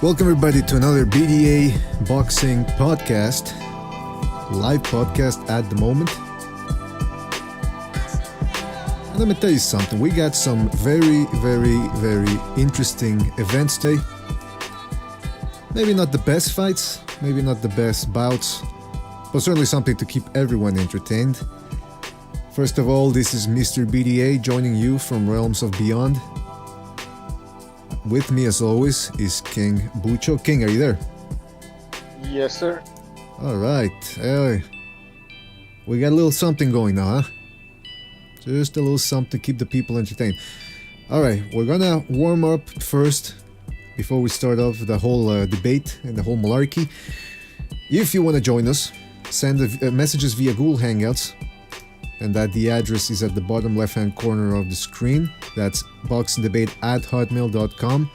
Welcome everybody to another BDA Boxing podcast, live podcast at the moment. And let me tell you something, we got some very interesting events today. Maybe not the best fights, maybe not the best bouts, but certainly something to keep everyone entertained. First of all, this is Mr. BDA joining you from Realms of Beyond. With me, as always, is King Bucho. King, are you there? Yes, sir. All right. We got a little something going now, huh? Just a little something to keep the people entertained. All right, we're gonna warm up first before we start off the whole debate and the whole malarkey. If you want to join us, send messages via Google Hangouts, and the address is at the bottom left-hand corner of the screen. That's boxingdebate@hotmail.com.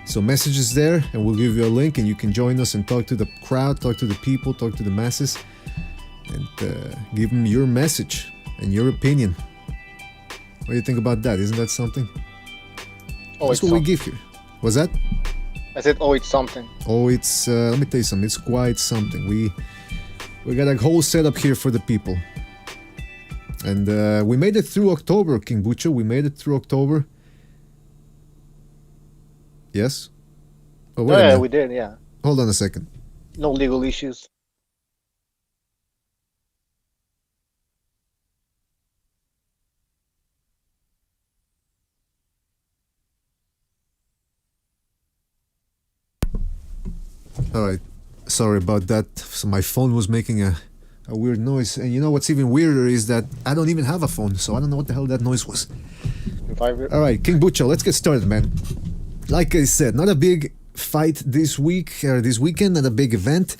So messages there, and we'll give you a link, and you can join us and talk to the crowd, talk to the people, talk to the masses, and give them your message and your opinion. What do you think about that? Isn't that something? Oh, that's what we give here. What's that? I said, it's something. Oh, it's let me tell you something. It's quite something. We got a whole setup here for the people. And we made it through October, King Bucho. We made it through October. Yes? Oh, wait a minute. We did, yeah. Hold on a second. No legal issues. Alright. Sorry about that. So my phone was making a weird noise, and you know what's even weirder is that I don't even have a phone, so I don't know what the hell that noise was. Alright, King Bucho, let's get started, man. Like I said, not a big fight this week or this weekend, not a big event,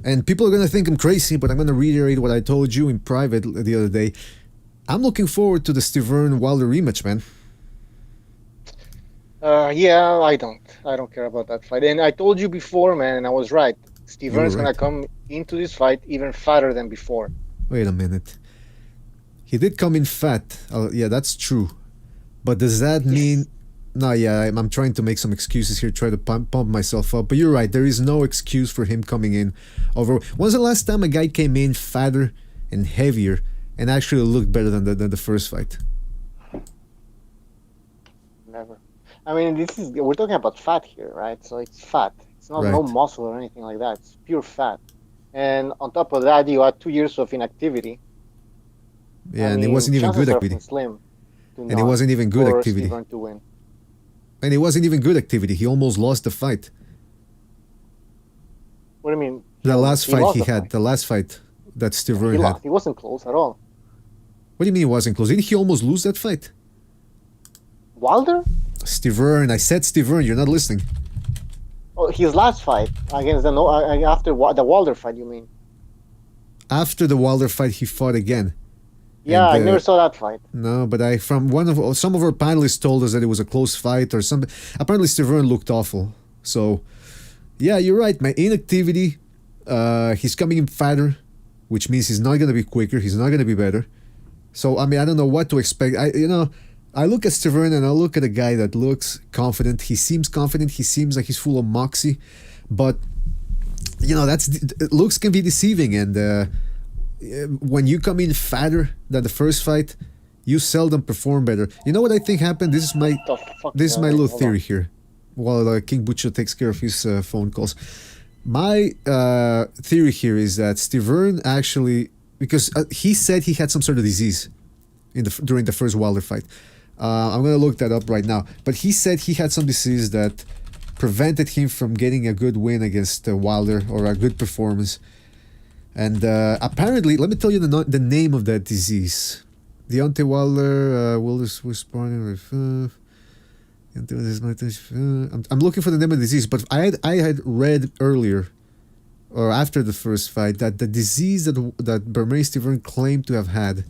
and people are gonna think I'm crazy, but I'm gonna reiterate what I told you in private the other day. I'm looking forward to the Stiverne Wilder rematch, man. Yeah, I don't care about that fight, and I told you before, man, and I was right. Stiverne's gonna come into this fight even fatter than before. Wait a minute. He did come in fat. Yeah, that's true. But does that mean... No, yeah, I'm trying to make some excuses here, try to pump myself up. But you're right, there is no excuse for him coming in over... When's the last time a guy came in fatter and heavier and actually looked better than the first fight? Never. I mean, we're talking about fat here, right? So it's fat. It's not no muscle or anything like that. It's pure fat. And on top of that, you had 2 years of inactivity. Yeah, and it wasn't even good activity. And it wasn't even good activity. To win. And it wasn't even good activity. He almost lost the fight. What do you mean? The last fight he had, the last fight that Stiverne had. He wasn't close at all. What do you mean he wasn't close? Didn't he almost lose that fight? Wilder? Stiverne. I said Stiverne. You're not listening. Oh, his last fight against after the Wilder fight, you mean? After the Wilder fight, he fought again. Yeah, I never saw that fight. No, but some of our panelists told us that it was a close fight or something. Apparently, Stiverne looked awful. So, yeah, you're right, man. Inactivity. He's coming in fatter, which means he's not gonna be quicker. He's not gonna be better. So, I mean, I don't know what to expect. I look at Stiverne and I look at a guy that looks confident. He seems confident. He seems like he's full of moxie. But, looks can be deceiving. And when you come in fatter than the first fight, you seldom perform better. You know what I think happened? This is my little theory here. While King Bucho takes care of his phone calls. My theory here is that Stiverne actually, because he said he had some sort of disease during the first Wilder fight. I'm going to look that up right now. But he said he had some disease that prevented him from getting a good win against Wilder or a good performance. And apparently, let me tell you the name of that disease. Deontay Wilder was born with... I'm looking for the name of the disease, but I had read earlier, or after the first fight, that the disease that Bermane Stiverne claimed to have had,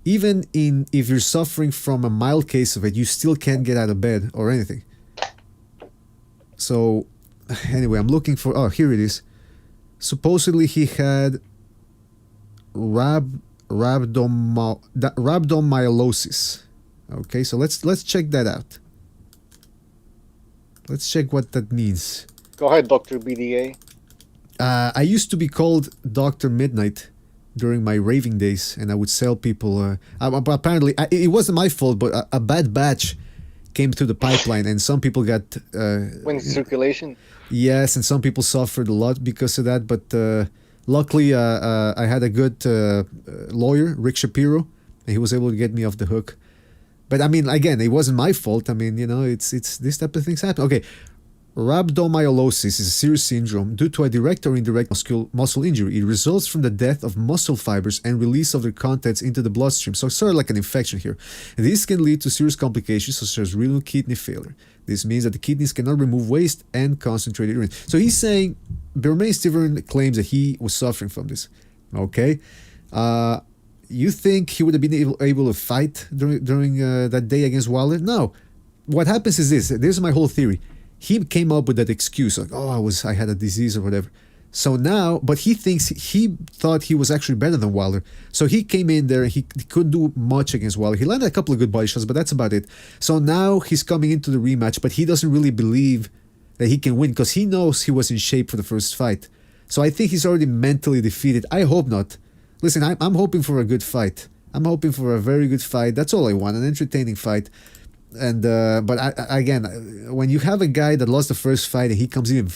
even if you're suffering from a mild case of it, you still can't get out of bed or anything. So, anyway, I'm looking for... Oh, here it is. Supposedly he had rhabdomyolysis. Okay, so let's check that out. Let's check what that means. Go ahead, Dr. BDA. I used to be called Dr. Midnight during my raving days, and I would sell people. Apparently, it wasn't my fault, but a bad batch came through the pipeline, and some people got... When circulation? Yes, and some people suffered a lot because of that, but luckily I had a good lawyer, Rick Shapiro, and he was able to get me off the hook. But I mean, again, it wasn't my fault. I mean, you know, it's this type of things happen. Okay, rhabdomyolysis is a serious syndrome due to a direct or indirect muscle injury. It results from the death of muscle fibers and release of their contents into the bloodstream. So it's sort of like an infection here. And this can lead to serious complications such as renal kidney failure. This means that the kidneys cannot remove waste and concentrated urine. So he's saying, Bermane Stiverne claims that he was suffering from this. Okay. You think he would have been able to fight during that day against Wilder? No. What happens is this. This is my whole theory. He came up with that excuse, like, oh, I had a disease or whatever. So now, but he thought he was actually better than Wilder. So he came in there, he couldn't do much against Wilder. He landed a couple of good body shots, but that's about it. So now he's coming into the rematch, but he doesn't really believe that he can win because he knows he was in shape for the first fight. So I think he's already mentally defeated. I hope not. Listen, I'm hoping for a good fight. I'm hoping for a very good fight. That's all I want, an entertaining fight. And again, when you have a guy that lost the first fight and he comes in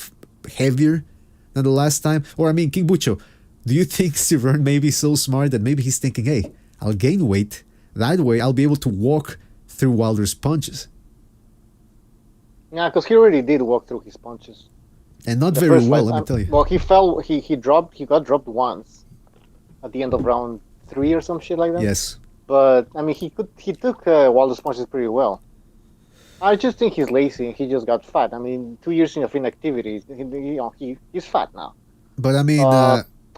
heavier than the last time, or I mean, King Bucho, do you think Stiverne may be so smart that maybe he's thinking, hey, I'll gain weight, that way I'll be able to walk through Wilder's punches? Yeah, because he already did walk through his punches. And not very well, let me tell you. Well, he got dropped once at the end of round 3 or some shit like that. Yes. But I mean, he took Wilder's punches pretty well. I just think he's lazy. He just got fat. I mean, 2 years of inactivity. He's fat now. But I mean,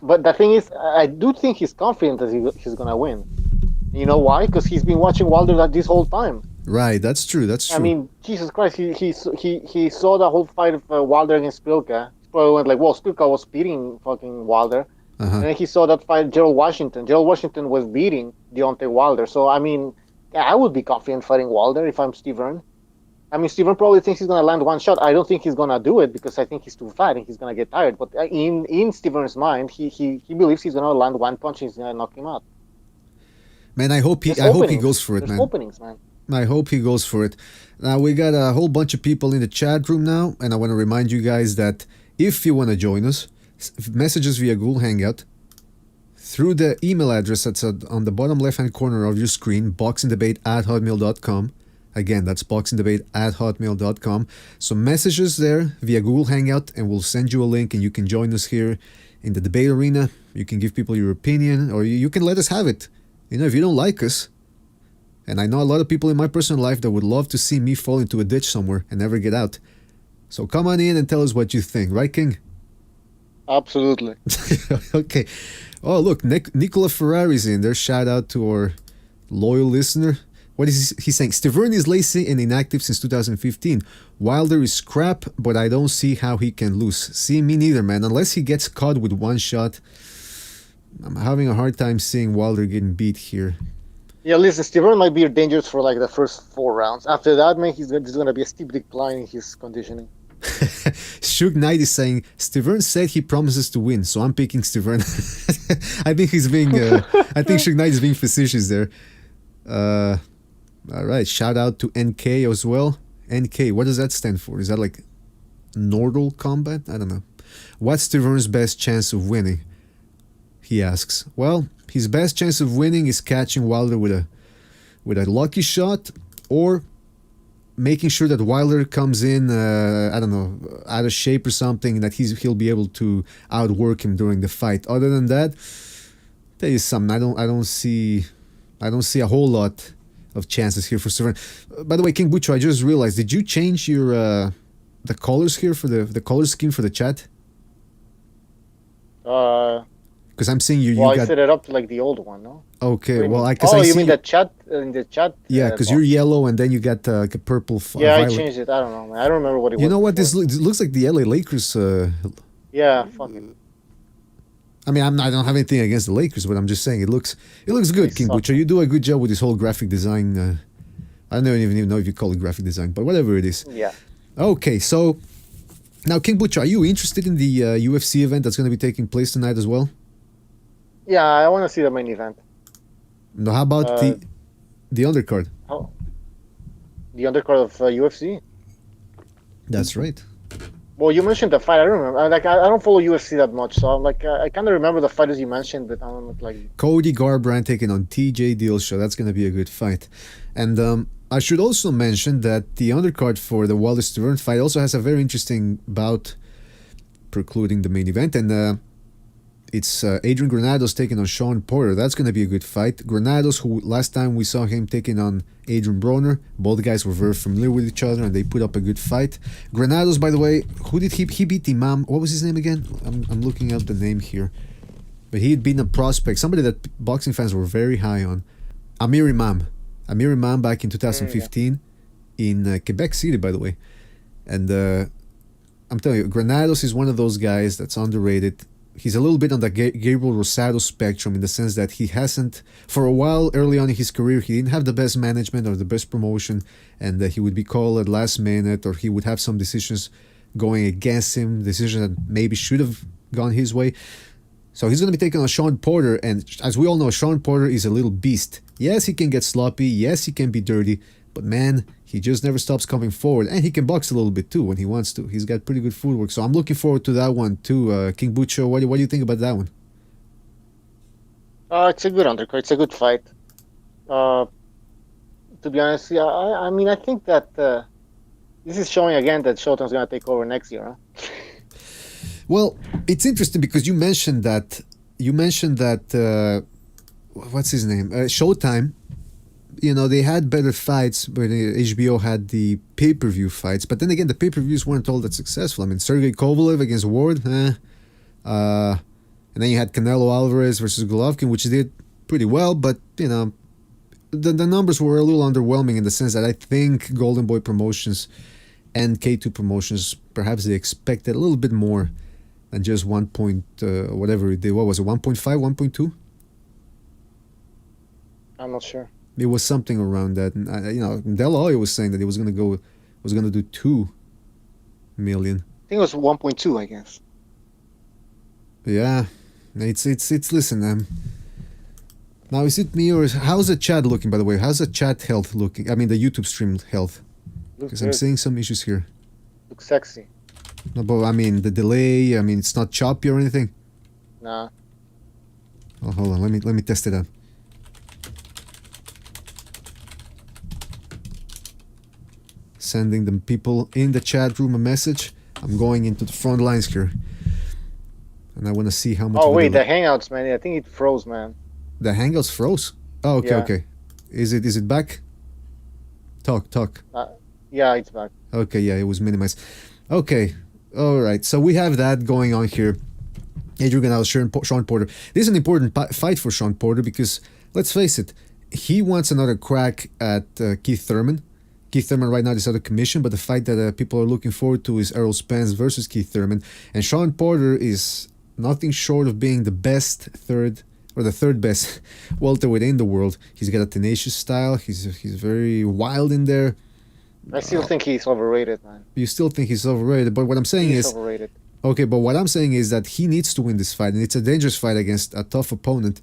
but the thing is, I do think he's confident that he's gonna win. You know why? Because he's been watching Wilder this whole time. Right. That's true. That's true. I mean, Jesus Christ, he saw the whole fight of Wilder against Spilka. He probably went like, "Whoa, Spilka was beating fucking Wilder." And then he saw that fight, Gerald Washington. Gerald Washington was beating Deontay Wilder. So, I mean, I would be confident fighting Wilder if I'm Stiverne. I mean, Stiverne probably thinks he's going to land one shot. I don't think he's going to do it because I think he's too fat and he's going to get tired. But in Stiverne's mind, he believes he's going to land one punch and he's going to knock him out. Man, I hope he goes for it, There's man. Openings, man. I hope he goes for it. Now, we got a whole bunch of people in the chat room now, and I want to remind you guys that if you want to join us, message us via Google Hangout through the email address that's on the bottom left-hand corner of your screen, boxingdebate@hotmail.com. Again, that's boxingdebate@hotmail.com. So message us there via Google Hangout, and we'll send you a link, and you can join us here in the debate arena. You can give people your opinion, or you can let us have it. You know, if you don't like us, and I know a lot of people in my personal life that would love to see me fall into a ditch somewhere and never get out. So come on in and tell us what you think, right, King? Absolutely. Okay. Oh, look, Nicola Ferrari's in there. Shout out to our loyal listener. What is he saying? Stiverne is lazy and inactive since 2015. Wilder is crap, but I don't see how he can lose. See, me neither, man. Unless he gets caught with one shot, I'm having a hard time seeing Wilder getting beat here. Yeah, listen, Stiverne might be dangerous for like the first 4 rounds. After that, man, there's going to be a steep decline in his conditioning. Suge Knight is saying Stiverne said he promises to win, so I'm picking Stiverne. I think he's being. I think Suge Knight is being facetious there. All right, shout out to NK as well. NK, what does that stand for? Is that like Nordal Combat? I don't know. What's Stiverne's best chance of winning? He asks. Well, his best chance of winning is catching Wilder with a lucky shot, or making sure that Wilder comes in, I don't know, out of shape or something, that he'll be able to outwork him during the fight. Other than that, tell you something, I don't see a whole lot of chances here for Stiverne. By the way, King Bucho, I just realized, did you change your the colors here for the color scheme for the chat? Because I'm seeing you. Well, I set it up to like the old one, no? Okay, well, I you mean the chat in the chat? Yeah, because you're yellow and then you got like a purple. Yeah, violet. I changed it. I don't know, man. I don't remember what it was. You know what? This looks like the LA Lakers. Yeah, fuck it. I mean, I don't have anything against the Lakers, but I'm just saying it looks good, King Butcher. You do a good job with this whole graphic design. I don't even know if you call it graphic design, but whatever it is. Yeah. Okay, so now King Butcher, are you interested in the UFC event that's going to be taking place tonight as well? Yeah, I want to see the main event. No, how about the undercard? The undercard of UFC? That's right. Well, you mentioned the fight. I don't remember. I don't follow UFC that much, so I'm like, I kind of remember the fighters you mentioned, but I don't like. Cody Garbrandt taking on TJ Dillashaw. That's going to be a good fight. And I should also mention that the undercard for the Wilder Stiverne fight also has a very interesting bout precluding the main event, and it's Adrian Granados taking on Shawn Porter. That's going to be a good fight. Granados, who last time we saw him taking on Adrian Broner, both guys were very familiar with each other and they put up a good fight. Granados, by the way, who did he beat? Imam, what was his name again? I'm looking up the name here. But he had been a prospect, somebody that boxing fans were very high on. Amir Imam back in 2015 in Quebec City, by the way. And I'm telling you, Granados is one of those guys that's underrated. He's a little bit on the Gabriel Rosado spectrum in the sense that he hasn't, for a while early on in his career, he didn't have the best management or the best promotion, and he would be called at last minute, or he would have some decisions going against him, decisions that maybe should have gone his way. So he's going to be taking on Shawn Porter, and as we all know, Shawn Porter is a little beast. Yes, he can get sloppy, yes, he can be dirty, but man, he just never stops coming forward, and he can box a little bit too when he wants to. He's got pretty good footwork, so I'm looking forward to that one too. King Butcher, what do you think about that one? It's a good undercard. It's a good fight. To be honest, yeah, I mean, I think that this is showing again that Showtime's going to take over next year. Huh? Well, it's interesting because you mentioned that. What's his name? Showtime. You know, they had better fights, but HBO had the pay-per-view fights. But then again, the pay-per-views weren't all that successful. I mean, Sergey Kovalev against Ward, and then you had Canelo Alvarez versus Golovkin, which did pretty well. But, you know, the numbers were a little underwhelming in the sense that I think Golden Boy Promotions and K2 Promotions, perhaps they expected a little bit more than just 1 point, whatever it did. What was it, 1.5, 1.2? I'm not sure. It was something around that, and you know, De La Hoya was saying that he was going to do 2 million. I think it was 1.2, I guess. Yeah, it's listen. Now is it me or how's the chat looking? By the way, how's the chat health looking? I mean, the YouTube stream health, because I'm seeing some issues here. Looks sexy. No, but I mean the delay. I mean, it's not choppy or anything. Nah. Oh, hold on. Let me test it out. Sending them people in the chat room a message. I'm going into the front lines here, and I want to see how much. Oh wait, the Hangouts, man. I think it froze, man. The Hangouts froze. Oh, okay, okay. Is it back? Talk. Yeah, it's back. Okay, yeah, it was minimized. Okay, all right. So we have that going on here. Adrian Granados, Shawn Porter. This is an important fight for Shawn Porter because let's face it, he wants another crack at Keith Thurman. Keith Thurman right now is out of commission, but the fight that people are looking forward to is Errol Spence versus Keith Thurman. And Shawn Porter is nothing short of being the third best welterweight in the world. He's got a tenacious style. He's very wild in there. I still think he's overrated, man. You still think he's overrated, but what I'm saying he's is overrated. Okay, but what I'm saying is that he needs to win this fight, and it's a dangerous fight against a tough opponent.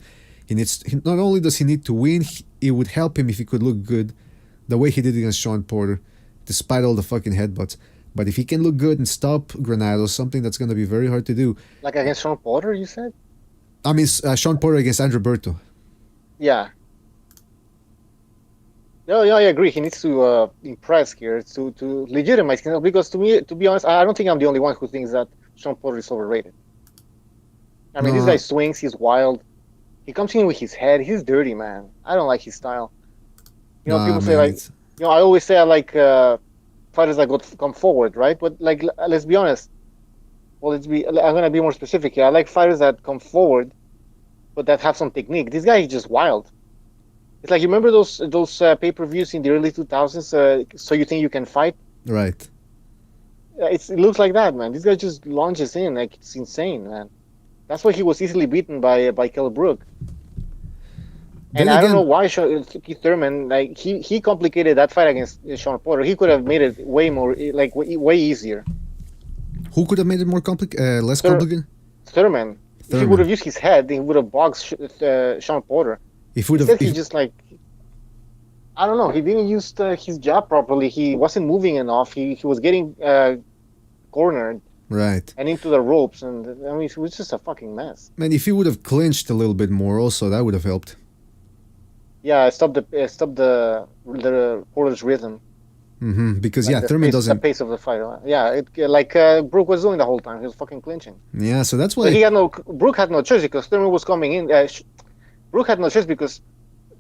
Not only does he need to win, it would help him if he could look good, the way he did against Shawn Porter, despite all the fucking headbutts. But if he can look good and stop Granados, something that's going to be very hard to do. Like against Shawn Porter, you said? I mean, Shawn Porter against Andrew Berto. Yeah. Yeah, I agree. He needs to impress here to legitimize himself. Because to be honest, I don't think I'm the only one who thinks that Shawn Porter is overrated. I mean, this guy swings. He's wild. He comes in with his head. He's dirty, man. I don't like his style. You know, people say like, you know, I always say I like fighters that come forward, right? But like, let's be honest. Well, I'm gonna be more specific here. I like fighters that come forward, but that have some technique. This guy is just wild. It's like, you remember those pay-per-views in the early 2000s? So you think you can fight? Right. It looks like that, man. This guy just launches in like it's insane, man. That's why he was easily beaten by Kell Brook. And I don't know why Keith Thurman, like he complicated that fight against Shawn Porter. He could have made it way more, like way easier. Who could have made it more complicated, less complicated? Thurman. If he would have used his head, he would have boxed Shawn Porter. Instead, he just like, I don't know. He didn't use his jab properly. He wasn't moving enough. He was getting cornered. Right. And into the ropes, and I mean, it was just a fucking mess. Man, if he would have clinched a little bit more, also that would have helped. Yeah, stop the Porter's rhythm. Because like Thurman doesn't. The pace of the fight. Yeah, like Brook was doing the whole time. He was fucking clinching. Yeah, so that's why Brook had no choice because Thurman was coming in. Brook had no choice because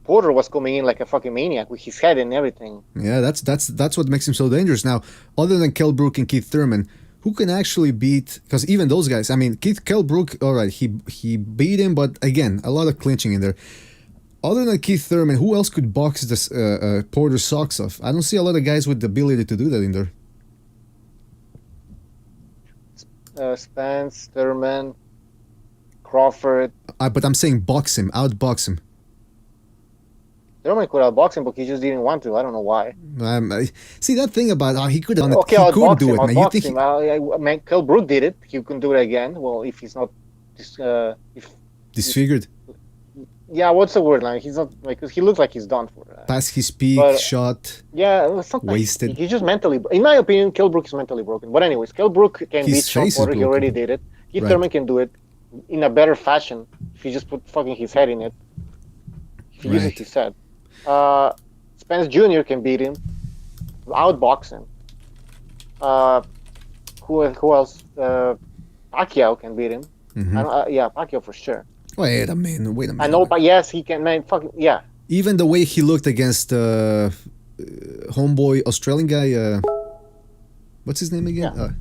Porter was coming in like a fucking maniac with his head and everything. Yeah, that's what makes him so dangerous. Now, other than Kell Brook and Keith Thurman, who can actually beat? Because even those guys, I mean, Kell Brook, all right, he beat him, but again, a lot of clinching in there. Other than Keith Thurman, who else could box this Porter's socks off? I don't see a lot of guys with the ability to do that in there. Spence, Thurman, Crawford. But I'm saying outbox him. Thurman could outbox him, but he just didn't want to. I don't know why. See that thing about he could have. Okay, he couldn't do it, man. You think Kell Brook did it? He can do it again. Well, if he's not disfigured. Yeah, what's the word? Like he's not like because he looks like he's done for. Past his peak, shot. Yeah, something wasted. He's just mentally. In my opinion, Kell Brook is mentally broken. But anyways, Kell Brook can beat Shawn Porter. He already did it. Keith Thurman can do it in a better fashion if he just put fucking his head in it. If he uses his head. Spence Jr. can beat him, outbox him. Who else? Pacquiao can beat him. Yeah, Pacquiao for sure. Wait a minute. I know, but yes, he can. Man, fucking yeah. Even the way he looked against homeboy Australian guy. What's his name again? Yeah.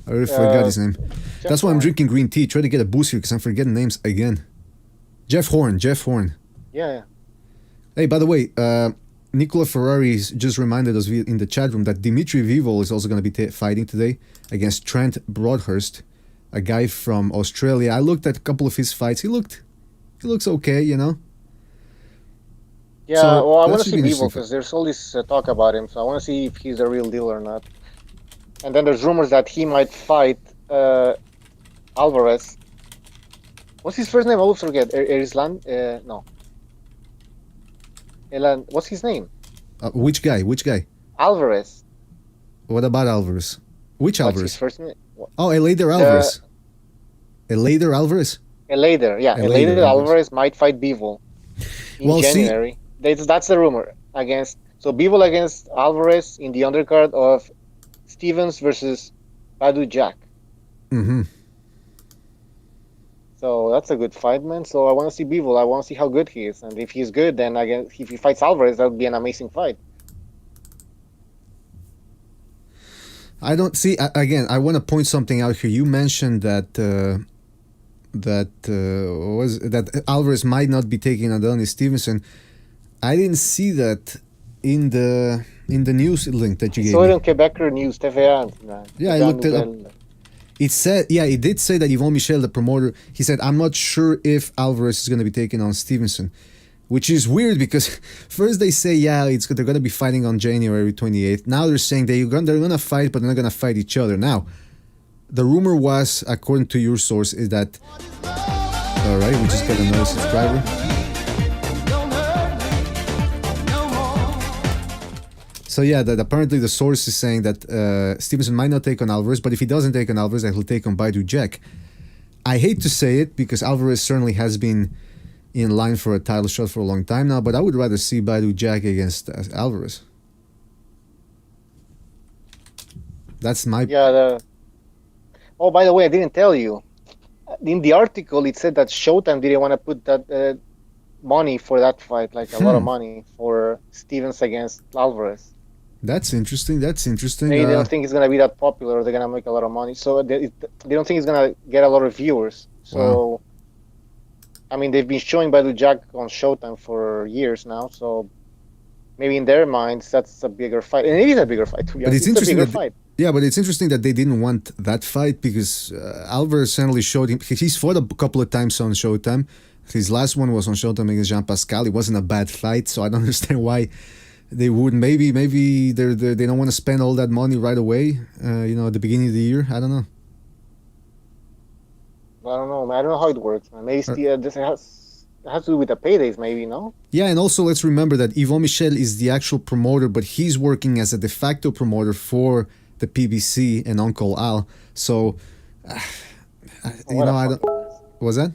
I already forgot his name. That's why I'm drinking green tea. Try to get a boost here because I'm forgetting names again. Jeff Horn. Yeah. Hey, by the way, Nicola Ferrari just reminded us in the chat room that Dimitri Bivol is also going to be fighting today against Trent Broadhurst, a guy from Australia. I looked at a couple of his fights. He looks okay, you know. Yeah, so well, I want to see Bivol because there's all this talk about him, so I want to see if he's the real deal or not. And then there's rumors that he might fight Alvarez. What's his first name? I always forget. Erisland? No. Elan. What's his name? Which guy? Alvarez. What about Alvarez? Which Alvarez? What's his first name? Oh, Eleider Alvarez. Eleider Alvarez? Eleider, yeah. Eleider Alvarez might fight Bivol in January. That's the rumor. So Bivol against Alvarez in the undercard of Stevens versus Badu Jack. So that's a good fight, man. So I want to see Bivol. I want to see how good he is. And if he's good, then if he fights Alvarez, that would be an amazing fight. I don't see. Again, I want to point something out here. You mentioned that Alvarez might not be taking Adonis Stevenson. I didn't see that in the news link that you gave me. So in Quebecer News, TVA. Yeah, I looked it up. It said, it did say that Yvon Michel, the promoter, he said, I'm not sure if Alvarez is going to be taking on Stevenson, which is weird because first they say, they're going to be fighting on January 28th. Now they're saying they're going to fight, but they're not going to fight each other. Now, the rumor was, according to your source, is that... All right, we just got another subscriber. So that apparently the source is saying that Stevenson might not take on Alvarez, but if he doesn't take on Alvarez, then he'll take on Baidu Jack. I hate to say it because Alvarez certainly has been in line for a title shot for a long time now, but I would rather see Baidu Jack against Alvarez. That's my... Yeah, Oh, by the way, I didn't tell you. In the article, it said that Showtime didn't want to put that money for that fight, like a lot of money for Stevens against Alvarez. That's interesting. Maybe they don't think it's going to be that popular. They're going to make a lot of money. So they don't think it's going to get a lot of viewers. So, I mean, they've been showing Baidu Jack on Showtime for years now. So maybe in their minds, that's a bigger fight. And it is a bigger fight. But it's interesting but it's interesting that they didn't want that fight because Alvarez certainly showed him. He's fought a couple of times on Showtime. His last one was on Showtime against Jean Pascal. It wasn't a bad fight, so I don't understand why they wouldn't. Maybe they don't want to spend all that money right away. At the beginning of the year. I don't know. I don't know, man. I don't know how it works, man. Maybe this has to do with the paydays, maybe, no? Yeah, and also let's remember that Yvon Michel is the actual promoter, but he's working as a de facto promoter for the PBC and Uncle Al. So, I don't. Was that?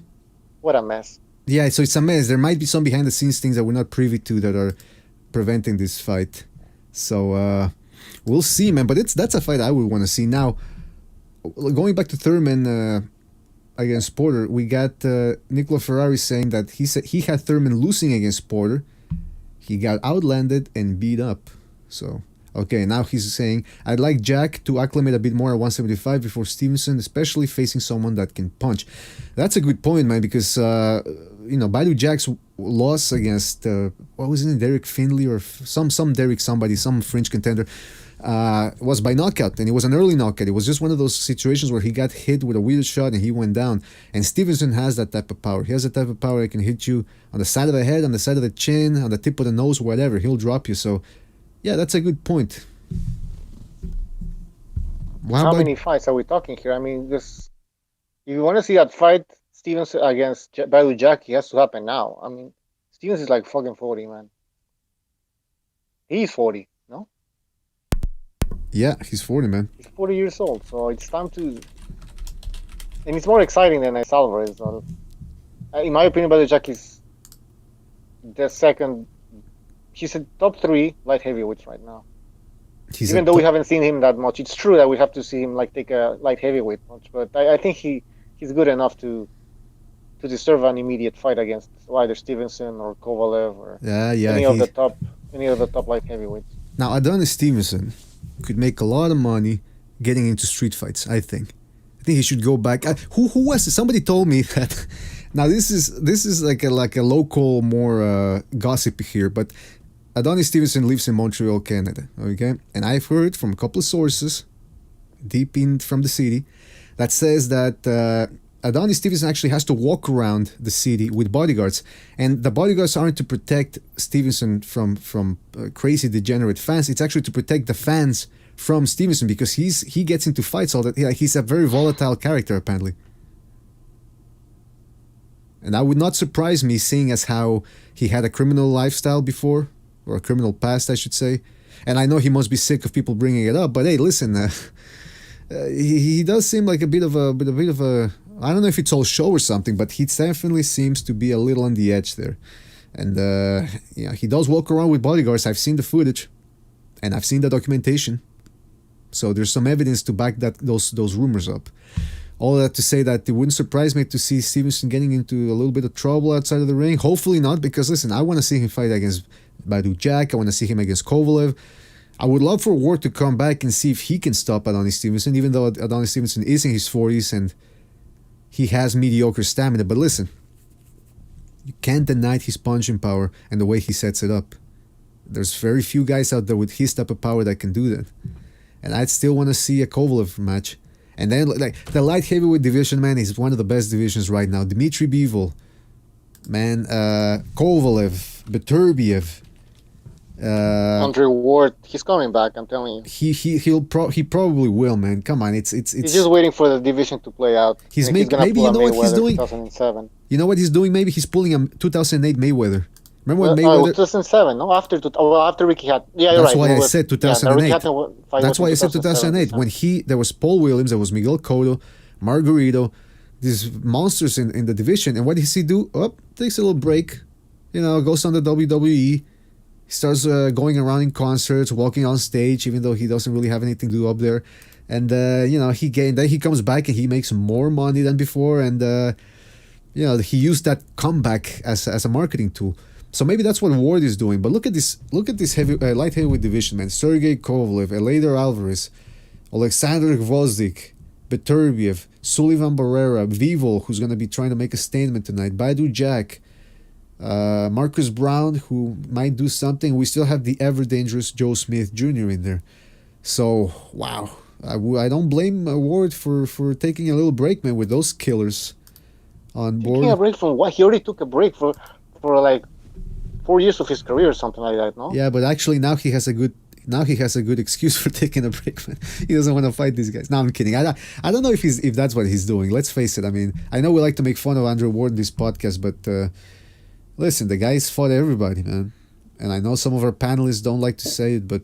What a mess. Yeah, so it's a mess. There might be some behind the scenes things that we're not privy to that are preventing this fight. So we'll see, man. But that's a fight I would want to see. Now, going back to Thurman against Porter, we got Nicola Ferrari saying that he said he had Thurman losing against Porter. He got outlanded and beat up. So, okay, now he's saying, I'd like Jack to acclimate a bit more at 175 before Stevenson, especially facing someone that can punch. That's a good point, man, because, Badu Jack's loss against, what was it, Derek Findlay or some French contender, was by knockout, and it was an early knockout. It was just one of those situations where he got hit with a weird shot and he went down. And Stevenson has that type of power. He has the type of power that can hit you on the side of the head, on the side of the chin, on the tip of the nose, whatever. He'll drop you. So, yeah, that's a good point. How many fights are we talking here? I mean, if you want to see that fight, Stevenson against Badu Jack, it has to happen now. I mean, Stevens is like fucking 40, man. He's 40, no? Yeah, he's 40, man. He's 40 years old, so it's time to... And it's more exciting than Nice Alvarez. In my opinion, Badu Jack is the second... He's a top 3 light heavyweights right now. Even though we haven't seen him that much. It's true that we have to see him take a light heavyweight punch, but I think he's good enough to deserve an immediate fight against either Stevenson or Kovalev or any of the top light heavyweights. Now, Adonis Stevenson could make a lot of money getting into street fights, I think. I think he should go back. Who was it? Somebody told me that. Now this is like a local, more gossip here, but Adonis Stevenson lives in Montreal, Canada. Okay, and I've heard from a couple of sources deep in from the city that says that Adonis Stevenson actually has to walk around the city with bodyguards, and the bodyguards aren't to protect Stevenson from crazy degenerate fans. It's actually to protect the fans from Stevenson, because he gets into fights all that. He's a very volatile character apparently, and that would not surprise me, seeing as how he had a criminal lifestyle before, or a criminal past, I should say. And I know he must be sick of people bringing it up, but hey, listen, he does seem like a bit of a. I don't know if it's all show or something, but he definitely seems to be a little on the edge there. And he does walk around with bodyguards. I've seen the footage, and I've seen the documentation. So there's some evidence to back those rumors up. All that to say that it wouldn't surprise me to see Stevenson getting into a little bit of trouble outside of the ring. Hopefully not, because listen, I want to see him fight against Badu Jack. I want to see him against Kovalev. I would love for Ward to come back and see if he can stop Adonis Stevenson, even though Adonis Stevenson is in his 40s and he has mediocre stamina. But listen, you can't deny his punching power and the way he sets it up. There's very few guys out there with his type of power that can do that. And I'd still want to see a Kovalev match. And then, the light heavyweight division, man, is one of the best divisions right now. Dmitry Bivol, man, Kovalev, Beterbiev, Andre Ward, he's coming back. I'm telling you. He probably will, man. Come on, it's. He's just waiting for the division to play out. He's maybe you know what he's doing. 2007. You know what he's doing? Maybe he's pulling a 2008 Mayweather. Remember when Mayweather? 2007. No, after Ricky had. Yeah, you're that's right. Why I said 2008. That's why I said 2008. When there was Paul Williams, there was Miguel Cotto, Margarito, these monsters in the division. And what does he do? Takes a little break. Goes on the WWE. He starts going around in concerts, walking on stage, even though he doesn't really have anything to do up there. And then he comes back and he makes more money than before. And he used that comeback as a marketing tool. So maybe that's what Ward is doing. But look at this light heavyweight division, man. Sergey Kovalev, Eleider Alvarez, Alexander Gvozdyk, Beterbiev, Sullivan Barrera, Bivol, who's going to be trying to make a statement tonight, Badu Jack, Marcus Brown, who might do something. We still have the ever dangerous Joe Smith Jr. in there. So, wow. I don't blame Ward for taking a little break, man, with those killers. on Taking a board. break from what? He already took a break for like 4 years of his career or something like that, no? Yeah, but actually now he has a good excuse for taking a break. Man. He doesn't want to fight these guys. No, I'm kidding. I don't know if that's what he's doing. Let's face it. I mean, I know we like to make fun of Andrew Ward in this podcast, but listen, the guy's fought everybody, man. And I know some of our panelists don't like to say it, but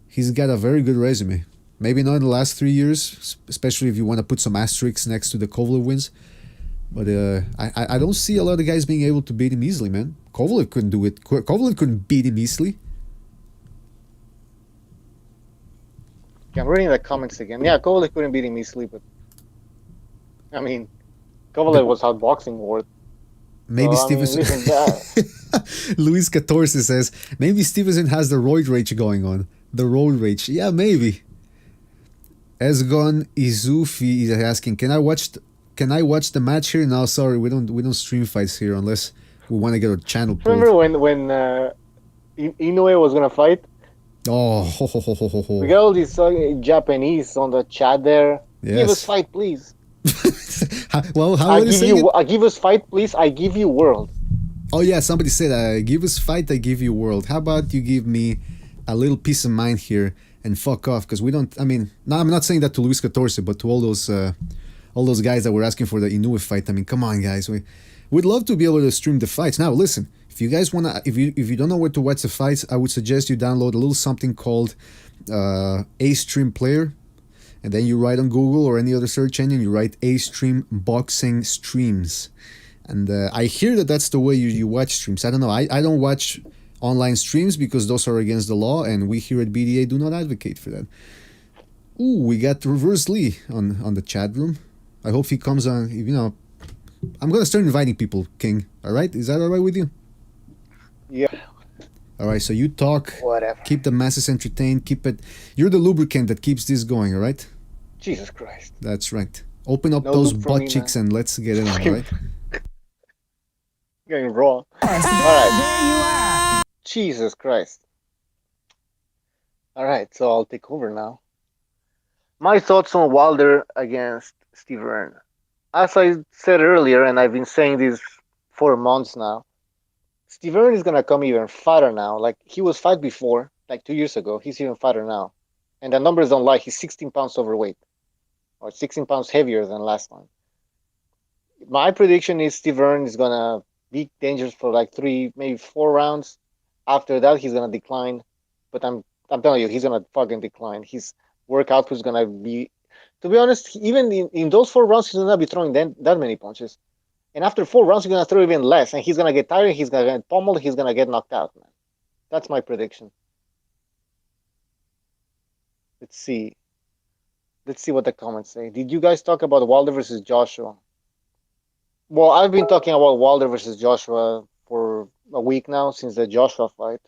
he's got a very good resume. Maybe not in the last 3 years, especially if you want to put some asterisks next to the Kovalev wins. But I don't see a lot of guys being able to beat him easily, man. Kovalev couldn't do it. Kovalev couldn't beat him easily. I'm reading the comments again. Yeah, Kovalev couldn't beat him easily, but I mean, Kovalev was outboxing Ward. Maybe So, I mean, Stevenson. listen, that, Luis Catorce says maybe Stevenson has the roid rage going on. The roid rage, yeah, maybe. Esgon Izufi is asking, can I watch the match here? No, sorry, we don't stream fights here unless we want to get a channel pulled. remember when Inoue was gonna fight? Oh, We got all these Japanese on the chat there. Yes. Give us fight, please. Well, how are you saying it? I give us fight, please. I give you world. Oh yeah, somebody said, give us fight, I give you world. How about you give me a little peace of mind here and fuck off? Because we don't. I mean, no, I'm not saying that to Luis Catorce, but to all those guys that were asking for the Inoue fight. I mean, come on, guys. We'd love to be able to stream the fights. Now, listen. If you guys wanna, if you don't know where to watch the fights, I would suggest you download a little something called A Stream Player, and then you write on Google or any other search engine, you write A Stream Boxing Streams, and I hear that that's the way you watch streams. I don't know. I don't watch online streams because those are against the law, and we here at BDA do not advocate for that. Ooh, we got Reverse Lee on the chat room. I hope he comes on. You know, I'm gonna start inviting people, King. All right, is that all right with you? Yeah. All right, so you talk. Whatever. Keep the masses entertained. Keep it. You're the lubricant that keeps this going. All right. Jesus Christ. That's right. Open up No those lube for butt me, cheeks man. and let's get it on. All right. Getting raw. All right. Jesus Christ. All right, so I'll take over now. My thoughts on Wilder against Stiverne. As I said earlier, and I've been saying this for months now, Stiverne is gonna come even fatter now. Like he was fat before, like 2 years ago. He's even fatter now, and the numbers don't lie. He's 16 pounds overweight, or 16 pounds heavier than last time. My prediction is Stiverne is gonna be dangerous for like 3, maybe 4 rounds. After that, he's gonna decline. But I'm telling you, he's gonna fucking decline. His work output is gonna be, to be honest, even in those 4 rounds, he's gonna be throwing that many punches. And after 4 rounds, he's gonna throw even less, and he's gonna get tired. He's gonna get pummeled. He's gonna get knocked out, man. That's my prediction. Let's see. Let's see what the comments say. Did you guys talk about Wilder versus Joshua? Well, I've been talking about Wilder versus Joshua for a week now since the Joshua fight.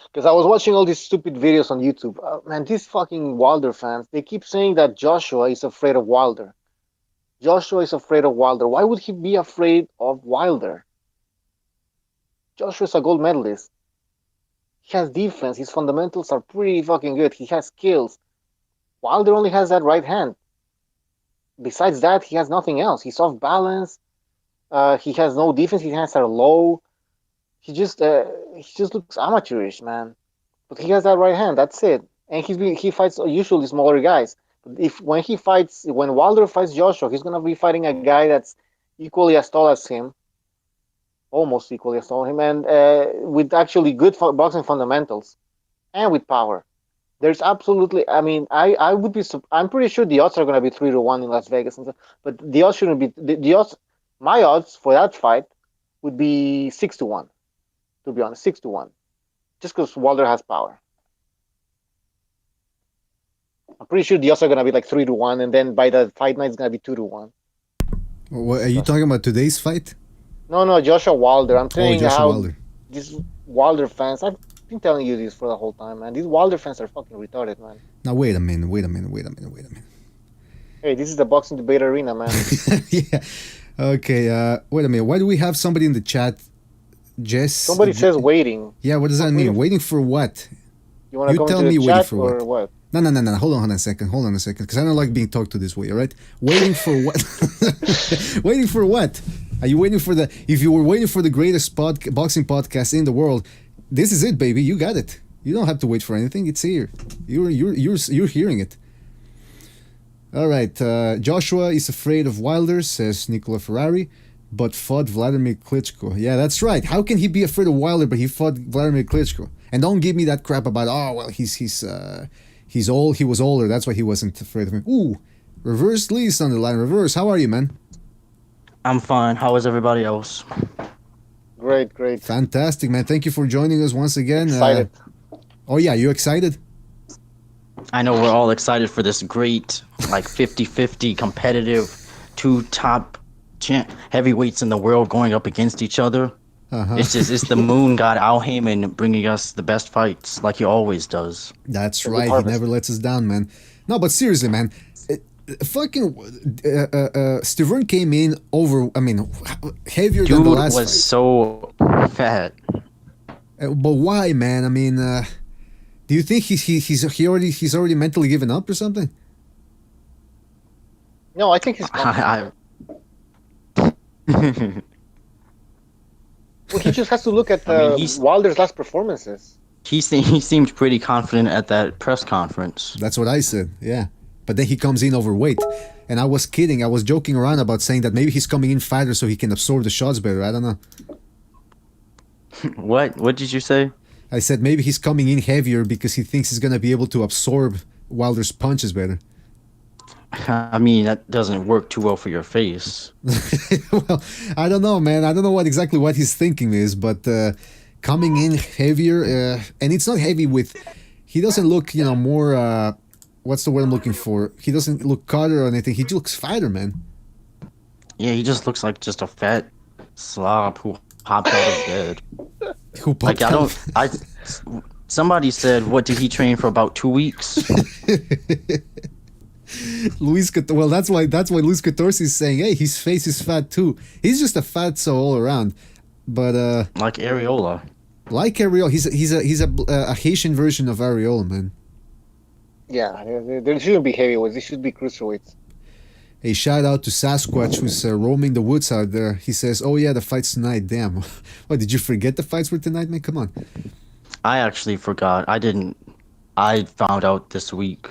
Because I was watching all these stupid videos on YouTube. Man, these fucking Wilder fans, they keep saying that Joshua is afraid of Wilder. Joshua is afraid of Wilder. Why would he be afraid of Wilder? Joshua's a gold medalist. He has defense. His fundamentals are pretty fucking good. He has skills. Wilder only has that right hand. Besides that, he has nothing else. He's off balance. He has no defense. His hands are low. He just looks amateurish, man. But he has that right hand. That's it. And he fights usually smaller guys. When Wilder fights Joshua, he's gonna be fighting a guy that's equally as tall as him, almost equally as tall as him, and with actually good boxing fundamentals, and with power. There's absolutely, I mean, I would be, I'm pretty sure the odds are gonna be 3-1 in Las Vegas, and stuff, but the odds shouldn't be the odds. My odds for that fight would be 6-1. To be honest, 6-1, just because Wilder has power. I'm pretty sure the odds are gonna be like 3-1, and then by the fight night it's gonna be 2-1. What, are you talking about today's fight? No, Joshua Wilder. I'm saying how Wilder. These Wilder fans. I've been telling you this for the whole time, man. These Wilder fans are fucking retarded, man. Now wait a minute. Hey, this is the boxing debate arena, man. Yeah. Okay. Wait a minute. Why do we have somebody in the chat? Jess. Somebody says waiting. Yeah. What does that mean? Waiting for what? You want to come tell to me the waiting chat for or what? No. Hold on a second. Because I don't like being talked to this way, all right? Waiting for what? Waiting for what? Are you waiting for the... If you were waiting for the greatest boxing podcast in the world, this is it, baby. You got it. You don't have to wait for anything. It's here. You're hearing it. All right. Joshua is afraid of Wilder, says Nicola Ferrari, but fought Vladimir Klitschko. Yeah, that's right. How can he be afraid of Wilder, but he fought Vladimir Klitschko? And don't give me that crap about, oh, well, he's old. He was older. That's why he wasn't afraid of him. Ooh, Reverse Lee's on the line. Reverse, how are you, man? I'm fine. How is everybody else? Great. Fantastic, man. Thank you for joining us once again. Excited. Oh, yeah, you excited? I know we're all excited for this great, like 50-50 competitive, two top heavyweights in the world going up against each other. It's the moon god Al Heyman bringing us the best fights like he always does. That's right. He never lets us down, man. No, but seriously, man. Stiverne came in heavier than the last fight. Dude was so fat. But why, man? I mean, do you think he's already mentally given up or something? No, I think he's. Well, he just has to look at Wilder's last performances. He seemed pretty confident at that press conference. That's what I said, yeah. But then he comes in overweight. And I was kidding. I was joking around about saying that maybe he's coming in fatter so he can absorb the shots better. I don't know. What did you say? I said maybe he's coming in heavier because he thinks he's going to be able to absorb Wilder's punches better. I mean, that doesn't work too well for your face. Well, I don't know, man. I don't know exactly what his thinking is, but coming in heavier, and it's not heavy with... He doesn't look, more... what's the word I'm looking for? He doesn't look cutter or anything. He looks fatter, man. Yeah, he just looks like just a fat slob who popped out of bed. Who popped out? Somebody said, what, did he train for about 2 weeks? Well, that's why Luis Catorce is saying, hey, his face is fat too. He's just a fatso all around. But like Areola. Like Areola, he's a Haitian version of Areola, man. Yeah, there shouldn't be heavyweights. They should be cruiserweights. A shout out to Sasquatch, who's roaming the woods out there. He says, oh yeah, the fight's tonight. Damn. What, did you forget the fights were tonight, man? Come on. I actually forgot. I found out this week.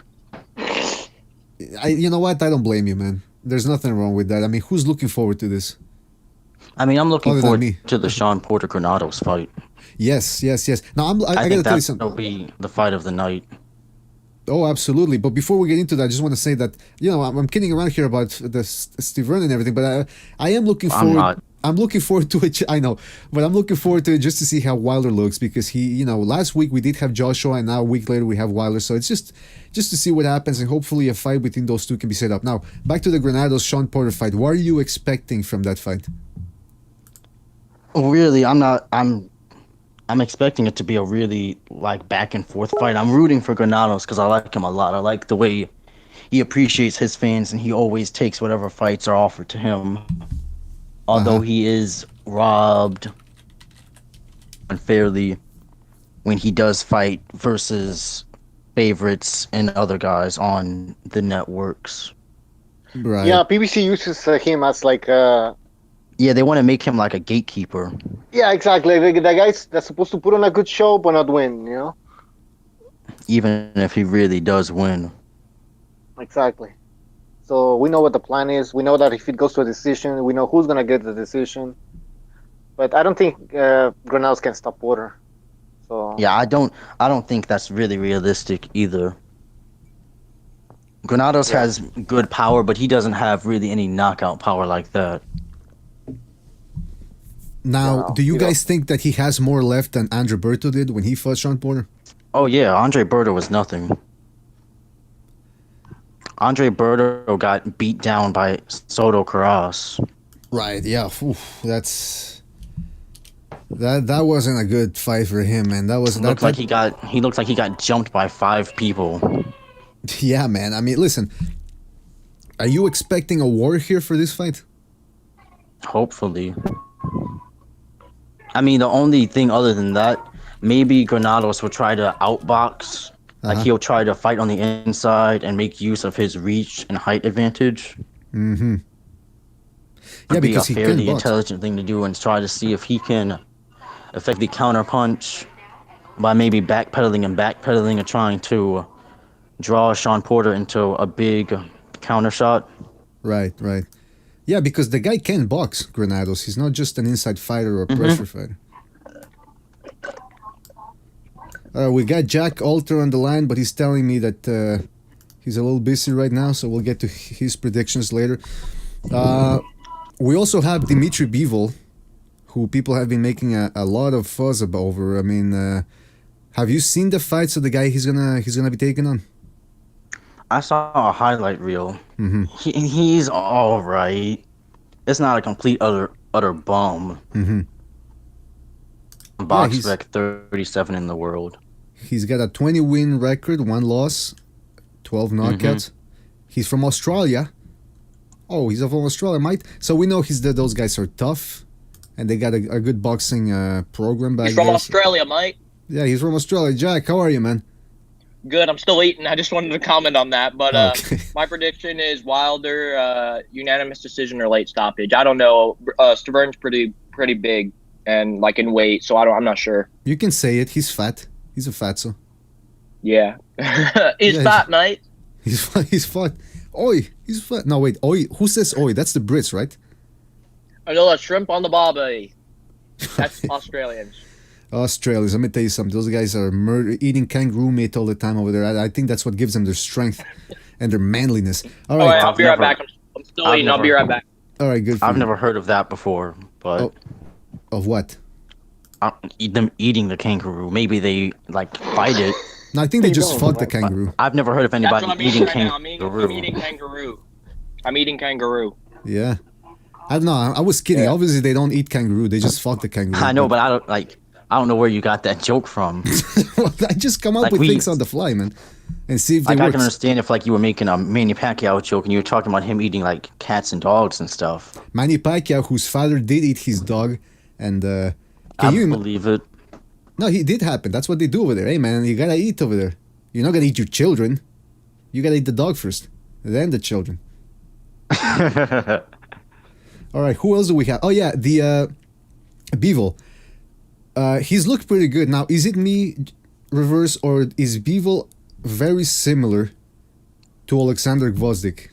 You know what? I don't blame you, man. There's nothing wrong with that. I mean, who's looking forward to this? I mean, I'm looking forward to the Shawn Porter-Granados fight. Yes. Now, I gotta tell you something. That'll be the fight of the night. Oh, absolutely. But before we get into that, I just want to say that, I'm kidding around here about the Stiverne and everything, but I am looking forward... I'm looking forward to it. I know, but I'm looking forward to it just to see how Wilder looks, because he, last week we did have Joshua, and now a week later we have Wilder. So it's just to see what happens, and hopefully a fight between those two can be set up. Now, back to the Granados Shawn Porter fight. What are you expecting from that fight? Really, I'm expecting it to be a really back and forth fight. I'm rooting for Granados because I like him a lot. I like the way he appreciates his fans, and he always takes whatever fights are offered to him. Although he is robbed unfairly when he does fight versus favorites and other guys on the networks. Right. Yeah, BBC uses him as yeah, they want to make him like a gatekeeper. Yeah, exactly. The guy's that's supposed to put on a good show but not win, Even if he really does win. Exactly. So we know what the plan is. We know that if it goes to a decision, we know who's going to get the decision. But I don't think Granados can stop Porter. So yeah, I don't think that's really realistic either. Granados has good power, but he doesn't have really any knockout power like that. Now, do you guys think that he has more left than Andre Berto did when he fought Shawn Porter? Oh yeah, Andre Berto was nothing. Andre Berto got beat down by Soto Carras. Right, yeah. That wasn't a good fight for him, man. He looked like he got jumped by 5 people. Yeah, man. I mean, listen. Are you expecting a war here for this fight? Hopefully. I mean, the only thing other than that, maybe Granados will try to outbox Like he'll try to fight on the inside and make use of his reach and height advantage. Mm-hmm. Yeah, Would be a because he can fairly box. intelligent thing to do, and try to see if he can effectively counterpunch by maybe backpedaling and trying to draw Shawn Porter into a big counter shot. Right. Yeah, because the guy can box, Granados. He's not just an inside fighter or a pressure fighter. We got Jack Alter on the line, but he's telling me that he's a little busy right now, so we'll get to his predictions later. We also have Dimitri Bivol, who people have been making a lot of fuzz over. I mean, have you seen the fights of the guy he's gonna be taking on? I saw a highlight reel. He's all right. It's not a complete utter bum. Box rec 37 in the world. He's got a 20-win record, 1 loss, 12 knockouts. He's from Australia. Oh, he's from Australia, mate. So we know those guys are tough, and they got a good boxing program back there. He's from Australia, mate. Yeah, he's from Australia. Jack, how are you, man? Good. I'm still eating. I just wanted to comment on that. But my prediction is Wilder, unanimous decision or late stoppage. I don't know. Stiverne's pretty big and like in weight, so I'm not sure. You can say it. He's fat. He's a fatso. Yeah. He's fat, mate. He's fat. Oi, he's fat. No, wait. Oi. Who says oi? That's the Brits, right? I know a shrimp on the barbie. That's Australians. Australians, let me tell you something. Those guys are eating kangaroo meat all the time over there. I think that's what gives them their strength and their manliness. All right, I'll be right back. I'm still eating. I'll be right back. All right, good. I've never heard of that before, but of what? Them eating the kangaroo. Maybe they like fight it. No, I think they just fuck the kangaroo. I've never heard of anybody eating kangaroo. I'm eating kangaroo. I'm eating kangaroo. Yeah, I don't know. I was kidding. Yeah. Obviously, they don't eat kangaroo. They just fuck the kangaroo. I know, but I don't know where you got that joke from. Well, I just come up with things on the fly, man, and see if they work. I can understand if you were making a Manny Pacquiao joke and you were talking about him eating like cats and dogs and stuff. Manny Pacquiao, whose father did eat his dog, and I believe it. No, it did happen. That's what they do over there. Hey, man, you gotta eat over there. You're not gonna eat your children. You gotta eat the dog first, then the children. All right, who else do we have? Oh yeah, the Bivol. He's looked pretty good. Now, is it me reverse or is Bivol very similar to Alexander Gvozdyk?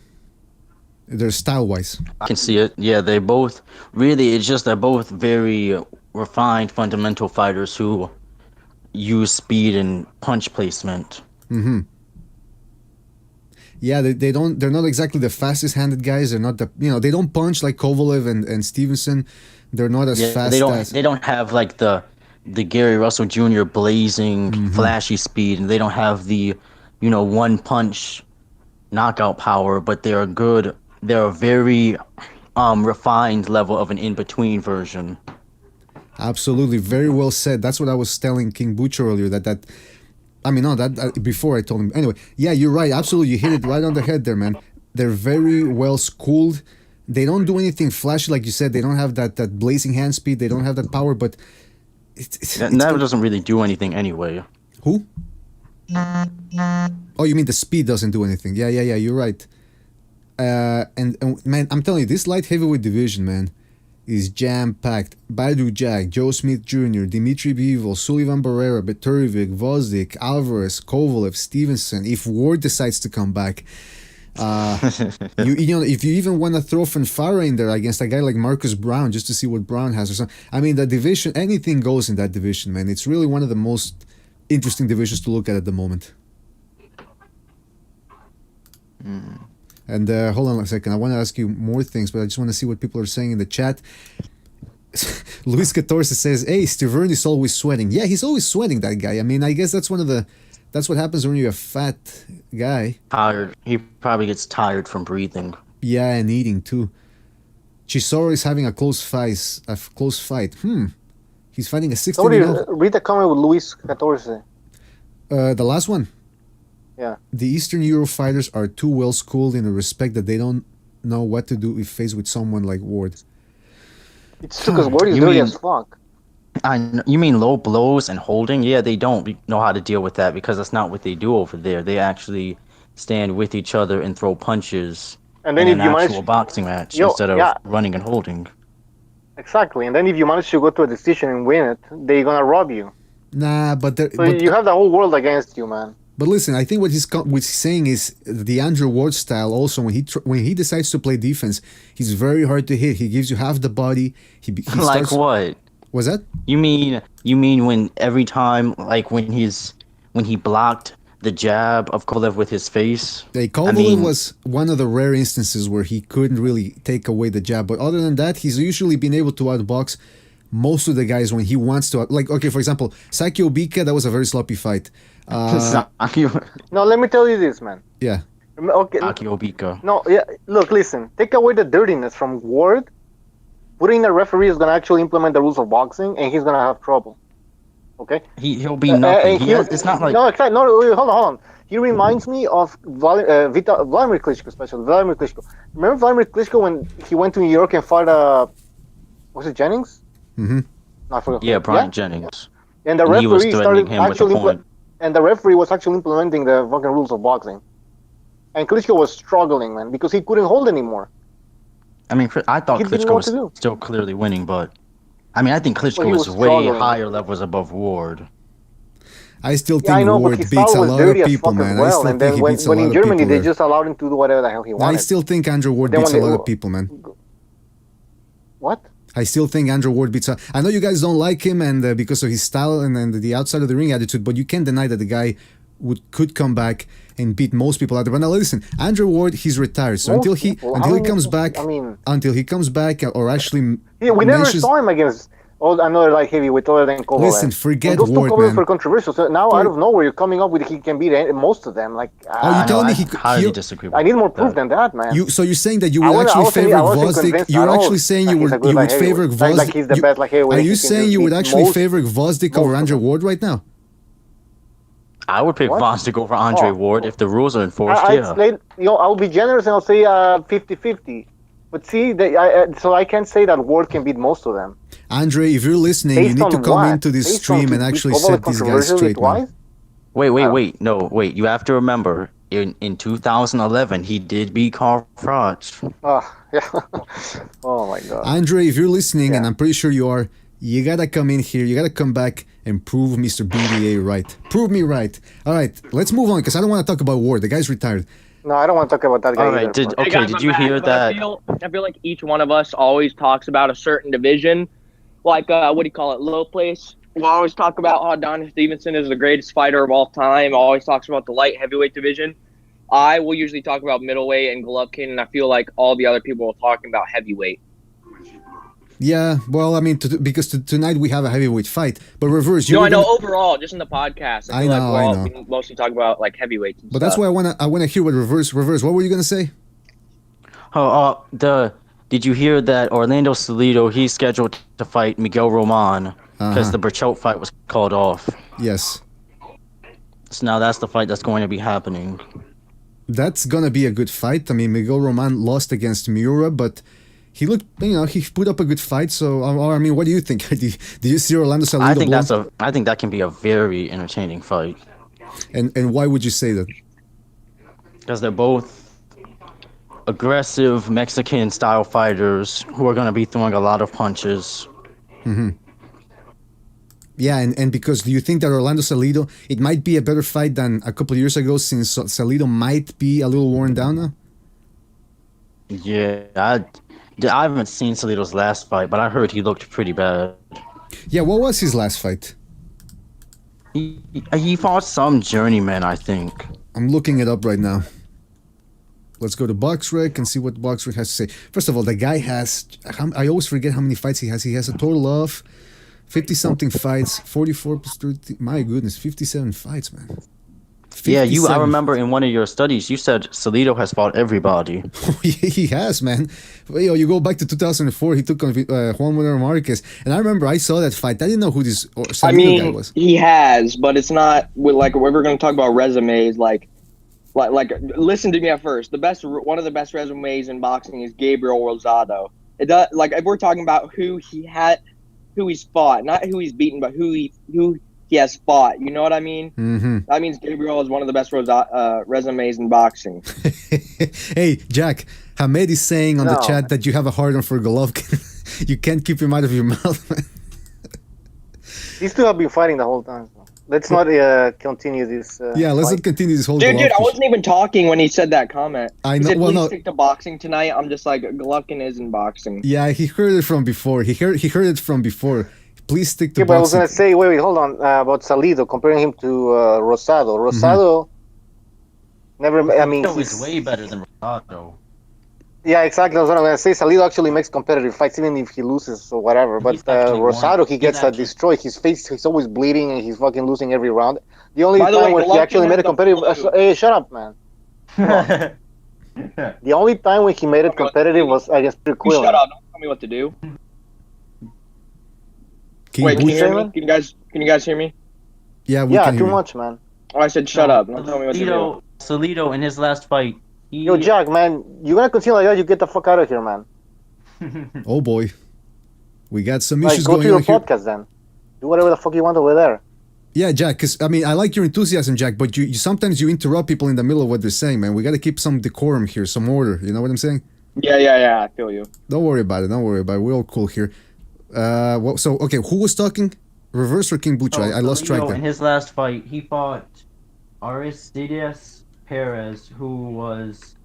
They're style-wise. I can see it. Yeah, they both really. It's just they're both very refined, fundamental fighters who use speed and punch placement. Yeah, they don't. They're not exactly the fastest-handed guys. They're not the. They don't punch like Kovalev and Stevenson. They're not as fast. They don't have like the Gary Russell Jr. blazing, flashy speed, and they don't have the, one punch knockout power. But they're good. They're a very refined level of an in-between version. Absolutely, very well said. That's what I was telling King Butcher earlier. Before I told him. Anyway, yeah, you're right. Absolutely, you hit it right on the head there, man. They're very well schooled. They don't do anything flashy, like you said. They don't have that blazing hand speed. They don't have that power, but that doesn't really do anything anyway. Who? Oh, you mean the speed doesn't do anything? Yeah. You're right. And man, I'm telling you, this light heavyweight division, man, is jam-packed. Badu Jack, Joe Smith Jr., Dimitri Bivol, Sullivan Barrera, Beterovic, Gvozdyk, Alvarez, Kovalev, Stevenson. If Ward decides to come back, if you even want to throw Fanfara in there against a guy like Marcus Brown just to see what Brown has or something. I mean, the division, anything goes in that division, man. It's really one of the most interesting divisions to look at the moment. And hold on a second. I want to ask you more things, but I just want to see what people are saying in the chat. Luis Catorce says, "Hey, Stiverne is always sweating." Yeah, he's always sweating, that guy. I mean, I guess that's that's what happens when you're a fat guy. Tired. He probably gets tired from breathing. Yeah, and eating too. Chisora is having a close fight. He's fighting a 16. Read the comment with Luis Catorce. The last one. Yeah. The Eastern Euro fighters are too well schooled in the respect that they don't know what to do if faced with someone like Ward. It's because Ward is dirty as fuck. You mean low blows and holding? Yeah, they don't know how to deal with that because that's not what they do over there. They actually stand with each other and throw punches And then in if an you actual manage, boxing match instead of running and holding. exactly. And then if you manage to go to a decision and win it, they're gonna rob you. Nah, but So you have the whole world against you, man. But listen, I think what he's saying is the Andrew Ward style. Also, when he decides to play defense, he's very hard to hit. He gives you half the body. He Like what? Was that? You mean when every time, like when he blocked the jab of Kovalev with his face? Kovalev was one of the rare instances where he couldn't really take away the jab. But other than that, he's usually been able to outbox most of the guys when he wants to. Like, okay, for example, Saki Obika, that was a very sloppy fight. No, let me tell you this, man. Yeah. Okay. Saki Obika. No, yeah. Look, listen. Take away the dirtiness from Ward. Putting a referee is gonna actually implement the rules of boxing, and he's gonna have trouble. Okay. He'll be nothing. It's not like no, exactly. No, wait, hold on. He reminds me of Vladimir Klitschko, especially Vladimir Klitschko. Remember Vladimir Klitschko when he went to New York and fought was it Jennings? Mm-hmm. No, I forgot. Yeah, Brian Jennings. And the referee started actually and the referee was actually implementing the fucking rules of boxing. And Klitschko was struggling, man, because he couldn't hold anymore. I mean, I thought Klitschko was still clearly winning, but I think Klitschko was way higher levels above Ward. I still think Ward beats a lot of people, man. I still think he beats a lot of people. When in Germany, they just allowed him to do whatever the hell he wanted. I still think Andrew Ward beats a lot of people, man. What? I still think Andrew Ward beats. I know you guys don't like him, and because of his style and the outside of the ring attitude, but you can't deny that the guy could come back and beat most people out there. But now listen, Andrew Ward, he's retired, so until he comes back, or actually, we never saw him against another light heavyweight other than Kovalev. Listen, forget those Ward, two man. For controversial. So now out of nowhere, you're coming up with he can beat most of them. Like, you telling me he highly disagree with I need more proof than that, man. So you're saying that you would actually favor Gvozdyk? You're actually saying you would favor Gvozdyk? Like he's the best light heavyweight. Are you saying you would actually favor Gvozdyk over Andrew Ward right now? I would pick Gvozdyk over Andre Ward if the rules are enforced. I'll be generous and I'll say 50-50. But see, so I can say that Ward can beat most of them. Andre, if you're listening, you need to come into this stream and actually set these guys straight, man. Wait. No, wait. You have to remember, in 2011, he did beat Carl Froch. Oh, yeah. Oh, my God. Andre, if you're listening, and I'm pretty sure you are, you gotta come in here. You gotta come back and prove Mr. BDA right. Prove me right. All right, let's move on, because I don't want to talk about Ward. The guy's retired. No, I don't want to talk about that guy. All right, did you hear that? I feel like each one of us always talks about a certain division, like what do you call it, low place. We'll always talk about how Adonis Stevenson is the greatest fighter of all time. Always talks about the light heavyweight division. I will usually talk about middleweight and Golovkin, and I feel like all the other people are talking about heavyweight. Yeah, well, I mean, because tonight we have a heavyweight fight, but reverse. I know overall, just in the podcast. I know. We mostly talk about like heavyweights. But that's why I wanna hear what reverse. What were you gonna say? Did you hear that Orlando Salido, he's scheduled to fight Miguel Roman because the Berchelt fight was called off? Yes. So now that's the fight that's going to be happening. That's gonna be a good fight. I mean, Miguel Roman lost against Miura, but he looked, he put up a good fight. So, I mean, what do you think? Do you see Orlando Salido? I think that can be a very entertaining fight. And why would you say that? Because they're both aggressive Mexican-style fighters who are going to be throwing a lot of punches. Mm-hmm. Yeah, and because do you think that Orlando Salido, it might be a better fight than a couple of years ago, since Salido might be a little worn down now? Yeah, I haven't seen Salido's last fight, but I heard he looked pretty bad. Yeah, what was his last fight? He fought some journeyman, I think. I'm looking it up right now. Let's go to BoxRec and see what BoxRec has to say. First of all, the guy has... I always forget how many fights he has. He has a total of 50-something fights, 44 plus 30... My goodness, 57 fights, man. Yeah, I remember in one of your studies, you said Salido has fought everybody. He has, man. You go back to 2004, he took on Juan Manuel Marquez. And I remember I saw that fight. I didn't know who this Salido guy was. He has, but it's not... Like, we're going to talk about resumes, like, listen to me at first. One of the best resumes in boxing is Gabriel Rosado. It does, like, if we're talking about who he had, who he's fought, not who he's beaten, but who he has fought. You know what I mean? Mm-hmm. That means Gabriel is one of the best resumes in boxing. Hey, Jack, Hamed is saying on the chat that you have a hard-on for Golovkin. You can't keep him out of your mouth, man. These two have been fighting the whole time. So. Let's not continue this. Let's not continue this whole. Dude, I wasn't even talking when he said that comment. I know. He said, please stick to boxing tonight. I'm just like, Golovkin is in boxing. Yeah, he heard it from before. He heard it from before. Please stick to boxing. But I was gonna say, wait, hold on, about Salido, comparing him to Rosado. Rosado never. I mean, he's way better than Rosado. Yeah, exactly. That's what I'm gonna say. Salido actually makes competitive fights, even if he loses or whatever. But Rosado, he gets destroyed. His face, he's always bleeding, and he's fucking losing every round. The only time when he actually made a competitive. Hey, shut up, man. The only time when he made it competitive was against Quillen. Shut up! Don't tell me what to do. Wait, can you hear me? Can you guys hear me? Yeah, we can too hear much, man. Oh, I said shut up. Don't tell me what to do. Salido in his last fight. Yo, Jack, man, you're gonna continue like that, you get the fuck out of here, man. Oh boy, we got some issues going on here. Go to your podcast then. Do whatever the fuck you want over there. Yeah, Jack, because, I mean, I like your enthusiasm, Jack, but you sometimes you interrupt people in the middle of what they're saying, man. We got to keep some decorum here, some order. You know what I'm saying? Yeah, I feel you. Don't worry about it. We're all cool here. Okay, who was talking? Reverse or King Bucho? I lost track there. In his last fight, he fought Aristides Perez, who was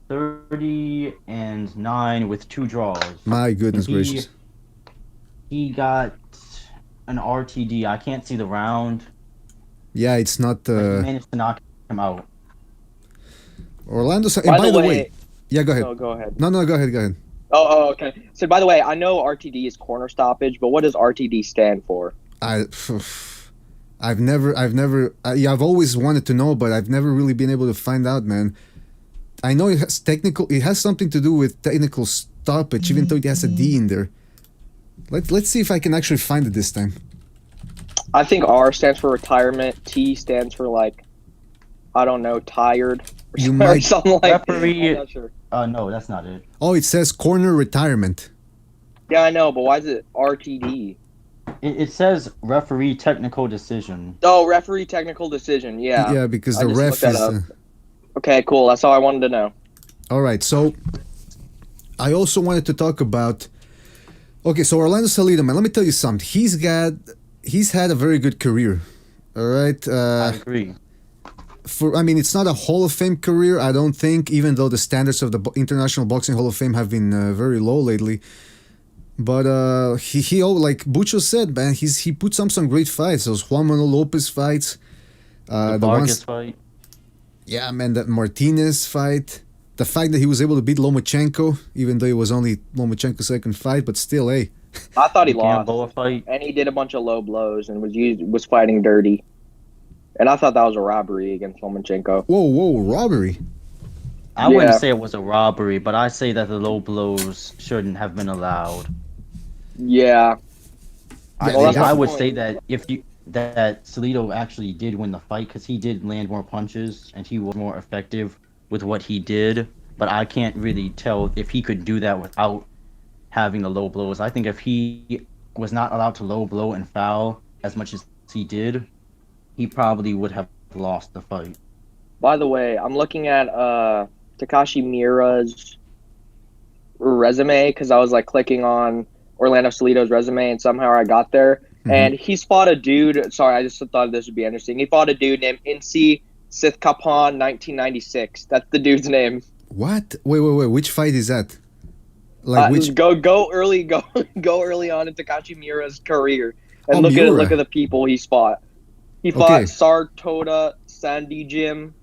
30-9 with 2 draws. My goodness gracious. He got an RTD. I can't see the round. Yeah, it's not. He managed to knock him out. Orlando. By the way, yeah, go ahead. No, go ahead. No, go ahead. Oh, okay. So, by the way, I know RTD is corner stoppage, but what does RTD stand for? I've always wanted to know, but I've never really been able to find out, man. I know it has something to do with technical stoppage, even though it has a D in there. Let's see if I can actually find it this time. I think R stands for retirement. T stands for, like, I don't know, tired. Or something like referee. I'm not sure. No, that's not it. Oh, it says corner retirement. Yeah, I know, but why is it RTD? It says referee technical decision. Oh, referee technical decision. Yeah. Yeah, because the ref is. Okay, cool. That's all I wanted to know. All right, so I also wanted to talk about. Okay, so Orlando Salido, man, let me tell you something. He's had a very good career. All right. I agree. It's not a Hall of Fame career, I don't think, even though the standards of the International Boxing Hall of Fame have been very low lately. But he like Bucho said, man, he puts on some great fights. Those Juan Manuel Lopez fights, the Vargas fight. Yeah, man, that Martinez fight. The fact that he was able to beat Lomachenko, even though it was only Lomachenko's second fight, but still, hey. I thought he lost. And he did a bunch of low blows and was fighting dirty. And I thought that was a robbery against Lomachenko. Whoa, robbery? I wouldn't say it was a robbery, but I say that the low blows shouldn't have been allowed. Yeah. I would say that that Salido actually did win the fight because he did land more punches and he was more effective with what he did. But I can't really tell if he could do that without having the low blows. I think if he was not allowed to low blow and foul as much as he did, he probably would have lost the fight. By the way, I'm looking at Takashi Miura's resume because I was like clicking on Orlando Salido's resume and somehow I got there. Mm-hmm. And he's fought a dude. Sorry, I just thought this would be interesting. He fought a dude named Insi Sithkapan 1996. That's the dude's name. What? Wait. Which fight is that? Like which? Go early on in Takashi Miura's career and look at the people he's fought. He fought Sartoda, Sandy Jim,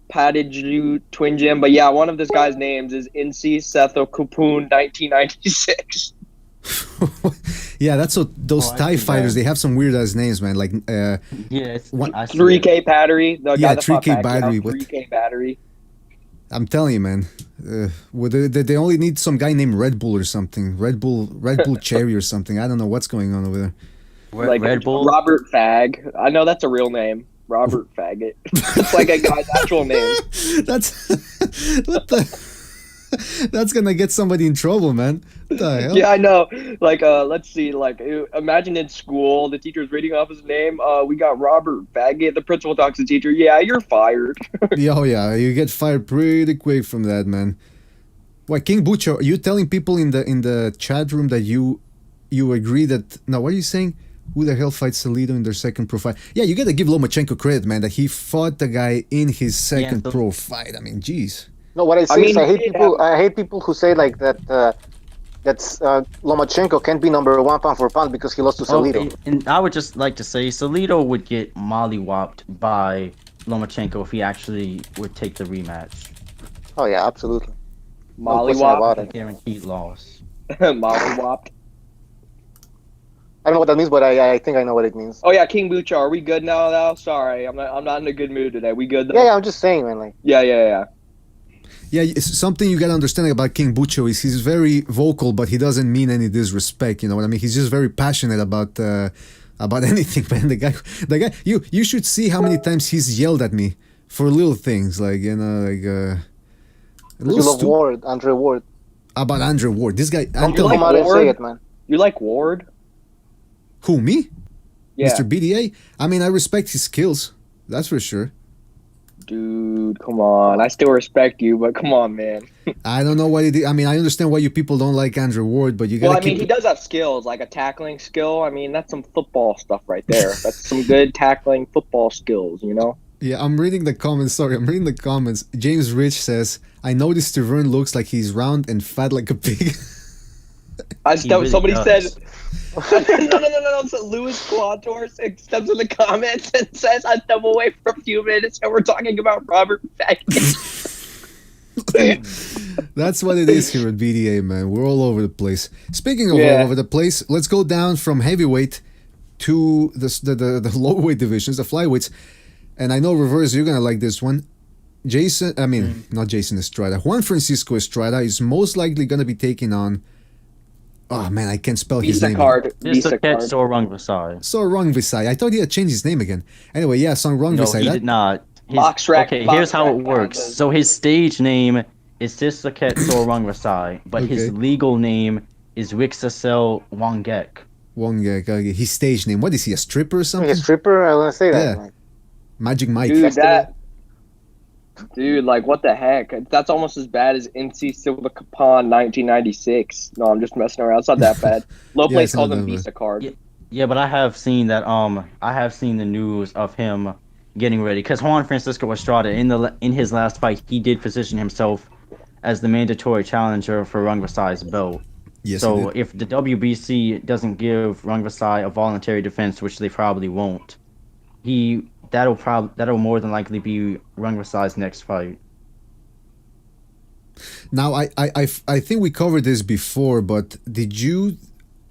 Padiju, Twin Jim. But yeah, one of this guy's names is Insi Setho Kupun 1996. Yeah, that's what those Thai fighters, they have some weird ass names, man. Like, 3K Battery. The guy that 3K Battery. 3K Battery. I'm telling you, man. They only need some guy named Red Bull or something. Red Bull Cherry or something. I don't know what's going on over there. Like Red Bull? Robert Fag. I know that's a real name. Robert Faggot. It's like a guy's actual name. That's what the. That's gonna get somebody in trouble, man. What the hell? Yeah, I know. Like, let's see. Like, imagine in school, the teacher's reading off his name. We got Robert Baggett. The principal talks to the teacher. Yeah, you're fired. Oh yeah, you get fired pretty quick from that, man. Why, King Butcher? Are you telling people in the chat room that you agree that? No, what are you saying? Who the hell fights Salido in their second pro fight? Yeah, you gotta give Lomachenko credit, man, that he fought the guy in his second pro fight. I mean, jeez. No, what I say is I hate people who say like that. That's Lomachenko can't be number 1 pound for pound because he lost to Salido. And I would just like to say Salido would get mollywopped by Lomachenko if he actually would take the rematch. Oh yeah, absolutely. Mollywopped? Guaranteed loss. Mollywopped? I don't know what that means, but I think I know what it means. Oh yeah, King Bucha, are we good now? Though? Sorry, I'm not in a good mood today. We good? Though? Yeah, I'm just saying, man. Like. Yeah. Yeah, something you gotta understand about King Bucho is he's very vocal, but he doesn't mean any disrespect. You know what I mean? He's just very passionate about anything, man. The guy. You should see how many times he's yelled at me for little things, like you know, like. You love Ward, Andre Ward. About Andre Ward, this guy. Don't come out and say it, man. You like Ward? Who, me? Yeah. Mr. BDA? I mean, I respect his skills. That's for sure. Dude, come on. I still respect you, but come on, man. I don't know what it is. I mean, I understand why you people don't like Andrew Ward, but you gotta Well, I mean, he does have skills, like a tackling skill. I mean, that's some football stuff right there. That's some good tackling football skills, you know? Yeah, I'm reading the comments. Sorry, I'm reading the comments. James Rich says, I noticed Stiverne looks like he's round and fat like a pig. Somebody said... No. So Louis Quator steps in the comments and says, I step away for a few minutes and we're talking about Robert Baggett. That's what it is here at BDA, man. We're all over the place. Speaking of all over the place, let's go down from heavyweight to the low weight divisions, the flyweights. And I know, Reverse, you're going to like this one. Not Jason Estrada. Juan Francisco Estrada is most likely going to be taking on... Oh man, I can't spell his name. Visa card. Sorong Visai. Sorong Visai. I thought he had changed his name again. Anyway, yeah, Sorong Visai. No, he did not. Okay, here's how it works. So his stage name is Sisaket Sorong Visai, but his legal name is Wixasel Wangek. Wangek. Okay. His stage name. What is he, a stripper or something? A stripper? I want to say that. Yeah. Magic Mike. Dude, like, what the heck? That's almost as bad as NC Silva Capon 1996. No, I'm just messing around. It's not that bad. Low Place calls him Visa card. Yeah, but I have seen that. I have seen the news of him getting ready because Juan Francisco Estrada in his last fight, he did position himself as the mandatory challenger for Rung Visai's belt. Yes. So if the WBC doesn't give Rung Visai a voluntary defense, which they probably won't, that'll more than likely be Rung Visai's next fight. Now, I think we covered this before, but would you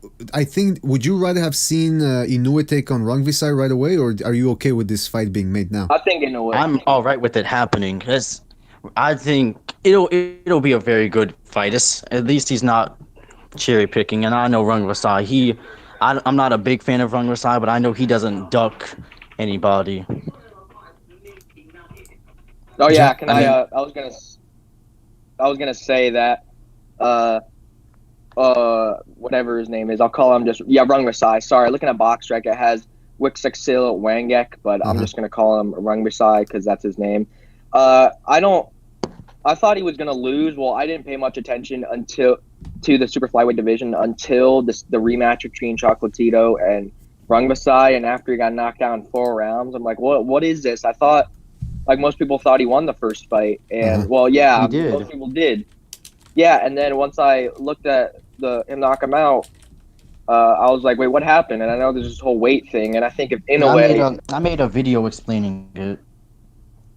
rather have seen Inoue take on Rung Visai right away, or are you okay with this fight being made now? I think Inoue. I'm all right with it happening because I think it'll be a very good fight. At least he's not cherry picking, and I know Rung Visai. I'm not a big fan of Rung Visai, but I know he doesn't duck anybody. Oh yeah, I was gonna say that whatever his name is, I'll call him Rung Visai. Sorry, looking at BoxRec, it has Wixaksil Wangek, but I'm just gonna call him Rung Visai because that's his name. I thought he was gonna lose. Well, I didn't pay much attention to the super flyweight division until the rematch between Chocolatito and Rung Visai, and after he got knocked out in 4 rounds, I'm like, what is this? I thought, like, most people thought he won the first fight, and most people did. Yeah, and then once I looked at him knock him out, I was like, wait, what happened? And I know there's this whole weight thing, and I think if Inoue... I made a video explaining it.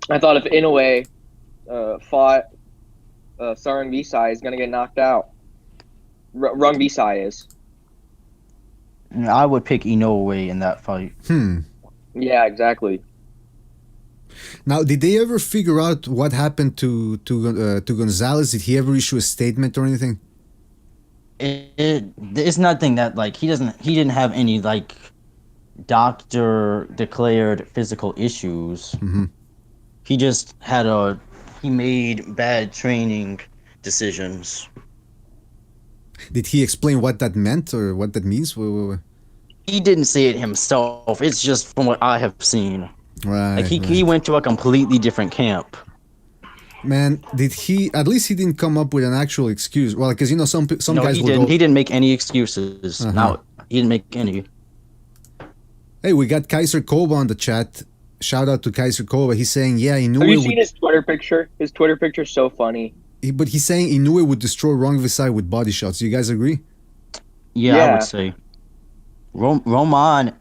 I thought if Inoue fought Sarang Visai, he's going to get knocked out. Rung Visai is. I would pick Inoue in that fight. Yeah, exactly. Now, did they ever figure out what happened to Gonzalez? Did he ever issue a statement or anything? It's nothing that, like, he didn't have any, like, doctor declared physical issues. Mm-hmm. He just had he made bad training decisions. Did he explain what that meant or what that means? He didn't say it himself. It's just from what I have seen. Right. Like he went to a completely different camp. Man, did he? At least he didn't come up with an actual excuse. Well, because some guys he will didn't. go. He didn't make any excuses. No, he didn't make any. Hey, we got Kaiser Koba on the chat. Shout out to Kaiser Koba. He's saying, yeah, he knew. Have you seen his Twitter picture? His Twitter picture's so funny. But he's saying he knew it would destroy Rungvisai with body shots. Do you guys agree? Yeah, I would say. Roman,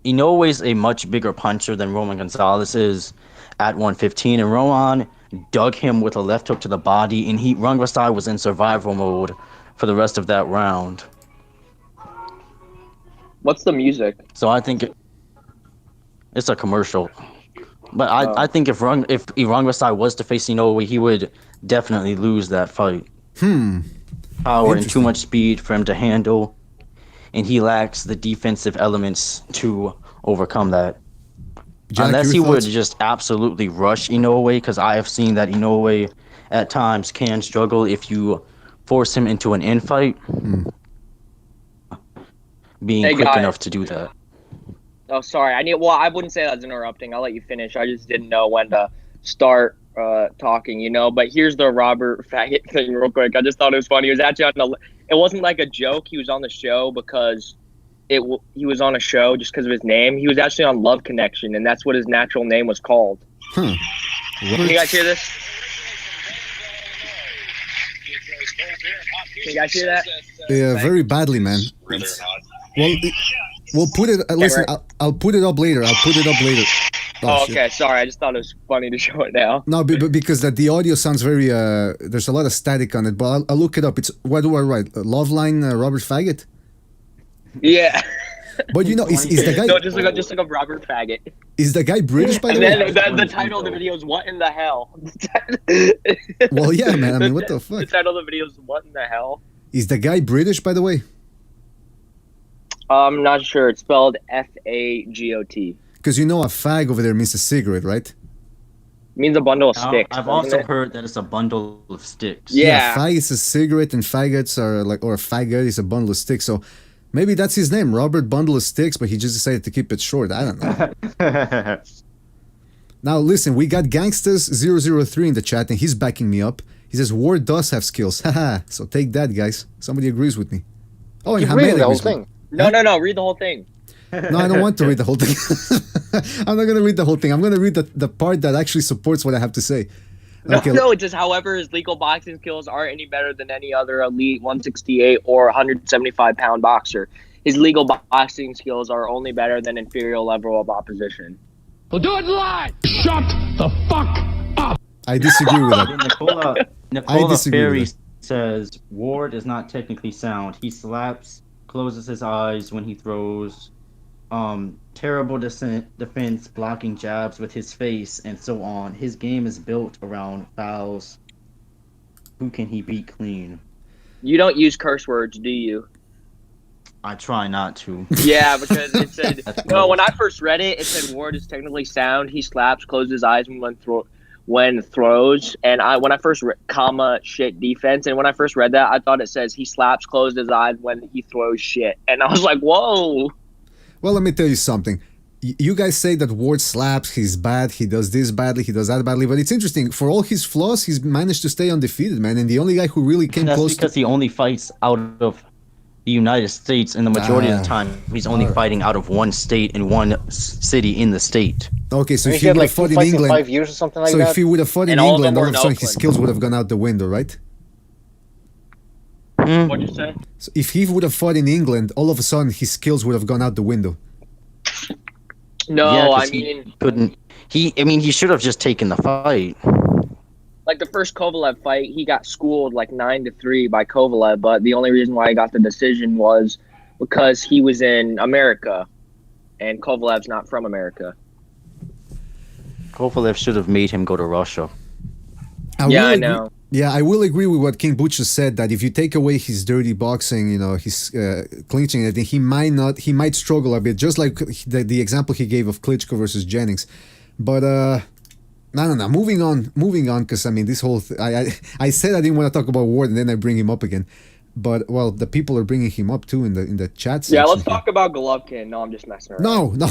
Inoue is a much bigger puncher than Roman Gonzalez is at 115, and Roman dug him with a left hook to the body, and Rungvisai was in survival mode for the rest of that round. What's the music? So I think it's a commercial. But I think if Rungvisai was to face Inoue, he would definitely lose that fight. Power and too much speed for him to handle, and he lacks the defensive elements to overcome that. Jack, unless he thoughts? would just absolutely rush Inoue, because I have seen that Inoue at times can struggle if you force him into an infight. Being quick enough to do that. Oh, sorry. I wouldn't say that's interrupting. I'll let you finish. I just didn't know when to start talking, But here's the Robert Faggot thing real quick. I just thought it was funny. He was actually it wasn't like a joke. He was on the show because he was on a show just because of his name. He was actually on Love Connection, and that's what his natural name was called. Can you guys hear this? Can you guys hear that? Yeah, very badly, man. Well, we'll put it. Listen, I'll put it up later. Oh, okay. Sorry, I just thought it was funny to show it now. No, but because the audio sounds very. There's a lot of static on it, but I'll look it up. It's what do I write? Love line, Robert Faggot. Yeah. But is the guy? No, just like a Robert Faggot. Is the guy British, by the way? And then the title of the video is "What in the Hell." Well, yeah, man. I mean, what the fuck? The title of the video is "What in the Hell." Is the guy British, by the way? I'm not sure. It's spelled Fagot. Because a fag over there means a cigarette, right? Means a bundle of sticks. I've also heard that it's a bundle of sticks. Yeah, fag is a cigarette, and faggots are or a faggot is a bundle of sticks. So maybe that's his name, Robert Bundle of Sticks, but he just decided to keep it short. I don't know. Now listen, we got Gangsters003 in the chat, and he's backing me up. He says Ward does have skills. Haha. So take that, guys. Somebody agrees with me. Oh, and Hamed reading the whole agrees with thing. me. No. Read the whole thing. No, I don't want to read the whole thing. I'm not going to read the whole thing. I'm going to read the part that actually supports what I have to say. Okay. No, it's just however his legal boxing skills aren't any better than any other elite 168 or 175-pound boxer. His legal boxing skills are only better than inferior level of opposition. Well, do it live! Shut the fuck up! I disagree with that. Nicola Ferry says Ward is not technically sound. He slaps, closes his eyes when he throws, terrible defense, blocking jabs with his face, and so on. His game is built around fouls. Who can he beat clean? You don't use curse words, do you? I try not to. Yeah, because it said when I first read it, it said Ward is technically sound. He slaps, closes his eyes when throws, and when I first read shit defense, and when I first read that, I thought it says he slaps, closes his eyes when he throws shit, and I was like, whoa. Well, let me tell you something. You guys say that Ward slaps, he's bad, he does this badly, he does that badly, but it's interesting. For all his flaws, he's managed to stay undefeated, man, and the only guy who really came close. That's because he only fights out of the United States, and the majority of the time, he's only fighting out of one state and one city in the state. Okay, so if he would have fought in England, 5 years or something like so that. if he would have fought in England, all of a sudden his skills would have gone out the window, right? What'd you say? So if he would have fought in England, all of a sudden his skills would have gone out the window. No, Yeah, I he mean, couldn't. He should have just taken the fight. like the first Kovalev fight, he got schooled like 9-3 by Kovalev, but the only reason why he got the decision was because he was in America, and Kovalev's not from America. Kovalev should have made him go to Russia. I know. Yeah, I will agree with what King Butcher said, that if you take away his dirty boxing, his clinching, I think he might struggle a bit, just like the example he gave of Klitschko versus Jennings. But No. Moving on, because I mean, this whole I said I didn't want to talk about Ward, and then I bring him up again. But well, the people are bringing him up too in the chat section. Yeah, let's talk about Golovkin. No, I'm just messing around. No.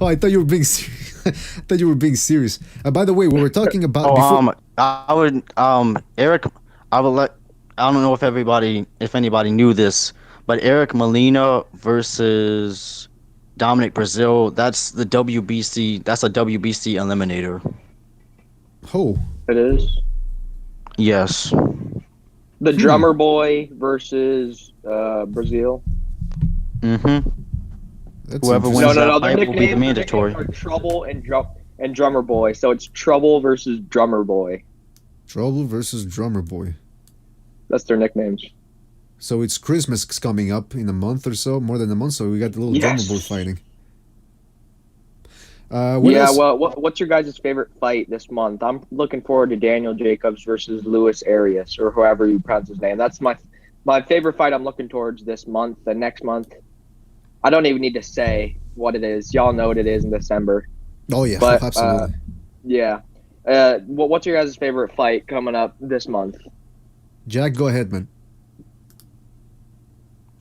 Oh, I thought you were being serious. I thought you were being serious. By the way, we were talking about. I would Eric. I don't know if anybody knew this, but Eric Molina versus Dominic Brazil. That's the WBC. That's a WBC eliminator. Oh. It is. Yes. The drummer boy versus Brazil. Mm-hmm. That's Whoever wins no. that fight will be the mandatory. Are Trouble and Drummer Boy. So it's Trouble versus Drummer Boy. Trouble versus Drummer Boy. That's their nicknames. So it's Christmas coming up in a month or so, more than a month. So we got the little Drummer Boy fighting. What else? Well, what's your guys' favorite fight this month? I'm looking forward to Daniel Jacobs versus Luis Arias, or however you pronounce his name. That's my favorite fight I'm looking towards this month. The next month, I don't even need to say what it is. Y'all know what it is in December. Oh yeah, but, absolutely. Yeah. What's your guys' favorite fight coming up this month? Jack, go ahead, man.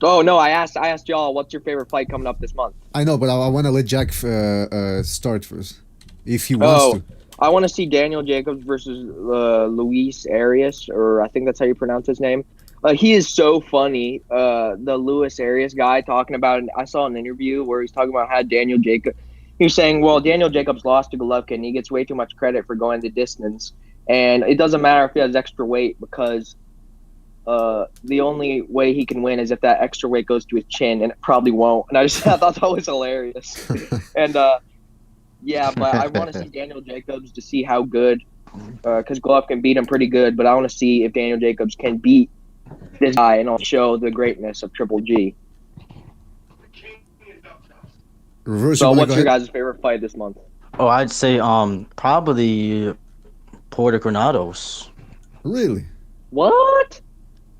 Oh no, I asked y'all what's your favorite fight coming up this month. I know, but I want to let Jack start first, if he wants to. I want to see Daniel Jacobs versus Luis Arias, or I think that's how you pronounce his name. He is so funny. The Luis Arias guy talking about it. I saw an interview where he's talking about how Daniel Jacobs. He was saying, well, Daniel Jacobs lost to Golovkin. He gets way too much credit for going the distance, and it doesn't matter if he has extra weight because the only way he can win is if that extra weight goes to his chin, and it probably won't. And I thought that was hilarious. And yeah, but I want to see Daniel Jacobs to see how good, because Golovkin beat him pretty good. But I want to see if Daniel Jacobs can beat this guy and show the greatness of Triple G. So what's your guys' favorite fight this month? Oh, I'd say probably Porter-Granados. Really? What?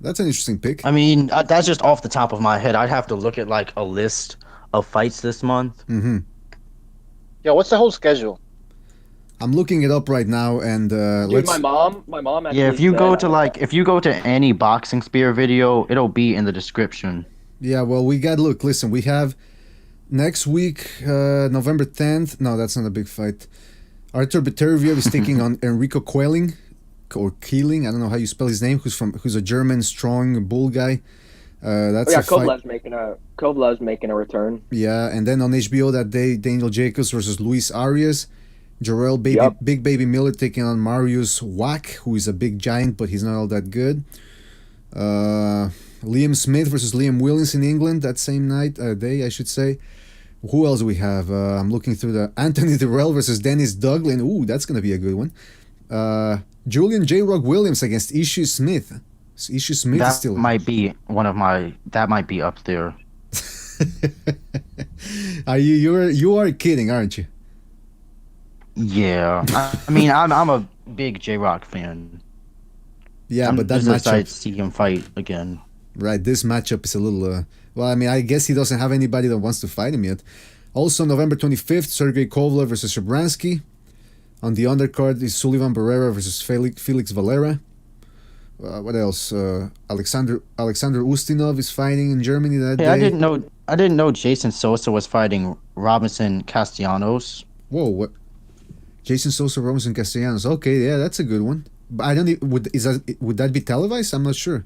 That's an interesting pick. I mean, that's just off the top of my head. I'd have to look at like a list of fights this month. Mm-hmm. Yeah, what's the whole schedule? I'm looking it up right now, and Dude, my mom. Actually if you go to any Boxing Spear video, it'll be in the description. Yeah, well, listen, we have next week, November 10th. No, that's not a big fight. Artur Beterbiev is taking on Enrico Queling, or Keeling. I don't know how you spell his name. Who's a German strong bull guy. That's Kovalev's making a return. Yeah, and then on HBO that day, Daniel Jacobs versus Luis Arias. Jarrell Big Baby Miller taking on Marius Wack, who is a big giant, but he's not all that good. Liam Smith versus Liam Williams in England that same day, I should say. Who else do we have? I'm looking through the Anthony Durrell versus Dennis Duglin. Ooh, that's gonna be a good one. Julian J. Rock Williams against Ishu Smith. Ishu Smith is still. That might be up there. You are kidding, aren't you? Yeah, I mean, I'm a big J-Rock fan. Yeah, but that matchup. I'd see him fight again. Right, this matchup is a little. Well, I mean, I guess he doesn't have anybody that wants to fight him yet. Also, November 25th, Sergey Kovalev versus Shabransky. On the undercard is Sullivan Barrera versus Felix Valera. What else? Alexander Ustinov is fighting in Germany that day. I didn't know Jason Sosa was fighting Robinson Castellanos. Whoa! What? Jason Sosa, Robinson Castellanos. Okay, yeah, that's a good one. But I don't. Would that be televised? I'm not sure.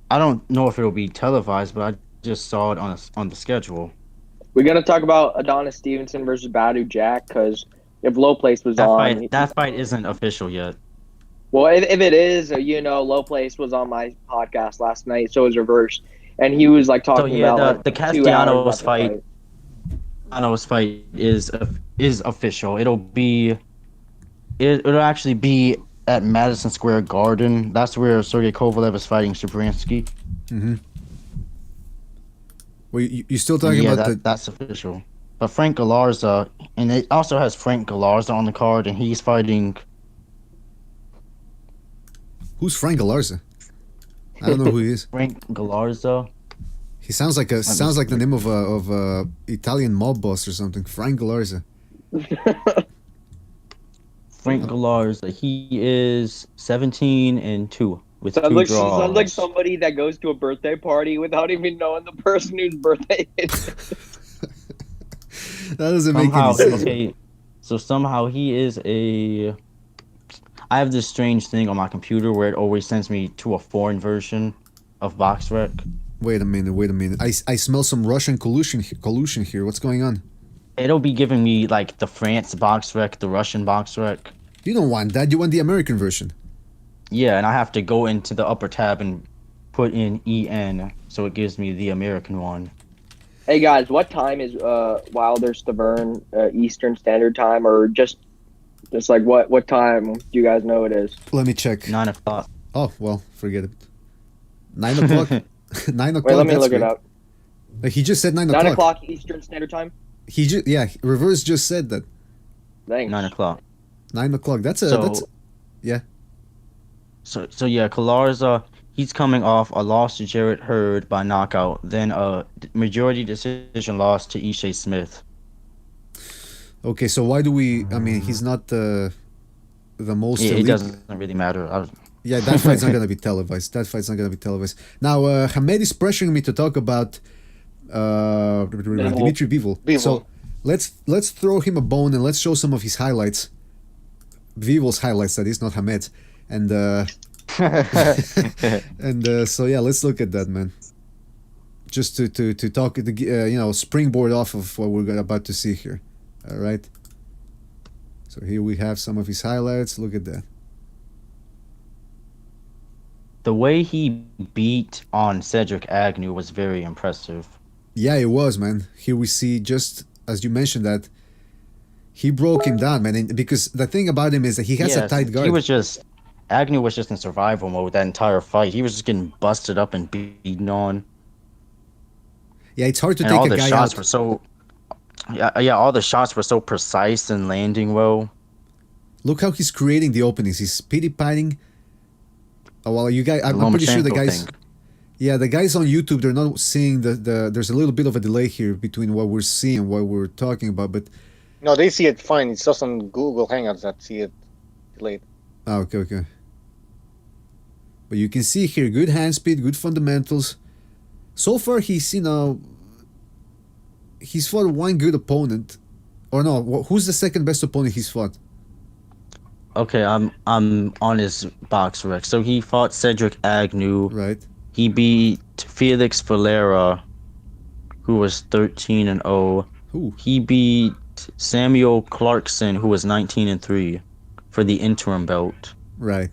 I don't know if it'll be televised, but I just saw it on the schedule. We're gonna talk about Adonis Stevenson versus Badu Jack because if Low Place was that fight isn't official yet. Well, if it is, Low Place was on my podcast last night, so it was reversed, and he was like talking about the Castellanos fight. Castellanos fight is official. It'll actually be at Madison Square Garden. That's where Sergey Kovalev is fighting Shabransky. Mm-hmm. Well, you still talking about that's official. But Frank Galarza, and it also has Frank Galarza on the card, and he's fighting. Who's Frank Galarza? I don't know who he is. Frank Galarza. He sounds like the name of a Italian mob boss or something. Frank Galarza. Frank Galarza. He is 17-2 with Sounds 2 like draws. sounds like somebody that goes to a birthday party without even knowing the person whose birthday it is. That doesn't make any sense. Okay, so somehow he is a. I have this strange thing on my computer where it always sends me to a foreign version of BoxRec. Wait a minute. I smell some Russian collusion here. What's going on? It'll be giving me like the France BoxRec, the Russian BoxRec. You don't want that. You want the American version. Yeah, and I have to go into the upper tab and put in EN, so it gives me the American one. Hey guys, what time is Wilder Stiverne Eastern Standard Time, or just like what time do you guys know it is? Let me check. 9 o'clock. Oh well, forget it. 9 o'clock. 9 o'clock. Wait, let me look great. it up. He just said 9 o'clock. 9 o'clock Eastern Standard Time. Reverse just said that. Thanks. 9 o'clock. 9 o'clock. That's yeah. So yeah, Galarza, he's coming off a loss to Jarrett Hurd by knockout, then a majority decision loss to Ishe Smith. Okay, so why do we? I mean, he's not the most. Yeah, elite. it doesn't really matter. Yeah, that fight's not gonna be televised. Now, Hamed is pressuring me to talk about Dimitri Bivol. So let's throw him a bone and let's show some of his highlights. Bivol's highlights, that is, not Hamed's. And so yeah, let's look at that, man. Just to talk, springboard off of what we're about to see here. All right. So here we have some of his highlights. Look at that. The way he beat on Cedric Agnew was very impressive. Yeah, it was, man. Here we see, just as you mentioned, that he broke him down, man. And because the thing about him is that he has a tight guard. Agnew was just in survival mode that entire fight. He was just getting busted up and beaten on. Yeah, it's hard to and take all a the guy shots out. Were so. Yeah, all the shots were so precise and landing well. Look how he's creating the openings. He's pity patting. Oh, well, you guys, I'm pretty sure the guys. Thing. Yeah, the guys on YouTube, they're not seeing the. There's a little bit of a delay here between what we're seeing and what we're talking about, but. No, they see it fine. It's just on Google Hangouts that see it delayed. Oh, okay. But you can see here, good hand speed, good fundamentals. So far, he's fought one good opponent, or no? Who's the second best opponent he's fought? Okay, I'm on his BoxRec. So he fought Cedric Agnew. Right. He beat Felix Valera, who was 13-0. Who? He beat Samuel Clarkson, who was 19-3, for the interim belt. Right.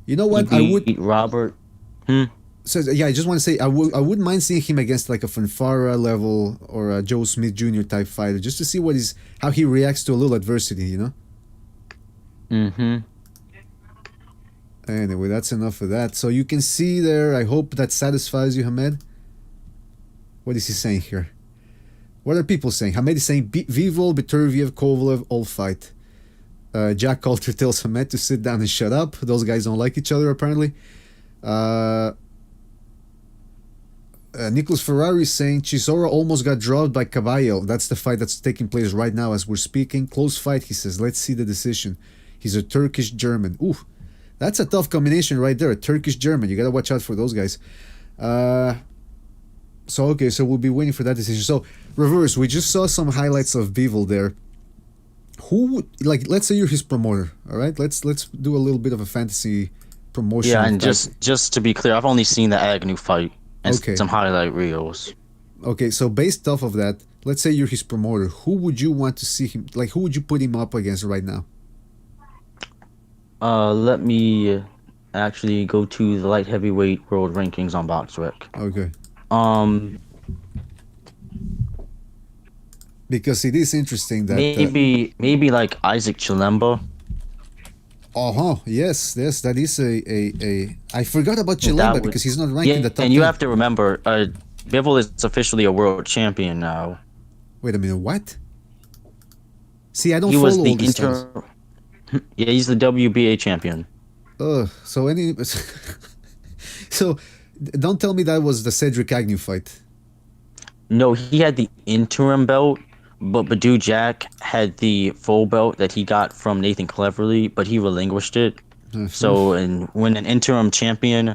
You know what? He beat Robert. So yeah, I just want to say I wouldn't mind seeing him against like a Fanfara level or a Joe Smith Jr. type fighter, just to see how he reacts to a little adversity, you know. Anyway, that's enough of that. So you can see there. I hope that satisfies you, Hamed. What is he saying here? What are people saying? Hamed is saying Bivol, Beterbiev, Kovalev, all fight. Jack Coulter tells Hamed to sit down and shut up. Those guys don't like each other apparently. Nicholas Ferrari is saying Chisora almost got dropped by Caballo. That's the fight that's taking place right now as we're speaking. Close fight, he says. Let's see the decision. He's a Turkish German. Ooh, that's a tough combination right there. A Turkish German. You gotta watch out for those guys. So we'll be waiting for that decision. So reverse. We just saw some highlights of Bivol there. Let's say you're his promoter. All right. Let's do a little bit of a fantasy promotion. Yeah, and just to be clear, I've only seen the Agnew fight. And some highlight reels. Okay, so based off of that, let's say you're his promoter. Who would you want to see him? Like, who would you put him up against right now? Let me actually go to the light heavyweight world rankings on BoxRec. Okay. Because it is interesting that maybe like Isaac Chilemba. Yes, that is a. I forgot about Chilemba because he's not ranked in the top 10. And you have to remember, Bivol is officially a world champion now. Wait a minute, what? See, I don't follow all these things. Yeah, he's the WBA champion. So don't tell me that was the Cedric Agnew fight. No, he had the interim belt, But Badu Jack had the full belt that he got from Nathan Cleverly, but he relinquished it. So, and when an interim champion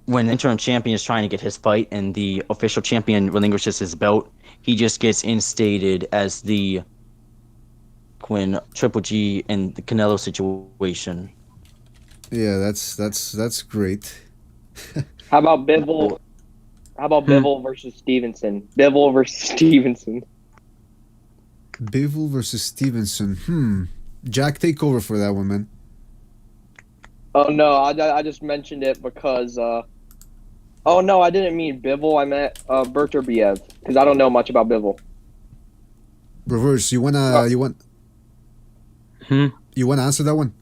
is trying to get his fight and the official champion relinquishes his belt, he just gets instated as the when Triple G and the Canelo situation. Yeah, that's great. How about Bivol? How about Bivol versus Stevenson? Bivol versus Stevenson. Bivol versus Stevenson. Jack, take over for that one, man. Oh no, I just mentioned it because. Oh no, I didn't mean Bivol. I meant Berterbiev because I don't know much about Bivol. Reverse. You want to answer that one?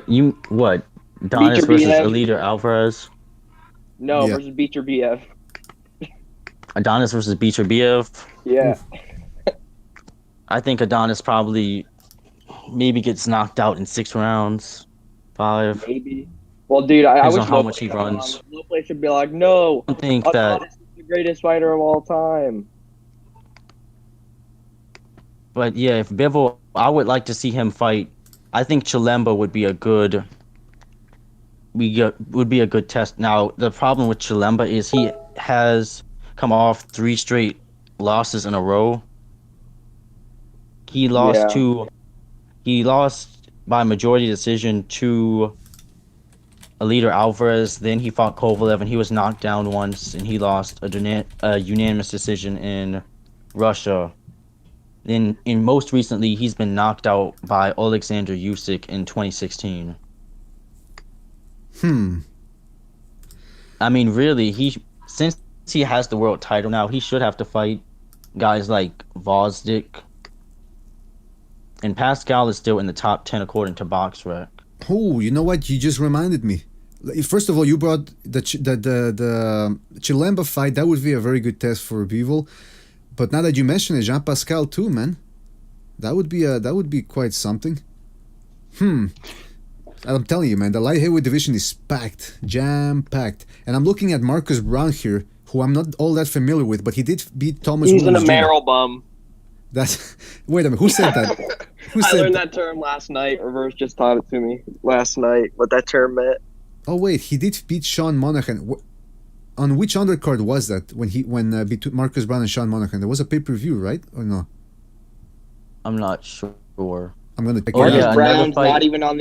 You what? Donis versus Beterbiev? Alida Alvarez? No, Yeah. versus Beterbiev. Adonis versus Beterbiev? Yeah. I think Adonis probably maybe gets knocked out in 6 rounds, 5. Maybe. Well, dude, I Depends wish on how Low much he Play come runs. on. Low Play should be like, no, I think that Adonis is the greatest fighter of all time. But yeah, if Bivol, I would like to see him fight. I think Chilemba would be a good test. Now, the problem with Chilemba is he has come off 3 straight losses in a row. He lost by majority decision to Alida Alvarez. Then he fought Kovalev and he was knocked down once, and he lost a unanimous decision in Russia. Then, most recently, he's been knocked out by Alexander Usyk in 2016. I mean, really, since he has the world title now, he should have to fight guys like Vosdick. And Pascal is still in the top 10 according to BoxRec. Oh, you know what? You just reminded me. First of all, you brought the Chilemba fight. That would be a very good test for Bivol. But now that you mention it, Jean Pascal too, man. That would be quite something. I'm telling you, man, the light heavyweight division is packed, jam-packed. And I'm looking at Marcus Brown here, who I'm not all that familiar with, but he did beat Thomas He's Williams an Amaro bum. That's wait a minute. Who said that? I learned that term last night. Reverse just taught it to me last night. What that term meant. Oh wait, he did beat Sean Monaghan. On which undercard was that? When between Marcus Brown and Sean Monaghan, there was a pay-per-view, right? Or no? I'm not sure. I'm gonna check Marcus it out. Brown's not even on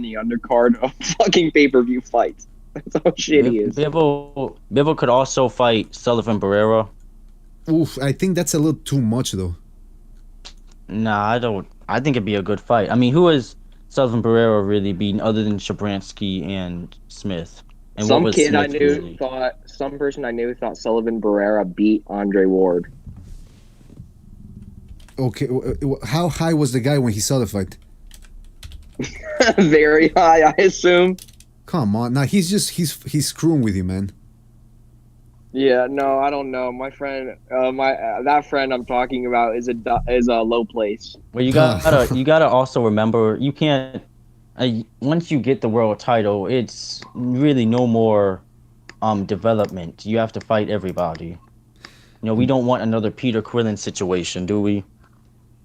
the undercard of fucking pay-per-view fights. That's how shit he is. Bivol could also fight Sullivan Barrera. Oof, I think that's a little too much though. Nah, I don't. I think it'd be a good fight. I mean, who has Sullivan Barrera really beaten other than Shabransky and Smith? And Some person I knew thought Sullivan Barrera beat Andre Ward. Okay, how high was the guy when he saw the fight? Very high, I assume. Come on, now he's screwing with you, man. Yeah, no, I don't know. My friend, that friend I'm talking about is a low place. Well, you gotta also remember, you can't. Once you get the world title, it's really no more development. You have to fight everybody. You know, we don't want another Peter Quillen situation, do we?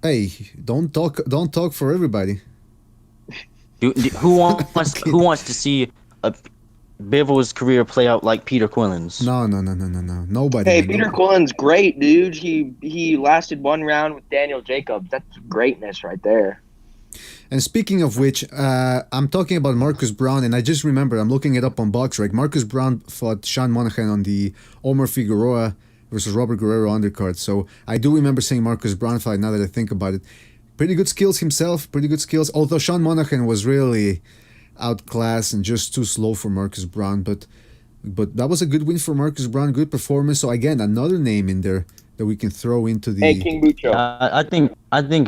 Hey, don't talk for everybody. Who wants to see Bivol's career play out like Peter Quillen's? No. Nobody. Hey, Peter Quillen's great, dude. He lasted 1 round with Daniel Jacobs. That's greatness right there. And speaking of which, I'm talking about Marcus Brown, and I just remember, I'm looking it up on BoxRec. Marcus Brown fought Sean Monaghan on the Omar Figueroa versus Robert Guerrero undercard. So I do remember saying Marcus Brown fight now that I think about it. Pretty good skills himself, pretty good skills. Although Sean Monaghan was really outclassed and just too slow for Marcus Brown. But that was a good win for Marcus Brown, good performance. So again, another name in there that we can throw into the... Hey, King Bucho. I think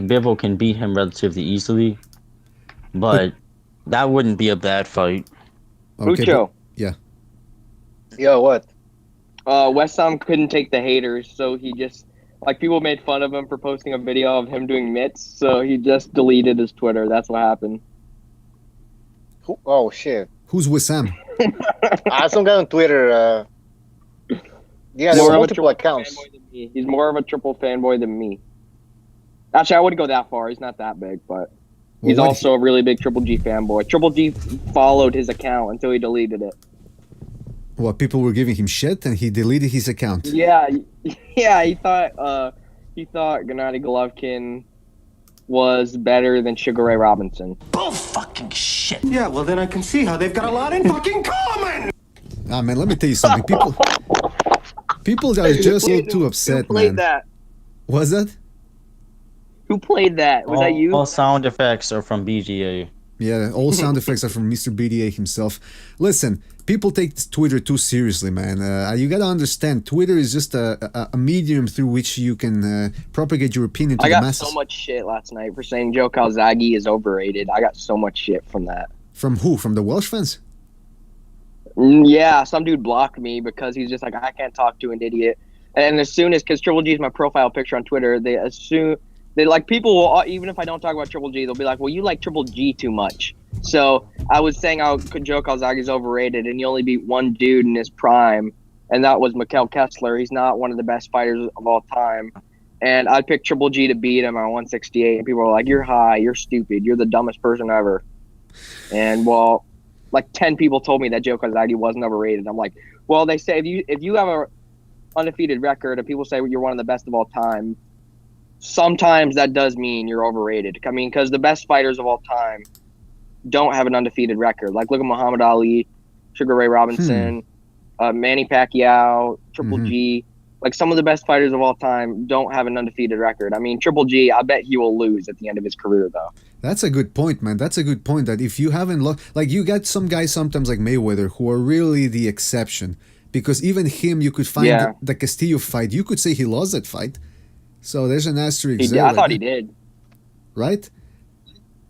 Bivol can beat him relatively easily. But that wouldn't be a bad fight. Okay, Bucho. Yeah. Yo, what? West Ham couldn't take the haters, so he just people made fun of him for posting a video of him doing mitts, so he just deleted his Twitter. That's what happened. Oh shit! Who's Wissam? Some guy on Twitter. Yeah, there were multiple accounts. He's more of a triple fanboy than me. Actually, I wouldn't go that far. He's not that big, but he's also a really big Triple G fanboy. Triple G followed his account until he deleted it. Well, people were giving him shit, and he deleted his account. Yeah. He thought Gennady Golovkin was better than Sugar Ray Robinson. Bull fucking shit. Yeah, well then I can see how they've got a lot in fucking common. Ah, man, let me tell you something. People are just a little too upset, Who played man. that? Was that? Who played that? Was that you? All sound effects are from BDA. Yeah, all sound effects are from Mr. BDA himself. Listen, people take Twitter too seriously, man. You gotta understand, Twitter is just a medium through which you can propagate your opinion to the masses. I got so much shit last night for saying Joe Calzaghe is overrated. I got so much shit from that. From who? From the Welsh fans? Yeah, some dude blocked me because he's just like, I can't talk to an idiot. And as soon as, because Triple G is my profile picture on Twitter, people will, even if I don't talk about Triple G, they'll be like, well, you like Triple G too much. So I was saying how Joe Calzaghe is overrated and he only beat one dude in his prime, and that was Mikhail Kessler. He's not one of the best fighters of all time. And I picked Triple G to beat him at 168, and people were like, you're high, you're stupid, you're the dumbest person ever. And well, like 10 people told me that Joe Calzaghe wasn't overrated. I'm like, well, they say if you have a undefeated record and people say you're one of the best of all time, sometimes that does mean you're overrated. I mean, because the best fighters of all time don't have an undefeated record. Like, look at Muhammad Ali, Sugar Ray Robinson, Manny Pacquiao, Triple G. Like, some of the best fighters of all time don't have an undefeated record. I mean, Triple G, I bet he will lose at the end of his career, though. That's a good point, man. That's a good point, that if you haven't like, you got some guys sometimes like Mayweather who are really the exception. Because even him, you could find the Castillo fight. You could say he lost that fight. So there's an asterisk there. I thought he did. Right?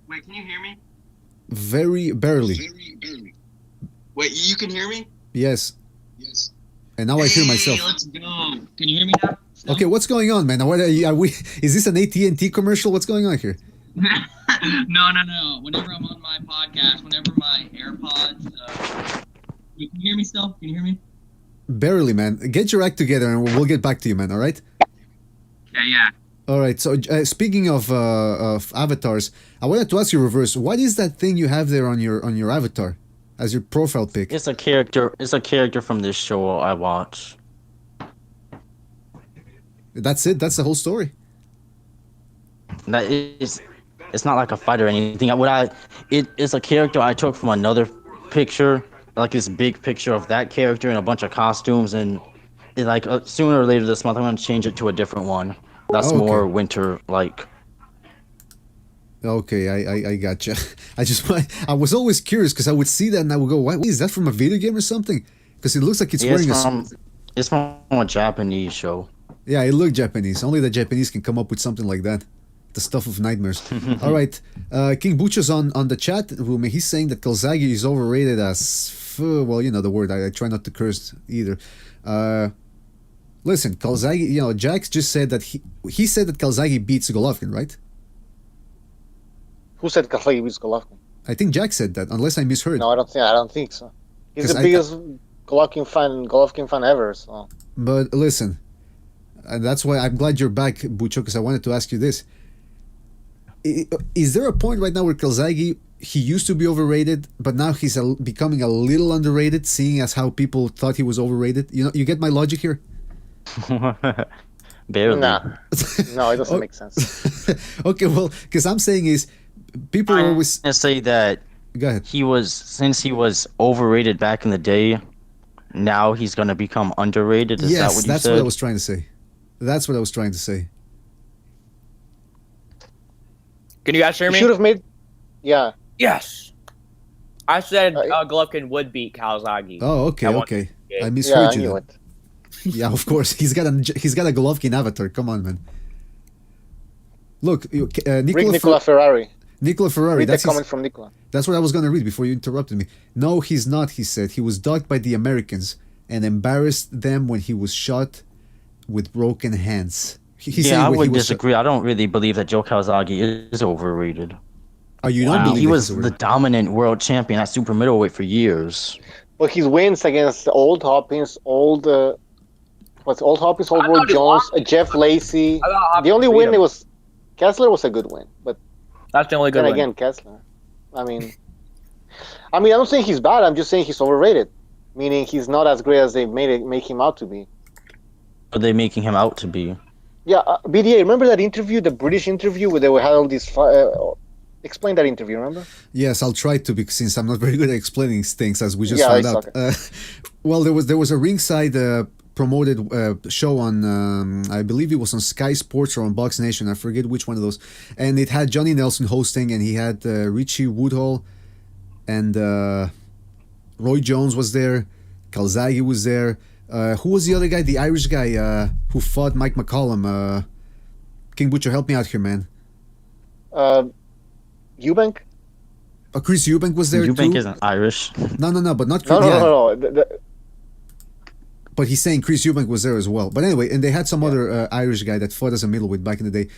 Wait, can you hear me? Very barely. Wait, you can hear me? Yes. And now I hear myself. Let's go. Can you hear me now? Okay, what's going on, man? What are we? Is this an AT&T commercial? What's going on here? No. Whenever I'm on my podcast, whenever my AirPods... Can you hear me still? Can you hear me? Barely, man. Get your act together and we'll get back to you, man, all right? Yeah. All right, so speaking of avatars, I wanted to ask you, Reverse, what is that thing you have there on your avatar as your profile pic? It's a character from this show I watch. That's it? That's the whole story? It's not like a fight or anything. It's a character I took from another picture, like this big picture of that character in a bunch of costumes, and sooner or later this month I'm going to change it to a different one. That's more winter-like. Okay, I gotcha. I was always curious because I would see that and I would go, "What is that from a video game or something?" Because it looks like it's wearing It's from a Japanese show. Yeah, it looked Japanese. Only the Japanese can come up with something like that. The stuff of nightmares. All right, King Bucho's on the chat room. He's saying that Calzaghe is overrated as well. You know the word. I try not to curse either. Listen, Calzaghe. Jax just said that he said that Calzaghe beats Golovkin, right? Who said Calzaghe beats Golovkin? I think Jack said that, unless I misheard. No, I don't think so. He's the biggest Golovkin fan ever. So. But listen, and that's why I'm glad you're back, Bucho, because I wanted to ask you this. Is there a point right now where Calzaghe, he used to be overrated, but now he's becoming a little underrated, seeing as how people thought he was overrated? You get my logic here? Barely. No, it doesn't make sense. Okay, well, because I'm saying is, people I'm always gonna say that. Go ahead. Since he was overrated back in the day, now he's gonna become underrated. Is that what you that's said? what I was trying to say. That's what I was trying to say. Can you guys hear me? Should have made. Yeah. Yes. I said Golovkin would beat Calzaghe. Oh, okay. I misheard you. It. Yeah, of course. He's got a Golovkin avatar. Come on, man. Look, Nicola Ferrari. Nicola Ferrari. Read That's the comment from Nicola. That's what I was going to read before you interrupted me. No, he's not, he said. He was dogged by the Americans and embarrassed them when he was shot with broken hands. I would disagree. I don't really believe that Joe Calzaghe is overrated. Are you not believing he was the dominant world champion at super middleweight for years. But his wins against old Hopkins, old What's old Hopkins, old I Roy thought it Jones, was Jeff Lacey. I thought Hopkins The only beat win him. it was Kessler was a good win, but That's the only good then one. again Kessler. I mean, I don't think he's bad. I'm just saying he's overrated, meaning he's not as great as they make him out to be. Are they making him out to be? Yeah, BDA. Remember that interview, the British interview, where they had all these. Explain that interview. Remember? Yes, I'll try to, because since I'm not very good at explaining things, as we just Yeah, found it's out. okay. Well, there was a ringside promoted show on, I believe it was on Sky Sports or on Box Nation. I forget which one of those. And it had Johnny Nelson hosting, and he had Richie Woodhull, and Roy Jones was there. Calzaghe was there. Who was the other guy? The Irish guy who fought Mike McCollum. King Butcher, help me out here, man. Eubank? Chris Eubank was there Eubank too. isn't Irish. No, but not Chris. No. But he's saying Chris Eubank was there as well. But anyway, and they had some other Irish guy that fought as a middleweight back in the day,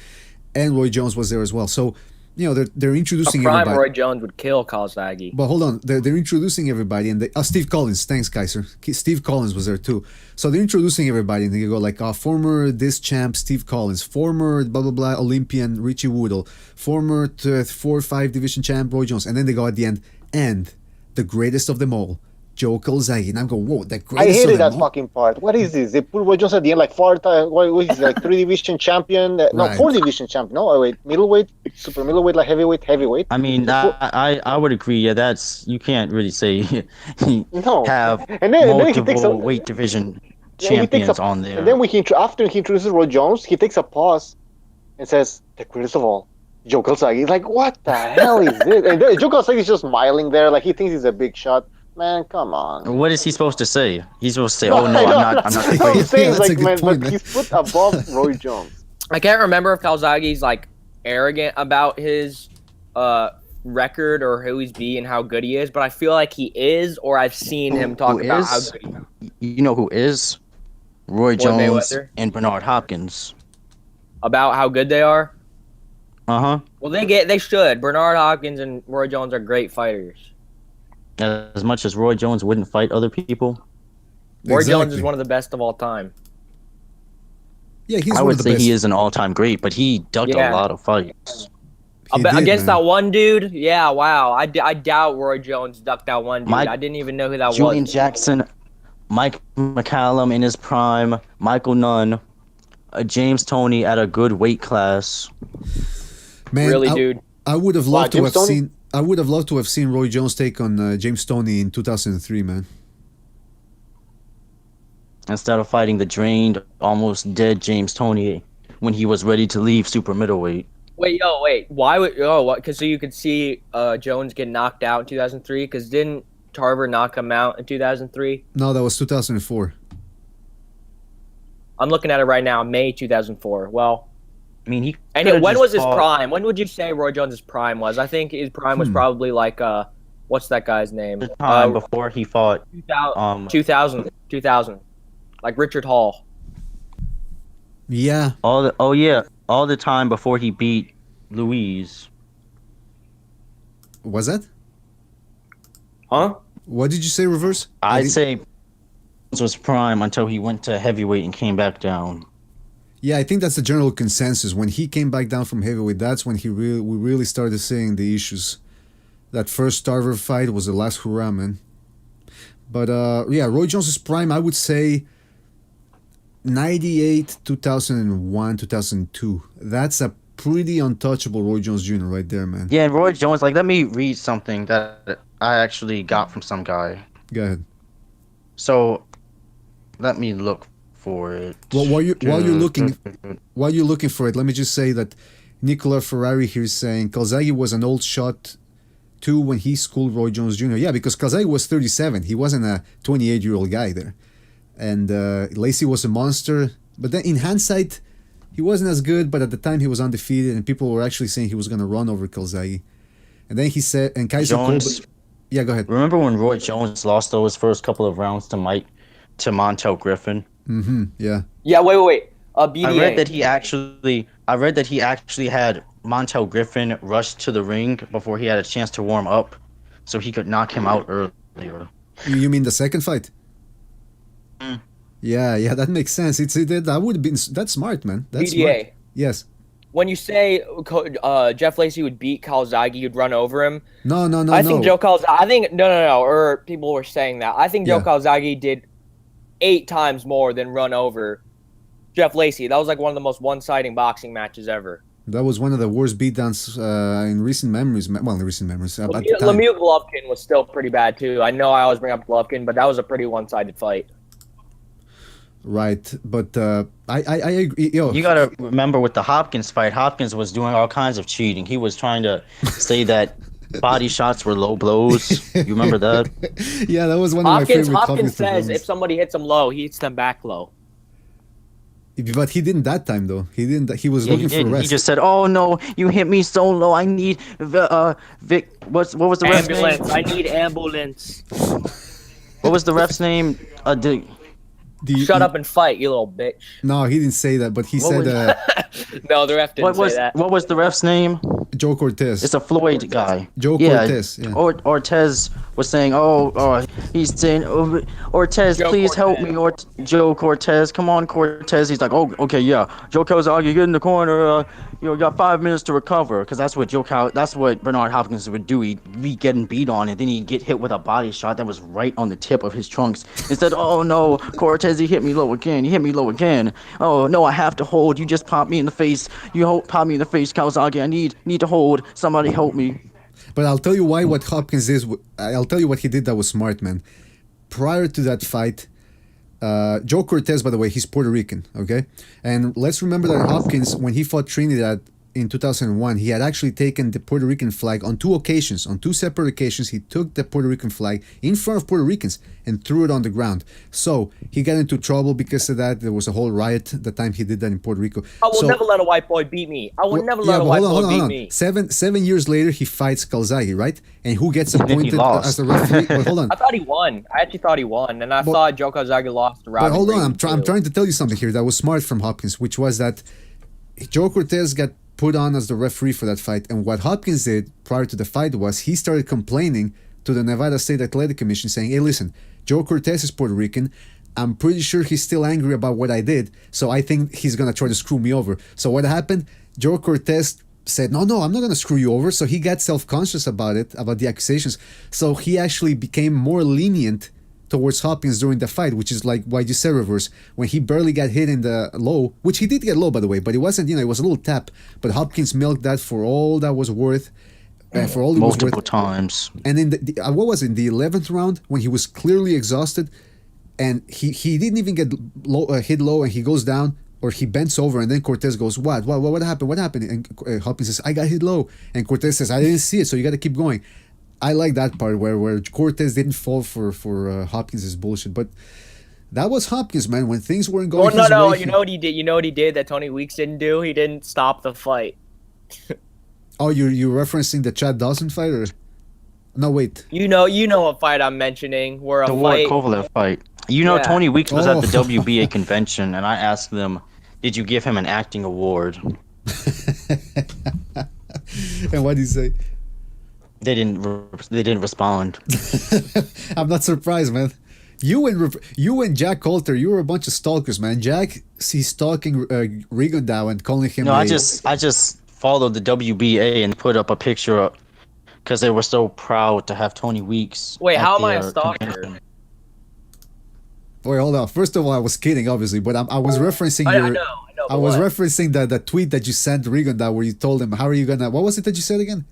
and Roy Jones was there as well. So, they're introducing A prime everybody. Roy Jones would kill Calzaghe. But hold on, they're introducing everybody, and Steve Collins, thanks Kaiser. Steve Collins was there too. So they're introducing everybody, and they go like, former this champ Steve Collins, former blah blah blah Olympian Richie Woodhull, former 4-5 division champ Roy Jones, and then they go at the end, and the greatest of them all, Joe Calzaghe. And I'm going, whoa, the greatest. I hated of them that all? fucking part. What is this? They put Roy Jones at the end like 3 division champion. No, Right. 4 division champion. No, wait, middleweight, super middleweight, like heavyweight. I mean, I would agree. Yeah, that's, you can't really say he No. have And then he multiple takes a weight division Yeah, he takes champions a- on there. And then after he introduces Roy Jones, he takes a pause and says, "The greatest of all, Joe Calzaghe." He's like, "What the hell is this?" And then Joe Calzaghe is just smiling there, like he thinks he's a big shot. Man, come on. What is he supposed to say? He's supposed to say, No, "Oh no, I know, I'm not that's the what I'm greatest." saying, Yeah, that's a like, good man, point, but man. he's put above Roy Jones. I can't remember if Calzaghe's like arrogant about his record or who he's beat and how good he is, but I feel like he is, or I've seen him talk Who about how is? good he is. You know who is? Roy Jones Mayweather? and Bernard Hopkins. About how good they are. Uh-huh. Well, they should. Bernard Hopkins and Roy Jones are great fighters. As much as Roy Jones wouldn't fight other people, Roy Jones Exactly. is one of the best of all time. Yeah, he's I one would of the say best. he is an all-time great, but he ducked Yeah. a lot of fights. He did, Against man. that one dude? Yeah, wow. I doubt Roy Jones ducked that one dude. Mike- I didn't even know who that Julian was. Jackson, Mike McCallum in his prime, Michael Nunn, James Toney at a good weight class. Man, Really, dude. I would have loved to James have Toney? seen. I would have loved to have seen Roy Jones take on James Toney in 2003, man. Instead of fighting the drained, almost dead James Toney when he was ready to leave super middleweight. Wait. Why would what? Because so you could see Jones get knocked out in 2003. Because didn't Tarver knock him out in 2003? No, that was 2004. I'm looking at it right now, May 2004. Well, I mean, he. and could've when just was his fought- prime? When would you say Roy Jones' prime was? I think his prime was probably like what's that guy's name? The time before he fought 2000, like Richard Hall. Yeah, all the time before he beat Louise. was that? Huh? What did you say, Reverse? I'd say Jones was prime until he went to heavyweight and came back down. Yeah, I think that's the general consensus. When he came back down from heavyweight, that's when we really started seeing the issues. That first Tarver fight was the last hurrah, man. But yeah, Roy Jones' prime, I would say 98, 2001, 2002. That's a pretty untouchable Roy Jones Jr. right there, man. Yeah, and Roy Jones, like, let me read something that I actually got from some guy. Go ahead. So, let me look for it. Well, while you're looking for it, let me just say that Nicola Ferrari here is saying Calzaghe was an old shot too when he schooled Roy Jones Jr. Yeah, because Calzaghe was 37. He wasn't a 28-year-old guy there. And Lacey was a monster. But then in hindsight, he wasn't as good, but at the time he was undefeated and people were actually saying he was going to run over Calzaghe. And then he said, and Kaiser Jones. Kolbe, yeah, go ahead. Remember when Roy Jones lost those first couple of rounds to Montel Griffin? Mm-hmm, yeah. Yeah, wait. BDA. I read that he actually had Montel Griffin rush to the ring before he had a chance to warm up, so he could knock him out earlier. You mean the second fight? Yeah, that makes sense. That would have been that's smart, man. That's BDA. Smart. Yes. When you say Jeff Lacy would beat Calzaghe, you'd run over him. No. I think Joe Calzaghe. I think no. Or people were saying that. I think Joe Calzaghe did 8 times more than run over Jeff Lacy. That was like one of the most one-sided boxing matches ever. That was one of the worst beatdowns in recent memories. Well, in recent memories. Lemieux Golovkin was still pretty bad too. I know I always bring up Golovkin, but that was a pretty one-sided fight. Right, but I agree. You gotta remember with the Hopkins fight, Hopkins was doing all kinds of cheating. He was trying to say that body shots were low blows. You remember that? Yeah, that was one of my favorite. Hopkins says if somebody hits him low, he hits them back low. But he didn't that time though. He didn't. He was looking for rest. He just said, "Oh no, you hit me so low. I need Vic. What was the ref's name? I need ambulance." What was the ref's name? Shut up and fight, you little bitch. No, he didn't say that, but he said... No, the ref didn't say that. What was the ref's name? Joe Cortez. It's a Floyd guy. Joe Cortez, yeah. Ortez was saying, he's saying, Ortez, please help me, Joe Cortez. Come on, Cortez. He's like, oh, okay, yeah. Joe Calzaghe, get in the corner. You got 5 minutes to recover. Because that's what Bernard Hopkins would do. He'd be getting beat on, and then he'd get hit with a body shot that was right on the tip of his trunks. Instead, oh no, Cortez, he hit me low again. Oh no, I have to hold. You just popped me in the face. Pop me in the face, Calzaghe. I need to hold. Somebody help me. But I'll tell you why what Hopkins is. I'll tell you what he did that was smart, man. Prior to that fight, Joe Cortez, by the way, he's Puerto Rican, okay? And let's remember that Hopkins, when he fought Trinidad in 2001, he had actually taken the Puerto Rican flag on 2 occasions. On 2 separate occasions, he took the Puerto Rican flag in front of Puerto Ricans and threw it on the ground. So he got into trouble because of that. There was a whole riot the time he did that in Puerto Rico. I will never let a white boy beat me. I will never let a white boy beat me. 7 years later, he fights Calzaghe, right? And who gets appointed as the referee? But hold on. I thought he won. I actually thought he won, and I thought Joe Calzaghe lost the round. But hold on, I'm trying to tell you something here that was smart from Hopkins, which was that Joe Cortez got put on as the referee for that fight, and what Hopkins did prior to the fight was he started complaining to the Nevada State Athletic Commission saying, hey, listen, Joe Cortez is Puerto Rican. I'm pretty sure he's still angry about what I did, so I think he's going to try to screw me over. So what happened? Joe Cortez said, no, I'm not going to screw you over. So he got self-conscious about it, about the accusations. So he actually became more lenient towards Hopkins during the fight, which is like why you said reverse. When he barely got hit in the low, which he did get low, by the way, but it wasn't, it was a little tap. But Hopkins milked that for all that was worth. For all it was worth. Multiple times. And in what was it, in the 11th round, when he was clearly exhausted, and he didn't even get hit low, and he goes down, or he bends over, and then Cortez goes, what happened? And Hopkins says, I got hit low. And Cortez says, I didn't see it, so you got to keep going. I like that part where Cortez didn't fall for Hopkins' bullshit. But that was Hopkins, man. When things weren't going his way. No. You know what he did? You know what he did that Tony Weeks didn't do? He didn't stop the fight. Oh, you're referencing the Chad Dawson fight? Or? No, wait. You know what fight I'm mentioning? Where the Ward Kovalev fight. Tony Weeks was at the WBA convention, and I asked them, did you give him an acting award? And what did he say? They didn't respond. I'm not surprised, man. You and Jack Coulter, you were a bunch of stalkers, man. Jack, he's stalking Rigondeaux and calling him. No, I just followed the WBA and put up a picture because they were so proud to have Tony Weeks. Wait, how am I a stalker? Wait, hold on. First of all, I was kidding, obviously, but I was referencing I know. I was referencing the tweet that you sent Rigondeaux where you told him, how are you gonna? What was it that you said again?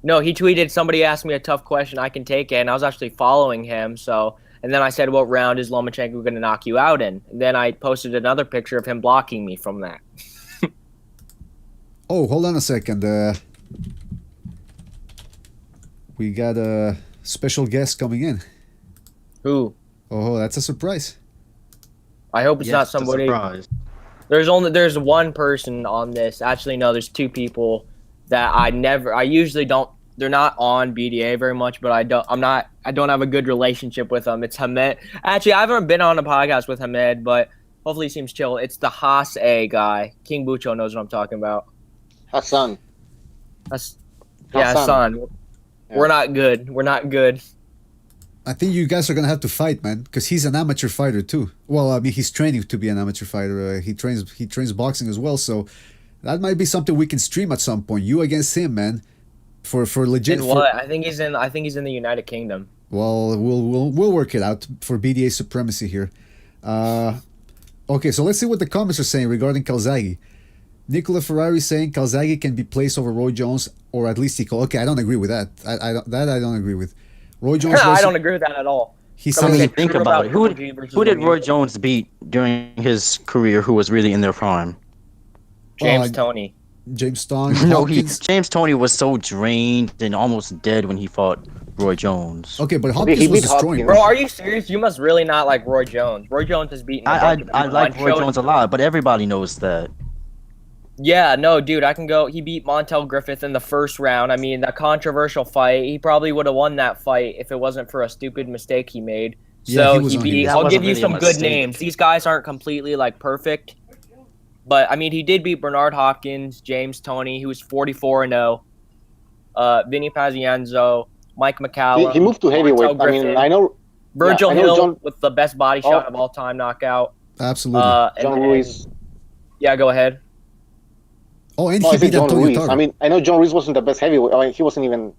No, he tweeted, somebody asked me a tough question, I can take it, and I was actually following him, and then I said, what round is Lomachenko going to knock you out in? And then I posted another picture of him blocking me from that. Oh, hold on a second. We got a special guest coming in. Who? Oh, that's a surprise. I hope it's not somebody. There's one person on this. Actually, no, there's 2 people that I usually don't, they're not on BDA very much, but I don't have a good relationship with them. It's Hamed. Actually, I haven't been on a podcast with Hamed, but hopefully he seems chill. It's the Haas A guy. King Bucho knows what I'm talking about. Hassan. Hassan. Yeah. We're not good. I think you guys are gonna have to fight, man, because he's an amateur fighter too. Well, I mean, he's training to be an amateur fighter. He trains boxing as well, so that might be something we can stream at some point. You against him, man, for legit. In what? I think he's in the United Kingdom. Well, we'll work it out for BDA supremacy here. Okay, so let's see what the comments are saying regarding Calzaghe. Nicola Ferrari saying Calzaghe can be placed over Roy Jones, or at least equal. Okay, I don't agree with that. I don't agree with. Roy Jones. I don't agree with that at all. He I mean, said, think about it. Who did Roy Jones beat during his career? Who was really in their prime? James Toney. James Toney. No, James Toney was so drained and almost dead when he fought Roy Jones. Okay, but Hopkins was destroying. Bro, are you serious? You must really not like Roy Jones. Roy Jones has beaten. I like Roy Jones a lot, but everybody knows that. Yeah, no, dude, I can go. He beat Montel Griffith in the first round. I mean, that controversial fight, he probably would have won that fight if it wasn't for a stupid mistake he made. So he beat. I'll give you some good names. These guys aren't completely like perfect, but I mean, he did beat Bernard Hopkins, James Toney, who was 44-0, Vinny Pazienzo, Mike McCallum. He moved to heavyweight. I mean, I know Virgil Hill with the best body shot of all time knockout. Absolutely. John Ruiz. Yeah, go ahead. Oh, and he beat John Ruiz. Tarver. I mean, I know John Ruiz wasn't the best heavyweight. I mean, he wasn't even.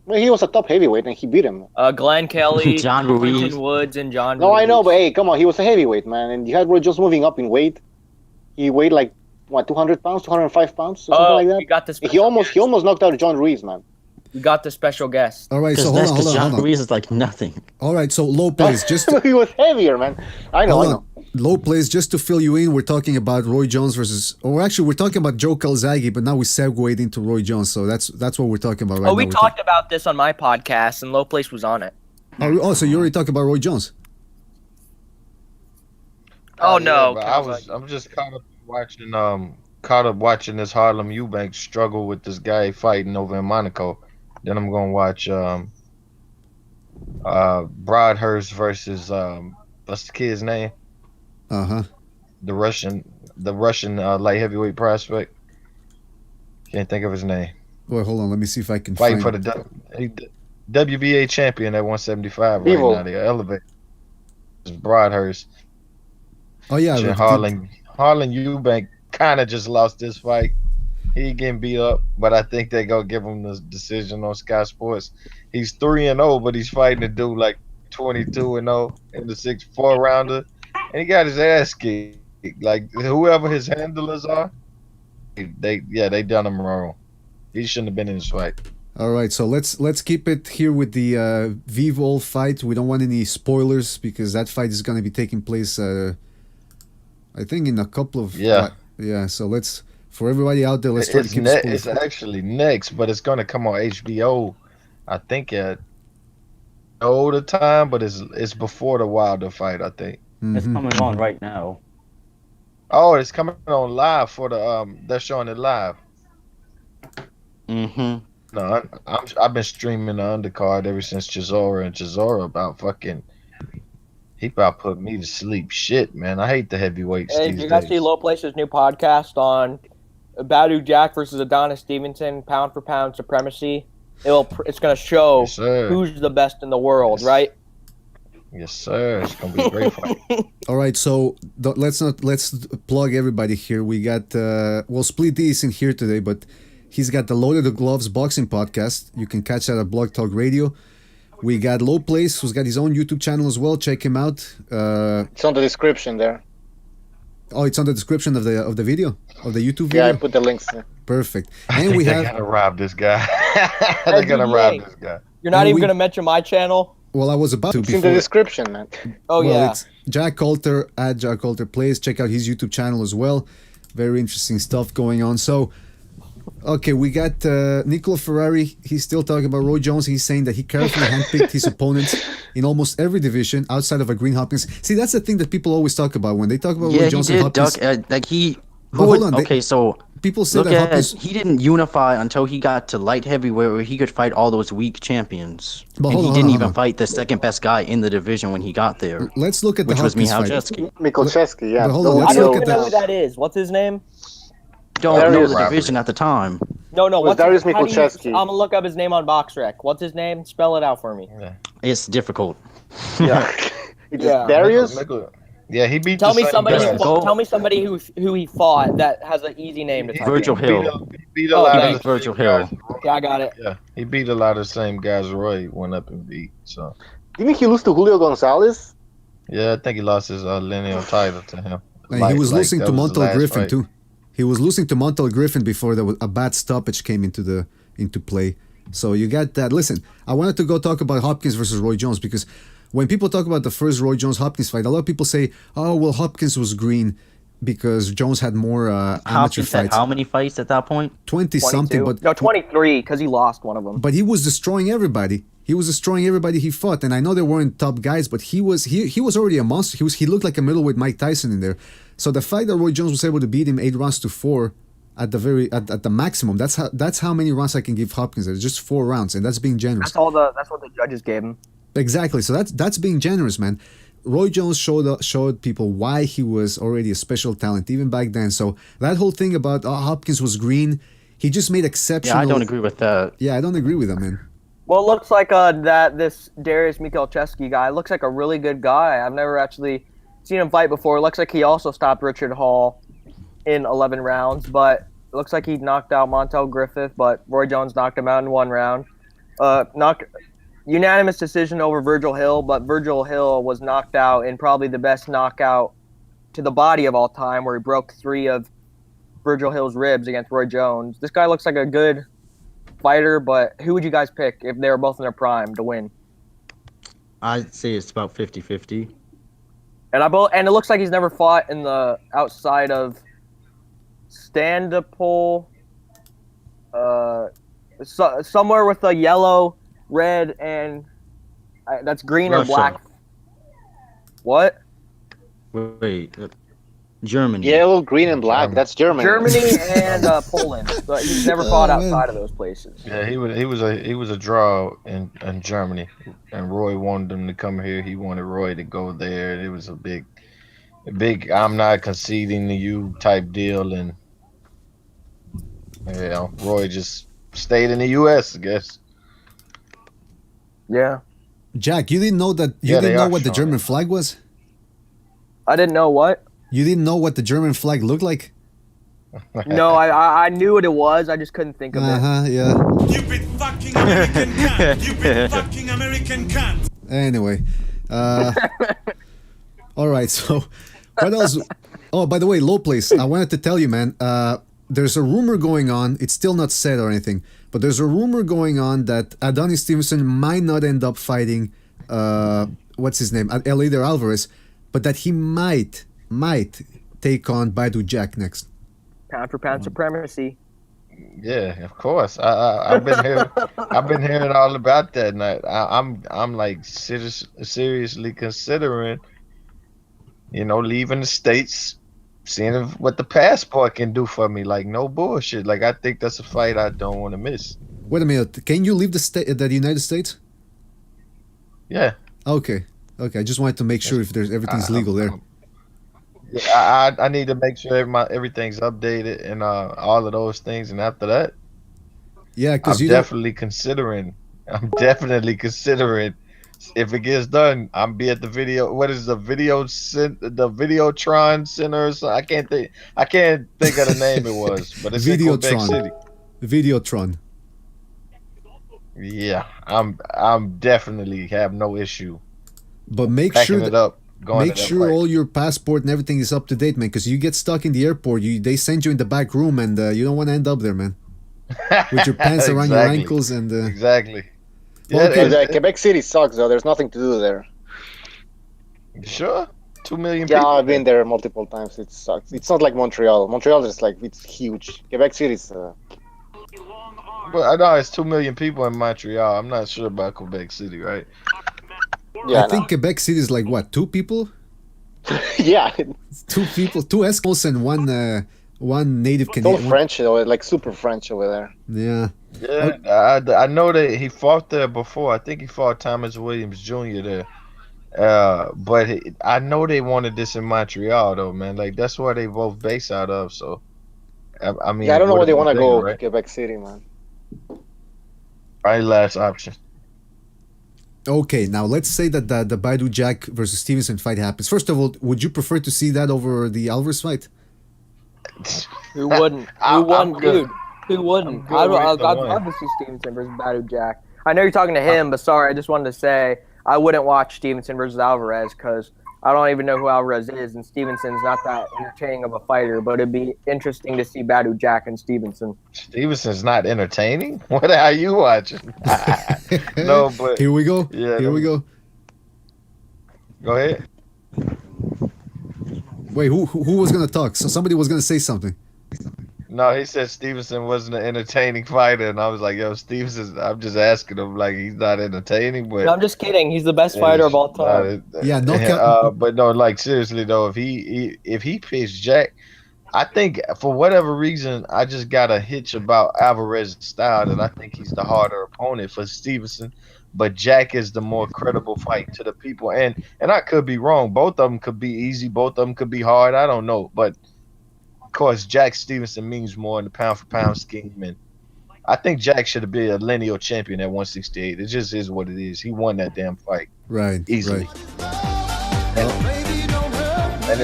Well, he was a top heavyweight, and he beat him. Glenn Kelly, John Ruiz, Quentin Woods, and John. No, Ruiz. I know, but hey, come on, he was a heavyweight, man, and you had Roy Jones moving up in weight. He weighed like what, 200 pounds, 205 pounds, or something like that. We got the he almost knocked out John Ruiz, man. You got the special guest. All right, so hold on. John Ruiz is like nothing. All right, so low plays. He was heavier, man. I know. Low plays, just to fill you in, we're talking about Roy Jones versus, or actually we're talking about Joe Calzaghe, but now we segued into Roy Jones, so that's what we're talking about right now. We talked about this on my podcast, and Low Place was on it. Oh, so you already talked about Roy Jones? Oh no! I'm just caught up watching this Harlem Eubanks struggle with this guy fighting over in Monaco. Then I'm gonna watch Broadhurst versus what's the kid's name? The Russian light heavyweight prospect. Can't think of his name. Well, hold on. Let me see if I can fight for the WBA champion at 175 Bivol. right now. They elevate. Broadhurst. Oh yeah, Harlan Eubank kind of just lost this fight. He getting beat up, but I think they gonna give him the decision on Sky Sports. He's 3-0, but he's fighting a dude like 22-0 in the 6-4 rounder. And he got his ass kicked. Like whoever his handlers are, they done him wrong. He shouldn't have been in this fight. All right, so let's keep it here with the Bivol fight. We don't want any spoilers because that fight is going to be taking place, I think, in a couple of So let's, for everybody out there, let's try to keep it. It's actually next, but it's going to come on HBO. I think at the time, but it's before the Wilder fight. I think. It's coming on right now. Oh, it's coming on live for the they're showing it live. No, I've been streaming the undercard ever since Chisora, and Chisora he about put me to sleep. Shit, man, I hate the heavyweights. Hey, you guys see Low Place's new podcast on Badu Jack versus Adonis Stevenson, pound for pound supremacy? It's gonna show who's the best in the world, right? Yes, sir. It's gonna be a great fight. All right, so let's plug everybody here. We got SplitD isn't here today, but he's got the Loaded the Gloves boxing podcast. You can catch that at Blog Talk Radio. We got Low Place, who's got his own YouTube channel as well. Check him out. It's on the description there. Oh, it's on the description of the video, of the YouTube video. Yeah, I put the links there. Perfect. And we have. They're gonna rob this guy. They're gonna rob this guy. You're not even gonna mention my channel. Well, I was about to. It's in the description, man. It's Jack Coulter at Jack Coulter Plays. Check out his YouTube channel as well. Very interesting stuff going on. So, okay, we got Nicola Ferrari. He's still talking about Roy Jones. He's saying that he carefully handpicked his opponents in almost every division outside of a Green Hopkins. See, that's the thing that people always talk about when they talk about Roy Jones and Hopkins. People say that Hopkins, he didn't unify until he got to light heavyweight where he could fight all those weak champions. But he didn't even fight the second best guy in the division when he got there. Let's look at the Hopkins fight. Michalczewski, yeah. But hold on, I don't even know who that is. What's his name? Don't know the division at the time. No. What's Darius Michalczewski? I'm gonna look up his name on BoxRec. What's his name? Spell it out for me. It's difficult. Yeah. Yeah. Darius? Yeah, he beat Tell the me same somebody. guys. Tell me somebody who he fought that has an easy name to type Virgil in. Hill. He beat a Oh, lot He of beat the Virgil same guys. Hill. Yeah, I got it. Yeah, he beat a lot of the same guys Roy went up and beat. So Didn't he lose to Julio Gonzalez? yeah, I think he lost his lineal title to him. And he was losing that to was his Montel last Griffin fight. too. He was losing to Montel Griffin before there was a bad stoppage came into play. So you got that. Listen, I wanted to go talk about Hopkins versus Roy Jones because when people talk about the first Roy Jones-Hopkins fight, a lot of people say, oh, well, Hopkins was green because Jones had more amateur Hopkins had fights. how many fights at that point? 20-something. But No, 23 because he lost one of them. But he was destroying everybody. He was destroying everybody he fought. And I know they weren't top guys, but he was already a monster. He looked like a middleweight Mike Tyson in there. So the fact that Roy Jones was able to beat him 8-4 at the maximum, that's how many rounds I can give Hopkins. It's just 4 rounds, and that's being generous. That's what the judges gave him. Exactly. So that's being generous, man. Roy Jones showed people why he was already a special talent even back then. So that whole thing about Hopkins was green, he just made exceptional. Yeah, I don't agree with that. Yeah, I don't agree with that, man. Well, it looks like that this Darius Michalczewski guy looks like a really good guy. I've never actually seen him fight before. It looks like he also stopped Richard Hall in 11 rounds, but it looks like he knocked out Montel Griffith, but Roy Jones knocked him out in 1 round. Unanimous decision over Virgil Hill, but Virgil Hill was knocked out in probably the best knockout to the body of all time, where he broke 3 of Virgil Hill's ribs against Roy Jones. This guy looks like a good fighter, but who would you guys pick if they were both in their prime to win? I'd say it's about 50-50. And it looks like he's never fought in the outside of Standapole, somewhere with a yellow, red, and that's green Russia. or black. What? Wait, Germany. Yellow, green, and black. That's Germany. Germany and Poland. But he's never fought outside of those places. Yeah, he was a draw in Germany, and Roy wanted him to come here. He wanted Roy to go there. It was a big I'm not conceding to you type deal, and Roy just stayed in the U.S. I guess. Yeah. Jack, you didn't know that you didn't know what the German flag was? I didn't know what? You didn't know what the German flag looked like? No, I knew what it was. I just couldn't think of it. Yeah. You big fucking American cunt. You big fucking American cunt. Anyway, all right. So, what else? Oh, by the way, Low Place. I wanted to tell you, man. There's a rumor going on. It's still not said or anything, but there's a rumor going on that Adonis Stevenson might not end up fighting. What's his name? Eleider Alvarez, but that he might take on Baidu Jack next. Pound for pound supremacy. Yeah, of course. I've been hearing all about that. And I'm like seriously considering, leaving the States, seeing what the passport can do for me. Like, no bullshit. Like, I think that's a fight I don't want to miss. Wait a minute. Can you leave the United States? Yeah. Okay. I just wanted to make sure if everything's legal there. Yeah, I need to make sure everything's updated and all of those things. And after that, yeah, because I'm definitely considering. If it gets done, I'm be at the video. What is the Videotron Center? Or something? I can't think of the name it was, but it's in Quebec City. Videotron. Yeah, I'm definitely have no issue. But make sure all your passport and everything is up to date, man. Because you get stuck in the airport, they send you in the back room, and you don't want to end up there, man. With your pants around your ankles and. Exactly. Yeah, okay. Quebec City sucks though. There's nothing to do there. Sure. 2 million people. Yeah, I've been there multiple times. It sucks. It's not like Montreal. Montreal is it's huge. Quebec City is. But I know it's 2 million people in Montreal. I'm not sure about Quebec City, right? Yeah, I think Quebec City is like what, 2 people? Yeah. 2 people, 2 Eskimos and one native Canadian. It's all French, like super French over there. Yeah. Yeah, I know that he fought there before. I think he fought Thomas Williams Jr. there. But I know they wanted this in Montreal though, man. Like that's where they both base out of. So, I mean, yeah, I don't know where they want to go. Right? Quebec City, man. Right, last option. Okay, now let's say that the Baidu Jack versus Stevenson fight happens. First of all, would you prefer to see that over the Alvarez fight? Who wouldn't? Who wouldn't, dude? Who wouldn't? I'd love to see Stevenson versus Badu Jack. I know you're talking to him, but sorry, I just wanted to say I wouldn't watch Stevenson versus Alvarez because I don't even know who Alvarez is, and Stevenson's not that entertaining of a fighter, but it'd be interesting to see Badu Jack and Stevenson. Stevenson's not entertaining? What are you watching? No, but... Here we go. Yeah, Here we go. Go ahead. Wait, who was going to talk? So somebody was going to say something. No, he said Stevenson wasn't an entertaining fighter, and I was like, yo, Stevenson, I'm just asking him, like, he's not entertaining, but... No, I'm just kidding. He's the best fighter of all time. Yeah, no but no, like, seriously, though, if he picks Jack, I think, for whatever reason, I just got a hitch about Alvarez's style, that I think he's the harder opponent for Stevenson, but Jack is the more credible fight to the people, and I could be wrong. Both of them could be easy. Both of them could be hard. I don't know, but... Of course, Jack Stevenson means more in the pound-for-pound scheme, and I think Jack should have been a lineal champion at 168. It just is what it is. He won that damn fight, right? Easily. Right. And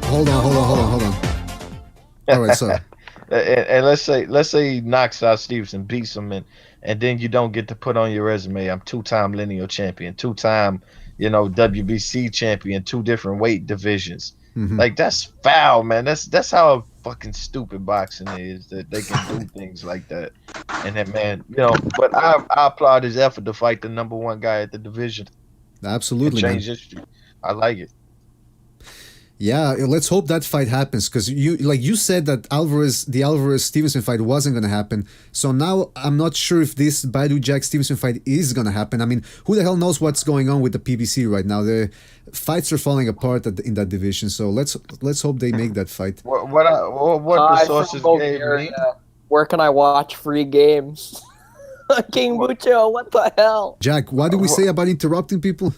hold on. All right, sorry. And let's say he knocks out Stevenson, beats him, and then you don't get to put on your resume, I'm 2-time lineal champion, 2-time, WBC champion, 2 different weight divisions. Mm-hmm. Like, that's foul, man. That's how fucking stupid boxing is, that they can do things like that. And then, man, but I applaud his effort to fight the #1 guy at the division. Absolutely, and change history. I like it. Yeah, let's hope that fight happens, because you said that the Alvarez Stevenson fight wasn't going to happen. So now I'm not sure if this Baidu Jack Stevenson fight is going to happen. I mean, who the hell knows what's going on with the PBC right now? The fights are falling apart in that division. So let's hope they make that fight. What the sources gave me? Where can I watch free games? King Mucho, what the hell? Jack, what do we say about interrupting people?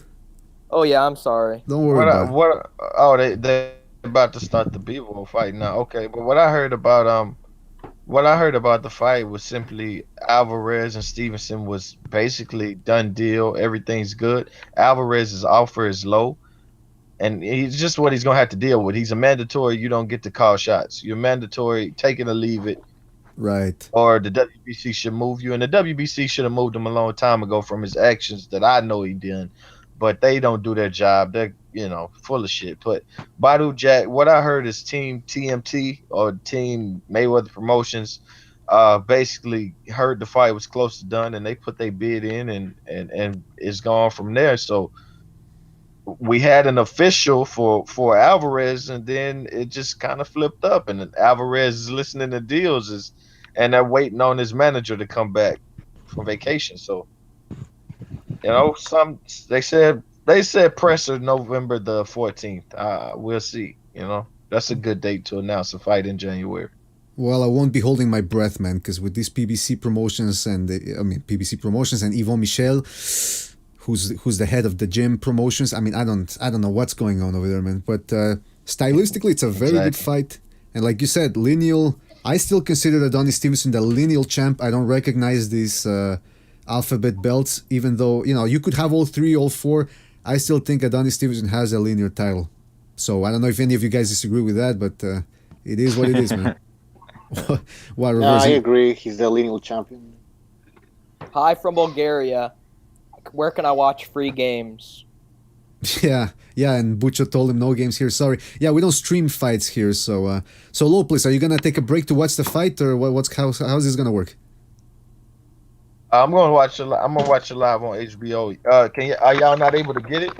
Oh yeah, I'm sorry. Don't worry about it. They're about to start the Bivol fight now. Okay, but what I heard about the fight was simply Alvarez and Stevenson was basically done deal. Everything's good. Alvarez's offer is low, and he's just what he's gonna have to deal with. He's a mandatory. You don't get to call shots. You're mandatory. Take it or leave it. Right. Or the WBC should move you, and the WBC should have moved him a long time ago from his actions that I know he did. But they don't do their job. They're, full of shit. But Badu Jack, what I heard is Team TMT or Team Mayweather Promotions basically heard the fight was close to done, and they put their bid in, and it's gone from there. So we had an official for Alvarez, and then it just kind of flipped up, and Alvarez is listening to deals, and they're waiting on his manager to come back from vacation. So they said presser November the 14th. We'll see. That's a good date to announce a fight in January. Well, I won't be holding my breath, man, because with these PBC promotions and Yvon Michel, who's the head of the gym promotions. I mean, I don't know what's going on over there, man. But stylistically, it's a very good fight, and like you said, lineal. I still consider Adonis Stevenson the lineal champ. I don't recognize these alphabet belts, even though you could have all 3, all 4. I still think Adonis Stevenson has a linear title. So I don't know if any of you guys disagree with that, but it is what it is, man. I agree. He's the lineal champion. Hi from Bulgaria. Where can I watch free games? Yeah, and Bucho told him no games here. Sorry. Yeah, we don't stream fights here. So Lopez, are you gonna take a break to watch the fight, or how's this gonna work? I'm gonna watch it live on HBO. Are y'all not able to get it?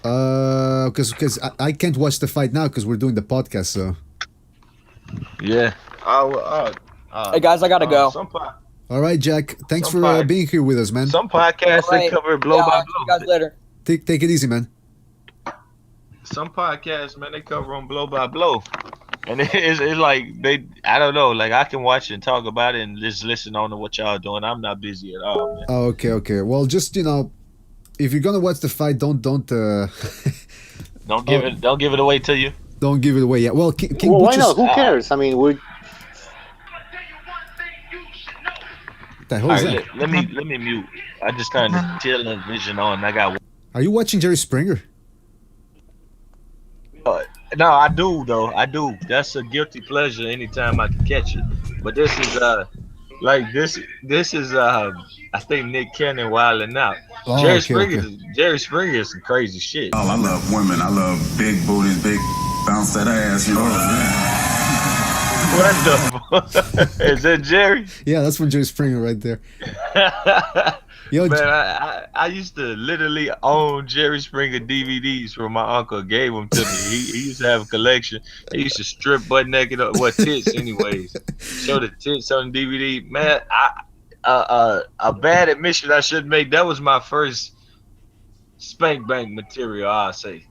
Because I can't watch the fight now because we're doing the podcast. So. Yeah. Hey guys, I gotta go. All right, Jack. Thanks for being here with us, man. Some podcasts they cover blow by blow. See you guys later. Take it easy, man. Some podcasts, man, they cover on blow by blow. And it's like I don't know, like I can watch and talk about it and just listen on to what y'all doing. I'm not busy at all, man. Oh, okay. Well, just if you're gonna watch the fight, don't don't give it away to you. Don't give it away. Yeah. Well, why not? Who cares? I mean, The hell is that? Let me mute. I just turned the television on. I got. Are you watching Jerry Springer? No, I do though. I do. That's a guilty pleasure anytime I can catch it. But this is like this is I think Nick Cannon wilding out. Oh, Jerry okay. Springer is some crazy shit. Oh, I love women. I love big booties, big bounce that ass. You know what I'm saying? What the is that Jerry? Yeah, that's from Jerry Springer right there. Yo, man, I used to literally own Jerry Springer DVDs from my uncle. Gave them to me. He used to have a collection. He used to strip butt naked, tits anyways. Show the tits on DVD. Man, a bad admission I should make. That was my first spank bank material. I'll say,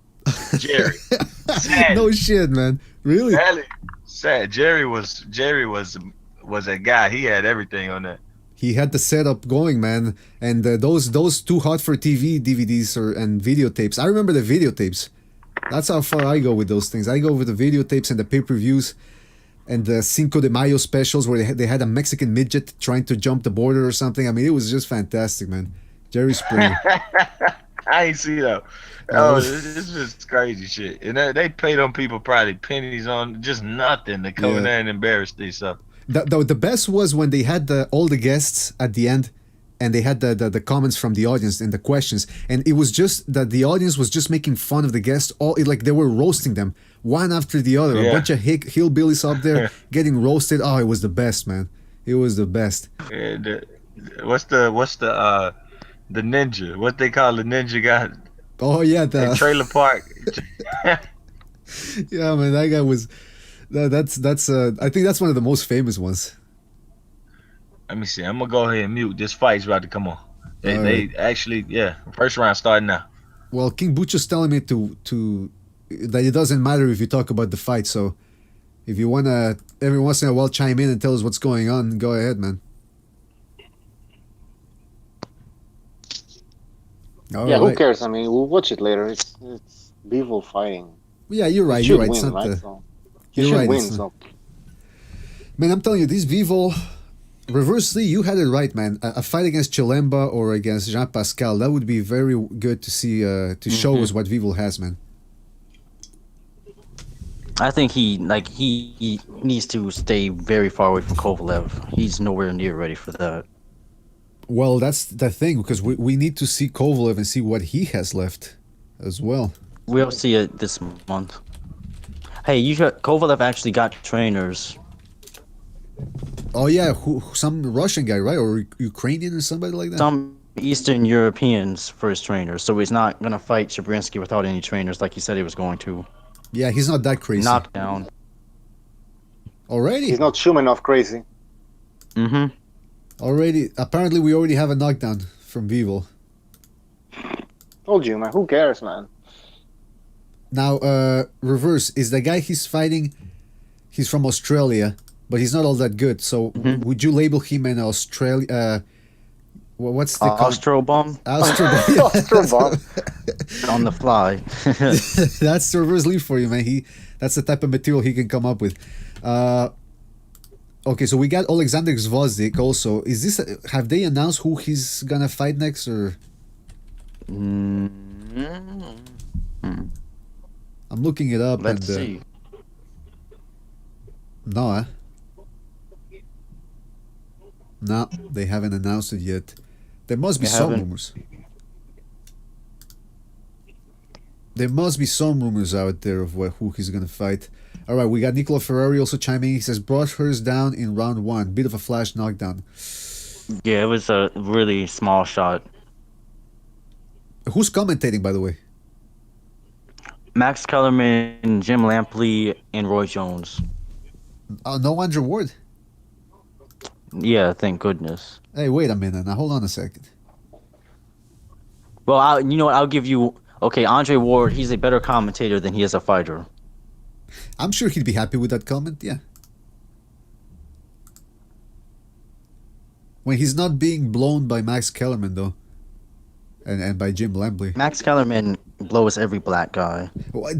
Jerry. No shit, man. Really? Sad. Jerry was a guy. He had everything on that. He had the setup going, man, and those Too Hot for TV DVDs and videotapes. I remember the videotapes. That's how far I go with those things. I go with the videotapes and the pay-per-views and the Cinco de Mayo specials where they had a Mexican midget trying to jump the border or something. I mean, it was just fantastic, man. Jerry Springer. I ain't see that. Oh, this is crazy shit. And they pay them people probably pennies on just nothing to come in there and embarrass themselves. The best was when they had all the guests at the end, and they had the comments from the audience and the questions, and it was just that the audience was just making fun of the guests, like they were roasting them one after the other. A bunch of hillbillies up there getting roasted. Oh, it was the best, man. It was the best. Yeah, what's the ninja? What they call the ninja guy? Oh yeah, the Trailer Park. Yeah, man, that guy was. That's I think that's one of the most famous ones. Let me see. I'm gonna go ahead and mute. This fight's about to come on. They actually, first round starting now. Well, King Butcher's telling me to that it doesn't matter if you talk about the fight. So if you wanna every once in a while chime in and tell us what's going on, go ahead, man. Who cares? I mean, we'll watch it later. It's Bivol fighting. Yeah, you're right. You're right. Win, right? He should win. So. Man, I'm telling you, this Bivol, reversely, you had it right, man. A fight against Chilemba or against Jean Pascal, that would be very good to see, to show us what Bivol has, man. I think he needs to stay very far away from Kovalev. He's nowhere near ready for that. Well, that's the thing, because we need to see Kovalev and see what he has left as well. We'll see it this month. Hey, Kovalev actually got trainers. Oh yeah, some Russian guy, right? Or Ukrainian or somebody like that? Some Eastern Europeans for his trainers. So he's not going to fight Shabrinsky without any trainers like he said he was going to. Yeah, he's not that crazy. Knockdown. Already? He's not Shumenov crazy. Mm-hmm. Apparently we already have a knockdown from Bivol. Told you, man. Who cares, man? Now, reverse, is the guy he's fighting, he's from Australia, but he's not all that good. So would you label him an Australia? What's the Austrobomb? Austrobomb. On the fly. That's the reverse lead for you, man. That's the type of material he can come up with. Okay, so we got Alexander Gvozdyk also. Is this? Have they announced who he's gonna fight next, or? I'm looking it up. Let's see. No, no, they haven't announced it yet. There must be some rumors. There must be some rumors out there of who he's gonna fight. All right, we got Nicola Ferrari also chiming in. He says Broadhurst down in round 1. Bit of a flash knockdown. Yeah, it was a really small shot. Who's commentating, by the way? Max Kellerman, Jim Lampley, and Roy Jones. No Andrew Ward? Yeah, thank goodness. Hey, wait a minute. Now, hold on a second. Well, you know what? I'll give you... Okay, Andre Ward, he's a better commentator than he is a fighter. I'm sure he'd be happy with that comment, yeah. When he's not being blown by Max Kellerman, though. And by Jim Lampley. Max Kellerman blows every black guy. Well,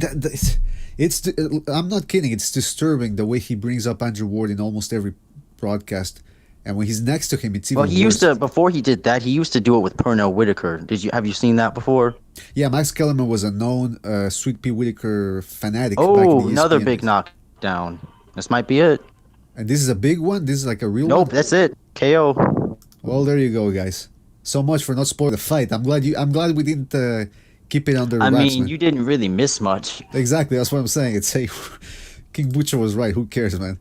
I'm not kidding. It's disturbing the way he brings up Andrew Ward in almost every broadcast. And when he's next to him, it's even Well, he used worse. to, before he did that, he used to do it with Pernell Whitaker. Have you seen that before? Yeah, Max Kellerman was a known Sweet Pea Whitaker fanatic. Oh, back in the another ESPN big days. knockdown. This might be it. And this is a big one? This is like a real Nope, one? that's it. KO. Well, there you go, guys. So much for not spoiling the fight. I'm glad we didn't keep it under wraps, I mean, man. you didn't really miss much. Exactly, that's what I'm saying. It's King Butcher was right. Who cares, man?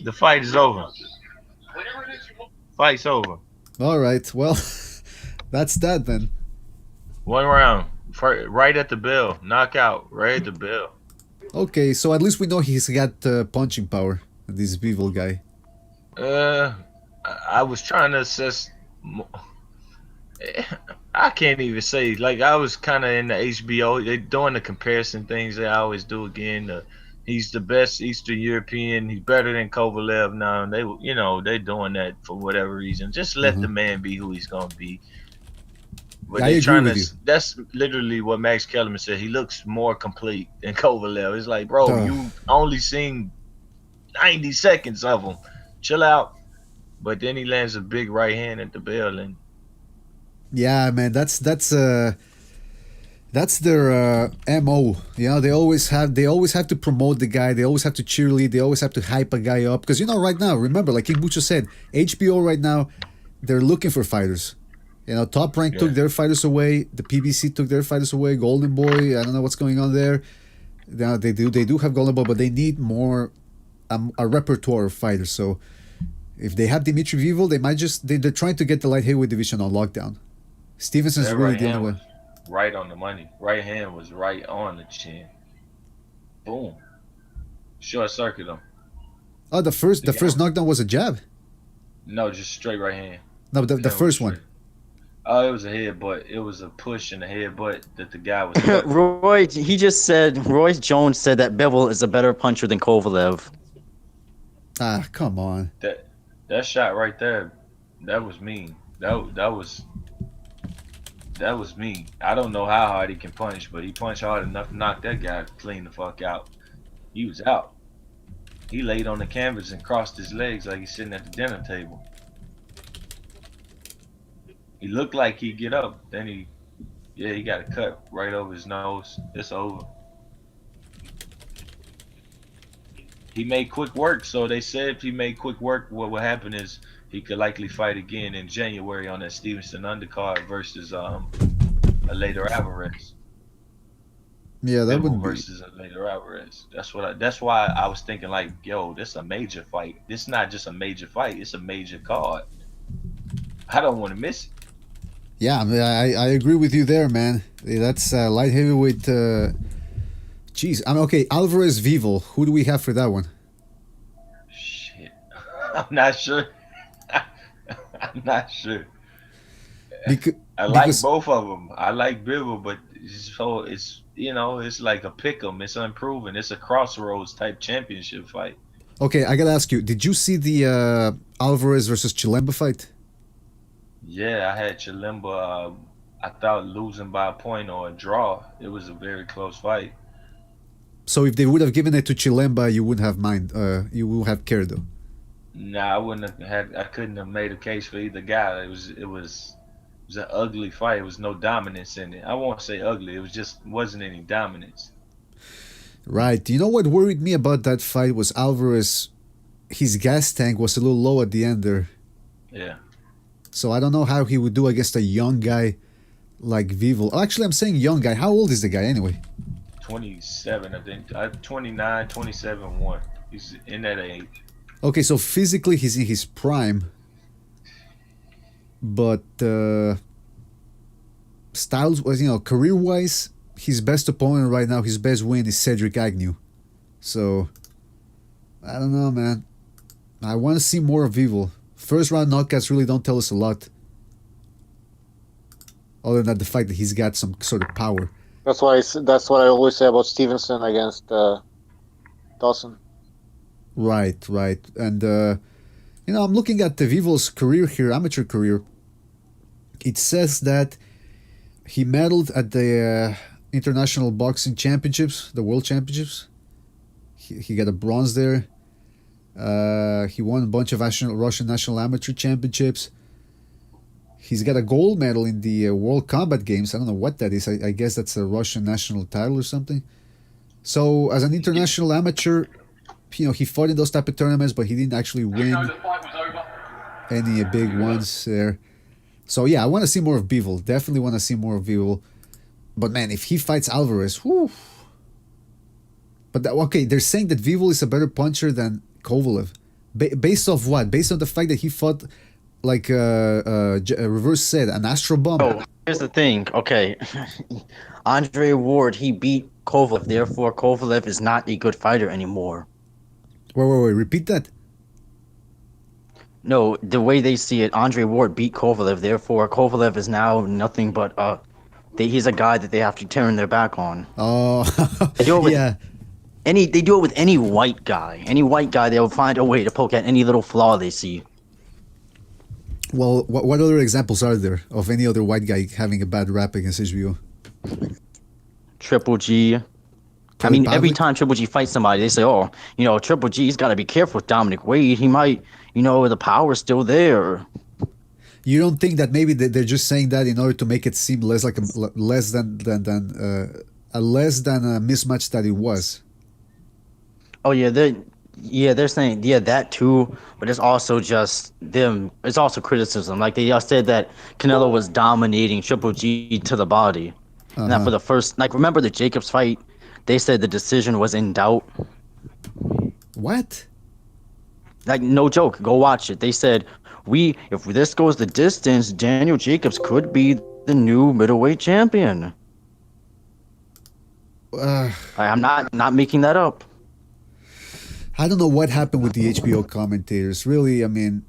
The fight is over. Fight's over. All right. Well, that's that then. 1 round. Right at the bell. Knockout. Right at the bell. Okay, so at least we know he's got punching power. This Bivol guy. I was trying to assess. I can't even say. Like, I was kind of in the HBO. They're doing the comparison things they always do again. He's the best Eastern European. He's better than Kovalev now. And they're doing that for whatever reason. Just let the man be who he's gonna be. But Yeah, I agree with you. That's literally what Max Kellerman said. He looks more complete than Kovalev. It's like, bro, you only seen 90 seconds of him. Chill out. But then he lands a big right hand at the bell, and yeah, man, that's their MO. You know, they always have to promote the guy. They always have to cheerlead. They always have to hype a guy up. Because right now, remember, like King Bucho said, HBO right now, they're looking for fighters. Top Rank took their fighters away. The PBC took their fighters away. Golden Boy, I don't know what's going on there. Now they do have Golden Boy, but they need more a repertoire of fighters. So if they have Dimitri Bivol, they might they're trying to get the light heavyweight division on lockdown. Stevenson's really the only one. Right on the money. Right hand was right on the chin. Boom. Short circuit him. Oh, the first knockdown was a jab? No, just straight right hand. No, the first one. Oh, it was a headbutt. It was a push and a headbutt that the guy was. Roy Jones said that Bivol is a better puncher than Kovalev. Ah, come on. That shot right there, that was mean. That was mean. I don't know how hard he can punch, but he punched hard enough to knock that guy clean the fuck out. He was out. He laid on the canvas and crossed his legs like he's sitting at the dinner table. He looked like he'd get up. Then he got a cut right over his nose. It's over. He made quick work, so they said if he made quick work, what would happen is he could likely fight again in January on that Stevenson undercard versus a later Alvarez. Yeah, that would be versus a later Alvarez. That's why I was thinking like, yo, this is a major fight. This is not just a major fight. It's a major card. I don't want to miss it. Yeah, I agree with you there, man. That's light heavyweight. Jeez, okay. Alvarez Bivol. Who do we have for that one? Shit, I'm not sure. I'm not sure. I like both of them. I like Bivol, but it's like a pick 'em. It's unproven. It's a crossroads type championship fight. Okay, I gotta ask you. Did you see the Alvarez versus Chilemba fight? Yeah, I had Chilemba. I thought losing by a point or a draw. It was a very close fight. So if they would have given it to Chilemba, you wouldn't have mind. You would have cared though. Nah, I wouldn't have had. I couldn't have made a case for either guy. It was an ugly fight. It was no dominance in it. I won't say ugly. It was just wasn't any dominance. Right. You know what worried me about that fight was Alvarez. His gas tank was a little low at the end there. Yeah. So I don't know how he would do against a young guy like Bivol. Actually, I'm saying young guy. How old is the guy anyway? 27, I think. 29, 27, 1. He's in that age. Okay, so physically he's in his prime. But styles-wise, career-wise, his best opponent right now, his best win is Cedric Agnew. So, I don't know, man. I want to see more of Bivol. First round knockouts really don't tell us a lot. Other than the fact that he's got some sort of power. That's what I always say about Stevenson against Dawson. Right. And, I'm looking at the Bivol's career here, amateur career. It says that he medaled at the International Boxing Championships, the World Championships. He got a bronze there. He won a bunch of Russian national amateur championships. He's got a gold medal in the World Combat Games. I don't know what that is. I guess that's a Russian national title or something. So as an international amateur, he fought in those type of tournaments, but he didn't actually win any big ones there. So yeah, I want to see more of Bivol. Definitely want to see more of Bivol. But man, if he fights Alvarez, whew. But okay, they're saying that Bivol is a better puncher than Kovalev. Based off what? Based on the fact that he fought, like Reverse said, an Astro Bomb. Oh, here's the thing. Okay, Andre Ward, he beat Kovalev. Therefore, Kovalev is not a good fighter anymore. Wait. Repeat that. No, the way they see it, Andre Ward beat Kovalev. Therefore, Kovalev is now nothing but he's a guy that they have to turn their back on. Oh, yeah. They do it with any white guy. Any white guy, they'll find a way to poke at any little flaw they see. Well, what other examples are there of any other white guy having a bad rap against HBO? Triple G. I mean, every time Triple G fights somebody, they say, oh, Triple G's got to be careful with Dominic Wade. He might, the power's still there. You don't think that maybe they're just saying that in order to make it seem less like a less than a mismatch that it was? Oh yeah, they're saying that too, but it's also just them. It's also criticism. Like they just said that Canelo was dominating Triple G to the body. Now for the first, remember the Jacobs fight? They said the decision was in doubt. What? No joke. Go watch it. They said if this goes the distance, Daniel Jacobs could be the new middleweight champion. I'm not making that up. I don't know what happened with the HBO commentators. Really, I mean,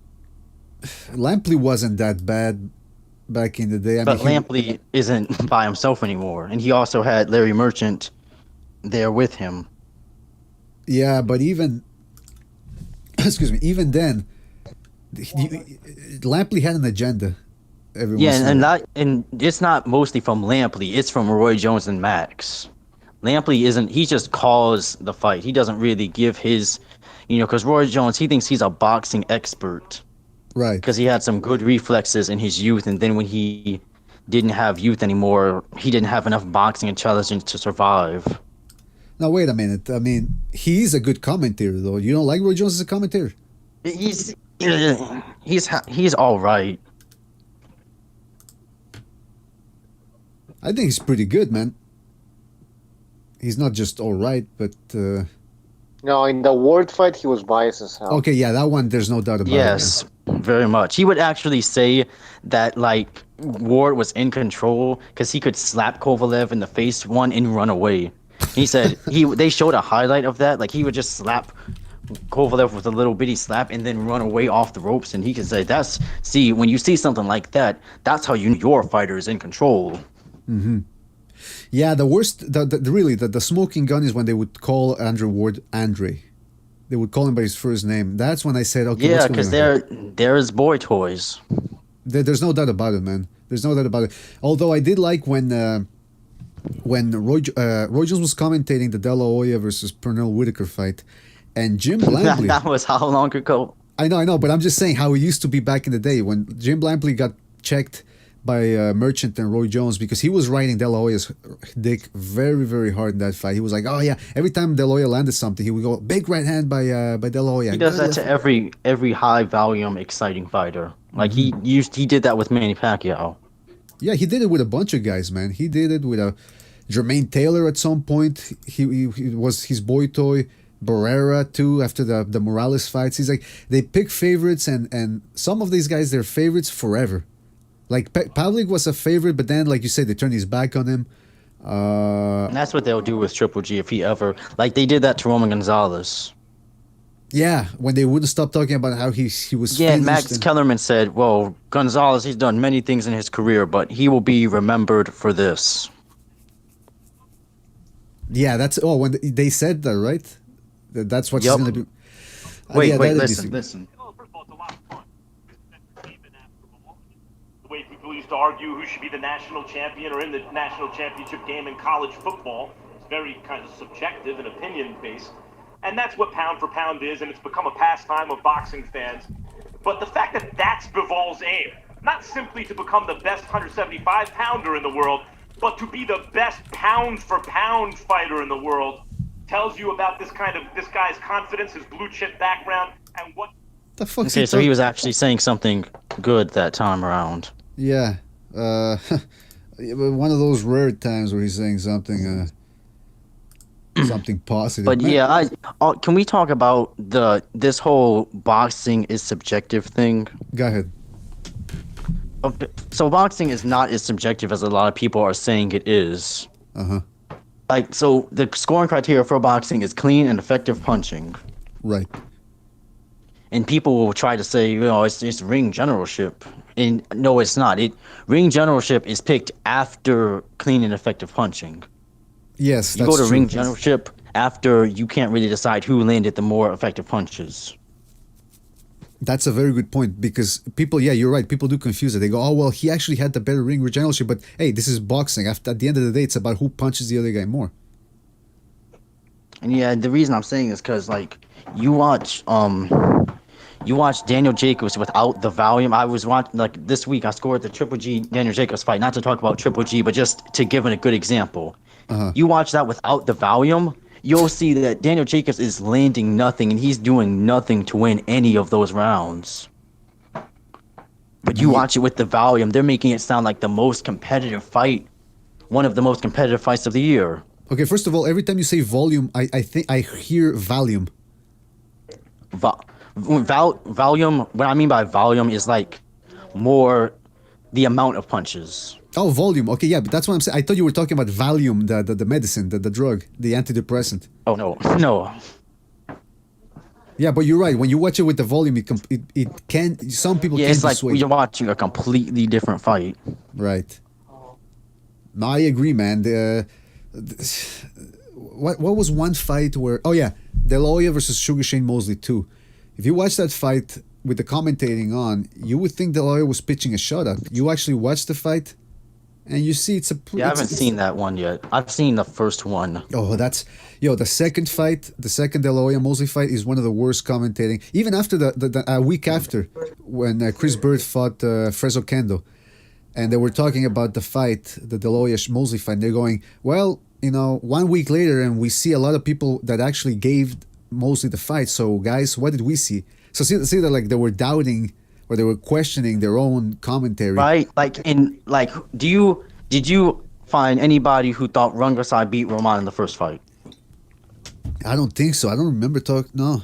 Lampley wasn't that bad back in the day. But Lampley isn't by himself anymore, and he also had Larry Merchant there with him. Yeah, but even then, Lampley had an agenda. And it's not mostly from Lampley. It's from Roy Jones and Max. Lampley he just calls the fight. He doesn't really give his, because Roy Jones, he thinks he's a boxing expert. Right. Because he had some good reflexes in his youth, and then when he didn't have youth anymore, he didn't have enough boxing intelligence to survive. Now, wait a minute. I mean, he's a good commentator, though. You don't like Roy Jones as a commentator? He's all right. I think he's pretty good, man. He's not just all right, but... No, in the Ward fight, he was biased as hell. Okay, yeah, that one, there's no doubt about it. Yes, very much. He would actually say that, Ward was in control because he could slap Kovalev in the face and run away. He said they showed a highlight of that. He would just slap Kovalev with a little bitty slap and then run away off the ropes. And he could say, when you see something like that, that's how your fighter is in control. Mm-hmm. Yeah, the worst, the smoking gun is when they would call Andre Ward Andre. They would call him by his first name. That's when I said, okay, yeah, because they're his boy toys. There's no doubt about it, man. There's no doubt about it. Although I did like when Roy Jones was commentating the De La Hoya versus Pernell Whitaker fight, and Jim Lampley. That was how long ago? I know, but I'm just saying how it used to be back in the day when Jim Lampley got checked by Merchant and Roy Jones because he was riding De La Hoya's dick very, very hard in that fight. He was like, oh yeah, every time De La Hoya landed something, he would go, big right hand by De La Hoya. He does that to every high volume, exciting fighter. He did that with Manny Pacquiao. Yeah, he did it with a bunch of guys, man. He did it with Jermaine Taylor at some point. He was his boy toy. Barrera too, after the Morales fights. He's like, they pick favorites, and some of these guys, they're favorites forever. Pavlik was a favorite, but then, like you said, they turned his back on him. And that's what they'll do with Triple G if he ever... they did that to Roman Gonzalez. Yeah, when they wouldn't stop talking about how he was... Yeah, and Max Kellerman said, well, Gonzalez, he's done many things in his career, but he will be remembered for this. Yeah, that's... Oh, when they said that, right? That's what she's going to do. Wait, listen. People used to argue who should be the national champion or in the national championship game in college football. It's very kind of subjective and opinion-based. and that's what pound for pound is, and it's become a pastime of boxing fans. But the fact that that's Bivol's aim, not simply to become the best 175-pounder in the world, but to be the best pound-for-pound fighter in the world, tells you about this guy's confidence, his blue chip background, and what. The fuck? Okay, so he was actually saying something good that time around. Yeah, one of those rare times where he's saying something, something positive. But yeah, can we talk about this whole boxing is subjective thing? Go ahead. So boxing is not as subjective as a lot of people are saying it is. Like, so the scoring criteria for boxing is clean and effective punching. Right. And people will try to say, it's ring generalship. And no, it's not. Ring generalship is picked after clean and effective punching. Yes, you that's go to true. ring generalship after you can't really decide who landed the more effective punches. That's a very good point, because people, yeah, you're right. People do confuse it. They go, oh, well, he actually had the better ring generalship, but hey, this is boxing. At the end of the day, it's about who punches the other guy more. And yeah, the reason I'm saying is because, like, you watch Daniel Jacobs without the volume. I was watching, like, this week I scored the Triple G Daniel Jacobs fight, not to talk about Triple G, but just to give it a good example. You watch that without the volume, you'll see that Daniel Jacobs is landing nothing, and he's doing nothing to win any of those rounds. But you watch it with the volume, they're making it sound like the most competitive fight, one of the most competitive fights of the year. Okay, first of all, every time you say volume, I think I hear volume. Volume, what I mean by volume is like more the amount of punches. Oh, volume. Okay, yeah, but that's what I'm saying. I thought you were talking about Valium, the medicine, the drug, the antidepressant. Oh, no. Yeah, but you're right. When you watch it with the volume, it can. Some people can't it's like dissuade. you're watching a completely different fight. Right. No, I agree, man. What was one fight where? Oh yeah, De La Hoya versus Sugar Shane Mosley 2. If you watch that fight with the commentating on, you would think De La Hoya was pitching a shutout. You actually watch the fight, and you see it's a. Yeah, I haven't seen that one yet. I've seen the first one. Oh, the second fight, the second De La Hoya Mosley fight is one of the worst commentating. Even after the week after, when Chris Bird fought Frezo Kendo, and they were talking about the fight, the De La Hoya Mosley fight, and they're going, well, 1 week later, and we see a lot of people that actually gave Mosley the fight. So, guys, what did we see? So see that, like, they were doubting or they were questioning their own commentary. Right, did you find anybody who thought Rungvisai beat Bermane in the first fight? I don't think so. I don't remember no.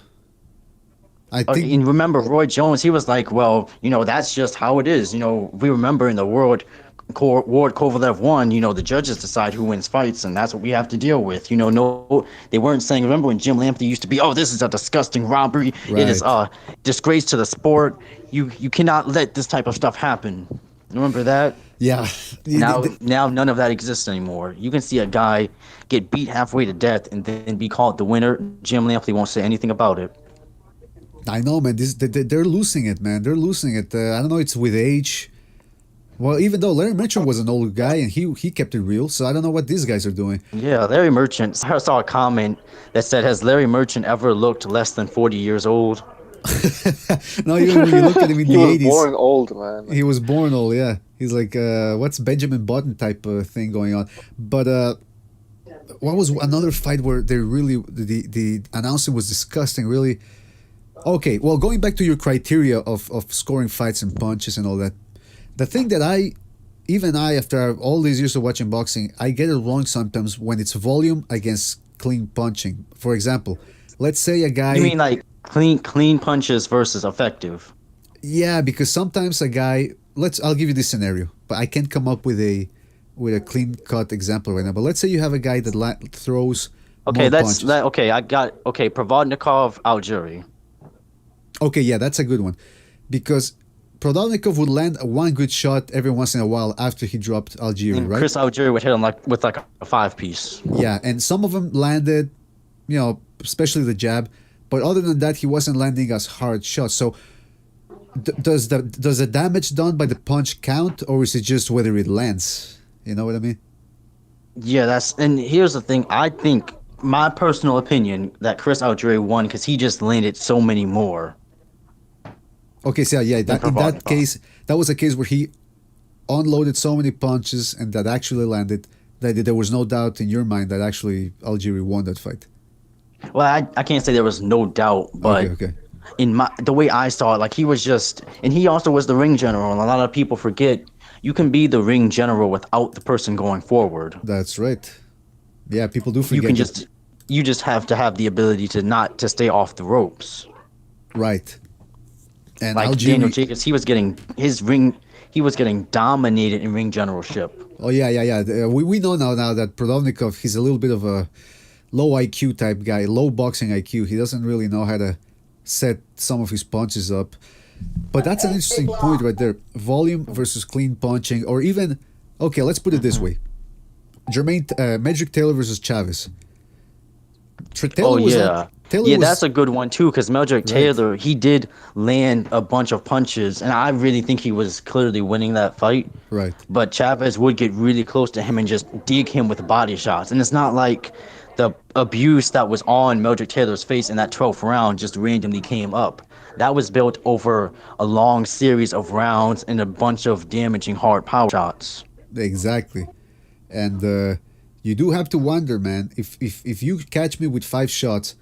And remember Roy Jones, he was like, well, that's just how it is. We remember in the Ward Kovalev won, the judges decide who wins fights, and that's what we have to deal with. No, they weren't saying, remember when Jim Lampley used to be, oh, this is a disgusting robbery. Right. It is a disgrace to the sport. You cannot let this type of stuff happen. Remember that? Yeah. Now none of that exists anymore. You can see a guy get beat halfway to death and then be called the winner. Jim Lampley won't say anything about it. I know, man. They're losing it, man. They're losing it. I don't know. It's with age. Well, even though Larry Merchant was an old guy and he kept it real, so I don't know what these guys are doing. Yeah, Larry Merchant. I saw a comment that said, "Has Larry Merchant ever looked less than 40 years old?" No, even when you look at him in the 80s. He was born old, man. He was born old, yeah. He's like, what's Benjamin Button type of thing going on? But what was another fight where they really the announcing was disgusting? Really. Okay, well, going back to your criteria of scoring fights and punches and all that, the thing that after all these years of watching boxing, I get it wrong sometimes when it's volume against clean punching. For example, let's say a guy. You mean like clean punches versus effective? Yeah, because sometimes a guy. I'll give you this scenario, but I can't come up with a clean cut example right now. But let's say you have a guy that throws. Okay, punches. Provodnikov, Algieri. Okay, yeah, that's a good one, because Provodnikov would land one good shot every once in a while after he dropped Algieri, and right? Chris Algieri would hit him with a 5-piece. Yeah, and some of them landed, especially the jab, but other than that, he wasn't landing as hard shots. So, does the damage done by the punch count, or is it just whether it lands? You know what I mean? Yeah, and here's the thing. I think my personal opinion that Chris Algieri won because he just landed so many more. Okay, so yeah, in that case, that was a case where he unloaded so many punches and that actually landed that there was no doubt in your mind that actually Algieri won that fight. Well, I can't say there was no doubt, but okay. In the way I saw it, like he was just, and he also was the ring general, and a lot of people forget you can be the ring general without the person going forward. That's right. Yeah, people do forget. You just have to have the ability to stay off the ropes. Right. And like Algieri, Daniel Jacobs, he was getting dominated in ring generalship. Oh yeah. We know now that Provodnikov, he's a little bit of a low IQ type guy, low boxing IQ. He doesn't really know how to set some of his punches up. But that's an interesting point right there. Volume versus clean punching, or even, okay, let's put it this way. Medrick Taylor versus Chavez. That's a good one too, because Medrick Taylor, he did land a bunch of punches, and I really think he was clearly winning that fight. Right. But Chavez would get really close to him and just dig him with body shots, and it's not like the abuse that was on Medrick Taylor's face in that 12th round just randomly came up. That was built over a long series of rounds and a bunch of damaging hard power shots. Exactly. And you do have to wonder, man, if you catch me with 5 shots,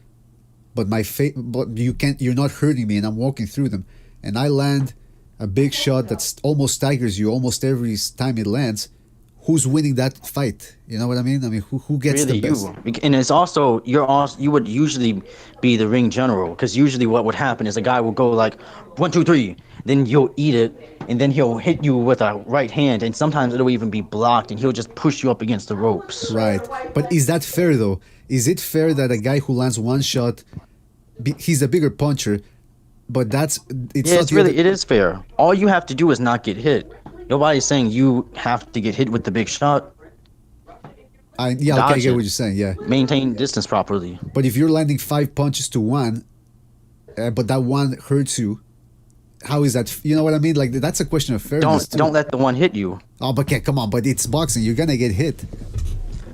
but you're not hurting me and I'm walking through them, and I land a big shot that almost staggers you almost every time it lands, who's winning that fight? You know what I mean? I mean, who gets really the best? And it's also you would usually be the ring general, because usually what would happen is a guy will go like 1, 2, 3, then you'll eat it, and then he'll hit you with a right hand, and sometimes it'll even be blocked, and he'll just push you up against the ropes. Right, but is that fair though? Is it fair that a guy who lands one shot, he's a bigger puncher, but it is fair. All you have to do is not get hit. Nobody's saying you have to get hit with the big shot. I get what you're saying, yeah. Maintain distance properly. But if you're landing 5 punches to one, but that one hurts you, how is that? You know what I mean? Like, that's a question of fairness. Don't let the one hit you. Oh, but come on, but it's boxing. You're gonna get hit.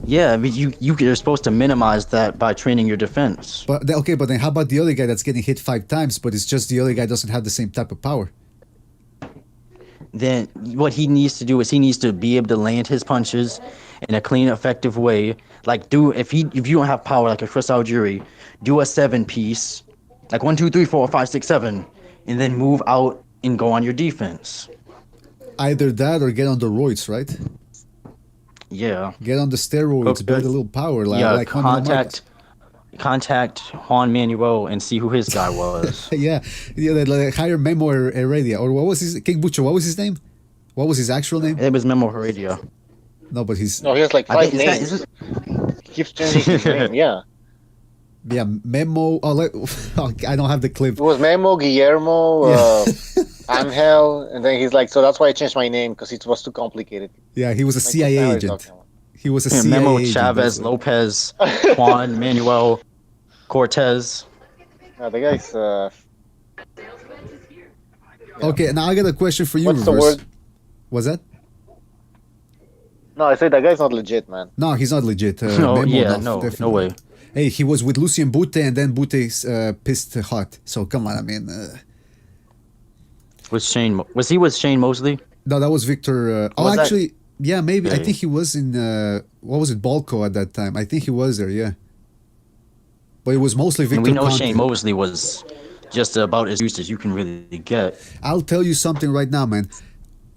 Yeah, I mean, you're supposed to minimize that by training your defense. But then how about the other guy that's getting hit 5 times, but it's just the other guy doesn't have the same type of power? Then what he needs to do is he needs to be able to land his punches in a clean, effective way. Like if you don't have power like a Chris Algieri, do a 7-piece, like 1, 2, 3, 4, 5, 6, 7, and then move out and go on your defense. Either that or get on the roids, right? Yeah. Get on the steroids, build a little power. Like contact Juan Manuel and see who his guy was. yeah, like hire Memo Heredia, or what was his King Bucho? What was his name? What was his actual name? It was Memo Heredia. No, but he has like 5 names. He keeps changing his name. Yeah. Yeah, Memo. I don't have the clip. It was Memo, Guillermo, Angel, and then he's like, so that's why I changed my name, because it was too complicated. Yeah, he was a CIA agent. He was a CIA Memo, agent. Chavez, Lopez, Juan, Manuel, Cortez. The guy's... Okay, now I got a question for you, What's Reverse. the word? What's that? No, I said that guy's not legit, man. No, he's not legit. No way. Hey, he was with Lucien Bute, and then Bute's pissed hot. So come on, I mean... Was he with Shane Mosley? No, that was Victor... Yeah, maybe. I think he was in, what was it, Balco at that time. I think he was there, yeah. But it was mostly Victor. And we know Conte. Shane Mosley was just about as used as you can really get. I'll tell you something right now, man.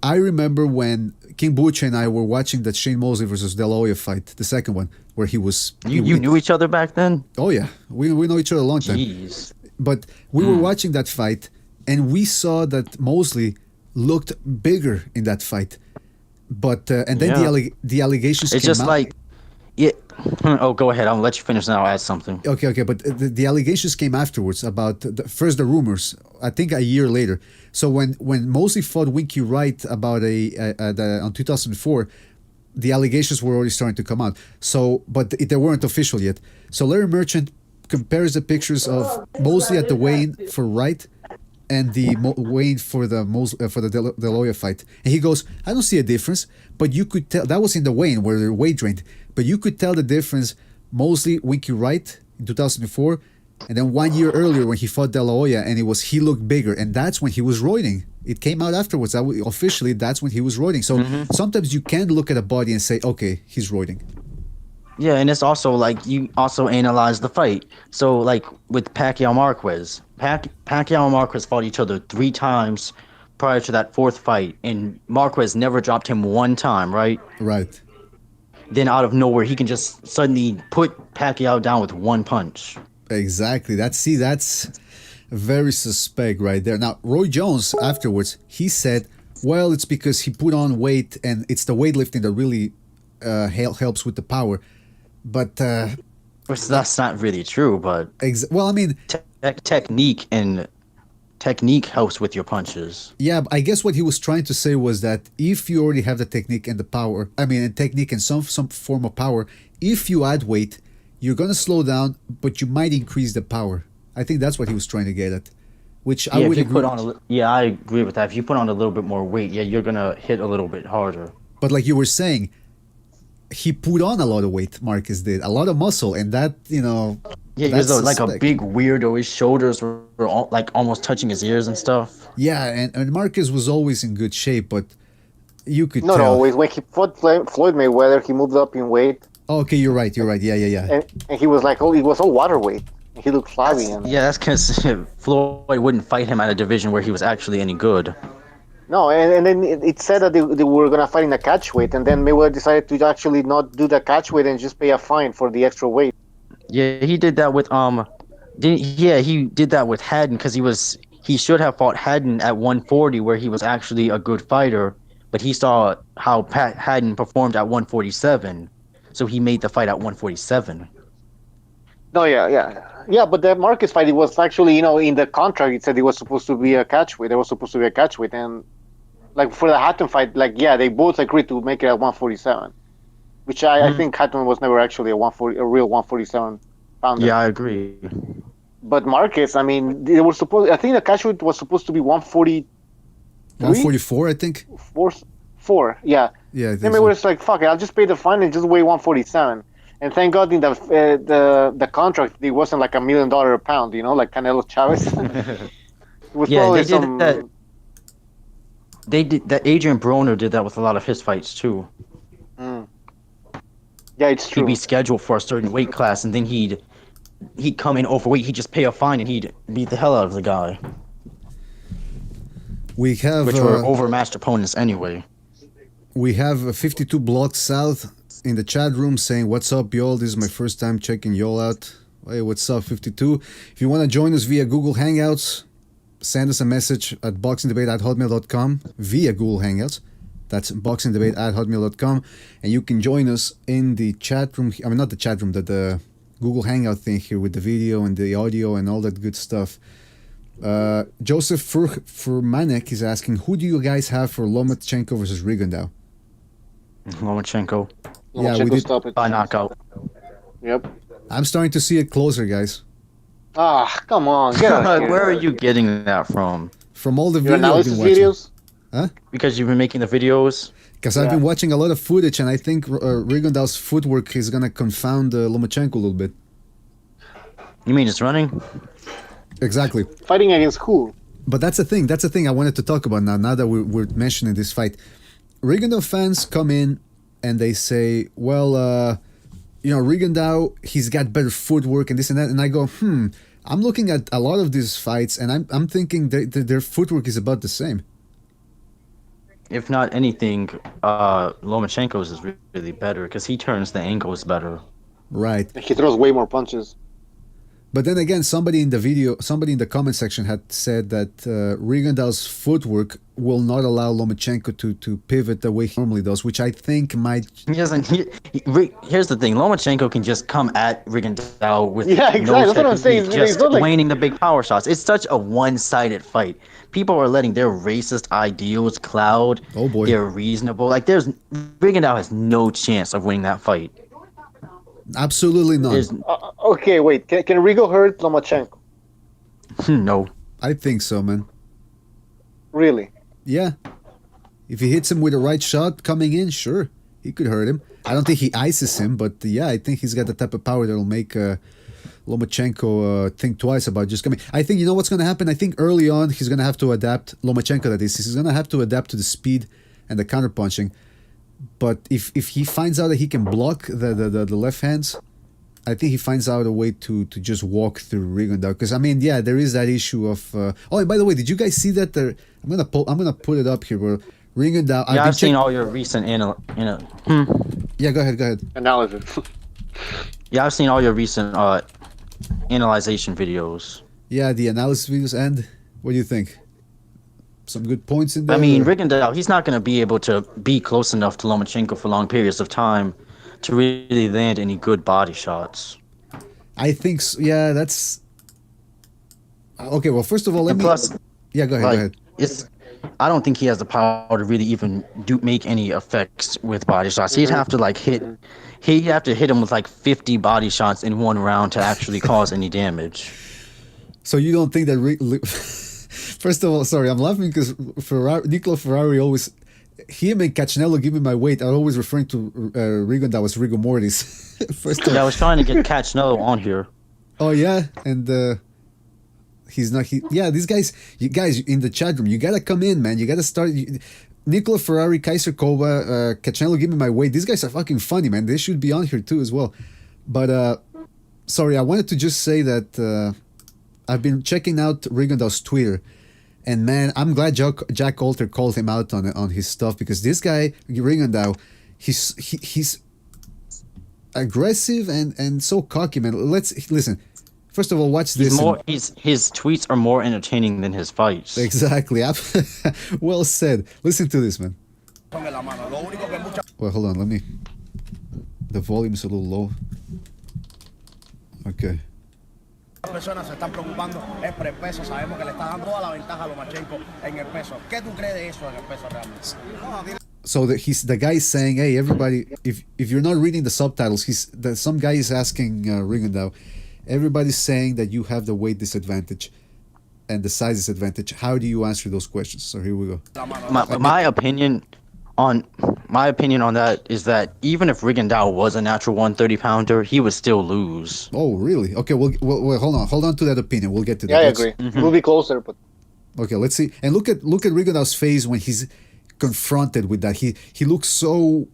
I remember when King Butch and I were watching that Shane Mosley versus De La Hoya fight, the second one, where he was... You knew each other back then? Oh, yeah. We know each other a long time. Jeez. But we were watching that fight, and we saw that Mosley looked bigger in that fight. But and then the allegations came out. It's just like, yeah. Oh, go ahead. I'll let you finish, and I'll add something. Okay. But the allegations came afterwards about first the rumors. I think a year later. So when Mosley fought Winky Wright about on 2004, the allegations were already starting to come out. So, but they weren't official yet. So Larry Merchant compares the pictures of Mosley at the weigh-in for Wright and the weigh-in for the De La Hoya fight, and he goes, I don't see a difference, but you could tell that was in the weigh-in where the weight drained, but you could tell the difference mostly winky right in 2004, and then 1 year earlier when he fought De La Hoya, and he looked bigger, and that's when he was roiding. It came out afterwards. Officially, that's when he was roiding. So sometimes you can look at a body and say, okay, he's roiding. Yeah, and it's also like you also analyze the fight. So like with Pacquiao Marquez, Pacquiao and Marquez fought each other 3 times prior to that 4th fight, and Marquez never dropped him 1 time, right? Right. Then out of nowhere, he can just suddenly put Pacquiao down with 1 punch. Exactly. That's very suspect right there. Now, Roy Jones afterwards, he said, well, it's because he put on weight, and it's the weightlifting that really helps with the power. But which that's not really true, but well, I mean, technique helps with your punches. Yeah, I guess what he was trying to say was that if you already have the technique and the power, technique and some form of power, if you add weight, you're gonna slow down, but you might increase the power. I think that's what he was trying to get at. Which I would agree. I agree with that. If you put on a little bit more weight, you're gonna hit a little bit harder. But like you were saying, he put on a lot of weight. Marcus did a lot of muscle, and that Yeah, he was like a big weirdo. His shoulders were like almost touching his ears and stuff. Yeah, and Marcus was always in good shape, but you could not tell. always. When he fought Floyd Mayweather, he moved up in weight. Oh, okay, you're right. Yeah. And he was like, he was all water weight. He looked flabby. That's because Floyd wouldn't fight him at a division where he was actually any good. No, and then it said that they were going to fight in a catch weight, and then Mayweather decided to actually not do the catch weight and just pay a fine for the extra weight. Yeah, he did that with he did that with Haddon because he should have fought Haddon at 140 where he was actually a good fighter, but he saw how Haddon performed at 147, so he made the fight at 147. No, yeah, but the Marcus fight, it was actually, in the contract, it said it was supposed to be a catch weight. There was supposed to be a catch weight, and like for the Hatton fight, they both agreed to make it at 147, which I think Hatton was never actually a real 147 pounder. Yeah, I agree. But Marcus, they were supposed. I think the catch weight was supposed to be 140. 144, I think. Four, yeah. Yeah. Then Mayweather was like, "Fuck it, I'll just pay the fine and just weigh 147." And thank God in the contract it wasn't like $1 million a pound, like Canelo Chavez. It was They did that. Adrian Broner did that with a lot of his fights too. Yeah, it's true. He'd be scheduled for a certain weight class, and then he'd come in overweight. He'd just pay a fine, and he'd beat the hell out of the guy. Which were overmatched opponents anyway. We have 52 blocks south in the chat room saying, "What's up, y'all? This is my first time checking y'all out." Hey, what's up, 52? If you want to join us via Google Hangouts, send us a message at boxingdebate@hotmail.com via Google Hangouts. That's boxingdebate@hotmail.com, and you can join us in the chat room. Not the chat room, the Google Hangout thing here with the video and the audio and all that good stuff. Joseph Furmanek is asking, who do you guys have for Lomachenko versus Rigondeaux? Lomachenko. Yeah, we did by knockout. Yep. I'm starting to see it closer, guys. Come on, get out here. Where are you getting that from? From all the videos. Huh? Because you've been making the videos? Because I've been watching a lot of footage, and I think Rigondeaux's footwork is going to confound Lomachenko a little bit. You mean it's running? Exactly. Fighting against who? But that's the thing I wanted to talk about now that we're mentioning this fight. Rigondeaux fans come in and they say, well, Rigondeaux, he's got better footwork and this and that. And I go, I'm looking at a lot of these fights and I'm thinking their footwork is about the same. If not anything, Lomachenko's is really better because he turns the angles better. Right. He throws way more punches. But then again, somebody in the comment section had said that Rigondeaux's footwork will not allow Lomachenko to pivot the way he normally does, which I think might... Here's the thing. Lomachenko can just come at Rigondeaux with exactly. That's what I'm saying. Just waning the big power shots. It's such a one-sided fight. People are letting their racist ideals cloud. Oh boy. They're reasonable. Rigondeaux has no chance of winning that fight. Absolutely not. Okay, wait. Can Rigo hurt Lomachenko? No. I think so, man. Really? Yeah. If he hits him with the right shot coming in, sure. He could hurt him. I don't think he ices him, but yeah, I think he's got the type of power that'll make Lomachenko think twice about just coming. I think you know what's going to happen. I think early on he's going to have to adapt. Lomachenko, that is, he's going to have to adapt to the speed and the counter punching. But if he finds out that he can block the left hands, I think he finds out a way to just walk through Rigondeaux. Because I mean, yeah, there is that issue of. Oh, and by the way, did you guys see that? I'm gonna put it up here, bro. Rigondeaux. Yeah, I've seen all your recent Yeah, go ahead. Analysis. Yeah, I've seen all your recent analyzation videos. Yeah, the analysis videos. And what do you think? Some good points in there. I mean, Rigondeaux, he's not going to be able to be close enough to Lomachenko for long periods of time to really land any good body shots. I think so. Yeah, that's okay. Well, first of all, yeah, go ahead. I don't think he has the power to really even make any effects with body shots. He'd have to hit him with like 50 body shots in one round to actually cause any damage. So you don't think that? First of all, sorry, I'm laughing because Nicolo Ferrari always. Him and Caccianello give me my weight. I'm always referring to Rigondeaux as rigor mortis. I was trying to get Caccianello on here. Oh yeah, and he's not. These guys, you guys in the chat room, you gotta come in, man. You gotta start. Nicolo Ferrari, Kaiser Koba, Caccianello, give me my weight. These guys are fucking funny, man. They should be on here too as well. But sorry, I wanted to just say that I've been checking out Rigondeaux's Twitter. And man, I'm glad Jack Alter called him out on his stuff, because this guy Rigondeaux, he's aggressive and so cocky, man. Let's listen. First of all, watch this. His tweets are more entertaining than his fights. Exactly. Well said. Listen to this, man. Well, hold on. The volume's a little low. Okay. Personas se están preocupando es por el peso. Sabemos que le está dando toda la ventaja a Lomachenko en el peso. ¿Qué tú crees de eso en el peso realmente? So the guy is saying, hey, everybody, if you're not reading the subtitles, some guy is asking Rigondeaux, everybody's saying that you have the weight disadvantage and the size disadvantage. How do you answer those questions? So here we go. My opinion on that is that even if Rigondeaux was a natural 130-pounder, he would still lose. Oh, really? Okay, well, hold on to that opinion. We'll get to that. Yeah, I agree. Mm-hmm. We'll be closer, but okay, let's see. And look at Rigondeaux's face when he's confronted with that. He looks so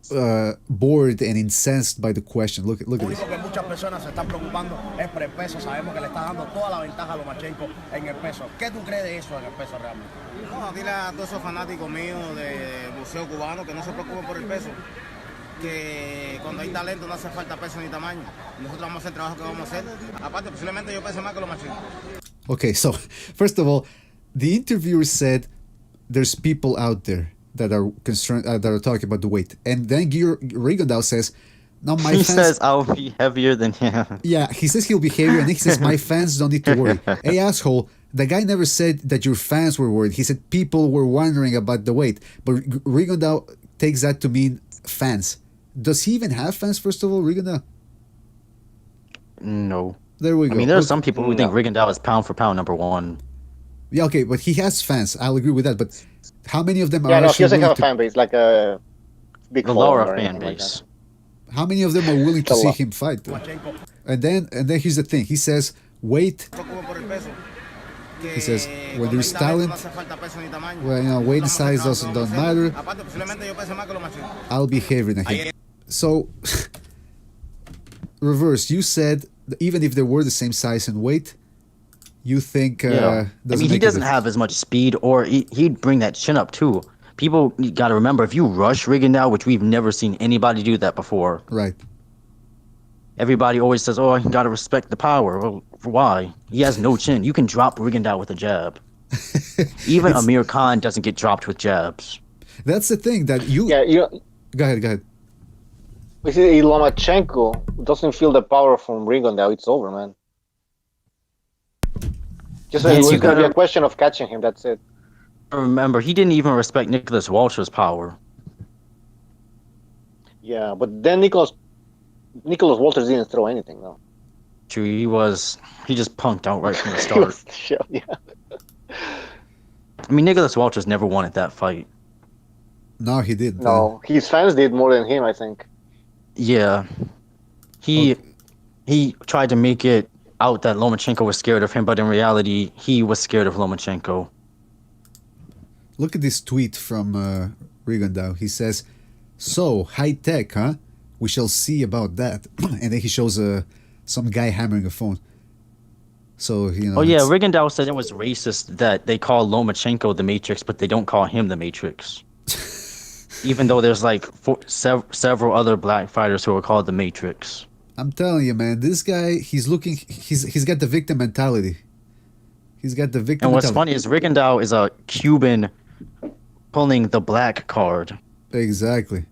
bored and incensed by the question. Look at this. Muchas personas se están preocupando es por el peso. Sabemos que le está dando toda la ventaja a Lomachenko en el peso. ¿Qué tú crees de eso en el peso realmente? No, dile a todos esos fanáticos míos de buceo cubano que no se preocupen por el peso. Que cuando hay talento no hace falta peso ni tamaño. Nosotros vamos a hacer el trabajo que vamos a hacer. Aparte, posiblemente yo pese más que Lomachenko. Okay, so first of all, the interviewer said there's people out there that are concerned, that are talking about the weight, and then Rigondeaux says, "No, my fans." He says, "I'll be heavier than him." Yeah, he says he'll be heavier, and then he says, "My fans don't need to worry." Hey, asshole! The guy never said that your fans were worried. He said people were wondering about the weight, but Rigondeaux takes that to mean fans. Does he even have fans? First of all, Rigondeaux. No. There we go. I mean, there are some people who think Rigondeaux is pound for pound #1. Yeah, okay, but he has fans. I'll agree with that. But how many of them are? Yeah, no, he doesn't have a fan base like a big Laura fan base. Like how many of them are willing to see him fight? Though? And then here's the thing. He says, "Weight." He says, "When there's talent, well, weight and size don't matter. I'll be heavier than him." So, reverse. You said that even if they were the same size and weight, you think I mean, he doesn't have as much speed, or he'd bring that chin up too. People got to remember, if you rush Rigondeaux, which we've never seen anybody do that before. Right. Everybody always says, "Oh, I got to respect the power." Well, why? He has no chin. You can drop Rigondeaux with a jab. Even Amir Khan doesn't get dropped with jabs. That's the thing that you. Yeah, Go ahead. We see Lomachenko doesn't feel the power from Rigondeaux. It's over, man. Just it's going to be a question of catching him. That's it. Remember, he didn't even respect Nicholas Walter's power. Yeah, but then Nicholas Walters didn't throw anything, though. True, he just punked out right from the start. Yeah. I mean, Nicholas Walters never wanted that fight. No, he didn't. No, his fans did more than him, I think. Yeah. He tried to make it out that Lomachenko was scared of him, but in reality, he was scared of Lomachenko. Look at this tweet from Rigondeaux. He says, "So high tech, huh? We shall see about that." And then he shows some guy hammering a phone. So Oh yeah, Rigondeaux said it was racist that they call Lomachenko the Matrix, but they don't call him the Matrix. Even though there's like several other black fighters who are called the Matrix. I'm telling you, man, this guy, he's got the victim mentality. He's got the victim. And what's mentality. funny is Rigondeaux is a Cuban pulling the black card. Exactly.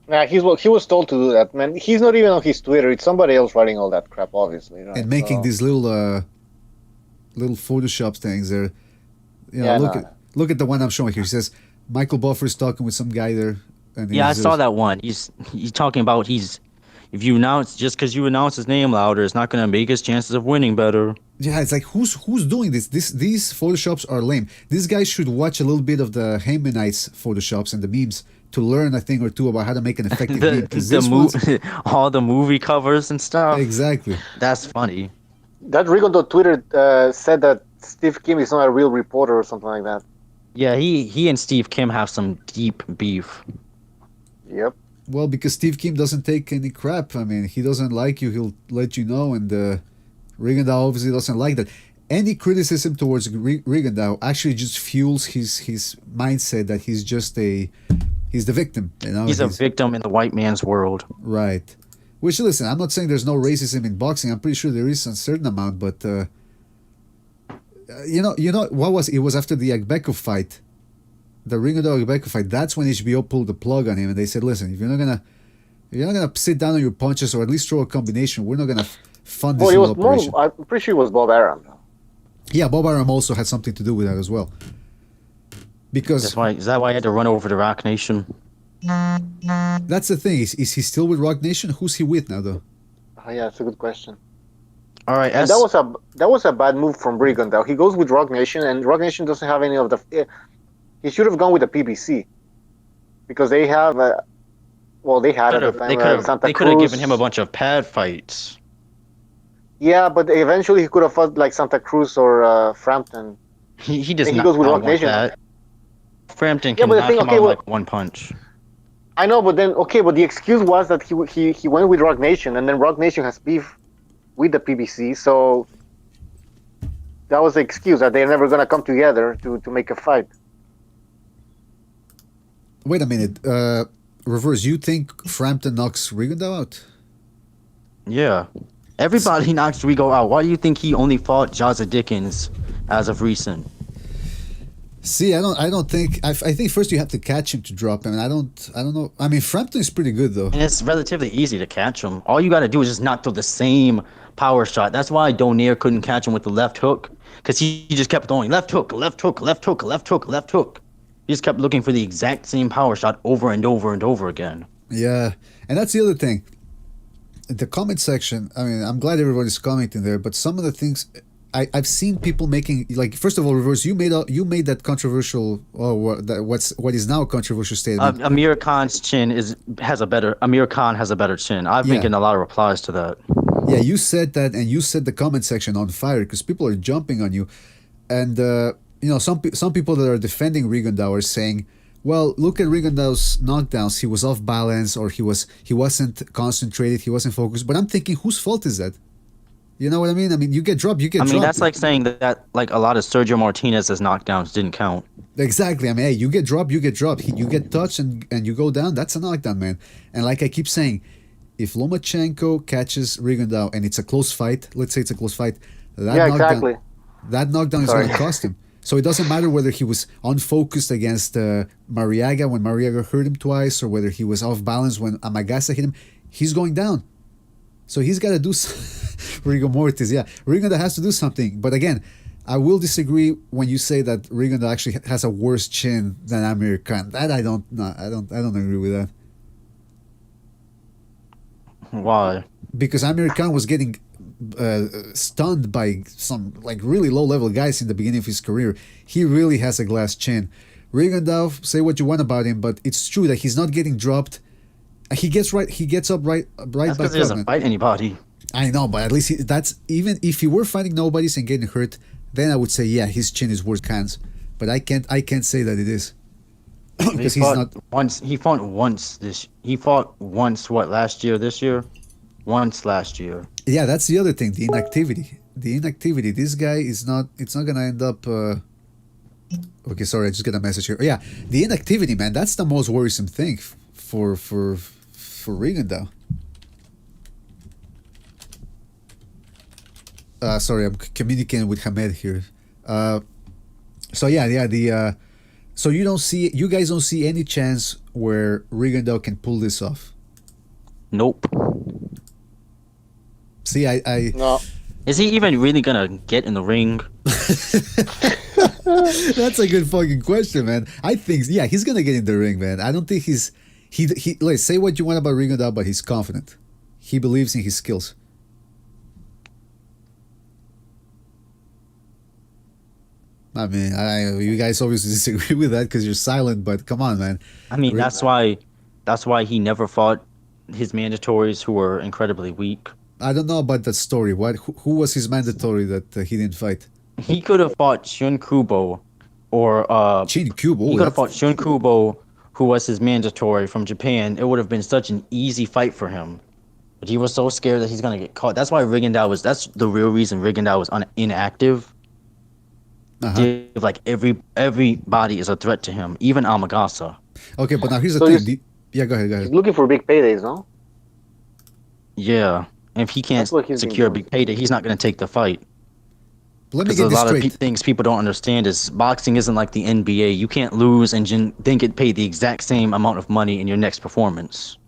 Yeah, he was told to do that, man. He's not even on his Twitter. It's somebody else writing all that crap, obviously. Right? And making these little Photoshop things there. Look at the one I'm showing here. He says Michael Buffer is talking with some guy there. And yeah, I saw that one. He's talking about if you announce just because you announce his name louder, it's not going to make his chances of winning better. Yeah, it's like who's doing this? These photoshops are lame. This guy should watch a little bit of the Haymanites photoshops and the memes to learn a thing or two about how to make an effective meme. All the movie covers and stuff. Exactly. That's funny. That Rigondeaux Twitter said that Steve Kim is not a real reporter or something like that. Yeah, he and Steve Kim have some deep beef. Yep. Well, because Steve Kim doesn't take any crap. I mean, he doesn't like you, he'll let you know, and Rigondeaux obviously doesn't like that. Any criticism towards Rigondeaux actually just fuels his mindset that he's the victim. He's a victim in the white man's world. Right. Which, listen, I'm not saying there's no racism in boxing. I'm pretty sure there is a certain amount, but what was it? Was after the Agbeko fight, the Rigondeaux Agbeko fight. That's when HBO pulled the plug on him, and they said, "Listen, if you're not gonna sit down on your punches or at least throw a combination, we're not gonna fund this operation." I'm pretty sure it was Bob Arum. Yeah, Bob Arum also had something to do with that as well. Because is that why he had to run over to Rock Nation? That's the thing. Is he still with Rock Nation? Who's he with now, though? Oh, yeah, that's a good question. All right, and that was a bad move from Rigondeaux. He goes with Rock Nation, and Rock Nation doesn't have any of the. He should have gone with the PBC because they have. They had at the time. They could have given him a bunch of pad fights. Yeah, but eventually he could have fought like Santa Cruz or Frampton. He does and not he goes with Rock want Nation. that. Frampton can knock him out like one punch. I know, but then but the excuse was that he went with Rock Nation, and then Rock Nation has beef with the PBC, so that was the excuse that they're never gonna come together to make a fight. Wait a minute, Reverse. You think Frampton knocks Rigondeaux out? Yeah, everybody knocks Rigo out. Why do you think he only fought Jaza Dickens as of recent? See, I don't think. I think first you have to catch him to drop him. And I don't know. I mean, Frampton is pretty good though. And it's relatively easy to catch him. All you got to do is just not throw the same power shot. That's why Donaire couldn't catch him with the left hook, because he just kept throwing left hook, left hook, left hook, left hook, left hook. He just kept looking for the exact same power shot over and over and over again. Yeah, and that's the other thing. The comment section. I mean, I'm glad everybody's commenting there, but some of the things. I've seen people making, like, first of all, Reverse, you made that controversial, what is now a controversial statement. Amir Khan's chin Amir Khan has a better chin. I've been getting a lot of replies to that. Yeah, you said that, and you set the comment section on fire because people are jumping on you, and some people that are defending Rigondeaux are saying, well, look at Rigondeaux's knockdowns. He was off balance, or he wasn't concentrated, he wasn't focused. But I'm thinking, whose fault is that? You know what I mean? I mean, you get dropped. That's like saying that like a lot of Sergio Martinez's knockdowns didn't count. Exactly. I mean, hey, you get dropped. You get touched and you go down. That's a knockdown, man. And like I keep saying, if Lomachenko catches Rigondeaux and it's a close fight, let's say it's a close fight, that knockdown is going to cost him. So it doesn't matter whether he was unfocused against Mariaga when Mariaga hurt him twice, or whether he was off balance when Amagasa hit him. He's going down. So he's got to do rigor mortis. Yeah, Rigondeaux has to do something. But again, I will disagree when you say that Rigondeaux actually has a worse chin than Amir Khan. That I don't agree with that. Why? Because Amir Khan was getting stunned by some like really low level guys in the beginning of his career. He really has a glass chin. Rigondeaux, say what you want about him, but it's true that he's not getting dropped. He gets up right That's back because he doesn't fight anybody. I know, but at least that's even if he were fighting nobodies and getting hurt, then I would say yeah, his chin is worse cans. But I can't say that it is because he's not. He fought once. What, last year? This year? Once last year. Yeah, that's the other thing. The inactivity. This guy is not. It's not gonna end up. Okay, sorry, I just got a message here. Yeah, the inactivity, man. That's the most worrisome thing for Rigondeaux. Sorry, I'm communicating with Hamed here. So you guys don't see any chance where Rigondeaux can pull this off. Nope. See, I no. Is he even really gonna get in the ring? That's a good fucking question, man. I think he's gonna get in the ring, man. I don't think he let's say what you want about Rigondeaux, but he's confident. He believes in his skills. I mean, you guys obviously disagree with that because you're silent, but come on, man. I mean, that's why he never fought his mandatories who were incredibly weak. I don't know about that story. Who was his mandatory that he didn't fight? He could have fought Shun Kubo or Shin Kubo. He could have fought Shun Kubo, who was his mandatory from Japan. It would have been such an easy fight for him. But he was so scared that he's gonna get caught. That's why that's the real reason Rigondeaux was inactive. Like everybody is a threat to him, even Amagasa. Okay, but now here's the thing. Yeah, go ahead. He's looking for big paydays, no? Yeah, and if he can't secure a big payday, he's not going to take the fight. Let me get this straight. A lot of things people don't understand is boxing isn't like the NBA. You can't lose and then get paid the exact same amount of money in your next performance.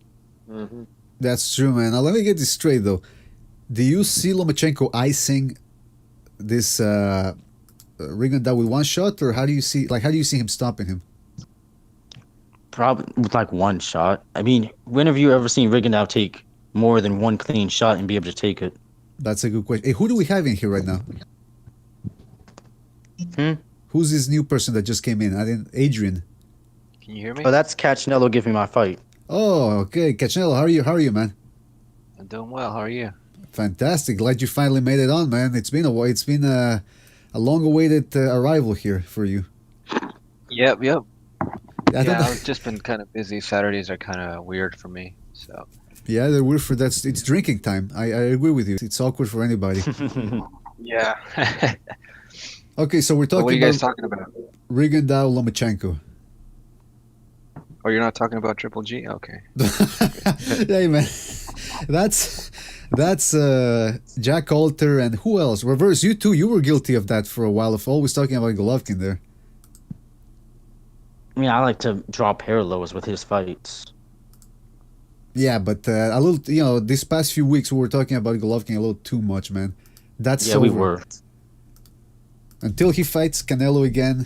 Mm-hmm. That's true, man. Now let me get this straight, though. Do you see Lomachenko icing this Rigondeaux with one shot, or how do you see him stopping him? Probably with like one shot. I mean, when have you ever seen Rigondeaux take more than one clean shot and be able to take it? That's a good question. Hey, who do we have in here right now? Who's this new person that just came in? Adrian. Can you hear me? Oh, that's Cachnello giving my fight. Oh, okay. Cachnello, how are you, man? I'm doing well. How are you? Fantastic. Glad you finally made it on, man. It's been a while. It's been a long-awaited arrival here for you. Yep. I've just been kind of busy. Saturdays are kind of weird for me, so. Yeah, they're weird for that. It's drinking time. I agree with you. It's awkward for anybody. Yeah. Okay, so we're talking. What are you guys talking about? Rigondeaux, Lomachenko. Oh, you're not talking about Triple G? Okay. Hey, man, that's Jack Alter and who else? Reverse, you too. You were guilty of that for a while, of always talking about Golovkin there. I mean, I like to drop hair lows with his fights. Yeah, but a little, this past few weeks we were talking about Golovkin a little too much, man. We were. Until he fights Canelo again,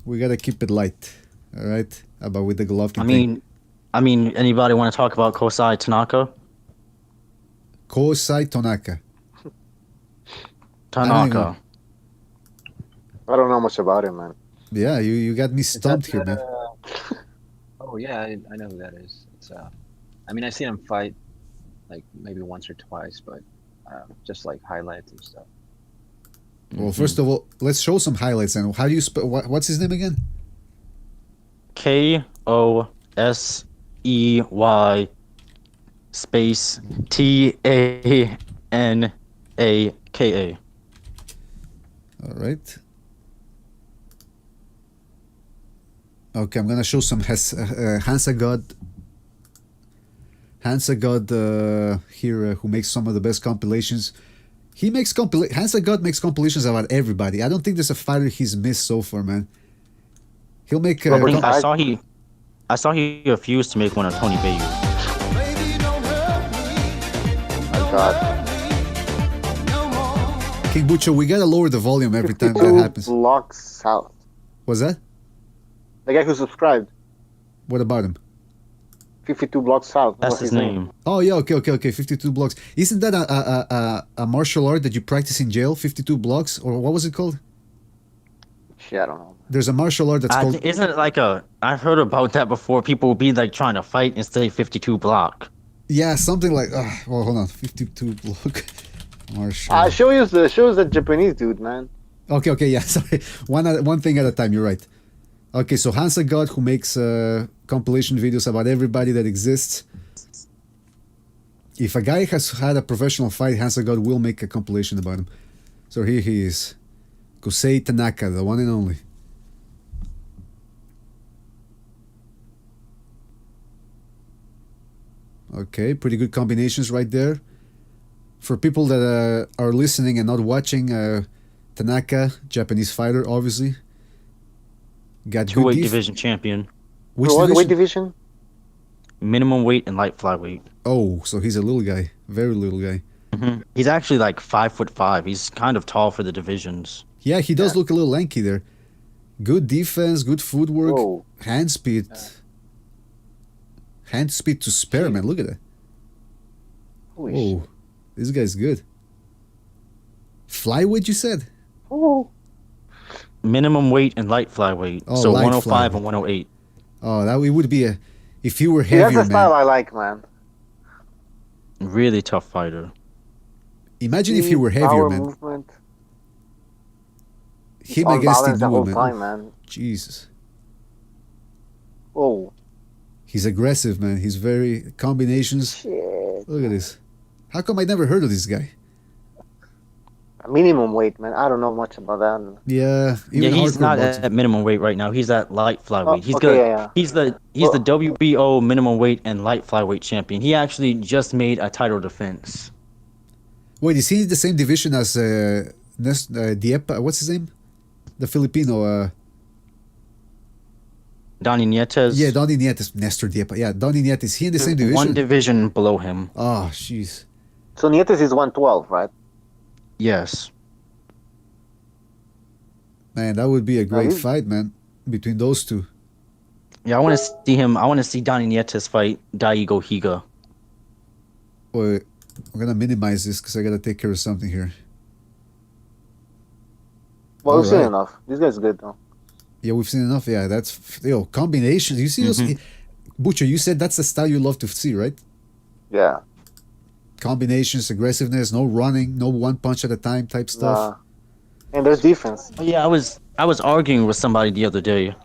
we gotta keep it light. All right, about with the Golovkin thing. I mean, anybody want to talk about Gosei Tanaka? Gosei Tanaka. I don't know much about him, man. Yeah, you got me stumped here, man. Oh yeah, I know who that is. It's I mean, I've seen him fight like maybe once or twice, but just like highlights and stuff. Well, first of all, let's show some highlights. And how do you spell? What's his name again? Kosey space Tanaka. All right. Okay, I'm gonna show some Hansagod here, who makes some of the best compilations. Hansagod makes compilations about everybody. I don't think there's a fighter he's missed so far, man. He'll make. I saw he refused to make one of Tony Bellew. My God. King Butcher, we gotta lower the volume every time that happens. Blocks south. What's that? The guy who subscribed. What about him? 52 blocks south. That's his name. Oh yeah, okay. 52 blocks. Isn't that a martial art that you practice in jail? 52 blocks, or what was it called? Shit, I don't know. There's a martial art that's called. Isn't it like a? I've heard about that before. People will be like trying to fight and say 52 block. Yeah, something like. Well, hold on. 52 block. Martial. Show us the Japanese dude, man. Okay, yeah. Sorry, one thing at a time. You're right. Okay, so Hansa God, who makes compilation videos about everybody that exists. If a guy has had a professional fight, Hansa God will make a compilation about him. So here he is. Gosei Tanaka, the one and only. Okay, pretty good combinations right there. For people that are listening and not watching, Tanaka, Japanese fighter, obviously. Got good weight division champion. Which what division? weight division? Minimum weight and light flyweight. Oh, so he's a little guy. Very little guy. Mm-hmm. He's actually like 5'5". He's kind of tall for the divisions. Yeah, he does look a little lanky there. Good defense, good footwork, hand speed. Hand speed to spare, man. Look at that. Oh, this guy's good. Flyweight, you said? Oh. Minimum weight and light flyweight. So 105 and 108. Oh, that it would be a. If you were heavier, that's the style man. I like, man. Really tough fighter. Imagine if you were heavier, man. Movement. Him against the Inu, whole man. time, man. Jesus. Oh. He's aggressive, man. He's very combinations. Shit. Look at this. How come I never heard of this guy? Minimum weight, man. I don't know much about that. Yeah, he's not at minimum weight right now. He's at light flyweight. He's okay, good. Yeah. He's the WBO minimum weight and light flyweight champion. He actually just made a title defense. Wait, is he the same division as Diepa? What's his name? The Filipino. Donny Nietes. Yeah, Donny Nietes. Nestor Diepa. Yeah, Donny Nietes. Is he in the same division? One division below him. Oh, jeez. So Nietes is 112, right? Yes. Man, that would be a great fight, man, between those two. Yeah, I want to see him. I want to see Donny Nietes fight Daigo Higa. Wait, I'm gonna minimize this because I gotta take care of something here. Well, we've seen enough. This guy's good, though. Yeah, we've seen enough. Yeah, that's combinations. You see those? Butcher, you said that's the style you love to see, right? Yeah. Combinations, aggressiveness, no running, no one punch at a time type stuff. And there's defense. Yeah, I was arguing with somebody the other day.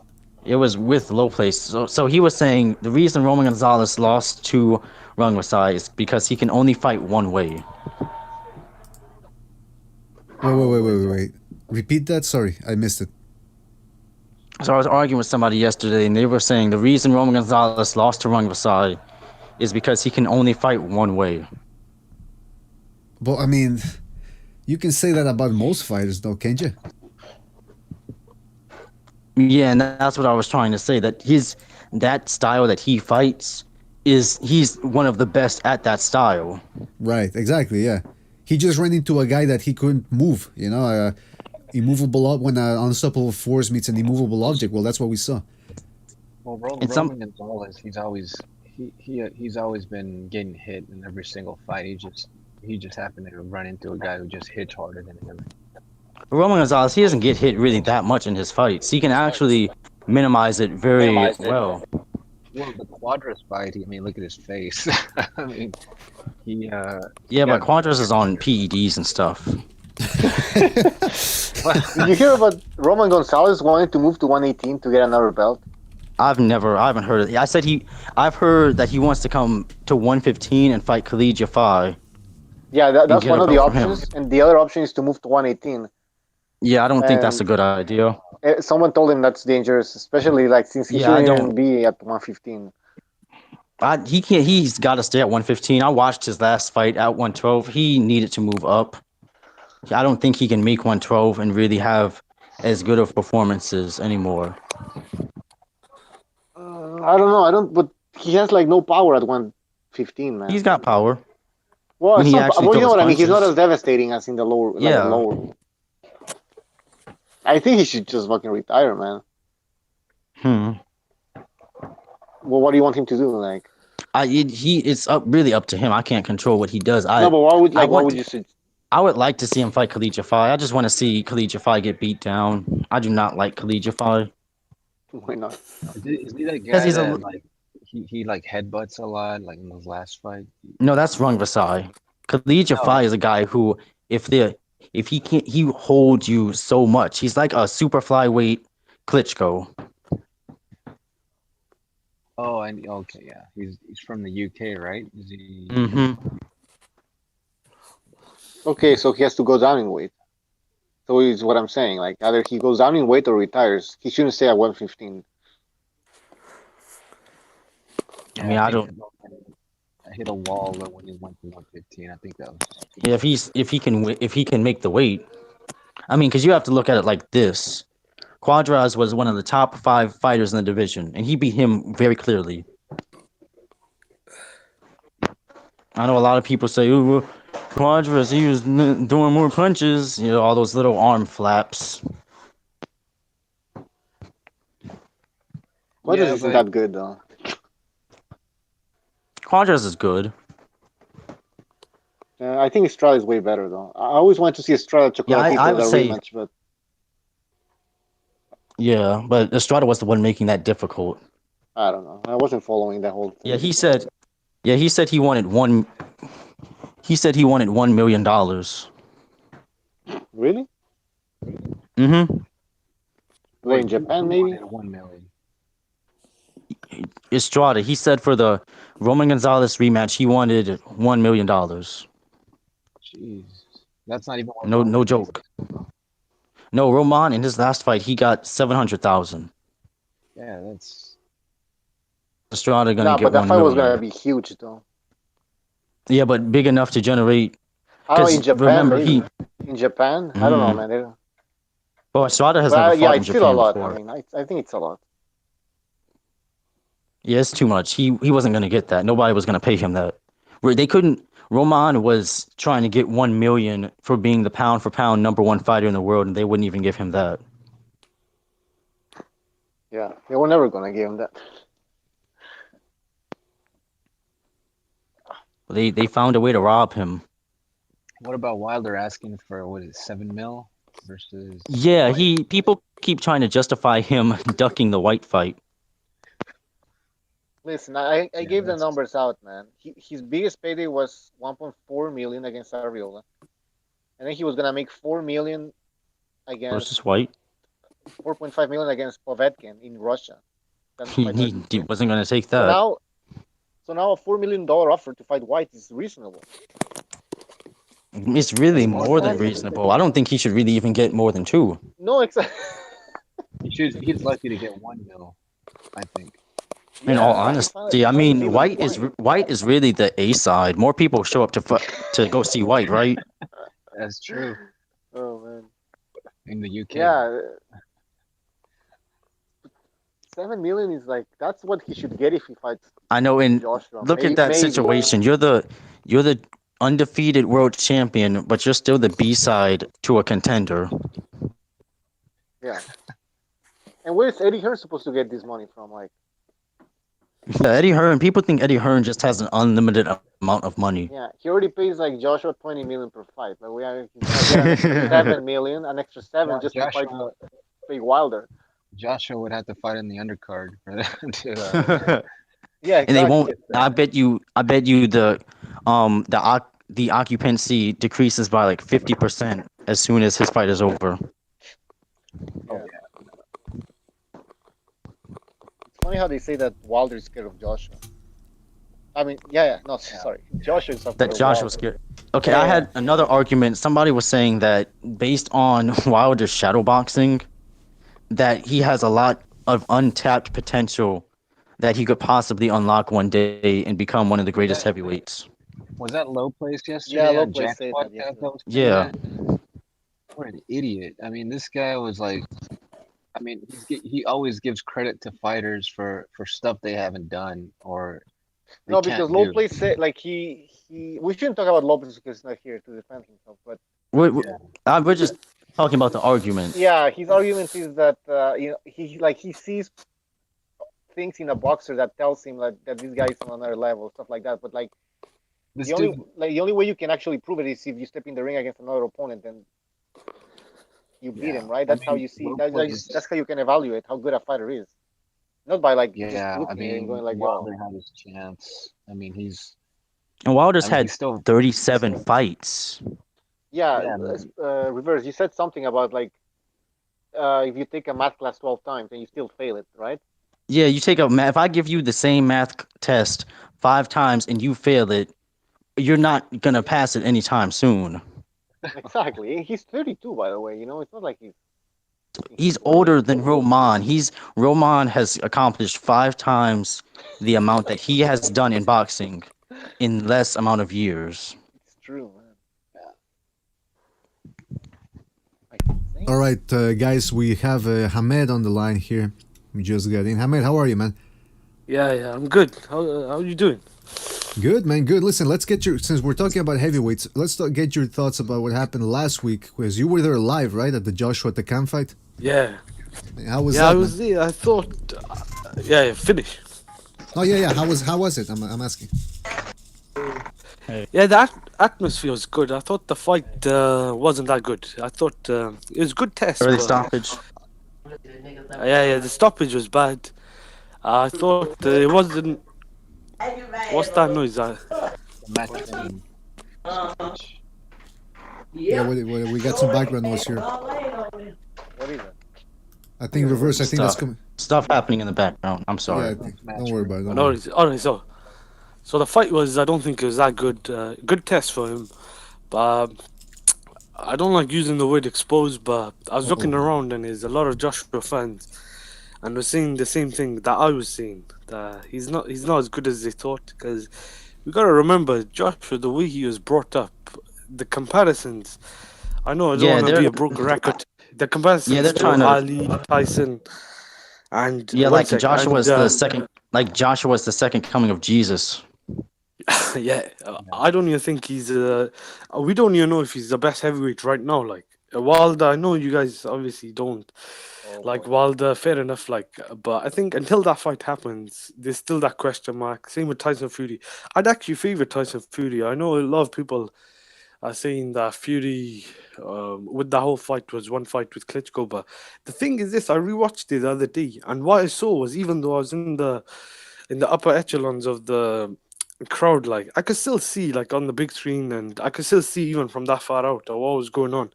It was with Lowplace. So he was saying the reason Roman Gonzalez lost to Rungvisai is because he can only fight one way. Wait. Repeat that? Sorry, I missed it. So I was arguing with somebody yesterday, and they were saying the reason Roman Gonzalez lost to Rungvisai is because he can only fight one way. But I mean, you can say that about most fighters, though, can't you? Yeah, and that's what I was trying to say. That style that he fights he's one of the best at that style. Right, exactly. Yeah, he just ran into a guy that he couldn't move. You know, immovable when an unstoppable force meets an immovable object. Well, that's what we saw. Well, Roman Gonzalez, he's always been getting hit in every single fight. He just happened to run into a guy who just hits harder than him. Roman Gonzalez, he doesn't get hit really that much in his fights. He can actually minimize it very well. Well, the Quadras fight, I mean, look at his face. I mean, but Quadras is on PEDs and stuff. Did you hear about Roman Gonzalez wanting to move to 118 to get another belt? I haven't heard it. I've heard that he wants to come to 115 and fight Khalid Jafai. Yeah, that's one of the options, and the other option is to move to 118. Yeah, I don't think that's a good idea. Someone told him that's dangerous, especially since he shouldn't even be at 115. He's got to stay at 115. I watched his last fight at 112. He needed to move up. I don't think he can make 112 and really have as good of performances anymore. I don't know. But he has no power at 115, man. He's got power. Well, you know what I mean. He's not as devastating as in the lower. Lower. I think he should just fucking retire, man. Well, what do you want him to do? It's really up to him. I can't control what he does. But what would you suggest? I would like to see him fight Khalid Jafai. I just want to see Khalid Jafai get beat down. I do not like Khalid Jafai. Why not? Is he that Because guy he's that like he like headbutts a lot, like in his last fight? No, that's Rung Vasai. Khalid Jafai is a guy who, if he holds you so much. He's like a super flyweight Klitschko. Oh, and okay, yeah, he's from the UK, right? Is he? Mm-hmm. Okay, so he has to go down in weight. So is what I'm saying. Like either he goes down in weight or retires. He shouldn't stay at 115. I mean, I don't. I hit a wall when he went to 115. I think that was. Yeah, if he can make the weight. I mean, because you have to look at it like this. Quadras was one of the top 5 fighters in the division, and he beat him very clearly. I know a lot of people say, "Oh, Quadras, he was doing more punches." You know, all those little arm flaps. Quadras isn't that good though. Quadras is good. I think Estrada is way better though. I always wanted to see Estrada Chocolatito I would say, rematch, but yeah, but Estrada was the one making that difficult. I don't know. I wasn't following that whole thing. Yeah, he said he wanted one. He said he wanted $1 million. Really? Mm-hmm. Wait, in Japan, maybe? 1 million. Estrada, he said for the Roman Gonzalez rematch, he wanted $1 million. Jeez, that's not even. No joke. No, Roman in his last fight, he got 700,000. Yeah, that's. Estrada gonna get but that 1 fight million. was gonna be huge though. Yeah, but big enough to generate. I don't know, in Japan, remember maybe. In Japan, I don't know, man. Well, Estrada has never fought in it's still Japan a lot. before. I mean, I think it's a lot. Yeah, it's too much. He wasn't gonna get that. Nobody was gonna pay him that. They couldn't. Roman was trying to get 1 million for being the pound for pound #1 fighter in the world, and they wouldn't even give him that. Yeah, they were never gonna give him that. They found a way to rob him. What about Wilder asking for 7 mil versus? Yeah, people keep trying to justify him ducking the White fight. Listen, I gave the numbers out, man. His biggest payday was 1.4 million against Ariola, and then he was gonna make 4 million against Versus White. 4.5 million against Povetkin in Russia. He wasn't gonna take that. So now a $4 million offer to fight White is reasonable. It's really more than reasonable. I don't think he should really even get more than 2. No, exactly. He's lucky to get 1 mil, I think. In all honesty, I mean, White is really the A side. More people show up to go see White, right? That's true. Oh man. In the UK. Yeah. 7 million is like that's what he should get if he fights. I know. And Joshua. look at that situation. You're the undefeated world champion, but you're still the B side to a contender. Yeah. And where's Eddie Hearn supposed to get this money from? Like. Yeah, Eddie Hearn. People think Eddie Hearn just has an unlimited amount of money. Yeah, he already pays like Joshua 20 million per fight. Like we are an extra 7 million, an extra 7 just to fight Big Wilder. Joshua would have to fight in the undercard for that to. Yeah, exactly. And they won't. I bet you the occupancy decreases by like 50% as soon as his fight is over. Yeah. It's funny how they say that Wilder is scared of Joshua. I mean, sorry. Joshua is that Joshua was scared. Okay, I had another argument. Somebody was saying that based on Wilder's shadowboxing, that he has a lot of untapped potential that he could possibly unlock one day and become one of the greatest heavyweights. Was that Low Place yesterday? Yeah, Low Place said that yesterday. Yeah. What an idiot. I mean, this guy was like, I mean, he always gives credit to fighters for stuff they haven't done or no, because Lopez said like we shouldn't talk about Lopez because he's not here to defend himself. But we're just talking about the argument. Yeah, his argument is that he sees things in a boxer that tells him that this guy is on another level, stuff like that. But like The only way you can actually prove it is if you step in the ring against another opponent and you beat him, right? That's how you see. That's how you can evaluate how good a fighter is. Not by just looking and going like, Wilder had his chance. I mean, and Wilder's had 37 fights. Yeah, reverse. You said something about like if you take a math class 12 times and you still fail it, right? Yeah, you take if I give you the same math test 5 times and you fail it, you're not gonna pass it anytime soon. Exactly. He's 32, by the way. It's not like he's older than Roman. Roman has accomplished 5 times the amount that he has done in boxing in less amount of years. It's true, man. All right, guys, we have Hamed on the line here. We just got in. Hamed, how are you, man? Yeah, I'm good. How are you doing? Good, man, good. Listen, let's get since we're talking about heavyweights, let's get your thoughts about what happened last week, because you were there live, right, at the Joshua Takam fight? Yeah. How was that? Yeah, I was there. I thought, finish. Oh, yeah. How was it? I'm asking. Yeah, the atmosphere was good. I thought the fight wasn't that good. I thought it was a good test. Early stoppage. Yeah, the stoppage was bad. I thought it wasn't. What's that noise? Yeah, we got some background noise here. What is it? I think reverse. I think that's coming. Stuff happening in the background. I'm sorry. Yeah, don't worry about it. No, all right, so the fight was. I don't think it was that good. Good test for him, but I don't like using the word exposed. But I was looking around and there's a lot of Joshua fans, and we're seeing the same thing that I was seeing. That he's not as good as they thought. Because we gotta remember Joshua, the way he was brought up, the comparisons. I know I don't want to be a broken record. The comparisons to Ali, Tyson, and like Joshua's the second. Like Joshua's the second coming of Jesus. Yeah, I don't even think he's. We don't even know if he's the best heavyweight right now. Like Wilder, I know you guys obviously don't like Wilder. Fair enough. But I think until that fight happens, there's still that question mark. Same with Tyson Fury. I'd actually favor Tyson Fury. I know a lot of people are saying that Fury, with the whole fight, was one fight with Klitschko. But the thing is this: I rewatched it the other day, and what I saw was, even though I was in the upper echelons of the crowd, like I could still see on the big screen, and I could still see even from that far out what was going on.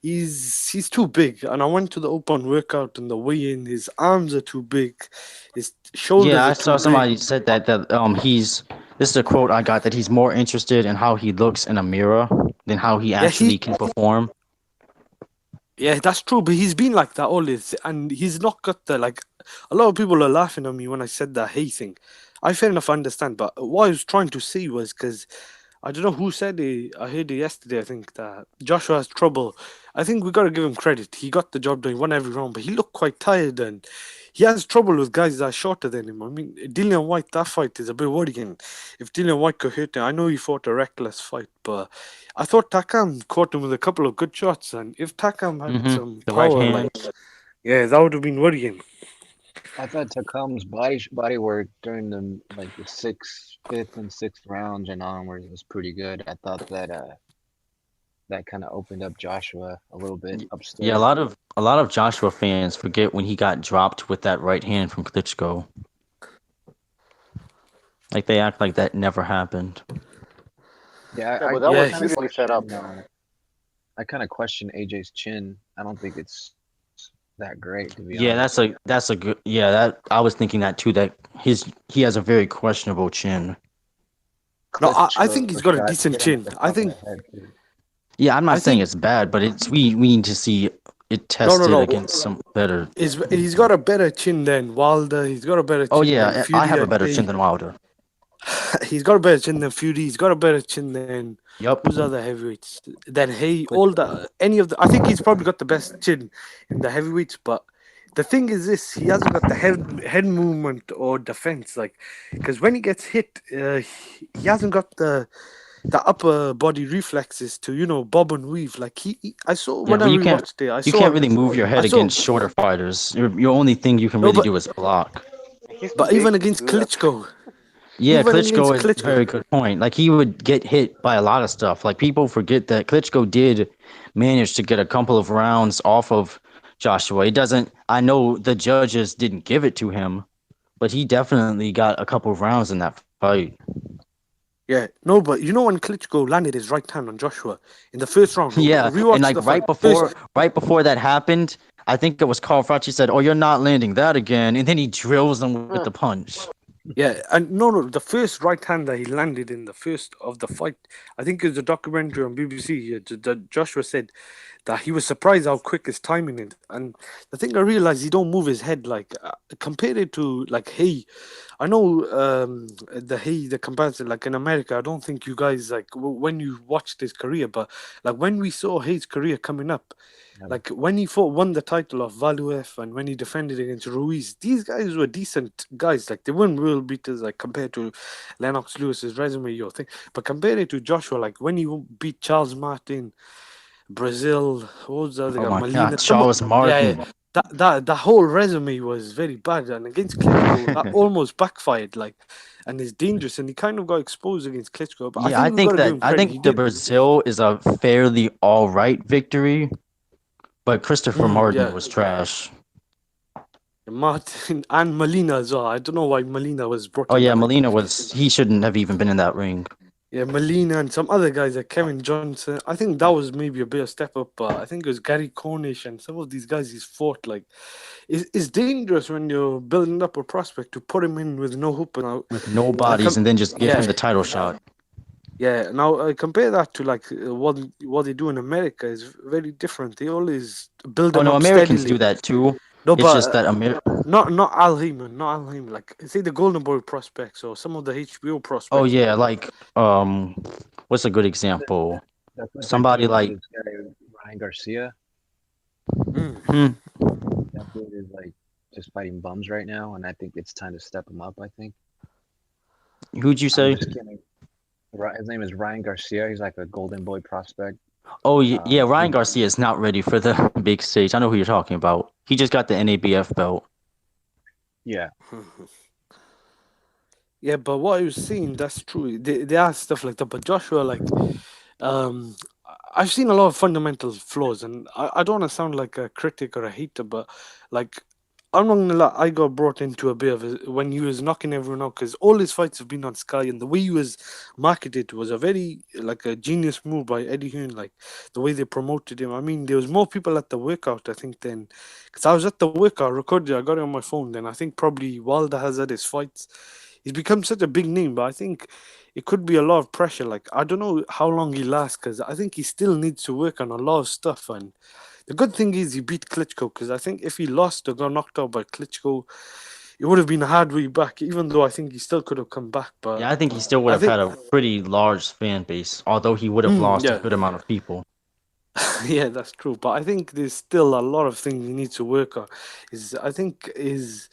He's too big, and I went to the open workout and the weigh-in. His arms are too big, his shoulders. Yeah, I saw somebody said that he's. This is a quote I got, that he's more interested in how he looks in a mirror than how he actually can perform. Yeah, that's true, but he's been like that always, and he's not got the A lot of people are laughing at me when I said that hey thing. I fair enough understand, but what I was trying to say was, because I don't know who said it. I heard it yesterday. I think that Joshua has trouble. I think we got to give him credit. He got the job done, won every round, but he looked quite tired, and he has trouble with guys that are shorter than him. I mean, Dillian White, that fight is a bit worrying. If Dillian White could hit him, I know he fought a reckless fight, but I thought Takam caught him with a couple of good shots, and if Takam had some power, that would have been worrying. I thought Takam's body work during the fifth and sixth rounds and onwards was pretty good. I thought that kind of opened up Joshua a little bit upstairs. Yeah, a lot of Joshua fans forget when he got dropped with that right hand from Klitschko. Like they act like that never happened. But that was seriously set up. I kind of question AJ's chin. I don't think it's that great, to be honest. Yeah, that's a good. Yeah, that I was thinking that too. That he has a very questionable chin. No, I think he's got a decent chin. I think. Yeah, I'm not saying it's bad, but we need to see it tested against some better. He's got a better chin than Wilder. He's got a better chin. Oh yeah, I have a better chin than Wilder. He's got a better chin than Fury. He's got a better chin than who's other heavyweights. Then I think he's probably got the best chin in the heavyweights. But the thing is this: he hasn't got the head movement or defense. Because when he gets hit, he hasn't got the upper body reflexes to bob and weave. I saw when I rewatched it. You can't really move your head against shorter fighters. Your only thing you can really do is block. But even against Klitschko. Yeah, Even against Klitschko is a Klitschko. very good point. Like he would get hit by a lot of stuff. Like people forget that Klitschko did manage to get a couple of rounds off of Joshua. It doesn't. I know the judges didn't give it to him, but he definitely got a couple of rounds in that fight. Yeah, no, but you know when Klitschko landed his right hand on Joshua in the first round, Yeah, and rewatch like the fight. First, right before that happened, I think it was Carl Fracci said, "Oh, you're not landing that again," and then he drills him with the punch. yeah, and no, the first right hand that he landed in the first of the fight, I think it's a documentary on BBC. Joshua said that he was surprised how quick his timing is, and the thing I realized he don't move his head like compared it to like hey, I know the comparison like in America. I don't think you guys like when you watched his career, but like when we saw his career coming up. Like when he won the title of Valuev and when he defended against Ruiz, these guys were decent guys. Like they weren't real beaters, like compared to Lennox Lewis's resume, your thing. But compared it to Joshua, like when he beat Charles Martin, Brazil, what was the other Oh guy? my Molina. God, Charles Martin. Yeah. That whole resume was very bad, and against Klitschko, that almost backfired. Like, and it's dangerous, and he kind of got exposed against Klitschko. But Yeah, I think we got to give him I credit. He think the did. Brazil is a fairly all right victory, but Christopher Martin Yeah. was trash. Martin and Molina as well. I don't know why Molina was brought Oh in. yeah, But like, Molina he shouldn't have even been in that ring. yeah, Molina and some other guys like Kevin Johnson. I think that was maybe a bit of step up. But I think it was Gary Cornish and some of these guys he's fought. Like, it's dangerous when you're building up a prospect to put him in with no hoop and out. With no bodies and then just give him the title shot. Yeah, now I compare that to like what they do in America is very different. They always build Oh them no, up Americans steadily. do that too. No, It's but just that not Al Heyman, not Al Heyman. Like say the Golden Boy prospects or some of the HBO prospects. Oh yeah, like what's a good example? That's what Somebody like this guy Ryan Garcia. That dude is like just fighting bums right now, and I think it's time to step him up. I think. Who'd you say? I'm just kidding. His name is Ryan Garcia. He's like a Golden Boy prospect. Oh yeah, Ryan Garcia is not ready for the big stage. I know who you're talking about. He just got the NABF belt. Yeah. Yeah, but what I was saying, that's true. They are stuff like that. But Joshua, like, um, I've seen a lot of fundamental flaws, and I don't want to sound like a critic or a hater, but like, I'm not gonna lie, I got brought into a bit of when he was knocking everyone out because all his fights have been on Sky, and the way he was marketed was a very like a genius move by Eddie Hearn. Like the way they promoted him. I mean, there was more people at the workout, I think, than because I was at the workout, recorded, I got it on my phone. Then I think probably Wilder has had his fights. He's become such a big name, but I think it could be a lot of pressure. Like I don't know how long he lasts because I think he still needs to work on a lot of stuff. And the good thing is he beat Klitschko because I think if he lost or got knocked out by Klitschko, it would have been a hard way back. Even though I think he still could have come back. But Yeah, I think he still would have had a pretty large fan base, although he would have lost a good amount of people. Yeah, that's true. But I think there's still a lot of things he needs to work on. I think his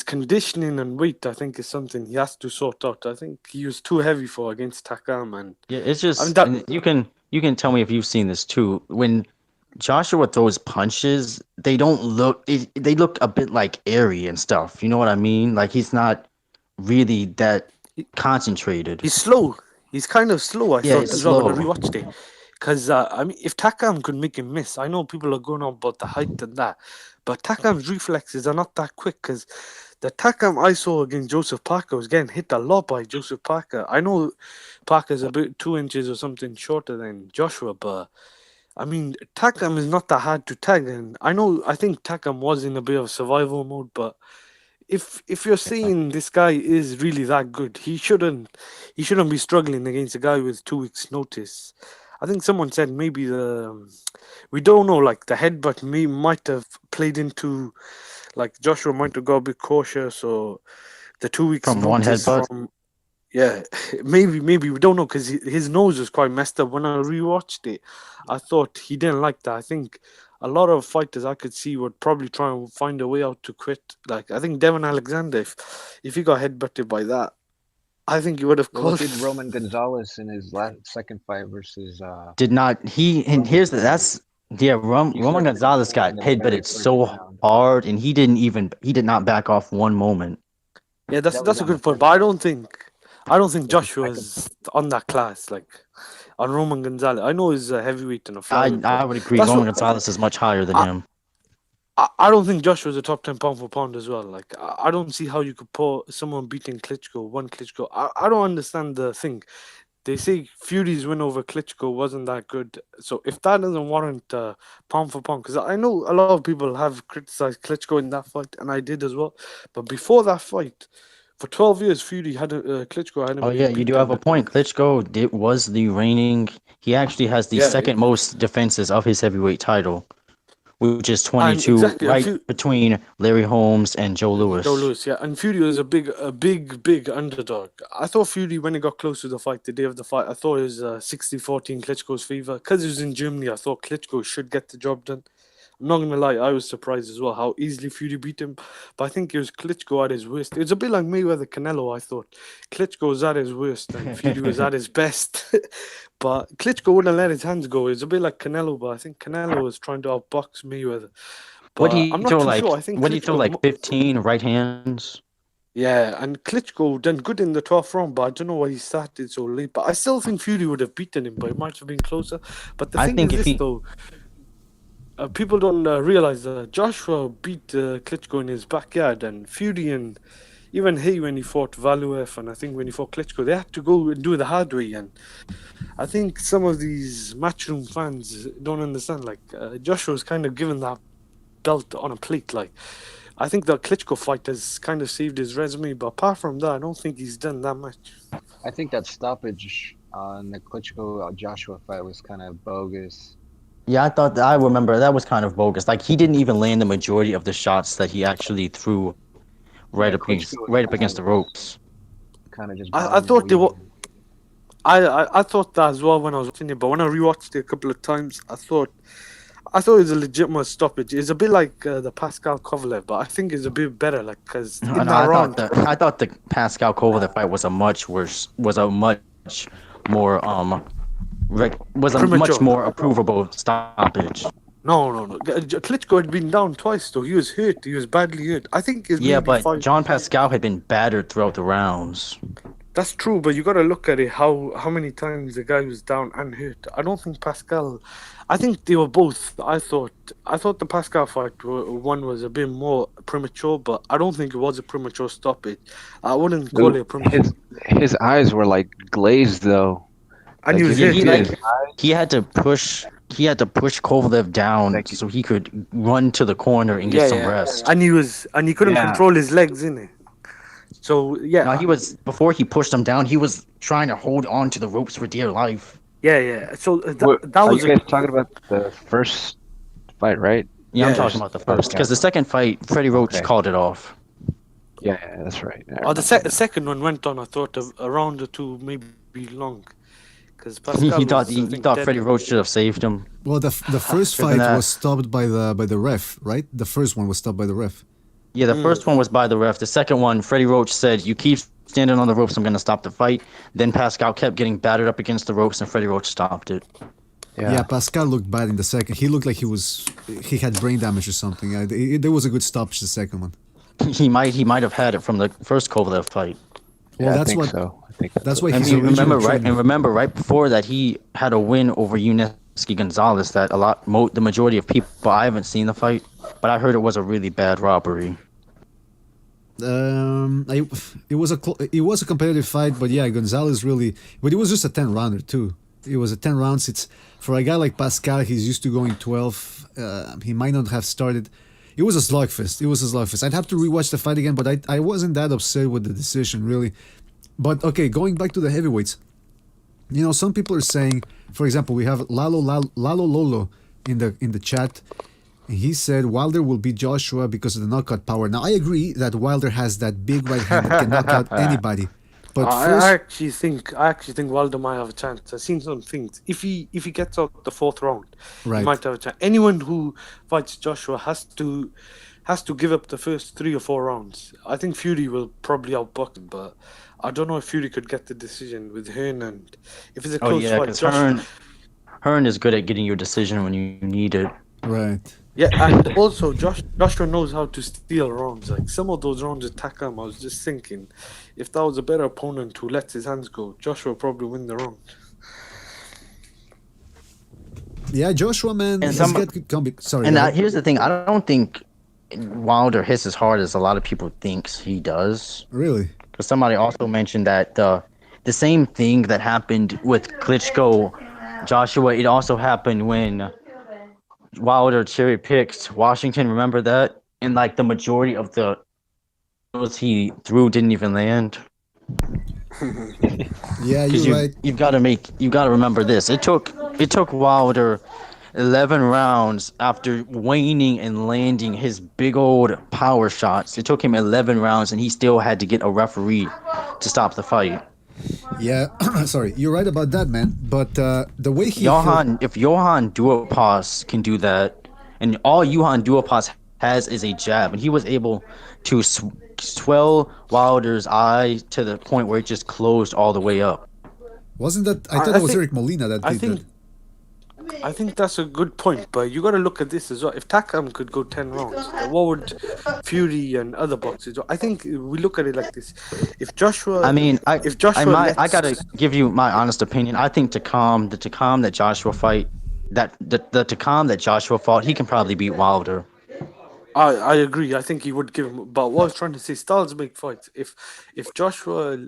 conditioning and weight, I think, is something he has to sort out. I think he was too heavy for against Takam, and yeah, it's just and you can tell me if you've seen this too. When Joshua throws punches, they don't look they look a bit like airy and stuff. You know what I mean? Like he's not really that concentrated. He's slow. He's kind of slow. I thought as well when I rewatched it. Because I mean, if Takam could make him miss, I know people are going on about the height and that, but Takam's reflexes are not that quick. Because the Takam I saw against Joseph Parker was getting hit a lot by Joseph Parker. I know Parker's about 2 inches or something shorter than Joshua, but I mean, Takam is not that hard to tag. And I think Takam was in a bit of survival mode, but if you're saying this guy is really that good, he shouldn't be struggling against a guy with 2 weeks notice. I think someone said maybe we don't know, like the headbutt might have played into, like Joshua might have got a bit cautious, or the 2 weeks from notice one headbutt. Maybe we don't know because his nose was quite messed up. When I rewatched it, I thought he didn't like that. I think a lot of fighters I could see would probably try and find a way out to quit. Like I think Devon Alexander, if he got headbutted by that, I think he would have Look called. at Roman Gonzalez in his second fight versus. Did not he? And here's Roman Gonzalez got headbutted so hard, and he did not back off one moment. Yeah, that's a good point. But I don't think Joshua is on that class. Like on Roman Gonzalez, I know he's a heavyweight and a flyweight. I would agree. Roman Gonzalez is much higher than him. I don't think Joshua's a top 10 pound for pound as well. Like I don't see how you could put someone beating Klitschko, one Klitschko. I don't understand the thing. They say Fury's win over Klitschko wasn't that good. So if that doesn't warrant pound for pound, because I know a lot of people have criticized Klitschko in that fight, and I did as well. But before that fight, for 12 years, Fury had Klitschko hadn't. Oh yeah, you do have a point. Klitschko was the reigning. He actually has the second most defenses of his heavyweight title, which is 22, right between Larry Holmes and Joe Louis. Joe Louis, yeah, and Fury was a big underdog. I thought Fury, when he got close to the fight, the day of the fight, I thought it was 60-40 in Klitschko's favor. Because it was in Germany, I thought Klitschko should get the job done. I'm not gonna lie, I was surprised as well how easily Fury beat him. But I think it was Klitschko at his worst. It's a bit like Mayweather Canelo. I thought Klitschko was at his worst and Fury was at his best. But Klitschko wouldn't let his hands go. It's a bit like Canelo, but I think Canelo was trying to outbox Mayweather. What do you throw like? What do you throw like 15 right hands? Yeah, and Klitschko done good in the 12th round, but I don't know why he started so late. But I still think Fury would have beaten him, but it might have been closer. But the thing is this, though. People don't realize that Joshua beat Klitschko in his backyard, and Fury and even when he fought Valuev, and I think when he fought Klitschko, they had to go and do it the hard way. And I think some of these matchroom fans don't understand. Like Joshua's kind of given that belt on a plate. Like I think the Klitschko fight has kind of saved his resume, but apart from that, I don't think he's done that much. I think that stoppage on the Klitschko Joshua fight was kind of bogus. Yeah, I remember that was kind of bogus. Like he didn't even land the majority of the shots that he actually threw right up against the ropes. Kind of just. I thought they were. I thought that as well when I was watching it, but when I rewatched it a couple of times, I thought it was a legitimate stoppage. It's a bit like the Pascal Kovalev, but I think it's a bit better. Like because I thought the Pascal Kovalev fight was a much more approvable stoppage. No. Klitschko had been down twice, though. He was hurt. He was badly hurt. I think. But John Pascal had been battered throughout the rounds. That's true, but you got to look at it. How many times the guy was down and hurt. I don't think Pascal. I think they were both. I thought the Pascal fight one was a bit more premature, but I don't think it was a premature stoppage. I wouldn't call it a premature. His eyes were like glazed though. And he had to push Kovalev down so he could run to the corner and get some rest. And he couldn't control his legs, innit? So No, before he pushed him down, he was trying to hold on to the ropes for dear life. Yeah. So that was. You guys talking about the first fight, right? Yeah, I'm talking about the first because the second fight, Freddie Roach called it off. Yeah, that's right. The second one went on. I thought a round or two, maybe long. He thought Freddie Roach should have saved him. Well, the first fight was stopped by the ref, right? The first one was stopped by the ref. Yeah, the first one was by the ref. The second one, Freddie Roach said, "You keep standing on the ropes, I'm going to stop the fight." Then Pascal kept getting battered up against the ropes, and Freddie Roach stopped it. Yeah, Pascal looked bad in the second. He looked like he had brain damage or something. There was a good stoppage the second one. He might have had it from the first Kovalev fight. Well, I think that's why he's remember right before that he had a win over Yuneski Gonzalez that the majority of people, I haven't seen the fight, but I heard it was a really bad robbery. It was a competitive fight, but yeah, Gonzalez but it was just a 10-rounder too. It was a 10 rounds. It's for a guy like Pascal, he's used to going 12. He might not have started. It was a slugfest. I'd have to rewatch the fight again, but I wasn't that upset with the decision, really. But okay, going back to the heavyweights, some people are saying, for example, we have Lalo Lolo in the chat, and he said Wilder will beat Joshua because of the knockout power. Now I agree that Wilder has that big right hand that can knock out anybody. But I actually think Wilder might have a chance. I've seen some things. If he gets out the fourth round, he might have a chance. Anyone who fights Joshua has to give up the first 3 or 4 rounds. I think Fury will probably outbox him, but I don't know if Fury could get the decision with Hearn, and if it's a close fight. Hearn is good at getting your decision when you need it. Right. Yeah, and also Joshua knows how to steal rounds. Like some of those rounds with Takam, I was just thinking, if that was a better opponent who lets his hands go, Joshua would probably win the round. Yeah, Joshua, man, And he's some, got good combi. Sorry, and go ahead. here's the thing: I don't think Wilder hits as hard as a lot of people thinks he does. Really? Because somebody also mentioned that the same thing that happened with Klitschko, Joshua, it also happened when Wilder cherry picked Washington. Remember that? And like the majority of the throws he threw didn't even land. Yeah, you're right. You got to remember this. It took Wilder 11 rounds after waning and landing his big old power shots. It took him 11 rounds, and he still had to get a referee to stop the fight. Yeah, sorry, you're right about that, man. But the way he If Johan Duhaupas can do that, and all Johan Duhaupas has is a jab, and he was able to swell Wilder's eye to the point where it just closed all the way up. Wasn't that? I thought it was Eric Molina that did that. I think that's a good point, but you got to look at this as well. If Takam could go 10 rounds, what would Fury and other boxers do? I think we look at it like this: if Joshua, I gotta give you my honest opinion. I think the Takam that Joshua fight, the Takam that Joshua fought, he can probably beat Wilder. I agree. I think he would give him. But what I was trying to say, styles make fights. If Joshua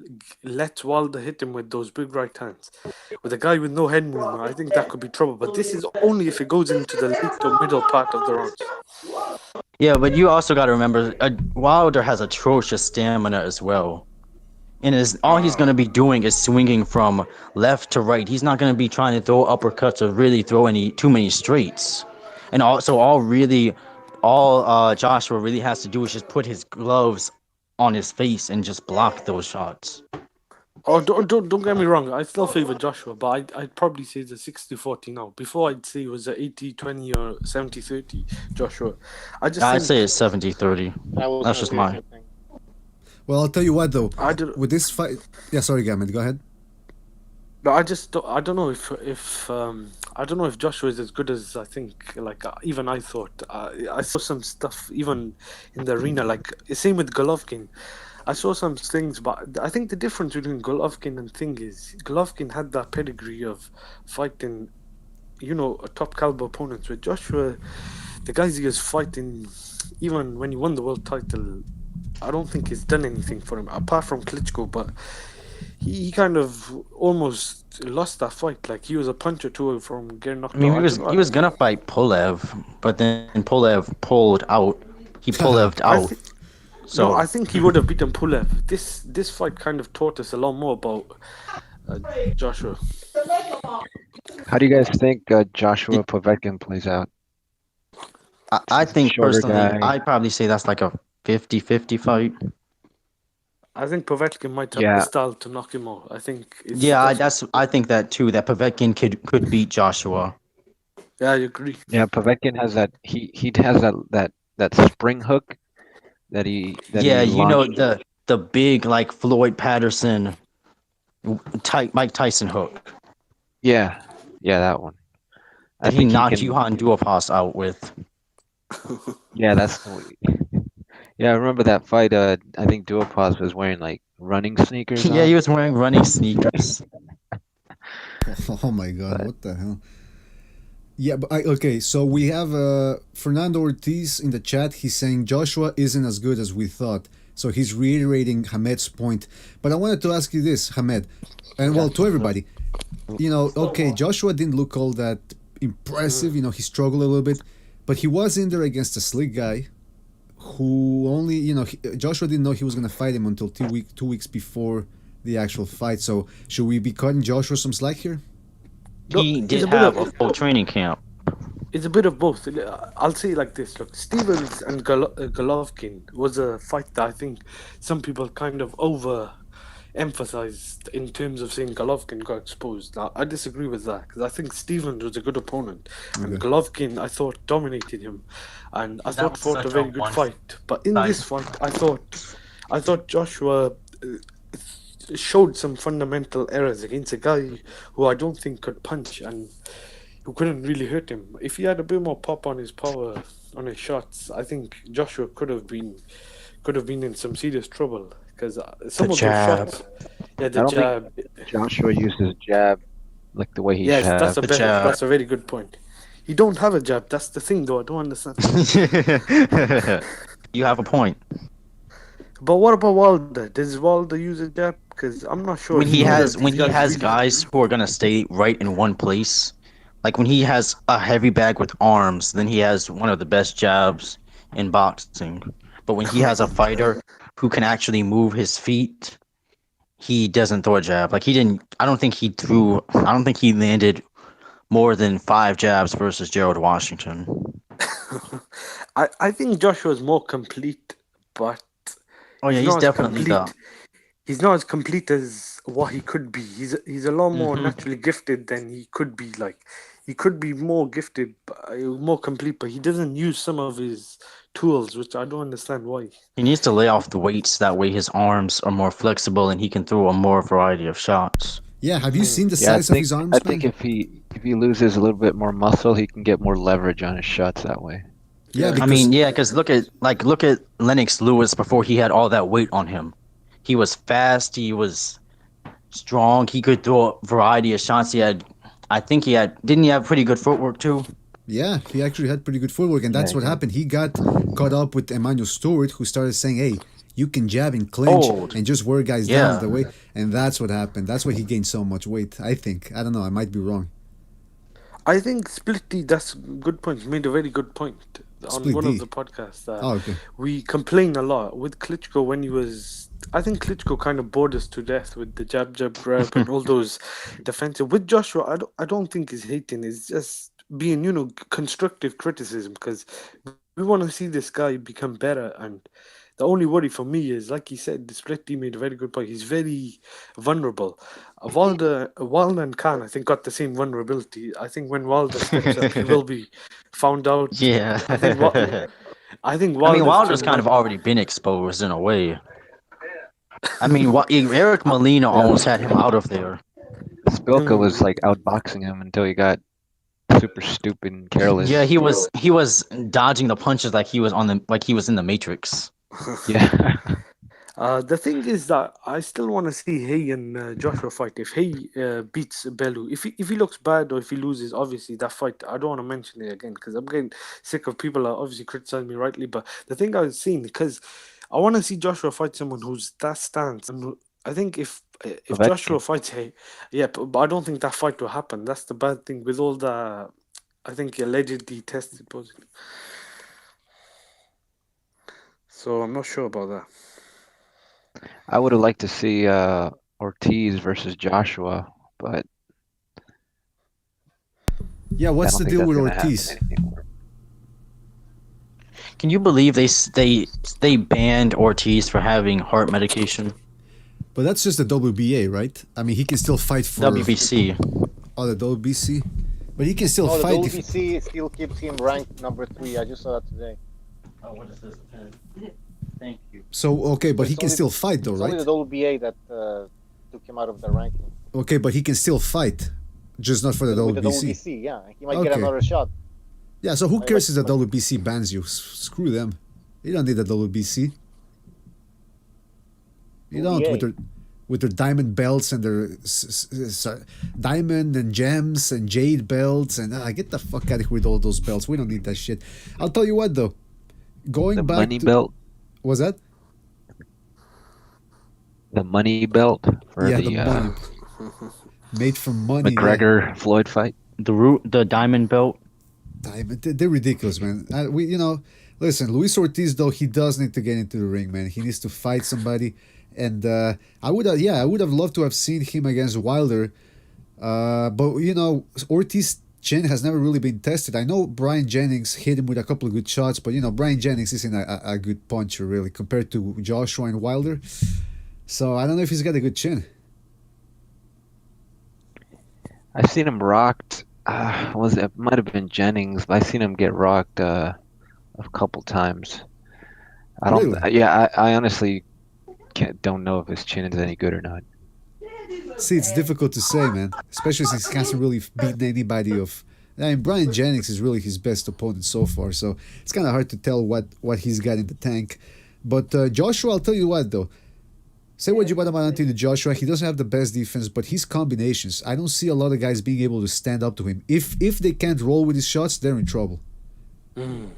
lets Wilder hit him with those big right hands, with a guy with no head movement, I think that could be trouble. But this is only if it goes into the late or middle part of the rounds. Yeah, but you also got to remember, Wilder has atrocious stamina as well. And all he's going to be doing is swinging from left to right. He's not going to be trying to throw uppercuts or really throw too many straights. And also, all Joshua really has to do is just put his gloves on his face and just block those shots. Oh, don't get me wrong. I still favor Joshua, but I'd probably say it's a 60-40 now. Before I'd say it was a 80-20 or 70-30 Joshua. I'd say it's 70-30. That's just mine. Well, I'll tell you what though. With this fight, yeah. Sorry, Gamet. Go ahead. No, I don't know if Joshua is as good as I think. Like even I thought. I saw some stuff even in the arena. Like same with Golovkin. I saw some things, but I think the difference between Golovkin and Thing is Golovkin had that pedigree of fighting, top caliber opponents. With Joshua, the guys he was fighting, even when he won the world title, I don't think he's done anything for him apart from Klitschko. But he kind of almost lost that fight. Like he was a punch or two from getting knocked out. He was gonna fight Pulev, but then Pulev pulled out. He Pulev'd out. So I think he would have beaten Pulev. This fight kind of taught us a lot more about Joshua. How do you guys think Joshua Povetkin plays out? I think personally, guy. I'd probably say that's like a 50-50 fight. I think Povetkin might have the style to knock him out. I think. I think that too. That Povetkin could beat Joshua. Yeah, I agree. Yeah, Povetkin has that. He has that spring hook. That he the big like Floyd Patterson Mike Tyson hook. Yeah, that one. That he knocked Johan Duhaupas out with. Yeah, that's. Yeah, I remember that fight. I think Duhaupas was wearing like running sneakers. Yeah, he was wearing running sneakers. Oh my God! What the hell? Yeah, but okay, so we have Fernando Ortiz in the chat. He's saying Joshua isn't as good as we thought. So he's reiterating Hamed's point. But I wanted to ask you this, Hamed, and well, to everybody. Okay, Joshua didn't look all that impressive. He struggled a little bit. But he was in there against a slick guy who only, Joshua didn't know he was going to fight him until 2 weeks before the actual fight. So should we be cutting Joshua some slack here? He did have a full training camp. It's a bit of both. I'll say it like this. Look, Stevens and Golovkin was a fight that I think some people kind of overemphasized in terms of saying Golovkin got exposed. Now, I disagree with that because I think Stevens was a good opponent. And Golovkin, I thought, dominated him. And I thought fought a very good fight. But in this fight, I thought Joshua showed some fundamental errors against a guy who I don't think could punch. And who couldn't really hurt him. If he had a bit more pop on his power, on his shots, I think Joshua could have been in some serious trouble because some of those shots, I don't jab. think Joshua uses jab like the way he Yes, should have. that's a very good point. He don't have a jab. That's the thing, though. I don't understand. You have a point. But what about Wilder? Does Wilder use a jab? Because I'm not sure. When he has guys who are gonna stay right in one place, like when he has a heavy bag with arms, then he has one of the best jabs in boxing. But when he has a fighter who can actually move his feet, he doesn't throw a jab. Like I don't think he landed more than 5 jabs versus Gerald Washington. I think Joshua's more complete, but he's definitely complete. He's not as complete as what he could be. He's a lot more naturally gifted than he could be. Like he could be more gifted, more complete, but he doesn't use some of his tools, which I don't understand why. He needs to lay off the weights. That way, his arms are more flexible and he can throw a more variety of shots. Yeah, have you seen the size of his arms? I think if he loses a little bit more muscle, he can get more leverage on his shots that way. Yeah, because look at Lennox Lewis before he had all that weight on him. He was fast. He was strong. He could throw a variety of shots. Didn't he have pretty good footwork too? Yeah, he actually had pretty good footwork, and that's what happened. He got caught up with Emmanuel Stewart, who started saying, "Hey, you can jab and clinch and just wear guys down the way," and that's what happened. That's why he gained so much weight. I think. I don't know. I might be wrong. I think SplitD, that's a good point. You made a very good point on one of the podcasts. We complain a lot with Klitschko when he was. I think Klitschko kind of bored us to death with the jab, grab, and all those defensive. With Joshua, I don't think he's hating. It's just being, constructive criticism because we want to see this guy become better. And the only worry for me is, like he said, the SplitD made a very good point. He's very vulnerable. Wilder and Khan, I think, got the same vulnerability. I think when Wilder steps up, he will be found out. Yeah. I think Wilder's kind of already been exposed in a way. Eric Molina almost had him out of there. Spilka was like outboxing him until he got super stupid and careless. Yeah, he was dodging the punches like he was in the Matrix. Yeah. The thing is that I still want to see Hay and Joshua fight. If Hay beats Bellew, if he looks bad or if he loses, obviously that fight, I don't want to mention it again because I'm getting sick of people obviously criticizing me rightly. But the thing I was seeing, because I want to see Joshua fight someone who's that stance, and I think if Joshua fights Hay, but I don't think that fight will happen. That's the bad thing with all the, I think, allegedly tested positive. So I'm not sure about that. I would have liked to see Ortiz versus Joshua, but yeah, what's the deal with Ortiz? Can you believe they banned Ortiz for having heart medication? But that's just the WBA, right? I mean, he can still fight for WBC. Oh, the WBC, but he can still fight. The WBC still keeps him ranked number 3. I just saw that today. Oh, what is this? Thank you. So okay, but he can still fight though, right? It's only the WBA that took him out of the ranking. Okay, but he can still fight, just not for the WBC. With the WBC, yeah, he might get another shot. Yeah, so who cares if the WBC bans you? Screw them. You don't need the WBC. You don't with their diamond belts and their diamond and gems and jade belts and get the fuck out of here with all those belts. We don't need that shit. I'll tell you what though, going back money belt. Was that the money belt for the money. Made from money? McGregor Floyd fight. The diamond belt. Diamond, they're ridiculous, man. Listen, Luis Ortiz though, he does need to get into the ring, man. He needs to fight somebody. And I would have loved to have seen him against Wilder, but Ortiz's chin has never really been tested. I know Brian Jennings hit him with a couple of good shots, but Brian Jennings isn't a good puncher really compared to Joshua and Wilder. So I don't know if he's got a good chin. I've seen him rocked. It might have been Jennings, but I've seen him get rocked a couple times. I don't. Really? Yeah, I honestly don't know if his chin is any good or not. See, it's difficult to say, man. Especially since he hasn't really beaten anybody of I mean, Brian Jennings is really his best opponent so far, so it's kind of hard to tell what he's got in the tank. But Joshua, I'll tell you what, though. Say what you want about Anthony Joshua, he doesn't have the best defense, but his combinations, I don't see a lot of guys being able to stand up to him. If they can't roll with his shots, they're in trouble. And,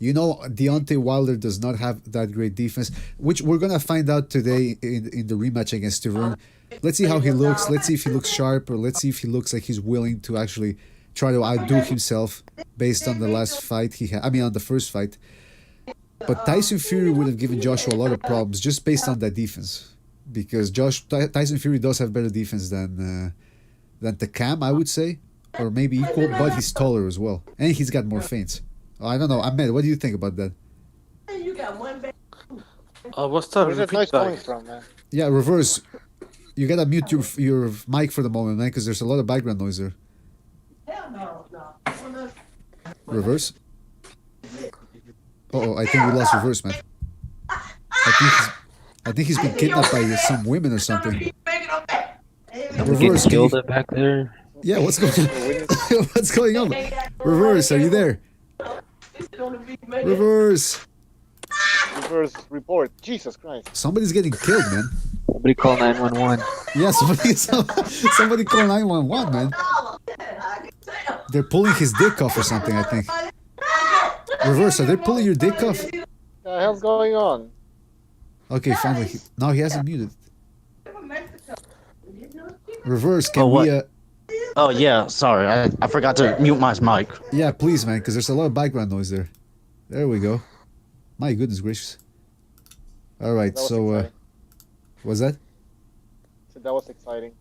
Deontay Wilder does not have that great defense, which we're going to find out today in the rematch against Stiverne. Let's see how he looks. Let's see if he looks sharp, or let's see if he looks like he's willing to actually try to outdo himself based on the last fight he had. I mean, on the first fight. But Tyson Fury would have given Joshua a lot of problems just based on that defense, because Tyson Fury does have better defense than Takam, I would say, or maybe equal, but he's taller as well, and he's got more feints. I don't know. Ahmed, what do you think about that? What's that? Where's that noise coming from, man? Yeah, reverse. You gotta mute your mic for the moment, man, because there's a lot of background noise there. Reverse. I think we lost reverse, man. I think he's been kidnapped by some women or something. Reverse, killed it back there. Yeah, what's going on? What's going on? Reverse, are you there? Reverse. Reverse report. Jesus Christ. Somebody's getting killed, man. Somebody call 911. Yeah, somebody call 911, man. They're pulling his dick off or something, I think. Reverse, are they pulling your dick off? What the hell's going on? Okay, finally. Now he hasn't muted. Reverse, can we... Oh, yeah, sorry. I forgot to mute my mic. Yeah, please, man, because there's a lot of background noise there. There we go. My goodness gracious. All right, so... what's that? So that was exciting.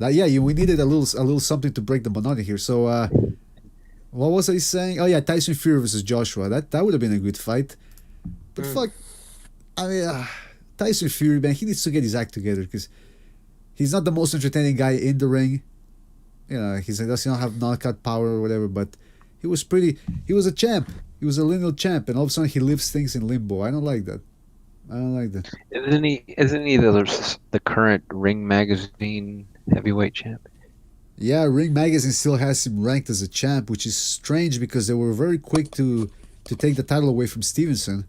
We needed a little something to break the monotony here. So, what was I saying? Oh yeah, Tyson Fury versus Joshua. That would have been a good fight. But fuck, I mean, Tyson Fury, man, he needs to get his act together, because he's not the most entertaining guy in the ring. You know, he does not have knockout power or whatever, but he was a champ. He was a lineal champ, and all of a sudden he leaves things in limbo. I don't like that. Isn't he the current Ring Magazine heavyweight champ? Yeah, Ring Magazine still has him ranked as a champ, which is strange because they were very quick to take the title away from Stevenson.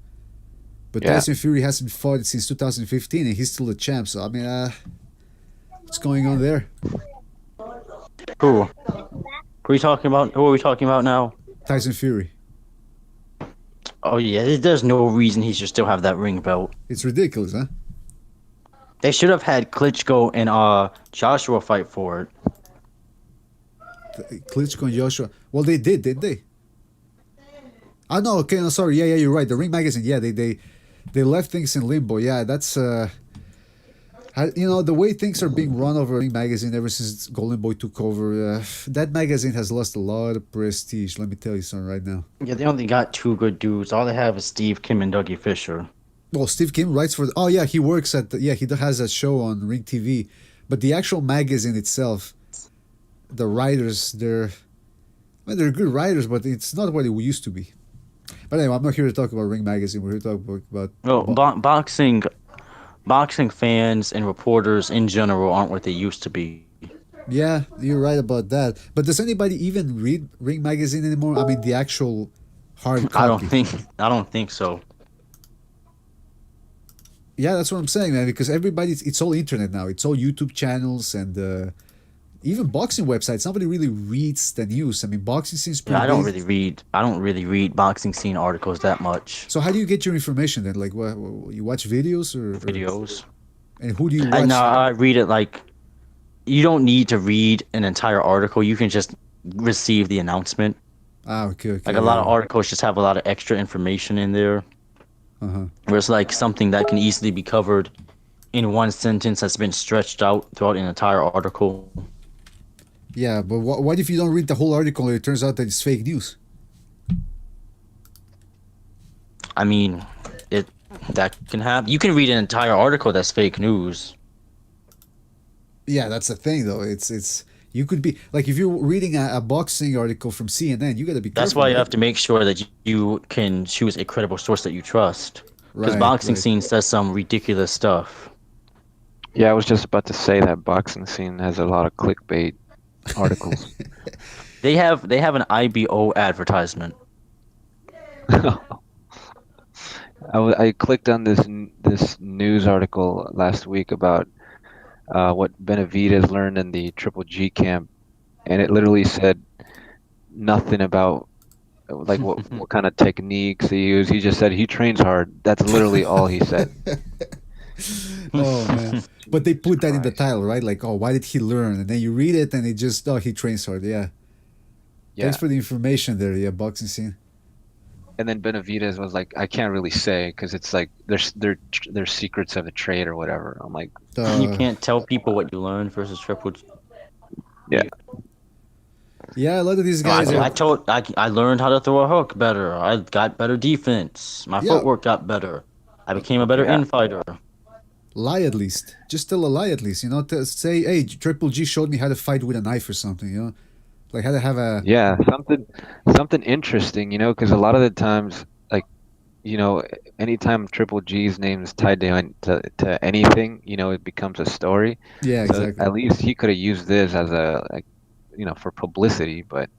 But Tyson Fury hasn't fought since 2015, and he's still the champ. So I mean, what's going on there? Who are we talking about? Who are we talking about now? Tyson Fury. Oh yeah, there's no reason he should still have that ring belt. It's ridiculous, huh? They should have had Klitschko and Joshua fight for it. Klitschko and Joshua. Well, they did they? Oh no, okay, no, sorry. Yeah, you're right. The Ring Magazine. Yeah, they left things in limbo. Yeah, that's the way things are being run over Ring Magazine ever since Golden Boy took over. That magazine has lost a lot of prestige. Let me tell you something right now. Yeah, they only got two good dudes. All they have is Steve Kim and Dougie Fisher. Well, Steve Kim writes for... Oh, yeah, he works at... he has a show on Ring TV. But the actual magazine itself, the writers, they're good writers, but it's not what it used to be. But anyway, I'm not here to talk about Ring Magazine. We're here to talk about... Boxing fans and reporters in general aren't what they used to be. Yeah, you're right about that. But does anybody even read Ring Magazine anymore? I mean, the actual hard copy. I don't think so. Yeah, that's what I'm saying, man. Because it's all internet now. It's all YouTube channels and even boxing websites. Nobody really reads the news. I mean, boxing scene's pretty. I don't really read boxing scene articles that much. So how do you get your information then? Like, what you watch videos or videos? And who do you watch? No, I read it like. You don't need to read an entire article. You can just receive the announcement. Okay. Like a lot of articles just have a lot of extra information in there. Where it's like something that can easily be covered in one sentence that's been stretched out throughout an entire article. Yeah, but what if you don't read the whole article and it turns out that it's fake news? I mean, that can happen. You can read an entire article that's fake news. Yeah, that's the thing, though. It's you could be like if you're reading a boxing article from CNN, you got to be careful. That's why you have to make sure that you can choose a credible source that you trust. Because boxing scene says some ridiculous stuff. Yeah, I was just about to say that boxing scene has a lot of clickbait articles. They have an IBO advertisement. I clicked on this news article last week about what Benavidez learned in the Triple G camp, and it literally said nothing about like what kind of techniques he used. He just said he trains hard. That's literally all he said. Oh man! But they put that in the title, right? Like, oh, why did he learn? And then you read it, and it just, oh, he trains hard. Yeah. Thanks for the information there, yeah, boxing scene. And then Benavidez was like, I can't really say because it's like there's secrets of the trade or whatever. I'm like, you can't tell people what you learned versus Triple G. Yeah. Yeah, a lot of these guys. I learned how to throw a hook better. I got better defense. My footwork got better. I became a better infighter. Lie at least. Just tell a lie at least. You know, to say, hey, Triple G showed me how to fight with a knife or something. You know, like how to have a something interesting. You know, because a lot of the times, like, you know, anytime Triple G's name is tied to anything, you know, it becomes a story. Yeah, so exactly. At least he could have used this as a you know, for publicity, but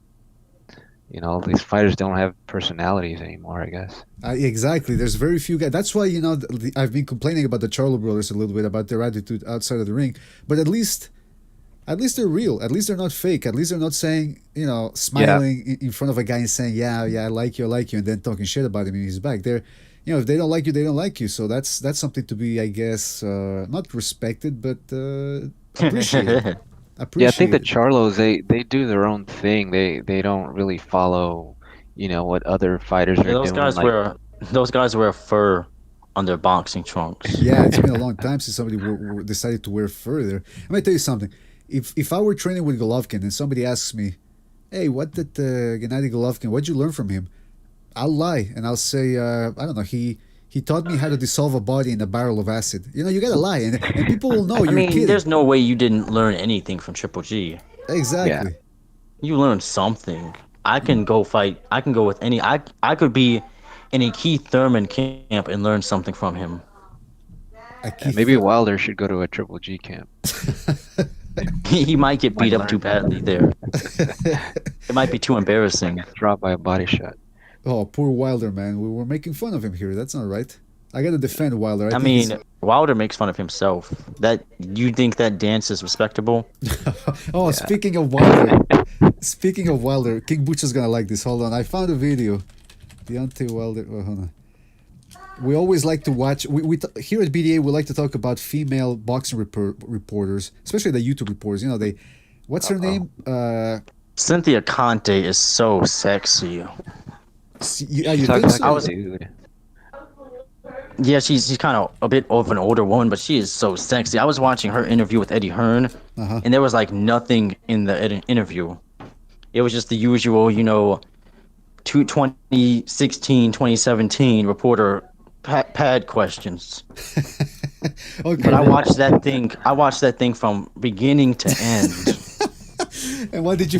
you know, these fighters don't have personalities anymore, I guess. Exactly. There's very few guys. That's why, you know, I've been complaining about the Charlo brothers a little bit about their attitude outside of the ring. But at least they're real. At least they're not fake. At least they're not saying, you know, smiling in front of a guy and saying, yeah, I like you, and then talking shit about him in his back. They're, you know, if they don't like you, they don't like you. So that's something to be, I guess, not respected, but appreciated. Yeah, I think the Charlos they do their own thing. They don't really follow, you know, what other fighters are doing. Those guys wear fur on their boxing trunks. Yeah, it's been a long time since somebody decided to wear fur there. I'm gonna tell you something. If I were training with Golovkin and somebody asks me, "Hey, what did Gennady Golovkin? What'd you learn from him?" I'll lie and I'll say, I don't know. He taught me how to dissolve a body in a barrel of acid. You know, you gotta lie, and people will know you're kidding. There's no way you didn't learn anything from Triple G. Exactly. Yeah. You learned something. I can go fight. I can go with any. I could be in a Keith Thurman camp and learn something from him. Maybe Wilder should go to a Triple G camp. He might get beat up too badly there. It might be too embarrassing. Dropped by a body shot. Oh, poor Wilder, man. We were making fun of him here. That's not right. I gotta defend Wilder. I mean, Wilder makes fun of himself. That you think that dance is respectable? Oh, yeah. Speaking of Wilder, King Butcher's gonna like this. Hold on, I found a video. Deontay Wilder. Oh, hold on. We always like to watch. We here at BDA we like to talk about female boxing reporters, especially the YouTube reporters. You know, what's her name? Cynthia Conte is so sexy. Yeah, you think so? Yeah, she's kind of a bit of an older woman, but she is so sexy. I was watching her interview with Eddie Hearn, and there was like nothing in the interview. It was just the usual, you know, 2016, 2017 reporter pad questions. Okay. But I watched that thing from beginning to end. And what did you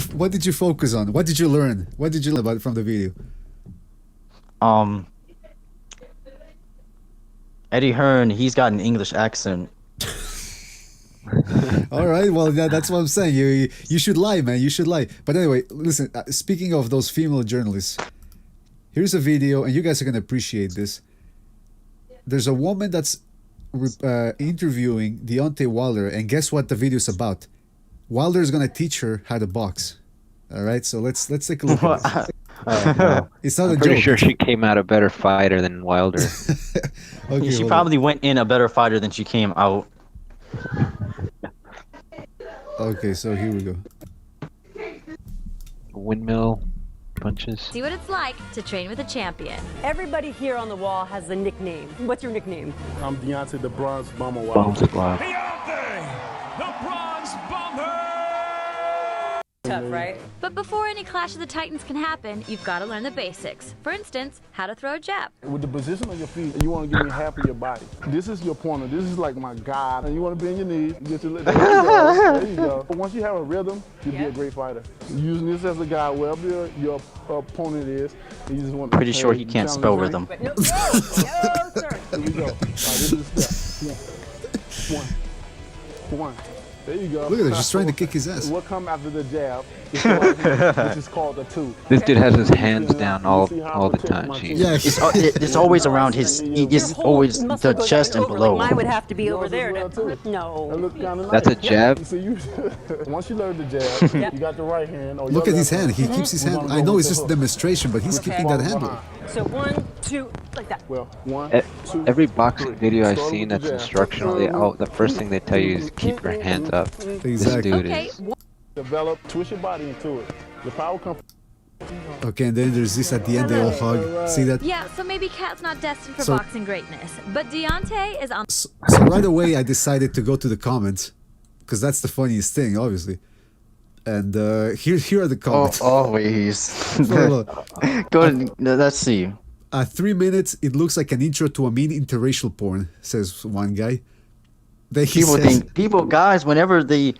focus on? What did you learn? What did you learn about from the video? Eddie Hearn, he's got an English accent. All right, well, that's what I'm saying. You should lie, man. You should lie. But anyway, listen. Speaking of those female journalists, here's a video, and you guys are gonna appreciate this. There's a woman that's interviewing Deontay Wilder, and guess what the video's about? Wilder is gonna teach her how to box. All right, so let's take a look at this. No. It's not I'm a pretty joke. sure she came out a better fighter than Wilder. Okay, she probably went in a better fighter than she came out. Okay, so here we go. Windmill punches. See what it's like to train with a champion. Everybody here on the wall has a nickname. What's your nickname? I'm Deontay the Bronze Bomber. Deontay, the Bronze Bomber! Tough, right? But before any Clash of the Titans can happen, you've got to learn the basics. For instance, how to throw a jab. With the position of your feet, you want to give me half of your body. This is your pointer. This is like my guide. And you want to bend your knees. Get your there you go. There you go. But once you have a rhythm, you'll be a great fighter. Using this as a guide, wherever your opponent is, you just want to pretty sure he can't spell rhythm. No, sir. Here we go. All right, this is the step. One. There you go. Look at him, just trying to kick his ass. What come after the jab, which is called the two. This dude has his hands down all the time. Yeah, it's always around his. It's always the chest and below. Mine would have to be over there. No. That's a jab. Once you learn the jab, you got the right hand. Look at his hand. He keeps his hand. I know it's just a demonstration, but he's keeping that handle. So 1, 2, like that. Well, 1, 2. Every boxing video I've seen that's instructional, the first thing they tell you is keep your hands up. Exactly. This dude is. Develop, twist your body into it. The power comes. Okay, and then there's this at the end, they all hug. See that? Yeah, so maybe Kat's not destined for boxing greatness, but Deontay is on. So right away, I decided to go to the comments, because that's the funniest thing, obviously. And here are the comments. Always. Go ahead, let's see. 3 minutes, it looks like an intro to a mean interracial porn, says one guy. Then Guys, whenever they,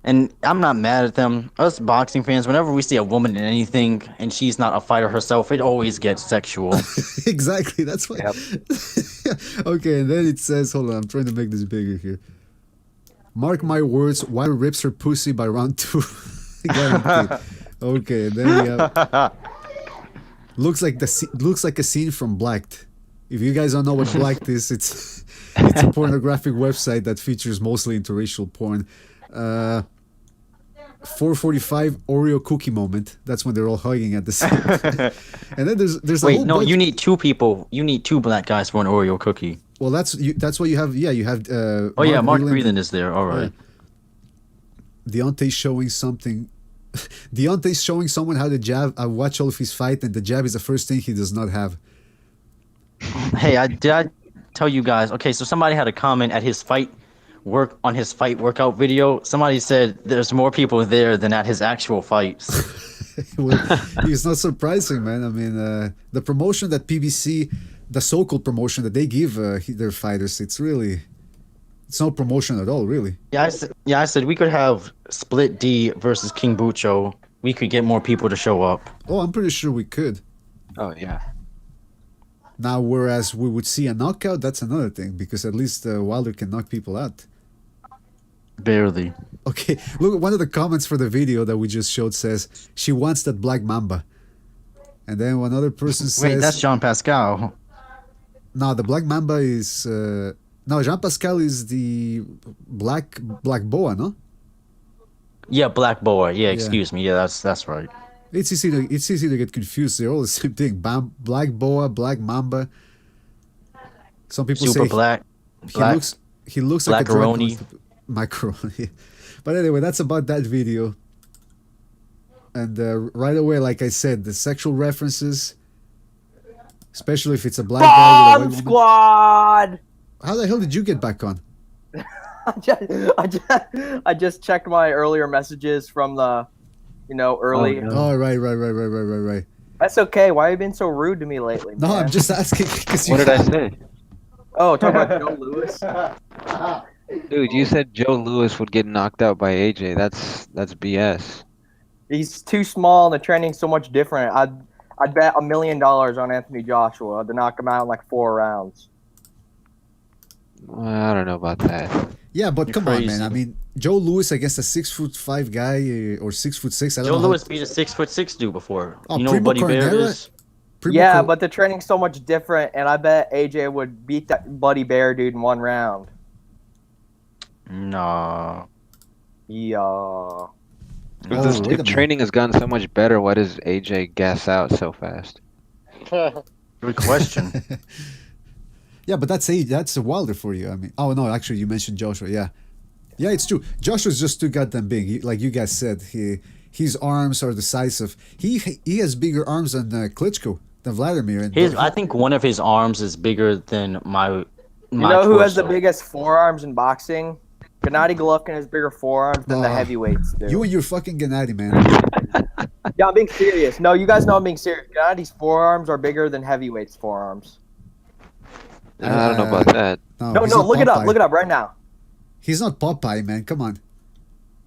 and I'm not mad at them, us boxing fans, whenever we see a woman in anything and she's not a fighter herself, it always gets sexual. Exactly, that's why. Yep. Okay, and then it says, hold on, I'm trying to make this bigger here. Mark my words, Wilder rips her pussy by round 2. Okay, and then we have... Looks like a scene from Blacked. If you guys don't know what Blacked is, it's a pornographic website that features mostly interracial porn. 4:45 Oreo cookie moment. That's when they're all hugging at the same time. And then there's wait, no, you need 2 people. You need 2 black guys for an Oreo cookie. Well, that's what you have. Yeah, you have. Mark Breland is there. All right. Deontay showing something. Deontay's showing someone how to jab. I watch all of his fight, and the jab is the first thing he does not have. Hey, did I tell you guys? Okay, so somebody had a comment at his fight workout video. Somebody said there's more people there than at his actual fights. Well, it's not surprising, man. I mean, the promotion that PBC, the so-called promotion that they give their fighters, it's no promotion at all, really. Yeah, I said we could have Split D versus King Bucho. We could get more people to show up. Oh, I'm pretty sure we could. Oh, yeah. Now, whereas we would see a knockout, that's another thing, because at least Wilder can knock people out. Barely. Okay, look, one of the comments for the video that we just showed says, she wants that black mamba. And then one other person says... Wait, that's Jean Pascal. No, the black mamba is... No, Jean Pascal is the black boa, no? Yeah, black boa. Yeah, excuse me. Yeah, that's right. It's easy to get confused. They're all the same thing. Black boa, black mamba. Some people Super say black. He looks like a macaroni. Macaroni. But anyway, that's about that video. And right away, like I said, the sexual references, especially if it's a black guy with a white woman. Squad! How the hell did you get back on? I just checked my earlier messages from the, early. Oh, right. That's okay. Why have you been so rude to me lately? No, I'm just asking because What did I say? Oh, talk about Joe Louis. Dude, you said Joe Louis would get knocked out by AJ. That's BS. He's too small and the training's so much different. I'd bet $1 million on Anthony Joshua to knock him out in like 4 rounds. I don't know about that. Yeah, but come on, man. I mean, Joe Louis against a 6'5" guy or 6'6". I don't know. Joe Louis beat a 6'6" dude before. Oh, you know what Buddy Bear is? Yeah, but the training's so much different, and I bet AJ would beat that Buddy Bear dude in 1 round. No. Yeah. If training has gotten so much better, why does AJ gas out so fast? Good question. Yeah, but that's a Wilder for you. I mean, oh no, actually you mentioned Joshua. Yeah, it's true. Joshua's just too goddamn big. Like you guys said, his arms are the size of he has bigger arms than Klitschko, than Vladimir. I think one of his arms is bigger than my. You know who has the biggest forearms in boxing? Gennady Golovkin has bigger forearms than the heavyweights do. You and your fucking Gennady, man. Yeah, I'm being serious. No, you guys know I'm being serious. Gennady's forearms are bigger than heavyweights' forearms. I don't know about that. No, look it up. Look it up right now. He's not Popeye, man. Come on.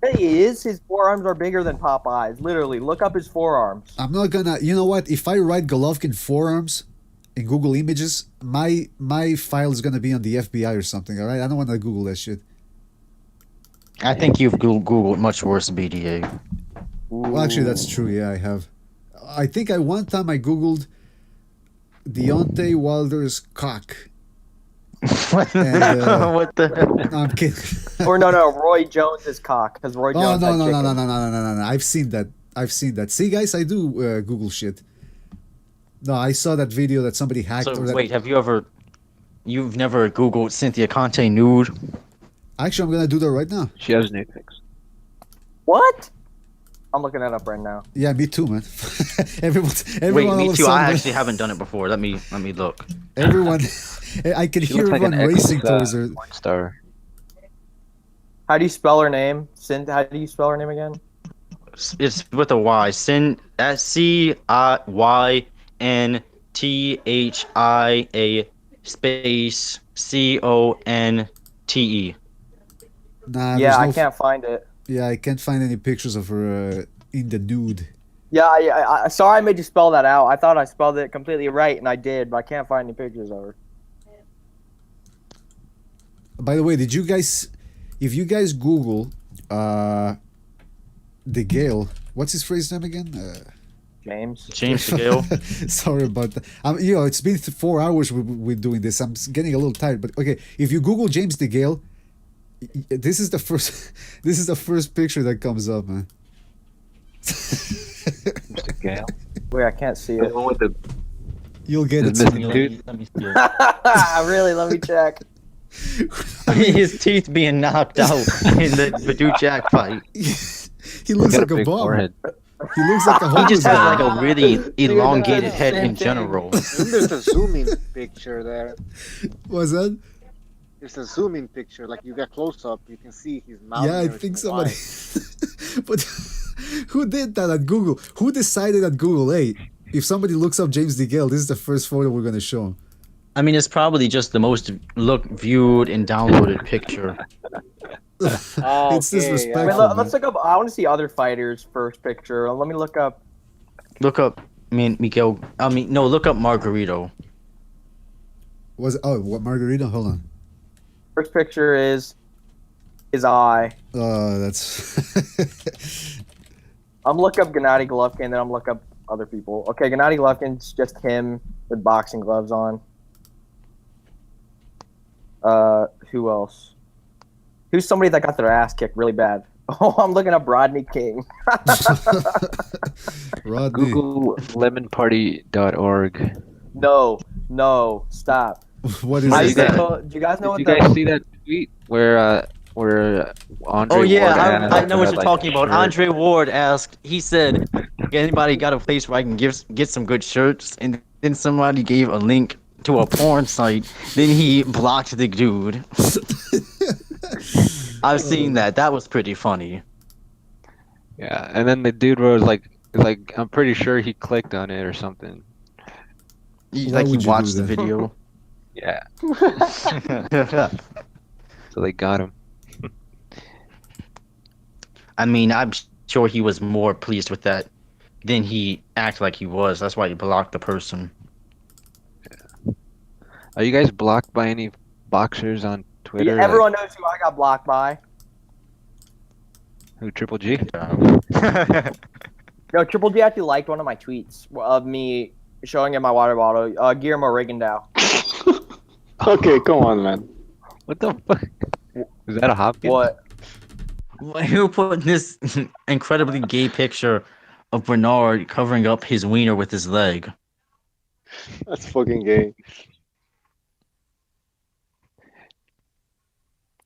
Yeah, he is. His forearms are bigger than Popeye's. Literally, look up his forearms. I'm not gonna. You know what? If I write Golovkin forearms in Google Images, my file is gonna be on the FBI or something. All right, I don't want to Google that shit. I think you've Googled much worse BDA. Well, actually, that's true. Yeah, I have. I think one time I Googled Deontay Wilder's cock. And, what the hell? No, I'm kidding. Or no, Roy Jones's cock, because Roy Jones no, had no, chicken. no. I've seen that. See, guys, I do Google shit. No, I saw that video that somebody hacked. So wait, you've never Googled Cynthia Conte nude? Actually, I'm gonna do that right now. She has nude pics. What? I'm looking that up right now. Yeah, me too, man. everyone. Wait, me all of a too. I sudden- actually haven't done it before. Let me look. Everyone, I can She hear looks like everyone an racing towards her. porn star. How do you spell her name? How do you spell her name again? It's with a Y. CYNTHIA space CONTE. Nah, Yeah, I there's no can't find it. Yeah, I can't find any pictures of her in the nude. Yeah, I sorry I made you spell that out. I thought I spelled it completely right, and I did, but I can't find any pictures of her. By the way, if you guys Google the Gale, what's his phrase name again? James Gale. Sorry about that. It's been 4 hours we're doing this. I'm getting a little tired. But okay, if you Google James DeGale, this is the first picture that comes up, man. Mr. Gale. Wait, I can't see it. The one with the You'll get it. Let me see it. Really? Let me check. His teeth being knocked out in the Badou Jack fight. He looks like a bomb. He looks like a He just homeless has guy. like a really elongated head in general. There's a zooming picture there. What's that? There's a zooming picture, like you get close up, you can see his mouth. Yeah, I think somebody. But who did that at Google? Who decided at Google, hey, if somebody looks up James DeGale, this is the first photo we're gonna show him. I mean, it's probably just the most viewed and downloaded picture. It's disrespectful. Wait, let's look up. I want to see other fighters' first picture. Let me look up. Look up. Look up Margarito. What Margarito? Hold on. First picture is his eye. That's. I'm look up Gennady Golovkin, then I'm look up other people. Okay, Gennady Golovkin's just him with boxing gloves on. Who else? Who's somebody that got their ass kicked really bad? Oh, I'm looking up Rodney King. Rodney. Google lemonparty.org. No, stop. What is that? Do you guys know Did what you guys see that tweet where Andre Oh yeah, Ward I know what you're like, talking about. Andre Ward asked. He said, "Anybody got a place where I can get some good shirts?" And then somebody gave a link to a porn site. Then he blocked the dude. I've seen that. That was pretty funny. Yeah, and then the dude was like I'm pretty sure he clicked on it or something. He watched the video. Yeah. So they got him. I mean, I'm sure he was more pleased with that than he acted like he was. That's why he blocked the person. Yeah. Are you guys blocked by any boxers on Twitter? Yeah, everyone knows who I got blocked by. Who, Triple G? No, Triple G actually liked one of my tweets of me showing him my water bottle. Guillermo Rigondeaux. Okay, come on, man. What the fuck? Is that a Hopkins? What? Who put this incredibly gay picture of Bernard covering up his wiener with his leg? That's fucking gay.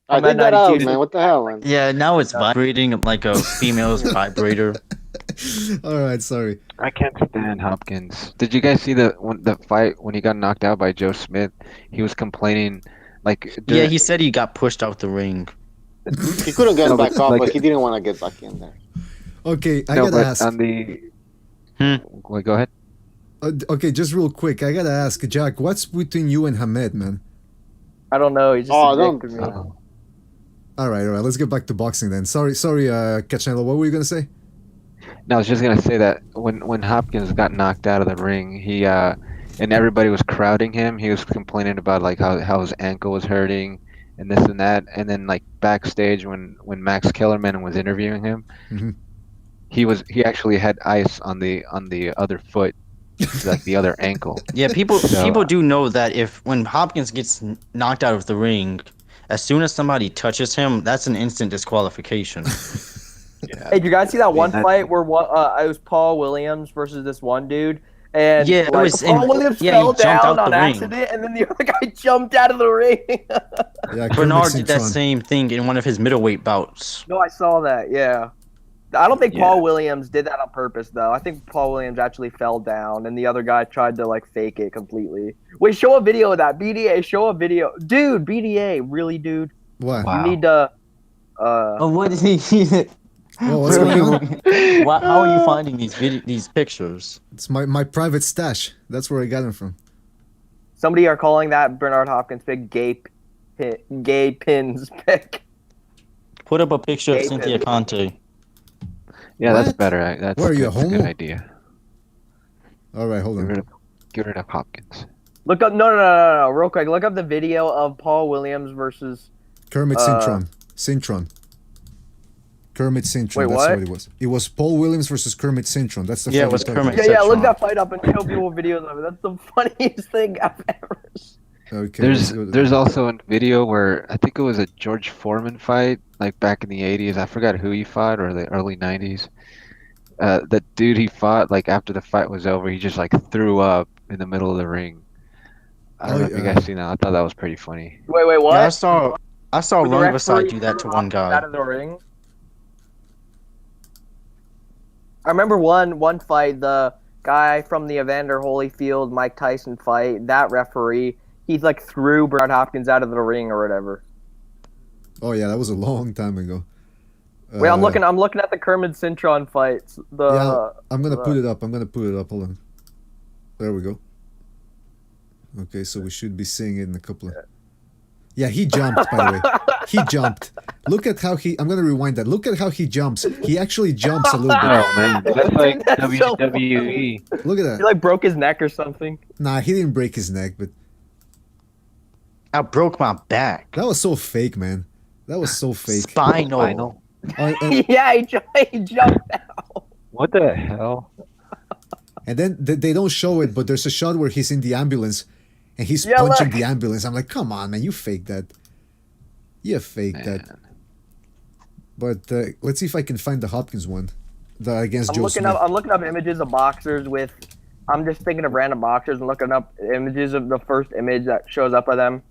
I think that out, man. What the hell, man? Yeah, now it's vibrating like a female's vibrator. All right, sorry. I can't stand Hopkins. Did you guys see the fight when he got knocked out by Joe Smith? He was complaining, like. Yeah, he said he got pushed out the ring. He couldn't get back up, but he didn't want to get back in there. Okay, I gotta ask. On the. Wait, go ahead. Okay, just real quick, I gotta ask, Jack, what's between you and Hamed, man? I don't know. He's just a dick to me. All right. Let's get back to boxing then. Sorry, Cachanello, what were you gonna say? No, I was just gonna say that when Hopkins got knocked out of the ring, he and everybody was crowding him. He was complaining about like how his ankle was hurting, and this and that. And then like backstage when Max Kellerman was interviewing him, he actually had ice on the other foot, like the other ankle. Yeah, people do know that when Hopkins gets knocked out of the ring, as soon as somebody touches him, that's an instant disqualification. Hey, did you guys see that one fight where it was Paul Williams versus this one dude? And yeah, Paul Williams fell down on accident, and then the other guy jumped out of the ring. Bernard did that same thing in one of his middleweight bouts. No, I saw that. Yeah, I don't think Paul Williams did that on purpose, though. I think Paul Williams actually fell down, and the other guy tried to fake it completely. Wait, show a video of that. BDA, show a video, dude. BDA, really, dude. What? You need to. What is he? What's going on? How are you finding these pictures? It's my private stash. That's where I got them from. Somebody are calling that Bernard Hopkins pick gay pins pick. Put up a picture of Cynthia Conte. Yeah, that's better. That's Where are you, a a good homo? idea. All right, hold on. Get rid of Hopkins. Look up no, real quick. Look up the video of Paul Williams versus Kermit Cintron. Kermit Cintron. Wait, that's what? what it was. It was Paul Williams versus Kermit Cintron. That's the Yeah, fight it was we're talking Kermit about. Yeah, look that fight up and show people videos of it. That's the funniest thing I've ever seen. Okay. There's also a video where I think it was a George Foreman fight, like back in the 80s. I forgot who he fought, or the early 90s. That dude he fought, like after the fight was over, he just like threw up in the middle of the ring. I don't know if you guys seen that. I thought that was pretty funny. Wait, what? Yeah, I saw Ron Vasai do that to one guy. Out of the ring. I remember one fight, the guy from the Evander Holyfield Mike Tyson fight. That referee, he threw Bernard Hopkins out of the ring or whatever. Oh yeah, that was a long time ago. Wait, I'm looking at the Kermit Cintron fights. I'm gonna put it up. Hold on. There we go. Okay, so we should be seeing it in a couple of. Yeah, he jumped, by the way. He jumped. Look at how I'm gonna rewind that. Look at how he jumps. He actually jumps a little bit. Oh man, that's like That's so WWE. Look at that. He broke his neck or something. Nah, he didn't break his neck, but I broke my back. that was so fake, man. That was so fake. Spinal. Yeah, he jumped out. What the hell? And then they don't show it, but there's a shot where he's in the ambulance and he's Yeah, punching look. the ambulance. I'm like, come on, man, you faked that. You faked that. But let's see if I can find the Hopkins one. Against Joe Smith. I'm looking up images of boxers with. I'm just thinking of random boxers and looking up images of the first image that shows up of them.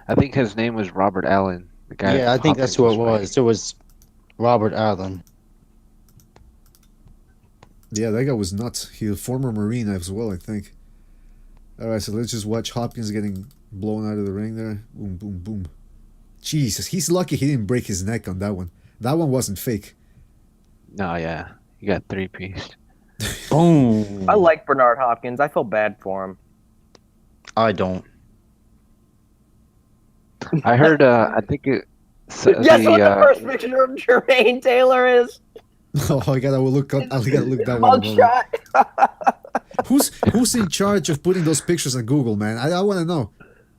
I think his name was Robert Allen. The guy. Yeah, I think that's who it was. It was Robert Allen. Yeah, that guy was nuts. He's a former Marine as well, I think. Alright, so let's just watch Hopkins getting blown out of the ring there. Boom, boom, boom. Jesus, he's lucky he didn't break his neck on that one. That one wasn't fake. No, yeah. You got 3-piece. Boom. I like Bernard Hopkins. I feel bad for him. I don't. I heard, I think it... Guess what the first picture of Jermaine Taylor is? Oh, I gotta look that one up. Who's in charge of putting those pictures on Google, man? I want to know.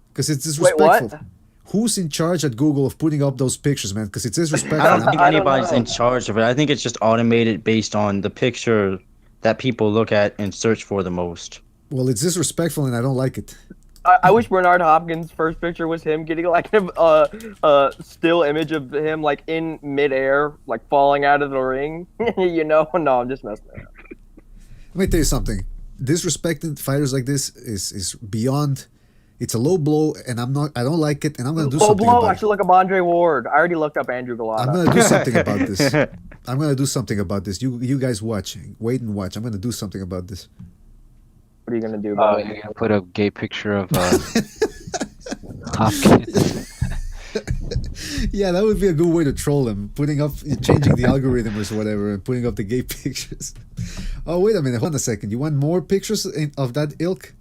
Because it's disrespectful. Wait, what? Who's in charge at Google of putting up those pictures, man? Because it's disrespectful. I don't think anybody's in charge of it. I think it's just automated based on the picture that people look at and search for the most. Well, it's disrespectful and I don't like it. I wish Bernard Hopkins' first picture was him getting a still image of him in midair, falling out of the ring. No, I'm just messing around. Let me tell you something. Disrespecting fighters like this is beyond. It's a low blow, and I don't like it, and I'm gonna do something about it. I should look up Andre Ward. I already looked up Andrew Galata. I'm gonna do something about this. I'm gonna do something about this. You guys watch. Wait and watch. I'm gonna do something about this. What are you gonna do about it? You're gonna put a gay picture of Hopkins. Yeah, that would be a good way to troll him. Changing the algorithm or whatever, and putting up the gay pictures. Oh, wait a minute. Hold on a second. You want more pictures of that ilk?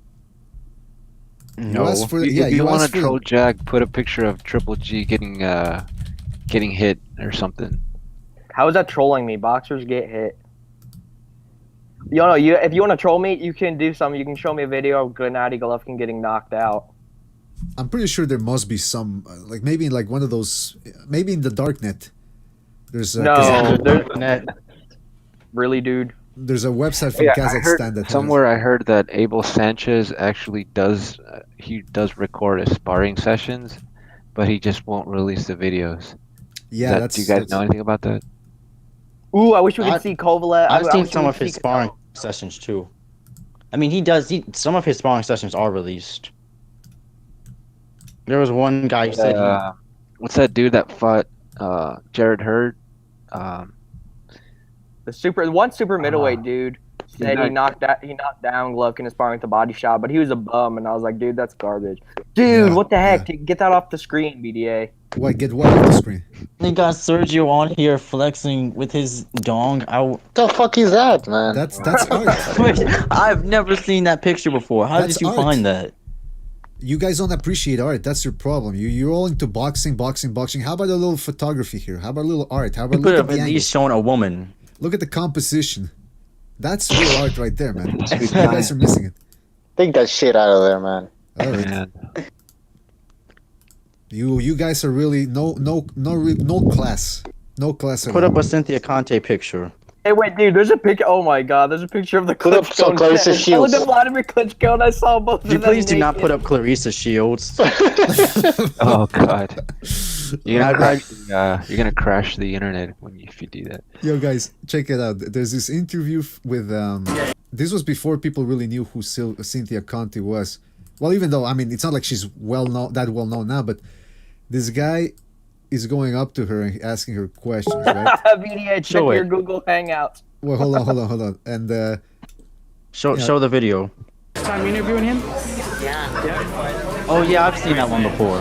No. If you want to troll Jack, put a picture of Triple G getting hit or something. How is that trolling me? Boxers get hit. If you want to troll me, you can do something. You can show me a video of Gennady Golovkin getting knocked out. I'm pretty sure there must be some, like maybe in like one of those, maybe in the darknet. There's no, there's net. Really, dude. There's a website from Kazakhstan that somewhere I heard that Abel Sanchez actually does record his sparring sessions, but he just won't release the videos. Yeah, do you guys know anything about that? Ooh, I wish we could see Kovalev. I've seen some of his sparring sessions too. I mean, some of his sparring sessions are released. There was one guy who said, "What's that dude that fought Jared Hurd?" The super middleweight dude said he knocked down Golovkin in sparring with a body shot, but he was a bum, and I was like, dude, that's garbage. Dude, what the heck? Get that off the screen, BDA. What? Get what off the screen? They got Sergio on here flexing with his dong. What the fuck is that, man? That's art. I've never seen that picture before. How did you find that? You guys don't appreciate art. That's your problem. You're all into boxing. How about a little photography here? How about a little art? How about look at least showing a woman? Look at the composition. That's real art right there, man. You guys are missing it. Take that shit out of there, man. All right. Man. You guys are really no class. No class at all. Put up a Cynthia Conte picture. Hey, wait, dude, there's a picture. Oh my god, there's a picture of the Klitschko. Put up some Clarissa Shields. I looked at Vladimir Klitschko and I saw both of them. Please do not put up Clarissa Shields. Oh god. You're gonna crash the internet if you do that. Yo guys, check it out. There's this interview with this was before people really knew who Cynthia Conte was. Well, even though it's not like she's well known now, but this guy is going up to her and asking her questions, right? BDA, check your Google Hangouts. Well, hold on, and show the video. Time interviewing him? Yeah. Oh yeah, I've seen that one before.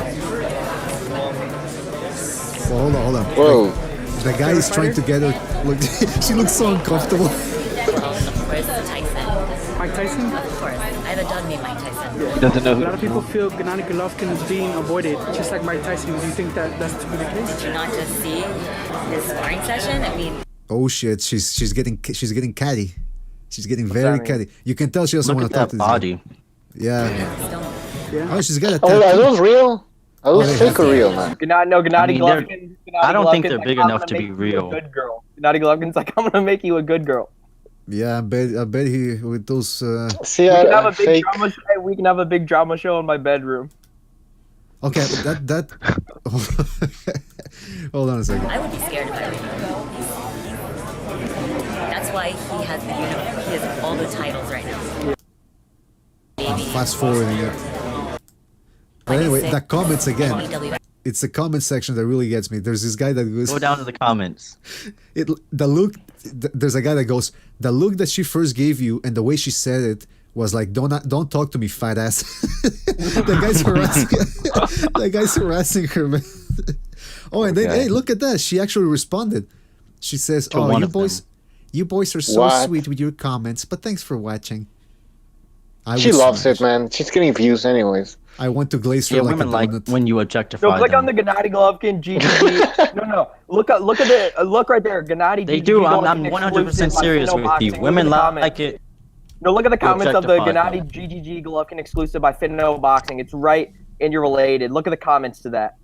Well, hold on. Whoa. Like, the guy is trying to get her. Look, she looks so uncomfortable. Where's Tyson? Mike Tyson? Of course. I have a dog named Mike Tyson. He doesn't know. A lot of people feel Gennady Golovkin is being avoided, just like Mike Tyson. Do you think that's to be the case? Did you not just see his sparring session? I mean. Oh shit! She's getting catty. She's getting very catty. You can tell she doesn't want to talk to this body. Guy. Yeah. Oh, she's got a tattoo. Are those real? Are those fake or real, man? Gennady Golovkin. I don't think they're big enough to be real. Good girl. Gennady Golovkin's like, I'm gonna make you a good girl. Yeah, I bet he with those. See, we can have a big drama show in my bedroom. Okay, that. Hold on a second. I would be scared if I were him. That's why he has he has all the titles right now. Fast forwarding it. But anyway, the comments again. It's the comment section that really gets me. There's this guy that goes. Go down to the comments. There's a guy that goes. The look that she first gave you and the way she said it was like, "Don't talk to me, fat ass." The guy's harassing. The guy's harassing her, man. Oh, and then hey, look at that. She actually responded. She says, "Oh, you boys are so sweet with your comments, but thanks for watching." She loves it, man. She's getting views anyways. I want to glaze her like women like when you objectify them. Click on the Gennady Golovkin GGG. No. Look right there. Gennady. They do. I'm 100% serious with you. Women like it. No, look at the comments of the Gennady GGG Golovkin exclusive by Fit No Boxing. It's right and you're related. Look at the comments to that.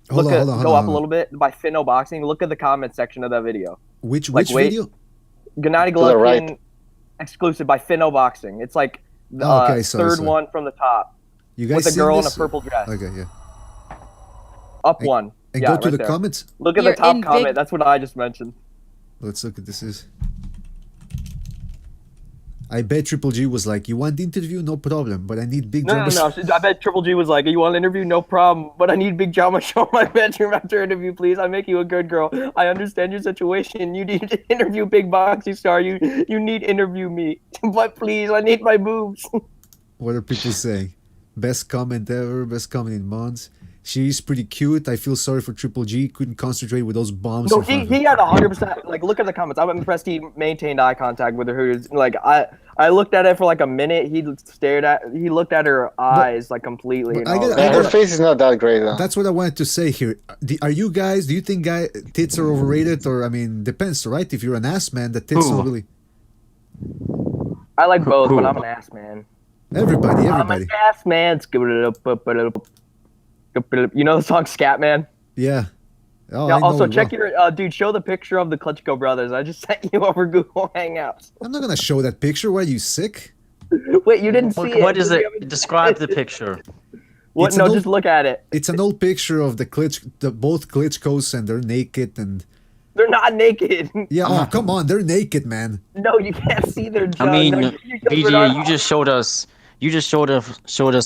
Go up a little bit by Fit No Boxing. Look at the comment section of that video. Which video? Gennady Golovkin exclusive by Fit No Boxing. It's like the third one from the top. You guys with a girl in a purple dress. Okay, yeah. Up one. And go to the comments. Look at the top comment. That's what I just mentioned. Let's look at this. I bet Triple G was like, "You want the interview? No problem, but I need big drama." No. I bet Triple G was like, "You want an interview? No problem, but I need big drama show in my bedroom after interview, please. I make you a good girl. I understand your situation. You need to interview big boxing star. You need interview me, but please, I need my boobs." What are people saying? Best comment ever. Best comment in months. She's pretty cute. I feel sorry for Triple G. Couldn't concentrate with those bombs. No, he had 100%. Like, look at the comments. I'm impressed he maintained eye contact with her. Like, I looked at it for like a minute. He looked at her eyes like completely. Her face is not that great though. That's what I wanted to say here. Do you think tits are overrated? Or, depends, right? If you're an ass man, the tits don't really. I like both, but I'm an ass man. Everybody. I'm an ass man. You know the song Scatman? Yeah. Oh, yeah. I know Also, it check well. your dude. Show the picture of the Klitschko brothers. I just sent you over Google Hangouts. I'm not gonna show that picture. Why are you sick? Wait, you didn't see it. What is it? Describe the picture. What? It's No, an old- just look at it. It's an old picture of the both Klitschkos, and they're naked and. They're not naked. Yeah. Oh, come on, they're naked, man. No, you can't see their junk. I mean, No, BDA, you just showed us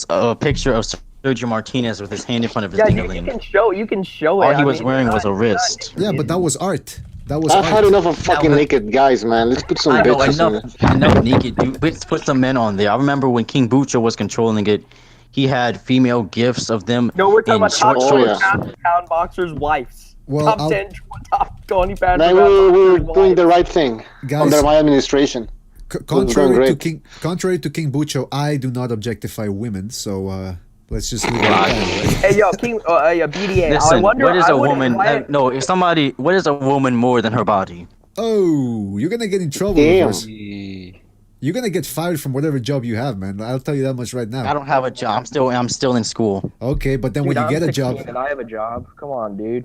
a picture of Sergio Martinez with his hand in front of his Yeah, dingling. you can show it. All he was wearing was a wrist. Yeah, but that was art. That was. I've art. had enough of fucking naked guys, man. Let's put some I know, bitches in enough naked dude. Let's put some men on there. I remember when King Bucho was controlling it, he had female gifs of them No, we're talking in about short top shorts. 10 pound boxers' wives. Well, top 10, top 20 pound. Man, we're doing the right thing under my administration. Contrary to King Bucho, I do not objectify women. So let's just leave it at that. Right? Hey, yo, King, BDA. Listen, I wonder, what is I a would woman? invite- What is a woman more than her body? Oh, you're gonna get in trouble. Damn. You're gonna get fired from whatever job you have, man. I'll tell you that much right now. I don't have a job. I'm still in school. Okay, but then Dude, when you I'm get a 16 job, and I have a job. Come on, dude.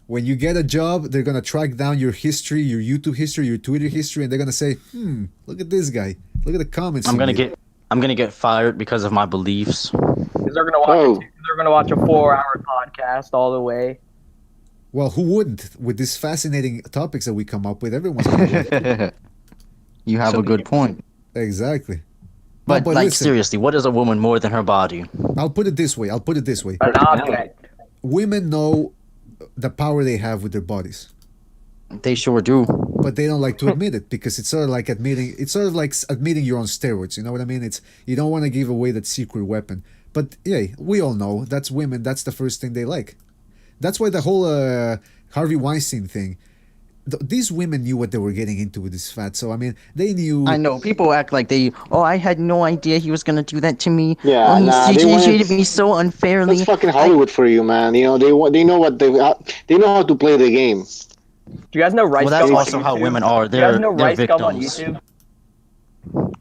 when you get a job, they're gonna track down your history, your YouTube history, your Twitter history, and they're gonna say, look at this guy. Look at the comments. I'm he gonna made." get fired because of my beliefs. Because they're gonna watch a 4-hour podcast all the way. Well, who wouldn't? With these fascinating topics that we come up with, everyone's gonna would. You have a good point. Exactly. But, like, listen, seriously, what is a woman more than her body? I'll put it this way. An object. Women know the power they have with their bodies. They sure do. But they don't like to admit it because it's sort of like admitting you're on steroids. You know what I mean? It's you don't want to give away that secret weapon. But yeah, we all know that's women. That's the first thing they like. That's why the whole Harvey Weinstein thing. These women knew what they were getting into with this fat. So I mean, they knew. I know people act like I had no idea he was gonna do that to me. Yeah, he they treated me so unfairly. That's fucking Hollywood for you, man. You know they know what they know how to play the game. Do you guys know Rice? Well, that's Gum also on how YouTube? women are. Do you guys know They're Rice Gum on victims. YouTube?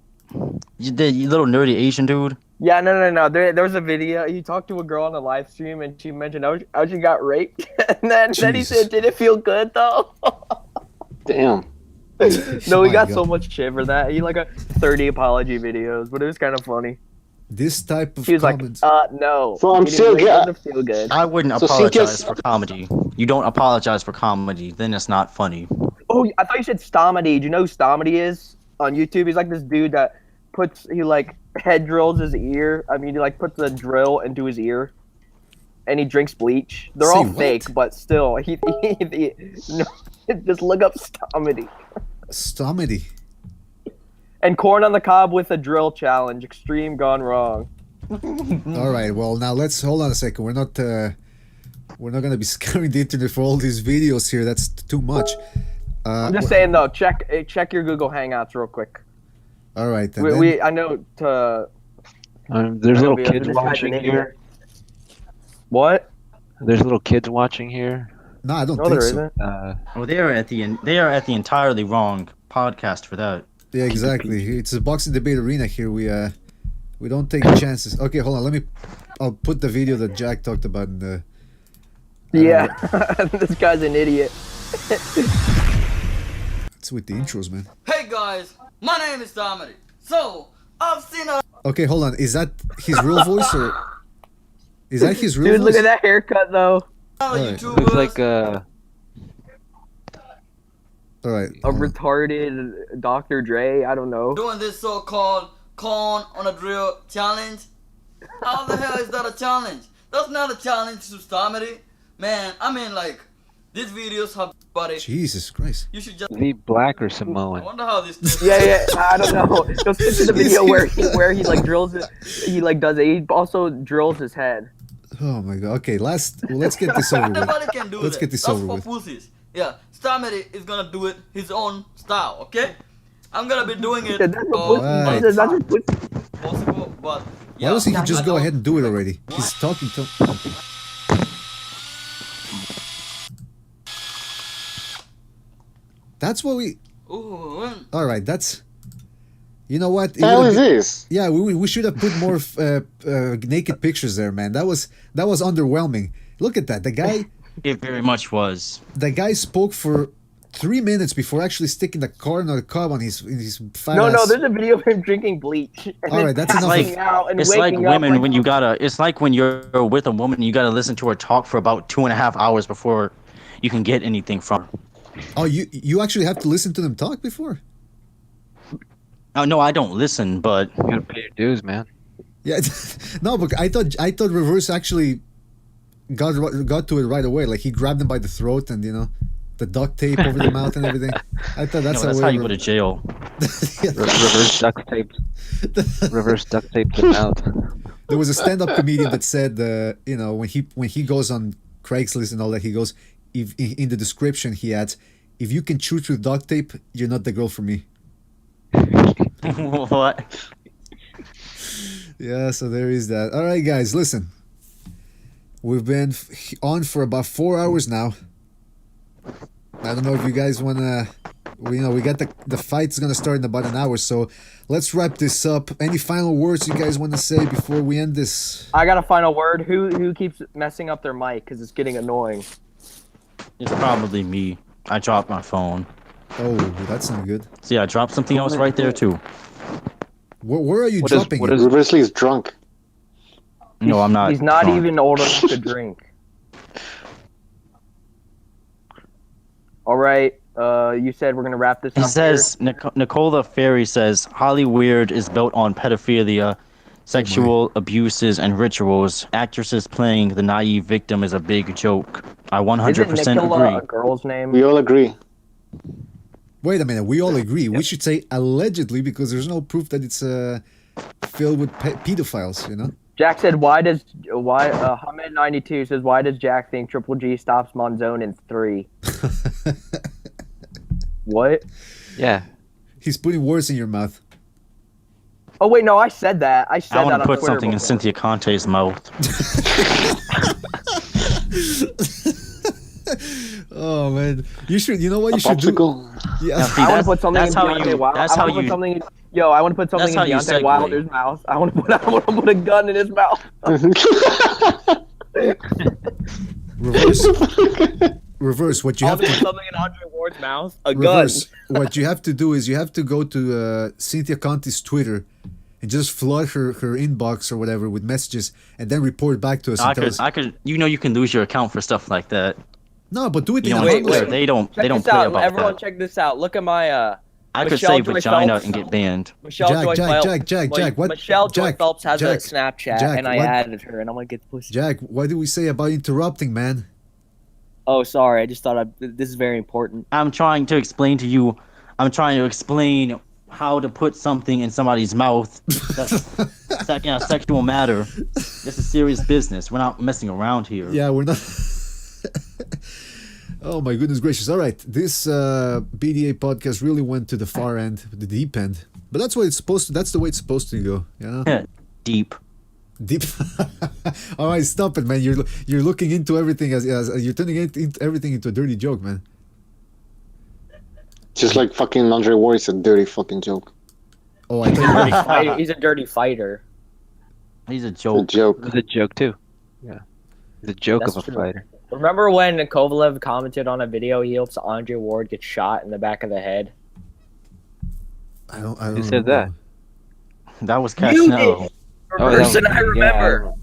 You little nerdy Asian dude. Yeah, no. There was a video. He talked to a girl on a live stream, and she mentioned how she got raped. and then he said, "Did it feel good though?" Damn. No, he got so much shit for that. He like got 30 apology videos, but it was kind of funny. This type of He was comments. like, no. So I'm He still didn't get. really feel good. I wouldn't So apologize Cynthia's- for comedy. You don't apologize for comedy, then it's not funny. Oh, I thought you said Stomedy. Do you know who Stomedy is on YouTube? He's like this dude that he like head drills his ear. I mean, he like puts a drill into his ear, and he drinks bleach. They're all Say what? fake, but still, he no, just look up Stomedy. Stomedy. And corn on the cob with a drill challenge. Extreme gone wrong. All right. Well, now let's hold on a second. We're not gonna be scouring the internet for all these videos here. That's too much. I'm just saying though. Check your Google Hangouts real quick. All right. And I know to. There's little kids watching idiot. here. What? There's little kids watching here. No, I don't No, think there so. isn't. Well, they are at the entirely wrong podcast for that. Yeah, exactly. It's a boxing debate arena here. We don't take chances. Okay, hold on. I'll put the video that Jack talked about in the. Yeah, this guy's an idiot. It's with the intros, man. Hey guys, my name is Dominic. So, I've seen a... Okay, hold on. Is that his real voice or is that his real Dude, voice? look at that haircut though. Alright. Looks like All right. A retarded Dr. Dre. I don't know. doing this so-called corn on a drill challenge. How the hell is that a challenge? That's not a challenge to Stomedy. Man, I mean like, these videos have body. Jesus Christ. You should just... Is he black or I Samoan? wonder how this... Yeah. I don't know. Go see the video where he like drills it. He like does it. He also drills his head. Oh my god. Okay, let's get this over with. Nobody can do Let's that. get this That's over for with. pussies. Yeah, Stomedy is gonna do it his own style, okay? I'm gonna be doing it That's Right. that's just pussy. possible, but Why yeah. doesn't he just I go don't- ahead and do it already? He's talking to. That's what we. Ooh, All right, that's. You know what? The hell is this? Yeah, we should have put more naked pictures there, man. That was underwhelming. Look at that. The guy. It very much was. The guy spoke for 3 minutes before actually sticking the corn or the cob on his fat No, ass. there's a video of him drinking bleach. All right, that's enough. It's like women when you gotta. It's like when you're with a woman, you gotta listen to her talk for about 2.5 hours before you can get anything from her. Oh, you actually have to listen to them talk before? Oh no, I don't listen, but you gotta pay your dues, man. Yeah, no, but I thought Reverse actually got to it right away. Like he grabbed him by the throat and the duct tape over the mouth and everything. I thought that's how you go to jail. Reverse duct tape. Reverse duct tape the mouth. There was a stand-up comedian that said, when he goes on Craigslist and all that, he goes, if in the description he adds, if you can chew through duct tape, you're not the girl for me. What? Yeah, so there is that. All right, guys, listen. We've been on for about 4 hours now. I don't know if you guys wanna. We got the fight's gonna start in about an hour, so let's wrap this up. Any final words you guys want to say before we end this? I got a final word. Who keeps messing up their mic because it's getting annoying? It's probably me. I dropped my phone. Oh, that's not good. See, I dropped something else right there too. Where are you dropping it? Reverse Lee's drunk. No, I'm not. He's not even old enough to drink. All right. You said we're gonna wrap this up. He says, Nicola Ferry says, Hollywood is built on pedophilia, sexual abuses, and rituals. Actresses playing the naive victim is a big joke. I 100% Isn't Nicola agree. a girl's name? We all agree. Wait a minute, we all agree. We should say allegedly because there's no proof that it's filled with pedophiles, Jack said, Hamed92 says, why does Jack think Triple G stops Monzone in 3? What? Yeah. He's putting words in your mouth. Oh, wait, no, I said that. I said I that want on to put Twitter something in before. Cynthia Conte's mouth. Oh man, you should. You know what you should do? Yeah, See, I want to put something in Deontay Wilder. That's how you. I want to put something in That's how you Deontay segue. Wilder's mouth. I want to put a gun in his mouth. Reverse. What you I'll have put to something in Andre Ward's mouth. A reverse. gun. What you have to do is you have to go to Cynthia Conte's Twitter and just flood her inbox or whatever with messages, and then report back to us. And tell us. I could. You can lose your account for stuff like that. No, but do it in Wait, anonymous. they don't. Check They don't this play out. about Everyone, that. check this out. Look at my. I could Michelle say Joy vagina Phelps. and get banned. Michelle Jack, what? Michelle Joy Jack, Phelps has Jack, a Snapchat, Jack, and I what? added her, and I'm gonna get the pussy. Jack, what do we say about interrupting, man? Oh, sorry. I just thought this is very important. I'm trying to explain to you. I'm trying to explain how to put something in somebody's mouth. That's a sexual matter. This is serious business. We're not messing around here. Yeah, we're not. Oh my goodness gracious! All right, this BDA podcast really went to the far end, the deep end. But that's what it's supposed to. That's the way it's supposed to go. Yeah, deep. Deep. All right, stop it, man. You're looking into everything as you're turning everything into a dirty joke, man. Just like fucking Andre Ward is a dirty fucking joke. Oh, I thought He's a dirty fighter. He's a joke. It's a joke too. Yeah, the joke That's of a true. fighter. Remember when Kovalev commented on a video he hopes Andre Ward gets shot in the back of the head? I don't Who said that? That was You Casnell. did. Person, I remember.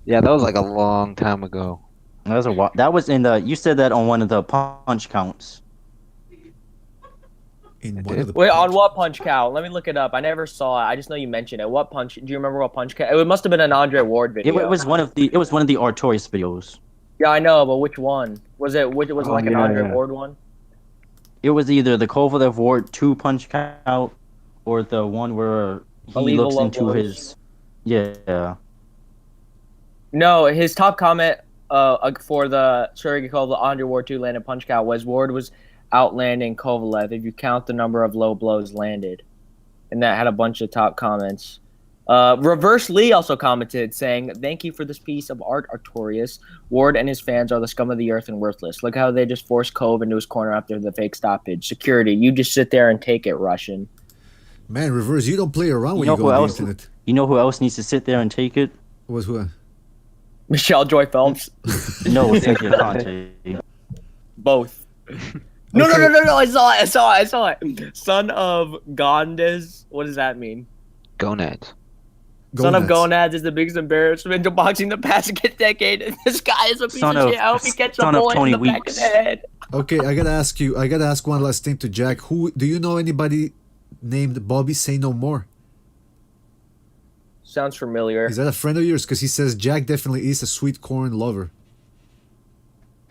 Yeah, that was like a long time ago. That was a while. That was in the. You said that on one of the punch counts. In one of the Wait, on what punch count? Let me look it up. I never saw it. I just know you mentioned it. What punch? Do you remember what punch count? It must have been an Andre Ward video. It was one of the. It was one of the Artorias videos. Yeah, I know, but which one? Was it like an yeah, Andre yeah. Ward one? It was either the Kovalev Ward 2 punch count or the one where he Illegal looks low into blows. his. Yeah. No, his top comment for the Sergey Kovalev Andre Ward 2 landed punch count was Ward was outlanding Kovalev if you count the number of low blows landed. And that had a bunch of top comments. Reverse Lee also commented saying, "Thank you for this piece of art, Artorias. Ward and his fans are the scum of the earth and worthless. Look how they just forced Cove into his corner after the fake stoppage. Security, you just sit there and take it, Russian." Man, Reverse, you don't play around when you go on the internet. You know who else needs to sit there and take it? What's who? Michelle Joy Phelps. No, Cynthia Conte. Both. No, I saw it. Son of Gondes. What does that mean? Gonads. Son of Gonads is the biggest embarrassment in boxing the past decade. And this guy is a piece of shit. I hope he gets a bullet in the back of the head. Okay, I gotta ask one last thing to Jack. Who do you know anybody named Bobby Say No More? Sounds familiar. Is that a friend of yours? Because he says Jack definitely is a sweet corn lover.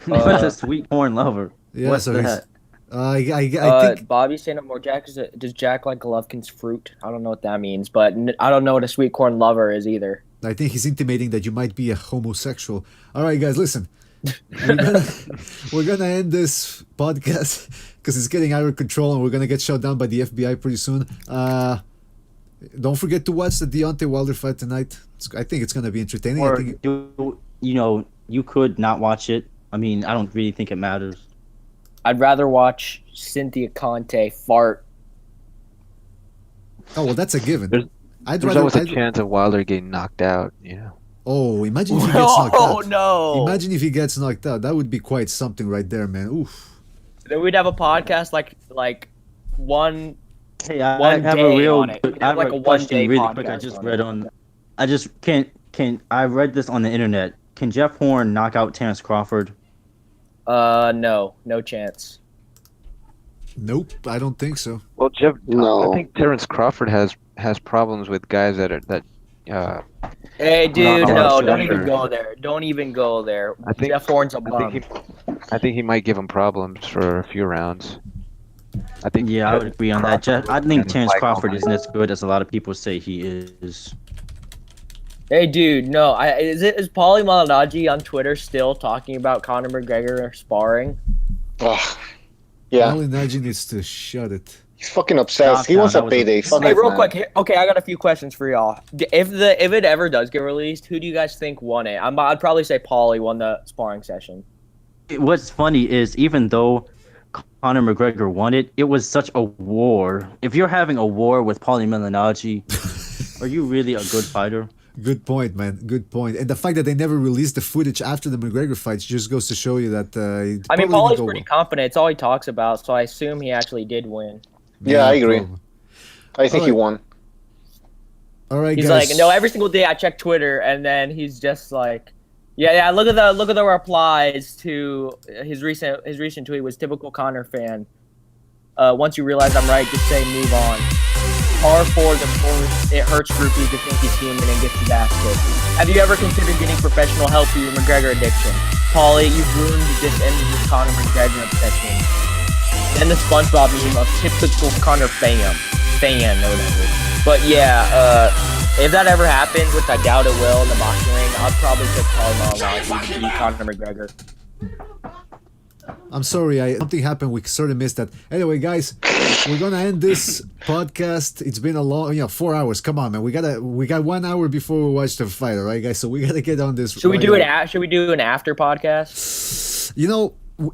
What's a sweet corn lover? Yeah, What's so that? I think Bobby Say No More. Jack does Jack like Golovkin's fruit? I don't know what that means, but I don't know what a sweet corn lover is either. I think he's intimating that you might be a homosexual. All right, guys, listen. We're gonna end this podcast because it's getting out of control and we're gonna get shut down by the FBI pretty soon. Don't forget to watch the Deontay Wilder fight tonight. I think it's gonna be entertaining. Or you could not watch it. I mean, I don't really think it matters. I'd rather watch Cynthia Conte fart. Oh well, that's a given. There's always a chance of Wilder getting knocked out. Yeah. Oh, imagine if he gets knocked out. Oh no! Imagine if he gets knocked out. That would be quite something right there, man. Oof. Then we'd have a podcast like one. Hey, I have a real. I have like a a question really podcast quick. I just on read it. on. I just can't. I read this on the internet. Can Jeff Horn knock out Terrence Crawford? No chance. Nope, I don't think so. Well, Jeff, I think Terrence Crawford has problems with guys that. Hey, dude, no, don't even go there. Don't even go there. I think Jeff Horn's a bum. I think he might give him problems for a few rounds. I think. Yeah, I would agree on that. I think Terrence like Crawford all isn't as good as a lot of people say he is. Hey, dude, no. Is Paulie Malignaggi on Twitter still talking about Conor McGregor sparring? Ugh. Yeah. Malignaggi needs to shut it. He's fucking obsessed. He wants a payday. Hey, real quick. Okay, I got a few questions for y'all. If it ever does get released, who do you guys think won it? I'd probably say Paulie won the sparring session. What's funny is even though Conor McGregor won it, it was such a war. If you're having a war with Paulie Malignaggi, are you really a good fighter? Good point, man. Good point. And the fact that they never released the footage after the McGregor fights just goes to show you that. I mean, Paulie's pretty confident. It's all he talks about, so I assume he actually did win. Yeah, I agree. I think he won. All right, he's guys. like, no. Every single day I check Twitter, and then he's just like, yeah. Look at the replies to his recent tweet was typical Conor fan. Once you realize I'm right, just say move on. R4, of course, it hurts groupies to think he's human and gets his ass kicked. Have you ever considered getting professional help for your McGregor addiction? Paulie, you've ruined this ending with Conor McGregor obsession. Then the SpongeBob meme of typical Conor fan or whatever. But yeah, if that ever happens, which I doubt it will in the boxing ring, I'll probably pick Paulie Malignaggi to beat Conor McGregor. I'm sorry, something happened. We sort of missed that. Anyway, guys, we're gonna end this podcast. It's been a long, 4 hours. Come on, man. We got 1 hour before we watch the fight. All right, guys. So we gotta get on this. Should we do it? Should we do an after podcast?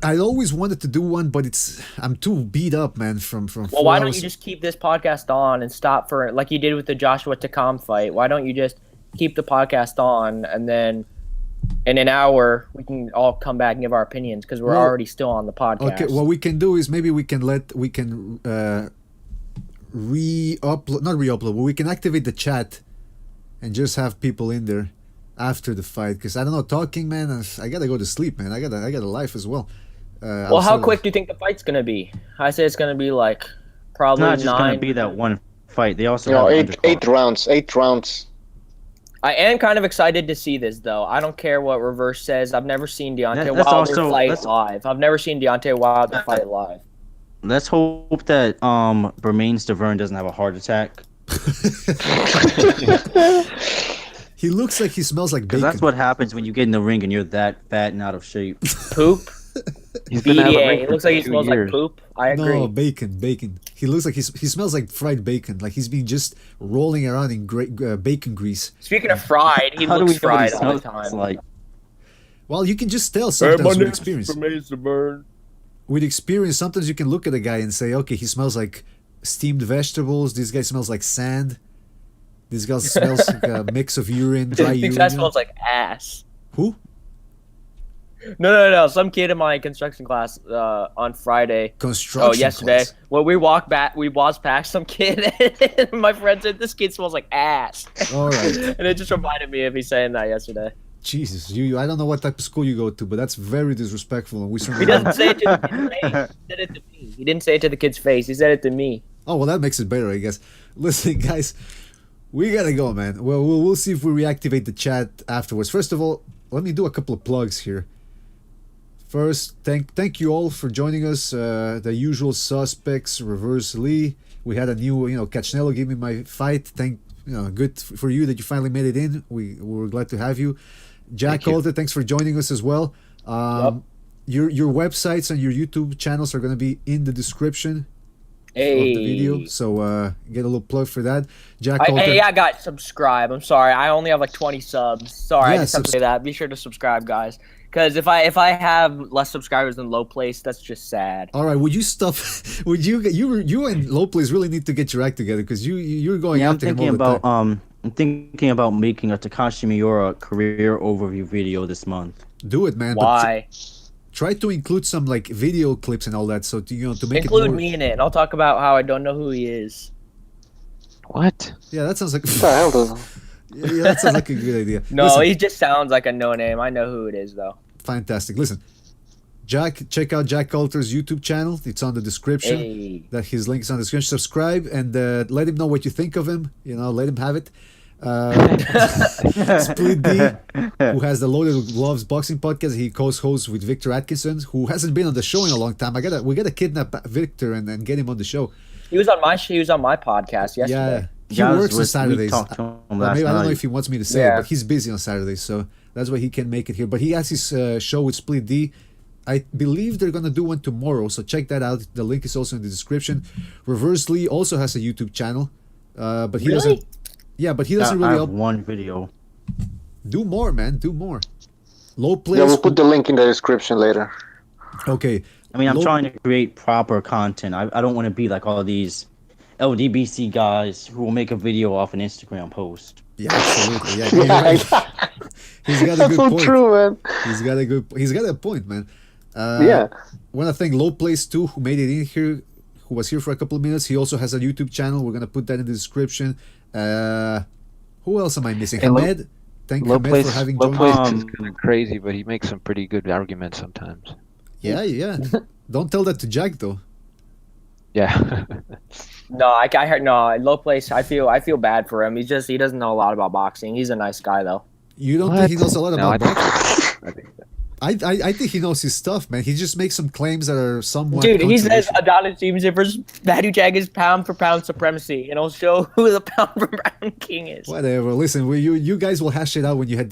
I always wanted to do one, but I'm too beat up, man. From. Well, why don't you just keep this podcast on and stop for like you did with the Joshua Takam fight? Why don't you just keep the podcast on and then? In an hour, we can all come back and give our opinions because we're already still on the podcast. Okay, what we can do is maybe we can re-upload, but we can activate the chat and just have people in there after the fight. Because I don't know, talking, man, I gotta go to sleep, man. I got a life as well. Well, how quick do you think the fight's gonna be? I say it's gonna be like probably it's not just gonna be that one fight. They also have eight rounds. 8 rounds. I am kind of excited to see this, though. I don't care what Reverse says. I've never seen Deontay Wilder fight live. I've never seen Deontay Wilder fight live. Let's hope that Bermane Stiverne doesn't have a heart attack. He looks like he smells like bacon. That's what happens when you get in the ring and you're that fat and out of shape. Poop? BDA. It looks like he smells like poop. I agree. No, bacon. He looks like he smells like fried bacon. Like he's been just rolling around in bacon grease. Speaking of fried, he looks fried all the time. Like? Well, you can just tell sometimes with experience. With experience, sometimes you can look at a guy and say, okay, he smells like steamed vegetables. This guy smells like sand. This guy smells like a mix of urine, dry urine. This guy smells like ass. Who? No. Some kid in my construction class on Friday. Yesterday. Class. Well, we walked past some kid, and my friend said, "This kid smells like ass." All right. And it just reminded me of me saying that yesterday. Jesus, you! I don't know what type of school you go to, but that's very disrespectful. And we certainly He doesn't say it to the kid's face. He said it to me. He didn't say it to the kid's face. He said it to me. Oh well, that makes it better, I guess. Listen, guys, we gotta go, man. Well, we'll see if we reactivate the chat afterwards. First of all, let me do a couple of plugs here. First, thank you all for joining us. The usual suspects, Reverse Lee. We had a new, Cachnello give me my fight. Good for you that you finally made it in. We were glad to have you. Jack Alter, thanks for joining us as well. Your websites and your YouTube channels are going to be in the description of the video. So get a little plug for that. Jack Alter. Hey, I got subscribe. I'm sorry. I only have like 20 subs. Sorry, I just have to say that. Be sure to subscribe, guys. Because if I have less subscribers than Low Place, that's just sad. All right, would you stop? Would you and Low Place really need to get your act together? Because you're going after him all the time. I'm thinking about making a Takashi Miura career overview video this month. Do it, man. Why? Try to include some like video clips and all that, so to make include me in it, and I'll talk about how I don't know who he is. What? Yeah, that sounds like. Yeah, that sounds like a good idea. No, Listen, he just sounds like a no name. I know who it is though. Fantastic. Listen, check out Jack Alter's YouTube channel. It's on the description. Hey. That his link is on the description. Subscribe and let him know what you think of him. Let him have it. SplitD, who has the Loaded Gloves Boxing Podcast. He co-hosts with Victor Atkinson, who hasn't been on the show in a long time. We gotta kidnap Victor and get him on the show. He was on my podcast yesterday. Yeah. He works on Saturdays. I don't know if he wants me to say it, but he's busy on Saturdays, so that's why he can make it here. But he has his show with SplitD. I believe they're gonna do one tomorrow, so check that out. The link is also in the description. Reverse Lee also has a YouTube channel, but he doesn't. Yeah, but he doesn't really help. One video. Do more, man. Do more. Low Place. Yeah, we'll put the link in the description later. Okay. I mean, I'm trying to create proper content. I don't want to be like all these LDBC guys who will make a video off an Instagram post. Yeah, absolutely. Yeah, he's got a good point. True, man. He's got a point, man. Yeah. Want to thank Low Place too, who made it in here, who was here for a couple of minutes. He also has a YouTube channel. We're gonna put that in the description. Who else am I missing? Hamed. Thank you, Hamed, for having joined us. Is kind of crazy, but he makes some pretty good arguments sometimes. Yeah. Don't tell that to Jack though. Yeah. No, I heard no Low Place. I feel bad for him. He doesn't know a lot about boxing. He's a nice guy though. You don't think he knows a lot about boxing? I think he knows his stuff, man. He just makes some claims that are somewhat. Dude, he says Adonis Stevenson Matthew Jack is pound for pound supremacy, and I'll show who the pound for pound king is. Whatever. Listen, you guys will hash it out when you get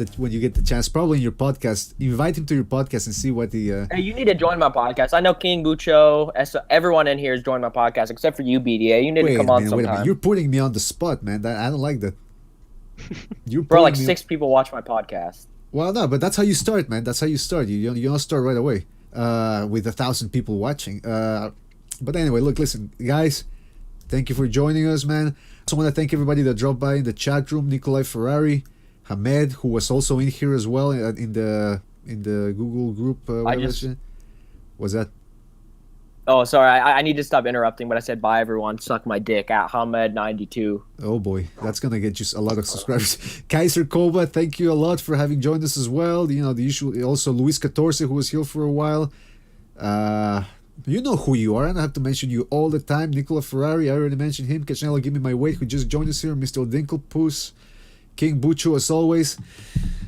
the chance. Probably in your podcast. Invite him to your podcast and see what the. Hey, you need to join my podcast. I know King Bucho, everyone in here has joined my podcast except for you, BDA. You need to come on sometime. Wait a minute. You're putting me on the spot, man. I don't like that. Bro, like 6 people watch my podcast. Well, no, but that's how you start, man. That's how you start. You don't start right away with 1,000 people watching. But anyway, listen, guys, thank you for joining us, man. I also want to thank everybody that dropped by in the chat room. Nikolai Ferrari, Hamed, who was also in here as well in the Google group. Was that? Oh, sorry. I need to stop interrupting, but I said bye, everyone. Suck my dick at Hamed92. Oh, boy. That's going to get you a lot of subscribers. Kaiser Koba, thank you a lot for having joined us as well. The usual. Also, Luis Catorce, who was here for a while. You know who you are. I don't have to mention you all the time. Nicola Ferrari, I already mentioned him. Cachnello, give me my weight, who just joined us here. Mr. Dinklepoos. King Bucho, as always.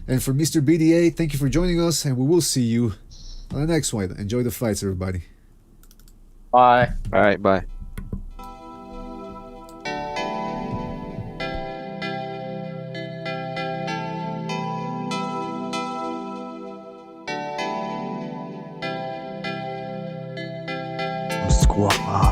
And for Mr. BDA, thank you for joining us. And we will see you on the next one. Enjoy the fights, everybody. Bye. All right, bye. Squad.